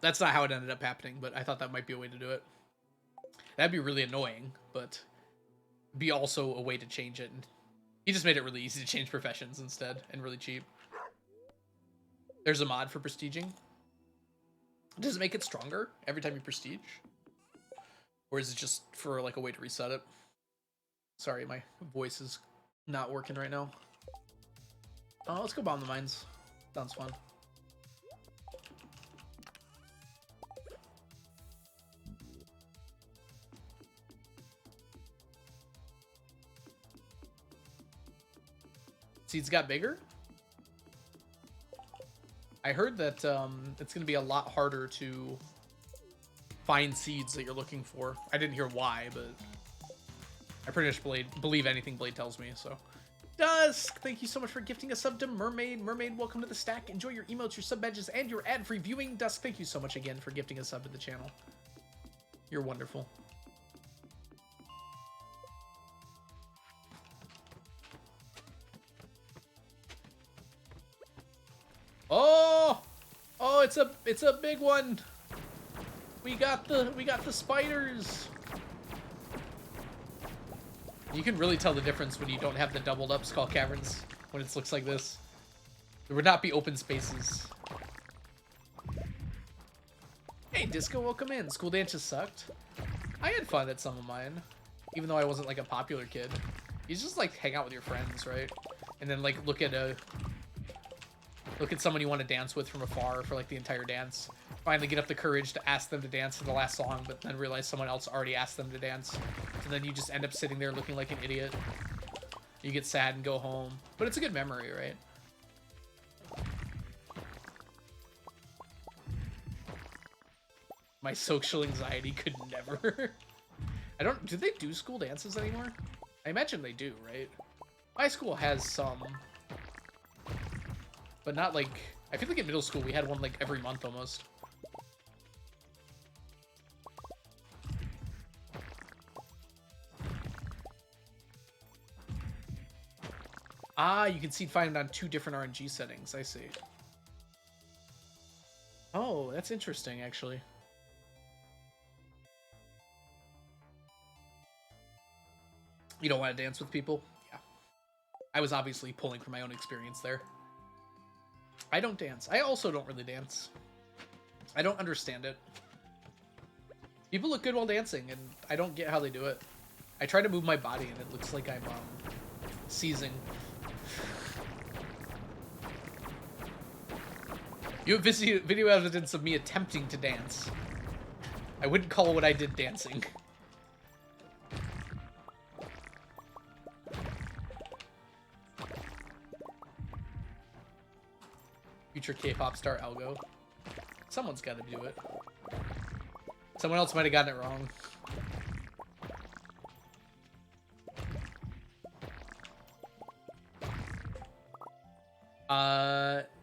That's not how it ended up happening, but I thought that might be a way to do it. That'd be really annoying, but be also a way to change it. And he just made it really easy to change professions instead, and really cheap. There's a mod for prestiging. Does it make it stronger every time you prestige? Or is it just for, like, a way to reset it? Sorry, my voice is not working right now. Oh, let's go bomb the mines. Sounds fun. Seeds got bigger? I heard that it's going to be a lot harder to find seeds that you're looking for. I didn't hear why, but I pretty much believe anything Blade tells me, so. Dusk, thank you so much for gifting a sub to Mermaid. Mermaid, welcome to the stack. Enjoy your emotes, your sub badges, and your ad-free viewing. Dusk, thank you so much again for gifting a sub to the channel. You're wonderful. Oh! Oh, it's a big one. We got the spiders. You can really tell the difference when you don't have the doubled up skull caverns when it looks like this. There would not be open spaces. Hey Disco, welcome in. School dances sucked. I had fun at some of mine, even though I wasn't like a popular kid. You just like hang out with your friends, right? And then like look at someone you want to dance with from afar for like the entire dance. Finally get up the courage to ask them to dance to the last song, but then realize someone else already asked them to dance. And then you just end up sitting there looking like an idiot. You get sad and go home. But it's a good memory, right? My social anxiety could never. Do they do school dances anymore? I imagine they do, right? My school has some. But not like, I feel like in middle school we had one like every month almost. Ah, you can find it on 2 different RNG settings, I see. Oh, that's interesting actually. You don't want to dance with people? Yeah. I was obviously pulling from my own experience there. I don't dance. I also don't really dance. I don't understand it. People look good while dancing, and I don't get how they do it. I try to move my body, and it looks like I'm seizing. You have video evidence of me attempting to dance. I wouldn't call what I did dancing. Future K-pop star Algo. Someone's got to do it. Someone else might have gotten it wrong.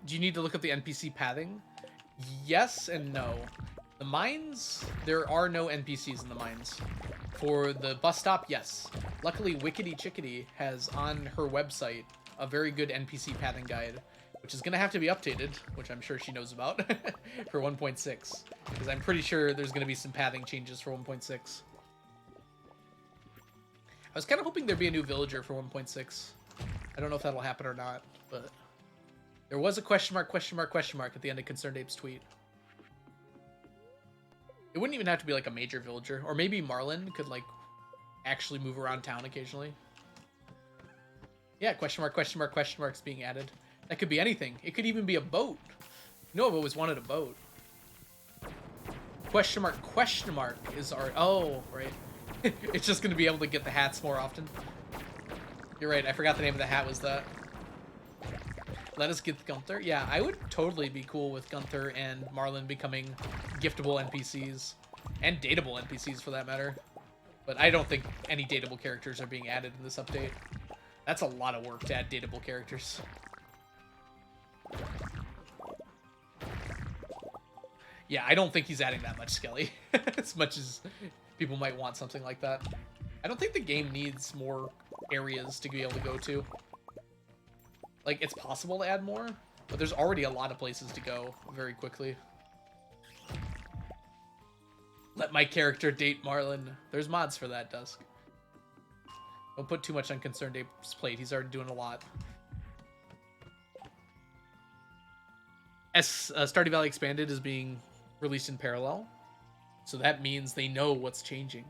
Do you need to look up the NPC pathing? Yes and no. The mines, there are no NPCs in the mines. For the bus stop, yes. Luckily, Wickety Chickadee has on her website a very good NPC pathing guide, which is going to have to be updated, which I'm sure she knows about, for 1.6. Because I'm pretty sure there's going to be some pathing changes for 1.6. I was kind of hoping there'd be a new villager for 1.6. I don't know if that'll happen or not, but there was a question mark at the end of Concerned Ape's tweet. It wouldn't even have to be like a major villager, or maybe Marlin could like actually move around town occasionally. Yeah, question mark's being added. That could be anything. It could even be a boat. You know, I've always wanted a boat. Question mark is our... Oh, right. It's just going to be able to get the hats more often. You're right. I forgot the name of the hat was that. Let us get Gunther. Yeah, I would totally be cool with Gunther and Marlin becoming giftable NPCs. And dateable NPCs, for that matter. But I don't think any dateable characters are being added in this update. That's a lot of work to add dateable characters. Yeah, I don't think he's adding that much Skelly. As much as people might want something like that. I don't think the game needs more areas to be able to go to. Like, it's possible to add more, but there's already a lot of places to go very quickly. Let my character date Marlin. There's mods for that, Dusk. Don't put too much on Concerned Ape's plate. He's already doing a lot. Stardew Valley Expanded is being released in parallel, so that means they know what's changing.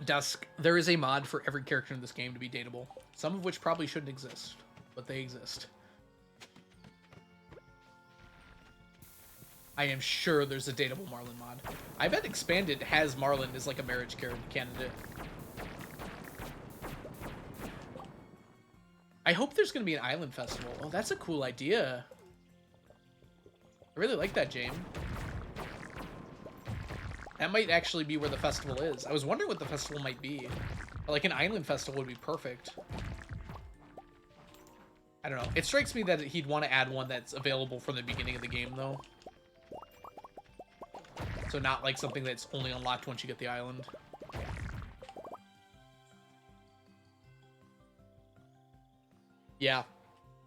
Dusk, there is a mod for every character in this game to be dateable, some of which probably shouldn't exist, but they exist. I am sure there's a dateable Marlin mod. I bet Expanded has Marlin as like a marriage candidate. I hope there's going to be an island festival. Oh, that's a cool idea. I really like that, James. That might actually be where the festival is. I was wondering what the festival might be. Like, an island festival would be perfect. I don't know. It strikes me that he'd want to add one that's available from the beginning of the game, though. So not like something that's only unlocked once you get the island. Yeah.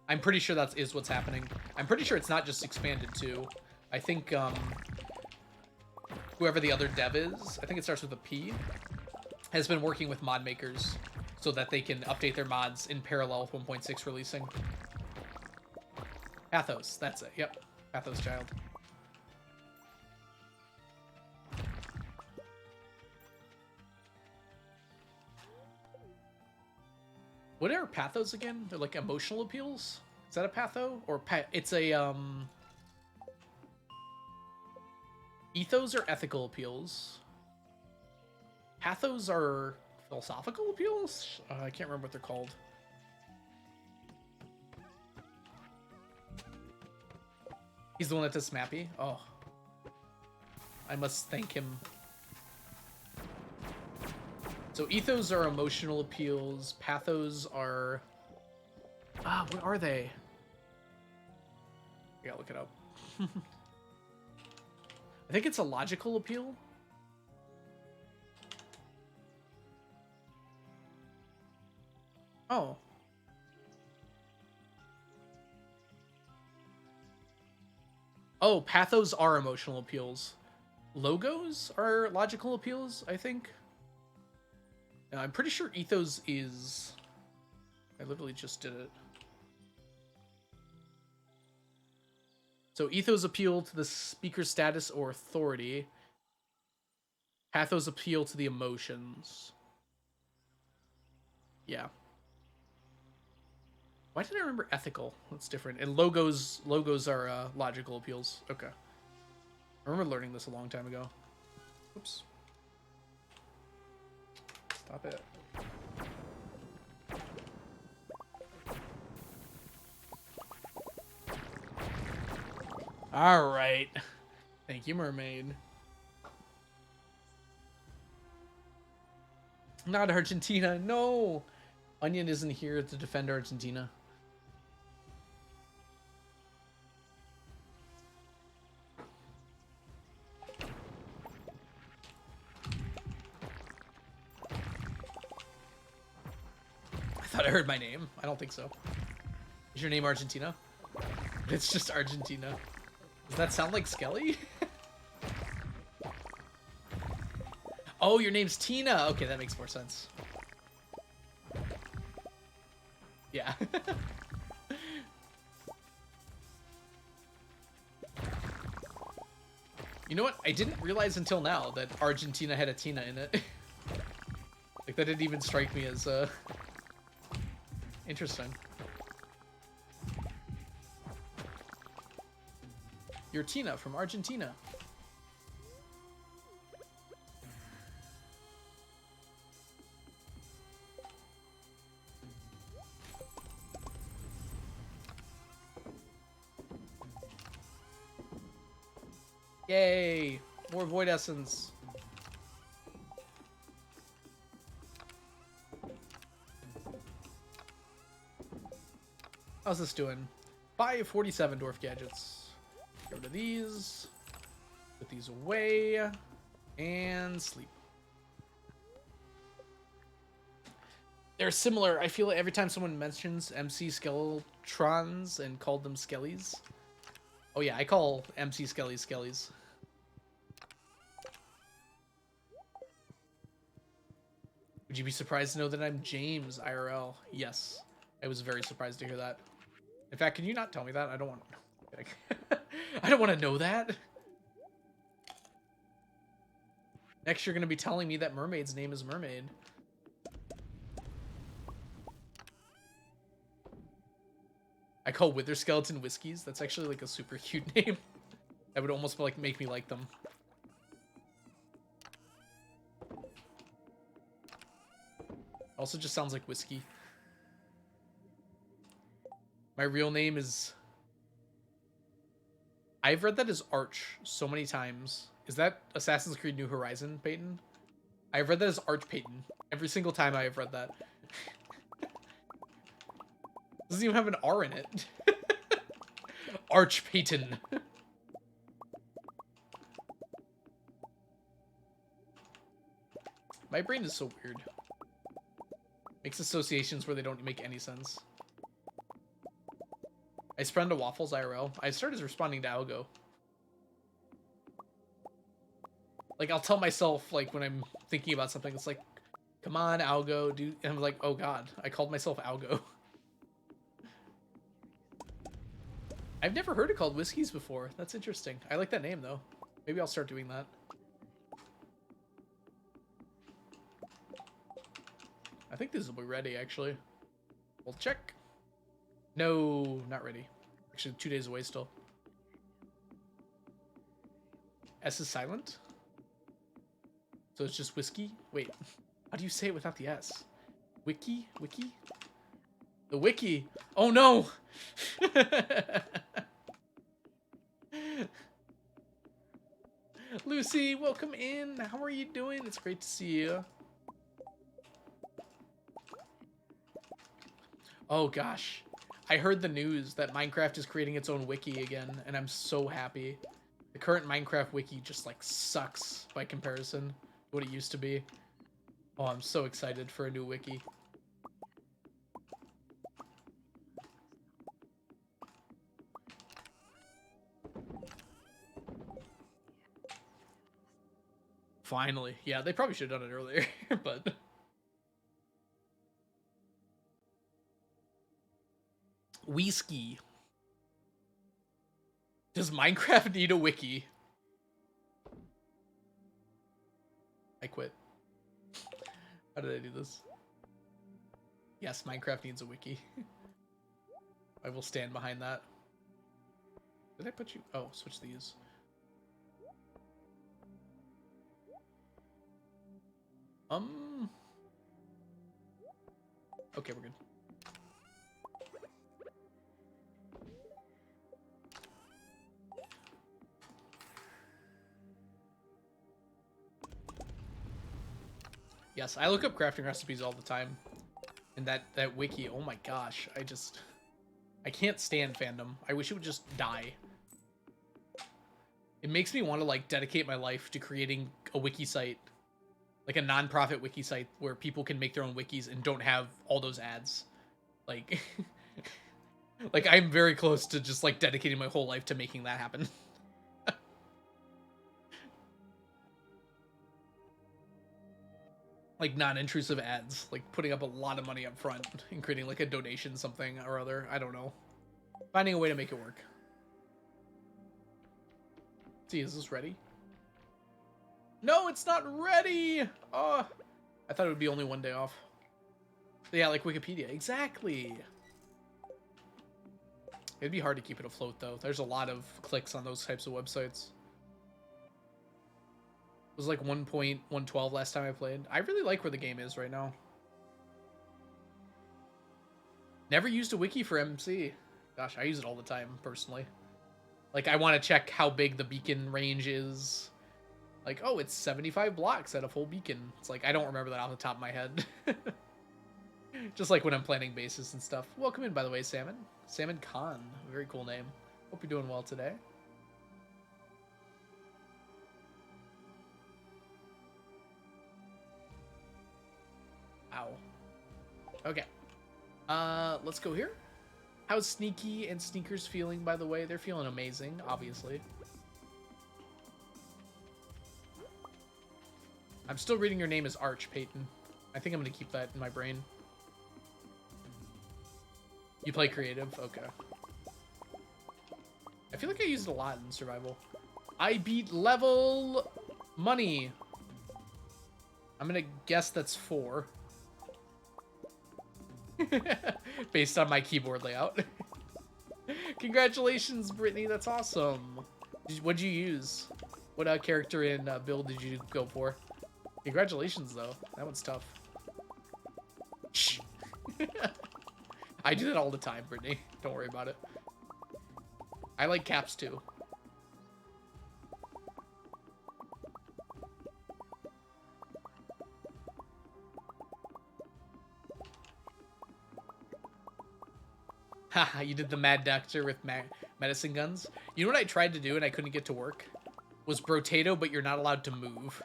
I'm pretty sure that is what's happening. I'm pretty sure it's not just expanded, too. I think, whoever the other dev is, I think it starts with a P, has been working with mod makers so that they can update their mods in parallel with 1.6 releasing. Pathos, that's it. Yep. Pathos Child. What are pathos again? They're like emotional appeals? Is that a patho? Or it's a, ethos are ethical appeals. Pathos are philosophical appeals? I can't remember what they're called. He's the one that does Smappy? Oh. I must thank him. So ethos are emotional appeals. Pathos are... what are they? I gotta look it up. I think it's a logical appeal. Oh. Oh, pathos are emotional appeals. Logos are logical appeals, I think. I'm pretty sure ethos is... I literally just did it. So ethos appeal to the speaker's status or authority. Pathos appeal to the emotions. Yeah. Why did I remember ethical? That's different. And logos are logical appeals. Okay. I remember learning this a long time ago. Oops. Stop it. All right. Thank you, mermaid. Not Argentina. No. Onion isn't here to defend Argentina. I thought I heard my name. I don't think so. Is your name Argentina? It's just Argentina. Does that sound like Skelly? Oh, your name's Tina. Okay, that makes more sense. Yeah. You know what? I didn't realize until now that Argentina had a Tina in it. Like, that didn't even strike me as, interesting. You're Tina from Argentina. Yay! More Void Essence. How's this doing? 547 Dwarf Gadgets. Get rid of these. Put these away. And sleep. They're similar. I feel like every time someone mentions MC Skeletrons and called them Skellies. Oh yeah, I call MC Skellies Skellies. Would you be surprised to know that I'm James IRL? Yes. I was very surprised to hear that. In fact, can you not tell me that? I don't want to know. I don't want to know that. Next, you're going to be telling me that Mermaid's name is Mermaid. I call Wither Skeleton Whiskies. That's actually like a super cute name. That would almost like make me like them. Also just sounds like whiskey. My real name is... I've read that as Arch so many times. Is that Assassin's Creed New Horizon, Peyton? I've read that as Arch Peyton. Every single time I have read that. Doesn't even have an R in it. Arch Peyton. My brain is so weird. Makes associations where they don't make any sense. I spread into Waffles IRL. I started responding to Algo. Like, I'll tell myself, like, when I'm thinking about something, it's like, come on, Algo, dude. And I'm like, oh god, I called myself Algo. I've never heard it called Whiskeys before. That's interesting. I like that name, though. Maybe I'll start doing that. I think this will be ready, actually. We'll check. No, not ready. Actually, 2 days away still. S is silent? So it's just whiskey? Wait, how do you say it without the S? Wiki? Wiki? The wiki! Oh no! Lucy, welcome in. How are you doing? It's great to see you. Oh gosh. I heard the news that Minecraft is creating its own wiki again, and I'm so happy. The current Minecraft wiki just, like, sucks by comparison to what it used to be. Oh, I'm so excited for a new wiki. Finally. Yeah, they probably should have done it earlier, but... Whiskey. Does Minecraft need a wiki? I quit. How did I do this? Yes, Minecraft needs a wiki. I will stand behind that. Did I put you... Oh, switch these. Okay, we're good. Yes, I look up crafting recipes all the time. And that wiki, oh my gosh, I can't stand fandom. I wish it would just die. It makes me want to, like, dedicate my life to creating a wiki site. Like a non-profit wiki site where people can make their own wikis and don't have all those ads. Like, like I'm very close to just, like, dedicating my whole life to making that happen. Like, non-intrusive ads, like putting up a lot of money up front and creating, like, a donation something or other. I don't know. Finding a way to make it work. See, is this ready? No, it's not ready! Oh, I thought it would be only 1 day off. Yeah, like Wikipedia. Exactly! It'd be hard to keep it afloat, though. There's a lot of clicks on those types of websites. It was like 1.112 last time I played. I really like where the game is right now. Never used a wiki for MC. Gosh, I use it all the time, personally. Like, I want to check how big the beacon range is. Like, oh, it's 75 blocks at a full beacon. It's like, I don't remember that off the top of my head. Just like when I'm planning bases and stuff. Welcome in, by the way, Salmon. Salmon Khan. Very cool name. Hope you're doing well today. Ow. Okay. Let's go here. How's Sneaky and Sneakers feeling, by the way? They're feeling amazing, obviously. I'm still reading your name as Arch, Peyton. I think I'm going to keep that in my brain. You play creative? Okay. I feel like I used it a lot in survival. I beat level money. I'm going to guess that's 4. Based on my keyboard layout. Congratulations, Brittany. That's awesome. What'd you use? What character in build did you go for? Congratulations, though. That one's tough. Shh. I do that all the time, Brittany. Don't worry about it. I like caps too. Haha, you did the Mad Doctor with medicine guns. You know what I tried to do and I couldn't get to work? Was Brotato, but you're not allowed to move.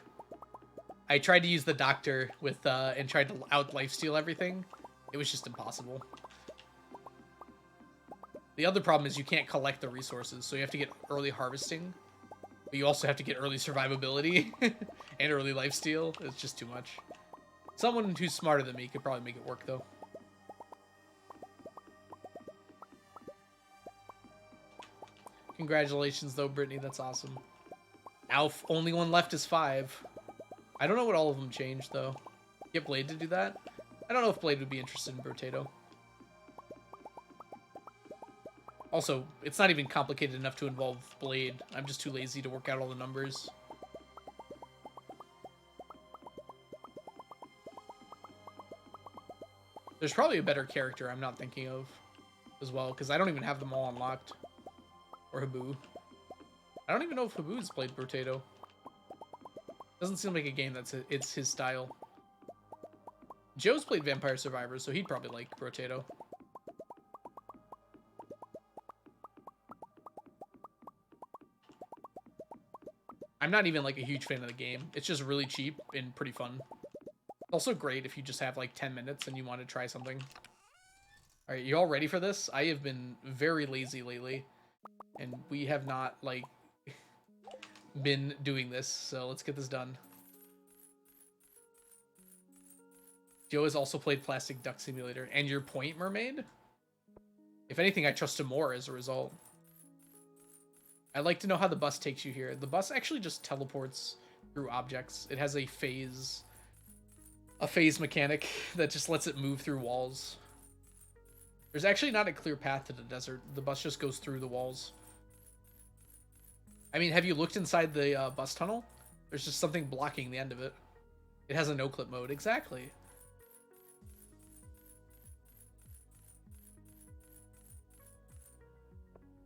I tried to use the Doctor with, and tried to out lifesteal everything. It was just impossible. The other problem is you can't collect the resources, so you have to get early harvesting. But you also have to get early survivability and early lifesteal. It's just too much. Someone who's smarter than me could probably make it work, though. Congratulations, though, Brittany. That's awesome. Now, only one left is 5. I don't know what all of them changed, though. Get Blade to do that? I don't know if Blade would be interested in Brotato. Also, it's not even complicated enough to involve Blade. I'm just too lazy to work out all the numbers. There's probably a better character I'm not thinking of as well, because I don't even have them all unlocked. Or Habu. I don't even know if Habu's played Brotato. Doesn't seem like a game it's his style. Joe's played Vampire Survivors, so he'd probably like Brotato. I'm not even like a huge fan of the game. It's just really cheap and pretty fun. Also great if you just have like 10 minutes and you want to try something. Alright, you all ready for this? I have been very lazy lately. And we have not, like, been doing this, so let's get this done. Joe has also played Plastic Duck Simulator. And your Point Mermaid? If anything, I trust him more as a result. I'd like to know how the bus takes you here. The bus actually just teleports through objects. It has a phase mechanic that just lets it move through walls. There's actually not a clear path to the desert. The bus just goes through the walls. I mean, have you looked inside the bus tunnel? There's just something blocking the end of it. It has a no-clip mode. Exactly.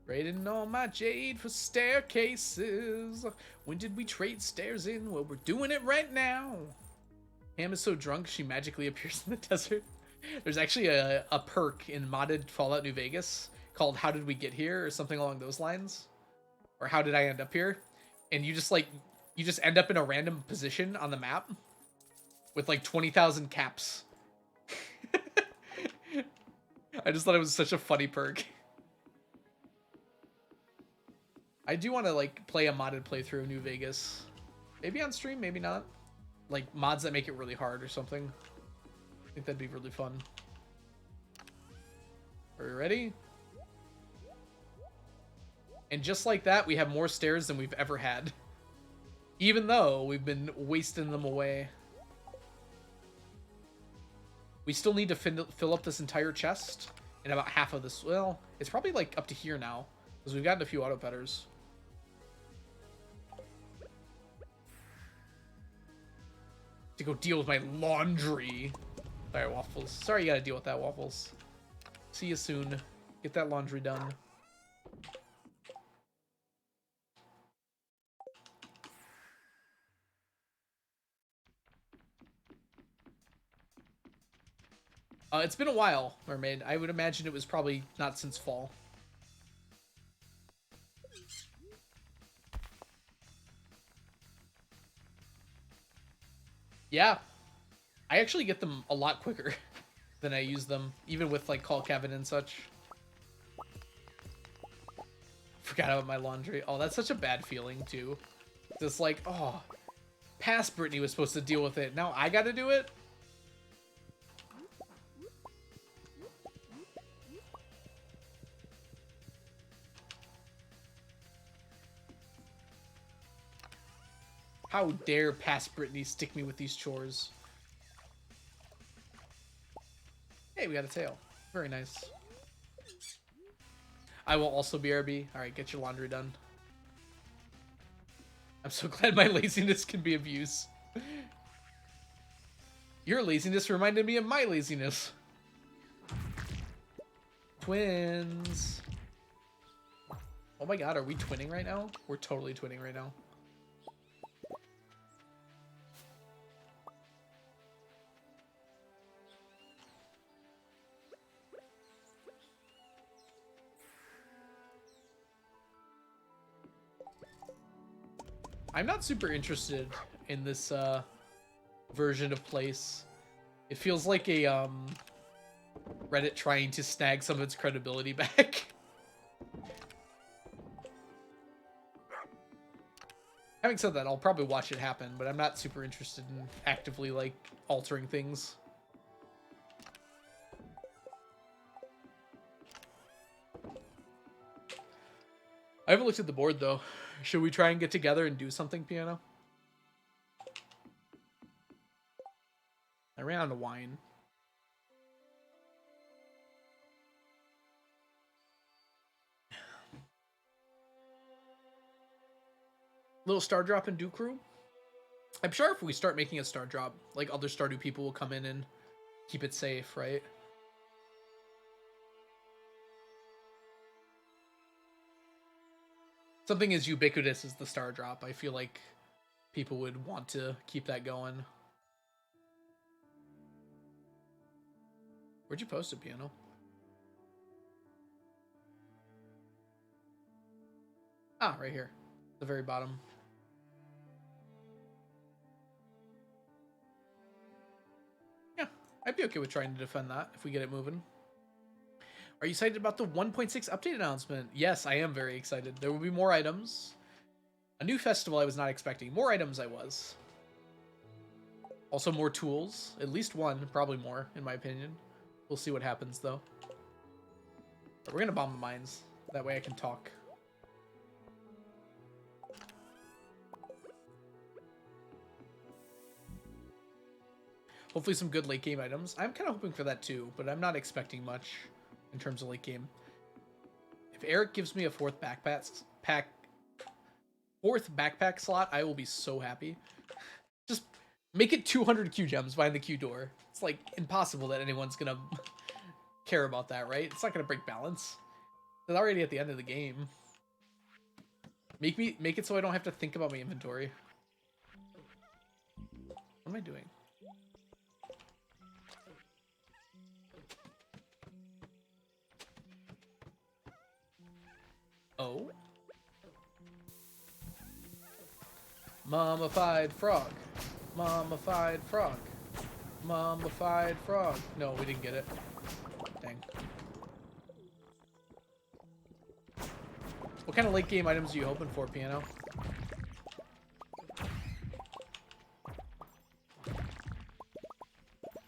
Trading all my jade for staircases. When did we trade stairs in? Well, we're doing it right now. Ham is so drunk, she magically appears in the desert. There's actually a perk in modded Fallout New Vegas called How Did We Get Here? Or something along those lines. Or How Did I End Up Here? And you just end up in a random position on the map with like 20,000 caps. I just thought it was such a funny perk. I do want to like play a modded playthrough of New Vegas. Maybe on stream, maybe not. Like mods that make it really hard or something. I think that'd be really fun. Are we ready? And just like that, we have more stairs than we've ever had. Even though we've been wasting them away. We still need to fill up this entire chest. And about half of this, well, it's probably like up to here now. Because we've gotten a few auto petters. To go deal with my laundry. Alright, Waffles. Sorry you gotta deal with that, Waffles. See you soon. Get that laundry done. It's been a while, Mermaid. I would imagine it was probably not since fall. Yeah. I actually get them a lot quicker than I use them, even with like Call Kevin and such. Forgot about my laundry. Oh, that's such a bad feeling too. Just like, oh, past Brittany was supposed to deal with it. Now I gotta do it? How dare past Brittany stick me with these chores? Hey, we got a tail. Very nice. I will also BRB. Alright, get your laundry done. I'm so glad my laziness can be of use. Your laziness reminded me of my laziness. Twins. Oh my god, are we twinning right now? We're totally twinning right now. I'm not super interested in this version of Place. It feels like a Reddit trying to snag some of its credibility back. Having said that, I'll probably watch it happen, but I'm not super interested in actively, like, altering things. I haven't looked at the board, though. Should we try and get together and do something, Piano? I ran out of wine. Little star drop in Dew Crew? I'm sure if we start making a star drop, like, other Stardew people will come in and keep it safe, right? Something as ubiquitous as the star drop, I feel like people would want to keep that going. Where'd you post it, Piano? Ah, right here. The very bottom. Yeah, I'd be okay with trying to defend that if we get it moving. Are you excited about the 1.6 update announcement? Yes, I am very excited. There will be more items. A new festival I was not expecting. More items I was. Also more tools. At least one, probably more, in my opinion. We'll see what happens, though. But we're going to bomb the mines. That way I can talk. Hopefully some good late game items. I'm kind of hoping for that too, but I'm not expecting much in terms of late game. If Eric gives me a fourth backpack slot, I will be so happy. Just make it 200 Q gems behind the Q door. It's like impossible that anyone's gonna care about that, right? It's not gonna break balance. It's already at the end of the game. Make it so I don't have to think about my inventory. What am I doing? Oh. Mummified frog. Mummified frog. Mummified frog. No, we didn't get it. Dang. What kind of late game items are you hoping for, Piano?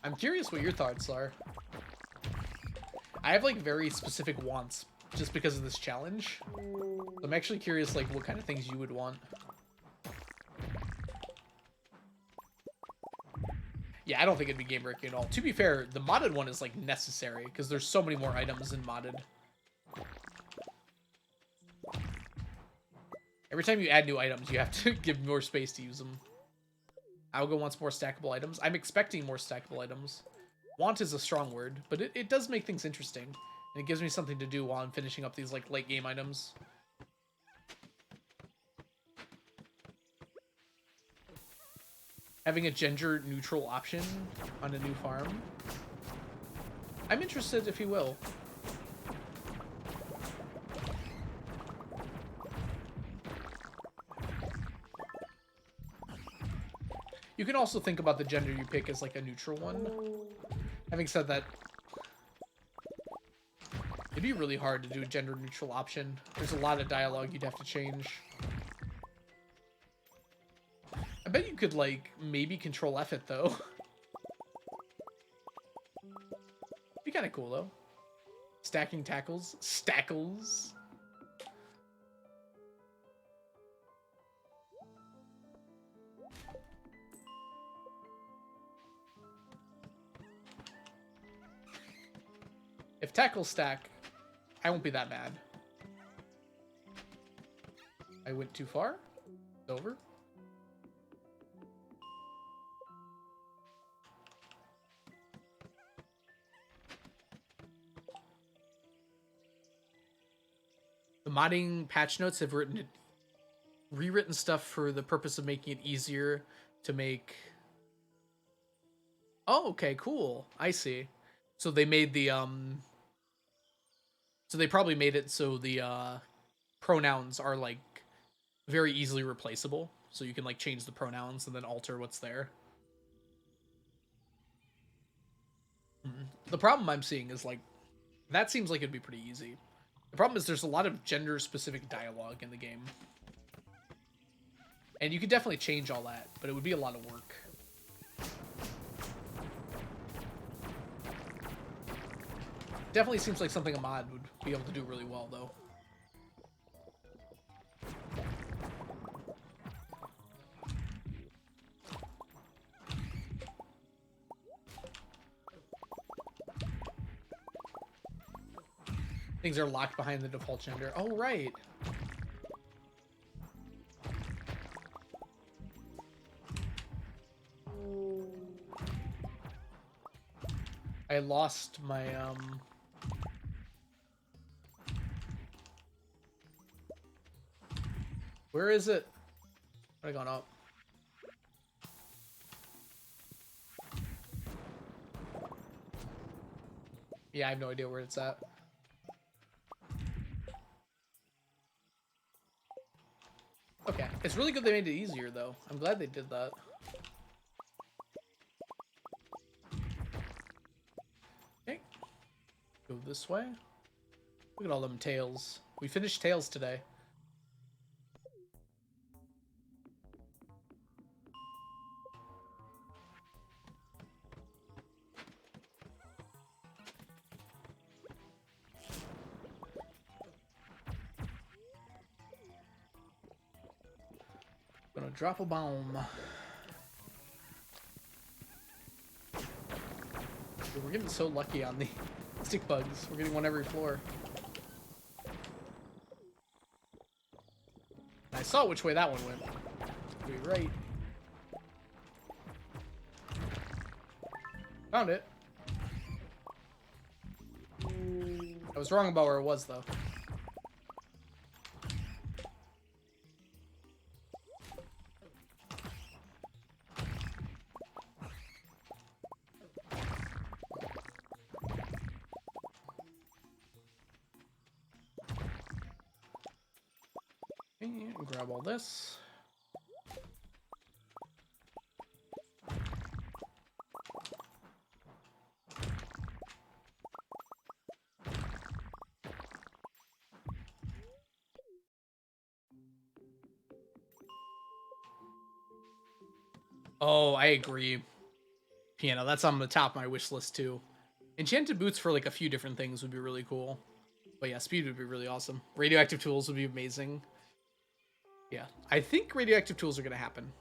I'm curious what your thoughts are. I have like very specific wants just because of this challenge. I'm actually curious like what kind of things you would want. Yeah, I don't think it'd be game breaking at all. To be fair, the modded one is like necessary because there's so many more items in modded. Every time you add new items, you have to give more space to use them. Algo wants more stackable items. I'm expecting more stackable items. Want is a strong word, but it does make things interesting. And it gives me something to do while I'm finishing up these like late game items. Having a gender neutral option on a new farm. I'm interested if he will. You can also think about the gender you pick as like a neutral one. Having said that, it'd be really hard to do a gender neutral option. There's a lot of dialogue you'd have to change. I bet you could like maybe control F it though. Be kind of cool though. Stacking tackles. Stackles. If tackles stack, I won't be that mad. I went too far. It's over. modding patch notes have rewritten stuff for the purpose of making it easier to make. Oh, okay, cool. I see. So they made the so they probably made it so the pronouns are like very easily replaceable. So you can like change the pronouns and then alter what's there. The problem I'm seeing is like that seems like it'd be pretty easy. The problem is there's a lot of gender specific dialogue in the game. And you could definitely change all that, but it would be a lot of work. Definitely seems like something a mod would be able to do really well, though. Things are locked behind the default gender. Oh, right. I lost my, Where is it? What have I gone up? Yeah, I have no idea where it's at. Okay. It's really good they made it easier, though. I'm glad they did that. Okay. Go this way. Look at all them tails. We finished tails today. Gonna drop a bomb. Dude, we're getting so lucky on the stick bugs. We're getting one every floor. And I saw which way that one went. Be right. Found it. I was wrong about where it was, though. And grab all this. Oh, I agree. Piano, that's on the top of my wish list too. Enchanted boots for like a few different things would be really cool. But yeah, speed would be really awesome. Radioactive tools would be amazing. Yeah, I think radioactive tools are gonna happen.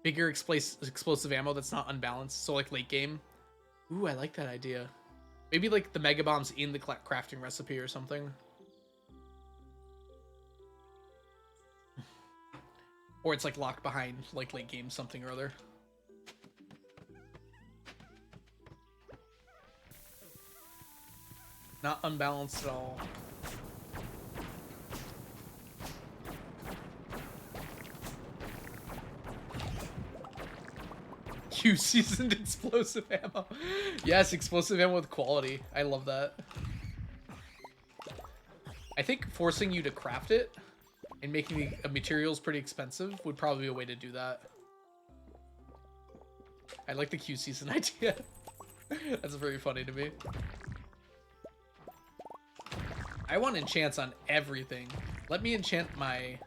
Bigger explosive ammo that's not unbalanced, so like late game. Ooh, I like that idea. Maybe like the mega bombs in the crafting recipe or something. Or it's like locked behind like late game something or other. Not unbalanced at all. You seasoned explosive ammo. Yes, explosive ammo with quality. I love that. I think forcing you to craft it and making the materials pretty expensive would probably be a way to do that. I like the Q season idea. That's very funny to me. I want enchants on everything. Let me enchant my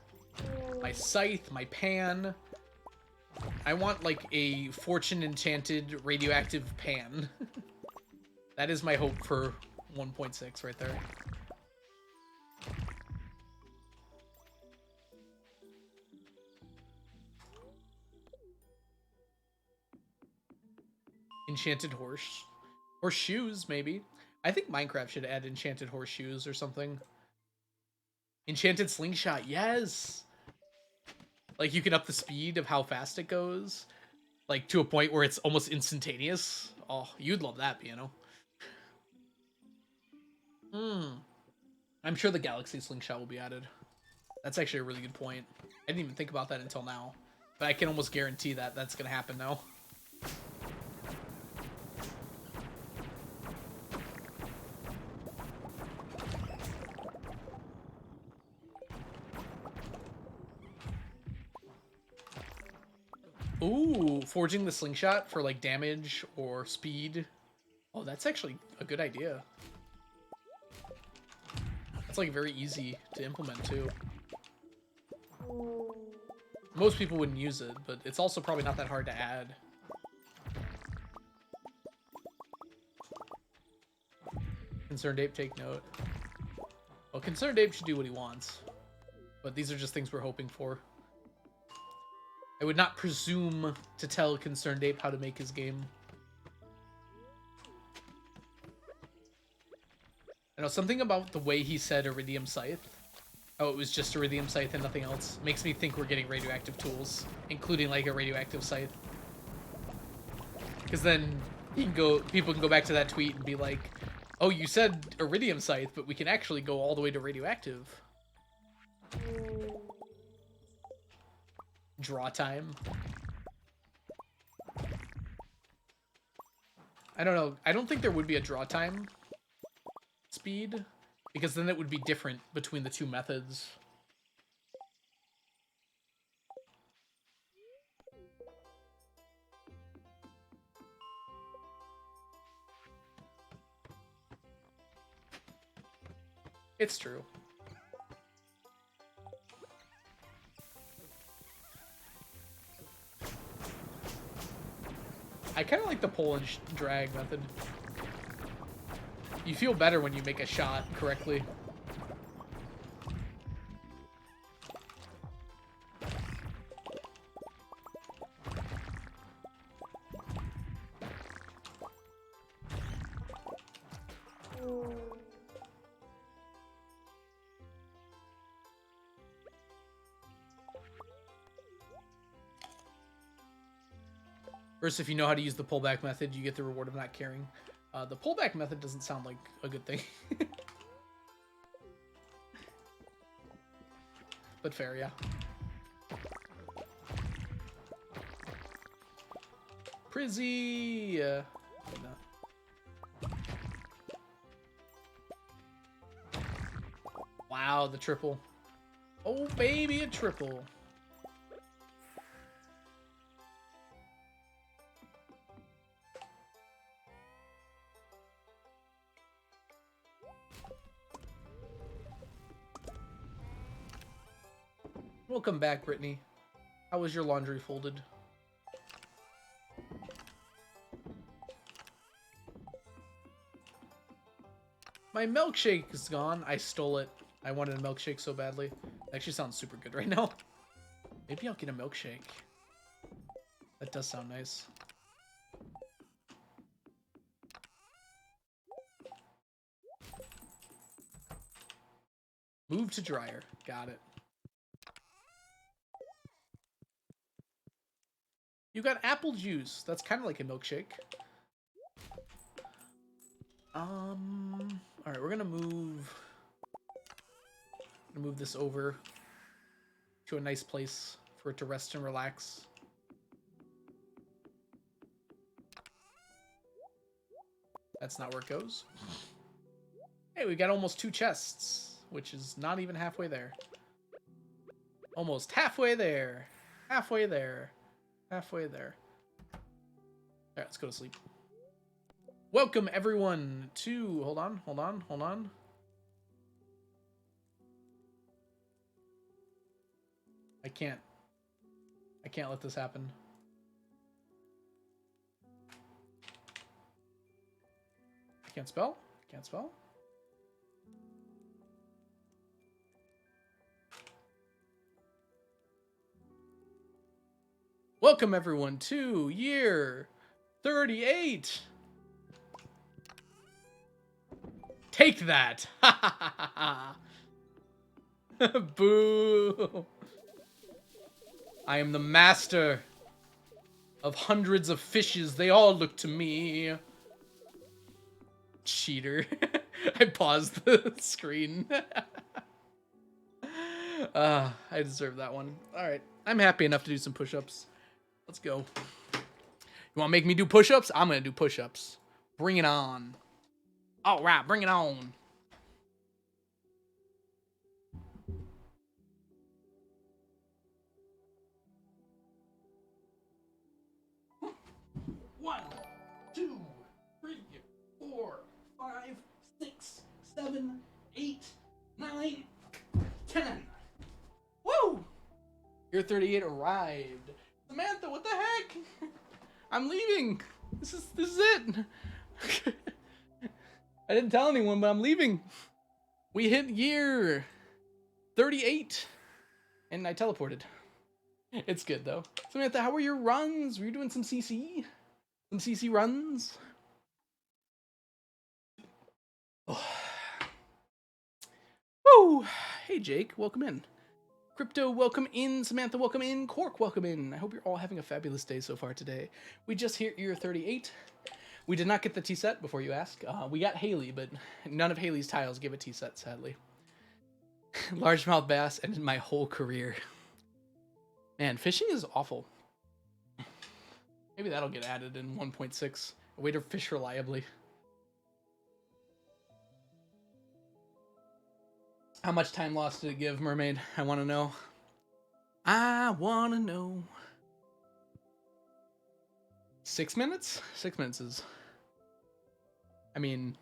scythe, my pan. I want like a fortune enchanted radioactive pan. That is my hope for 1.6 right there. Enchanted horse. Horseshoes, maybe. I think Minecraft should add enchanted horseshoes or something. Enchanted slingshot, yes! Like, you can up the speed of how fast it goes. Like, to a point where it's almost instantaneous. Oh, you'd love that, Piano. I'm sure the Galaxy Slingshot will be added. That's actually a really good point. I didn't even think about that until now. But I can almost guarantee that that's going to happen now. Ooh, forging the slingshot for like damage or speed. Oh, that's actually a good idea. It's like very easy to implement too. Most people wouldn't use it, but it's also probably not that hard to add. Concerned Ape, take note. Well, Concerned Ape should do what he wants. But these are just things we're hoping for. I would not presume to tell Concerned Ape how to make his game. I know something about the way he said Iridium Scythe. Oh, it was just Iridium Scythe and nothing else. Makes me think we're getting radioactive tools, including like a radioactive scythe. Because then people can go back to that tweet and be like, "Oh, you said Iridium Scythe, but we can actually go all the way to radioactive." Draw time. I don't know. I don't think there would be a draw time speed, because then it would be different between the two methods. It's true. I kind of like the pull and drag method. You feel better when you make a shot correctly. Versus if you know how to use the pullback method, you get the reward of not caring. The pullback method doesn't sound like a good thing. But fair, yeah. Prizzy! No. Wow, the triple. Oh, baby, a triple. Welcome back, Brittany. How was your laundry folded? My milkshake is gone. I stole it. I wanted a milkshake so badly. It actually sounds super good right now. Maybe I'll get a milkshake. That does sound nice. Move to dryer. Got it. You got apple juice. That's kind of like a milkshake. All right, we're gonna move this over to a nice place for it to rest and relax. That's not where it goes. Hey, we got almost 2 chests, which is not even halfway there. Almost halfway there. Halfway there. Halfway there. Alright, let's go to sleep. Welcome, everyone, to... Hold on. I can't let this happen. Can't spell? Can't spell? Welcome, everyone, to year 38. Take that. Boo. I am the master of hundreds of fishes. They all look to me. Cheater. I paused the screen. I deserve that one. All right. I'm happy enough to do some push-ups. Let's go. You want to make me do push-ups? I'm going to do push-ups. Bring it on. All right, bring it on. One, two, three, 4, 5, 6, 7, 8, 9, 10. Woo! Year 38 arrived. Samantha, what the heck? I'm leaving. This is it. I didn't tell anyone, but I'm leaving. We hit year 38, and I teleported. It's good though. Samantha, how were your runs? Were you doing some CC? Some CC runs? Oh. Woo! Hey Jake, welcome in. Crypto, welcome in. Samantha, welcome in. Cork, welcome in. I hope you're all having a fabulous day so far today. We just hit year 38. We did not get the T-set, before you ask. We got Haley, but none of Haley's tiles give a T-set, sadly. Largemouth bass ended my whole career. Man, fishing is awful. Maybe that'll get added in 1.6. A way to fish reliably. How much time lost did it give, Mermaid? I want to know. I want to know. 6 minutes? 6 minutes is... I mean...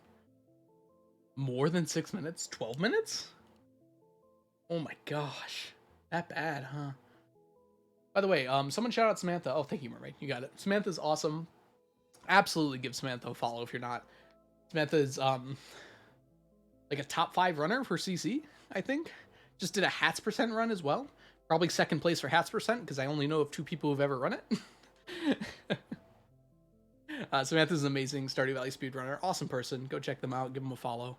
more than 6 minutes? 12 minutes? Oh my gosh. That bad, huh? By the way, someone shout out Samantha. Oh, thank you, Mermaid. You got it. Samantha's awesome. Absolutely give Samantha a follow if you're not. Samantha's, like a top 5 runner for CC, I think. Just did a hats percent run as well. Probably second place for hats percent because I only know of 2 people who've ever run it. Samantha's an amazing Stardew Valley speedrunner. Awesome person. Go check them out. Give them a follow.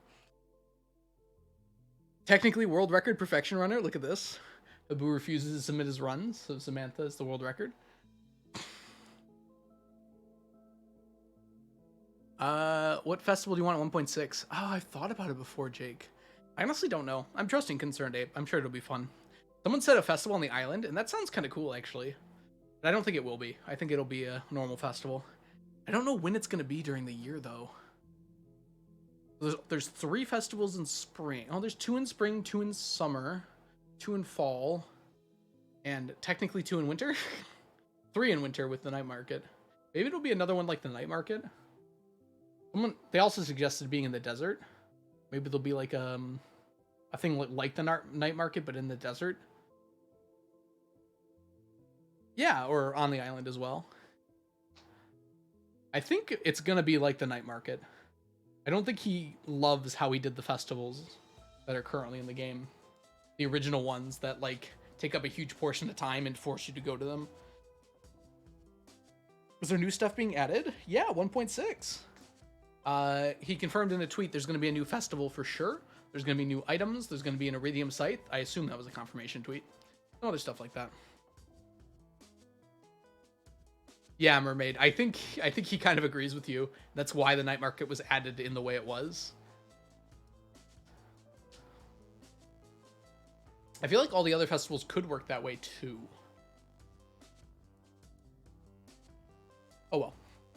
Technically world record perfection runner. Look at this. Abu refuses to submit his runs, so Samantha is the world record. What festival do you want at 1.6? Oh, I've thought about it before, Jake. I honestly don't know. I'm trusting Concerned Ape. I'm sure it'll be fun. Someone said a festival on the island, and that sounds kind of cool, actually. But I don't think it will be. I think it'll be a normal festival. I don't know when it's going to be during the year, though. There's 3 festivals in spring. Oh, there's 2 in spring, 2 in summer, 2 in fall, and technically 2 in winter. 3 in winter with the night market. Maybe it'll be another one like the night market. They also suggested being in the desert. Maybe there'll be like a thing like the night market, but in the desert. Yeah, or on the island as well. I think it's gonna be like the night market. I don't think he loves how he did the festivals that are currently in the game. The original ones that like take up a huge portion of time and force you to go to them. Was there new stuff being added? Yeah, 1.6. He confirmed in a tweet there's going to be a new festival for sure. There's going to be new items. There's going to be an Iridium site. I assume that was a confirmation tweet. And other stuff like that. Yeah, Mermaid. I think he kind of agrees with you. That's why the night market was added in the way it was. I feel like all the other festivals could work that way too. Oh well.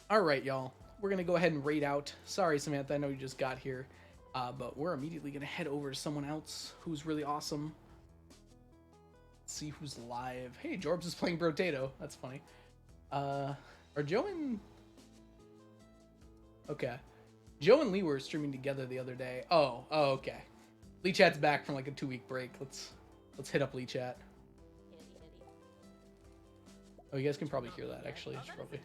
All right, y'all. We're going to go ahead and raid out. Sorry, Samantha, I know you just got here. But we're immediately going to head over to someone else who's really awesome. Let's see who's live. Hey, Jorbs is playing Brotato. That's funny. Are Joe and... Okay. Joe and Lee were streaming together the other day. Oh, okay. Lee Chat's back from like a 2-week break. Let's hit up Lee Chat. Oh, you guys can probably hear that, actually. Probably...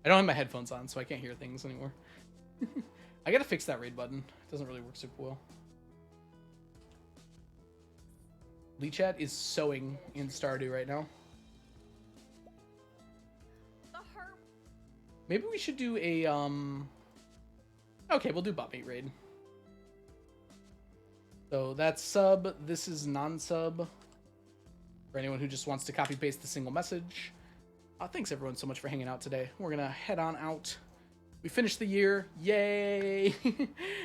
I don't have my headphones on, so I can't hear things anymore. I gotta fix that raid button. It doesn't really work super well. Lee Chat is sewing in Stardew right now. Maybe we should do a, Okay, we'll do bot-bait raid. So that's sub, this is non-sub. For anyone who just wants to copy-paste the single message. Thanks everyone so much for hanging out today. We're gonna head on out We finished the year. Yay!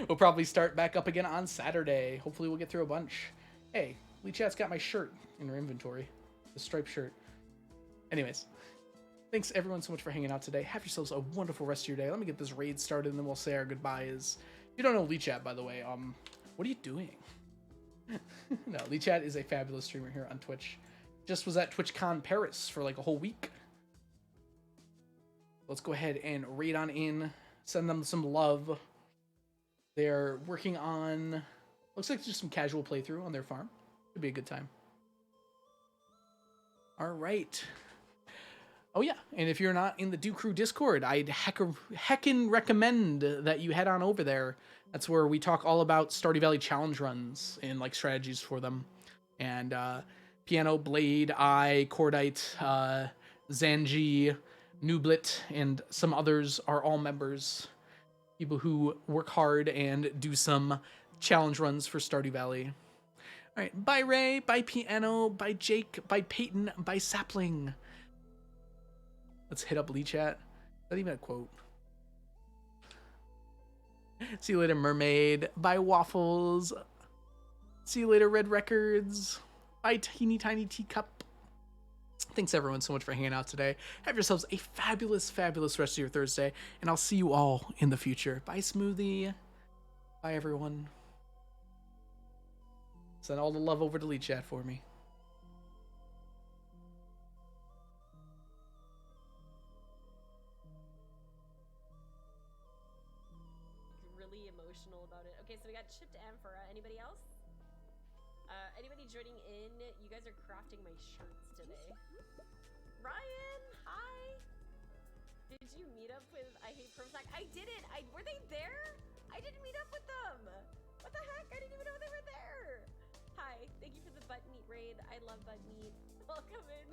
We'll probably start back up again on Saturday. Hopefully we'll get through a bunch. Hey, Lee Chat's got my shirt in her inventory. The striped shirt. Anyways. Thanks everyone so much for hanging out today. Have yourselves a wonderful rest of your day. Let me get this raid started and then we'll say our goodbyes. If you don't know Lee Chat, by the way, what are you doing? No, Lee Chat is a fabulous streamer here on Twitch. Just was at TwitchCon Paris for like a whole week. Let's go ahead and raid on in. Send them some love. They're working on, looks like just some casual playthrough on their farm. Should be a good time. All right. Oh yeah, and if you're not in the Do Crew Discord, I'd heckin' recommend that you head on over there. That's where we talk all about Stardew Valley challenge runs and like strategies for them. And Piano, Blade, Cordite, Zanji, Nublet, and some others are all members. People who work hard and do some challenge runs for Stardew Valley. All right, bye Ray, bye Piano, bye Jake, bye Peyton, bye Sapling. Let's hit up Lee Chat. Is that even a quote? See you later, Mermaid. Bye, Waffles. See you later, Red Records. Bye, Teeny Tiny Teacup. Thanks, everyone, so much for hanging out today. Have yourselves a fabulous, fabulous rest of your Thursday, and I'll see you all in the future. Bye, Smoothie. Bye, everyone. Send all the love over to Lee Chat for me. About it. Okay, so we got Chipped Amphora. Anybody else? Anybody joining in? You guys are crafting my shirts today. Ryan, hi. Did you meet up with I Hate Prozac? I didn't. Were they there? I didn't meet up with them. What the heck? I didn't even know they were there. Hi. Thank you for the butt meat raid. I love butt meat. Welcome in.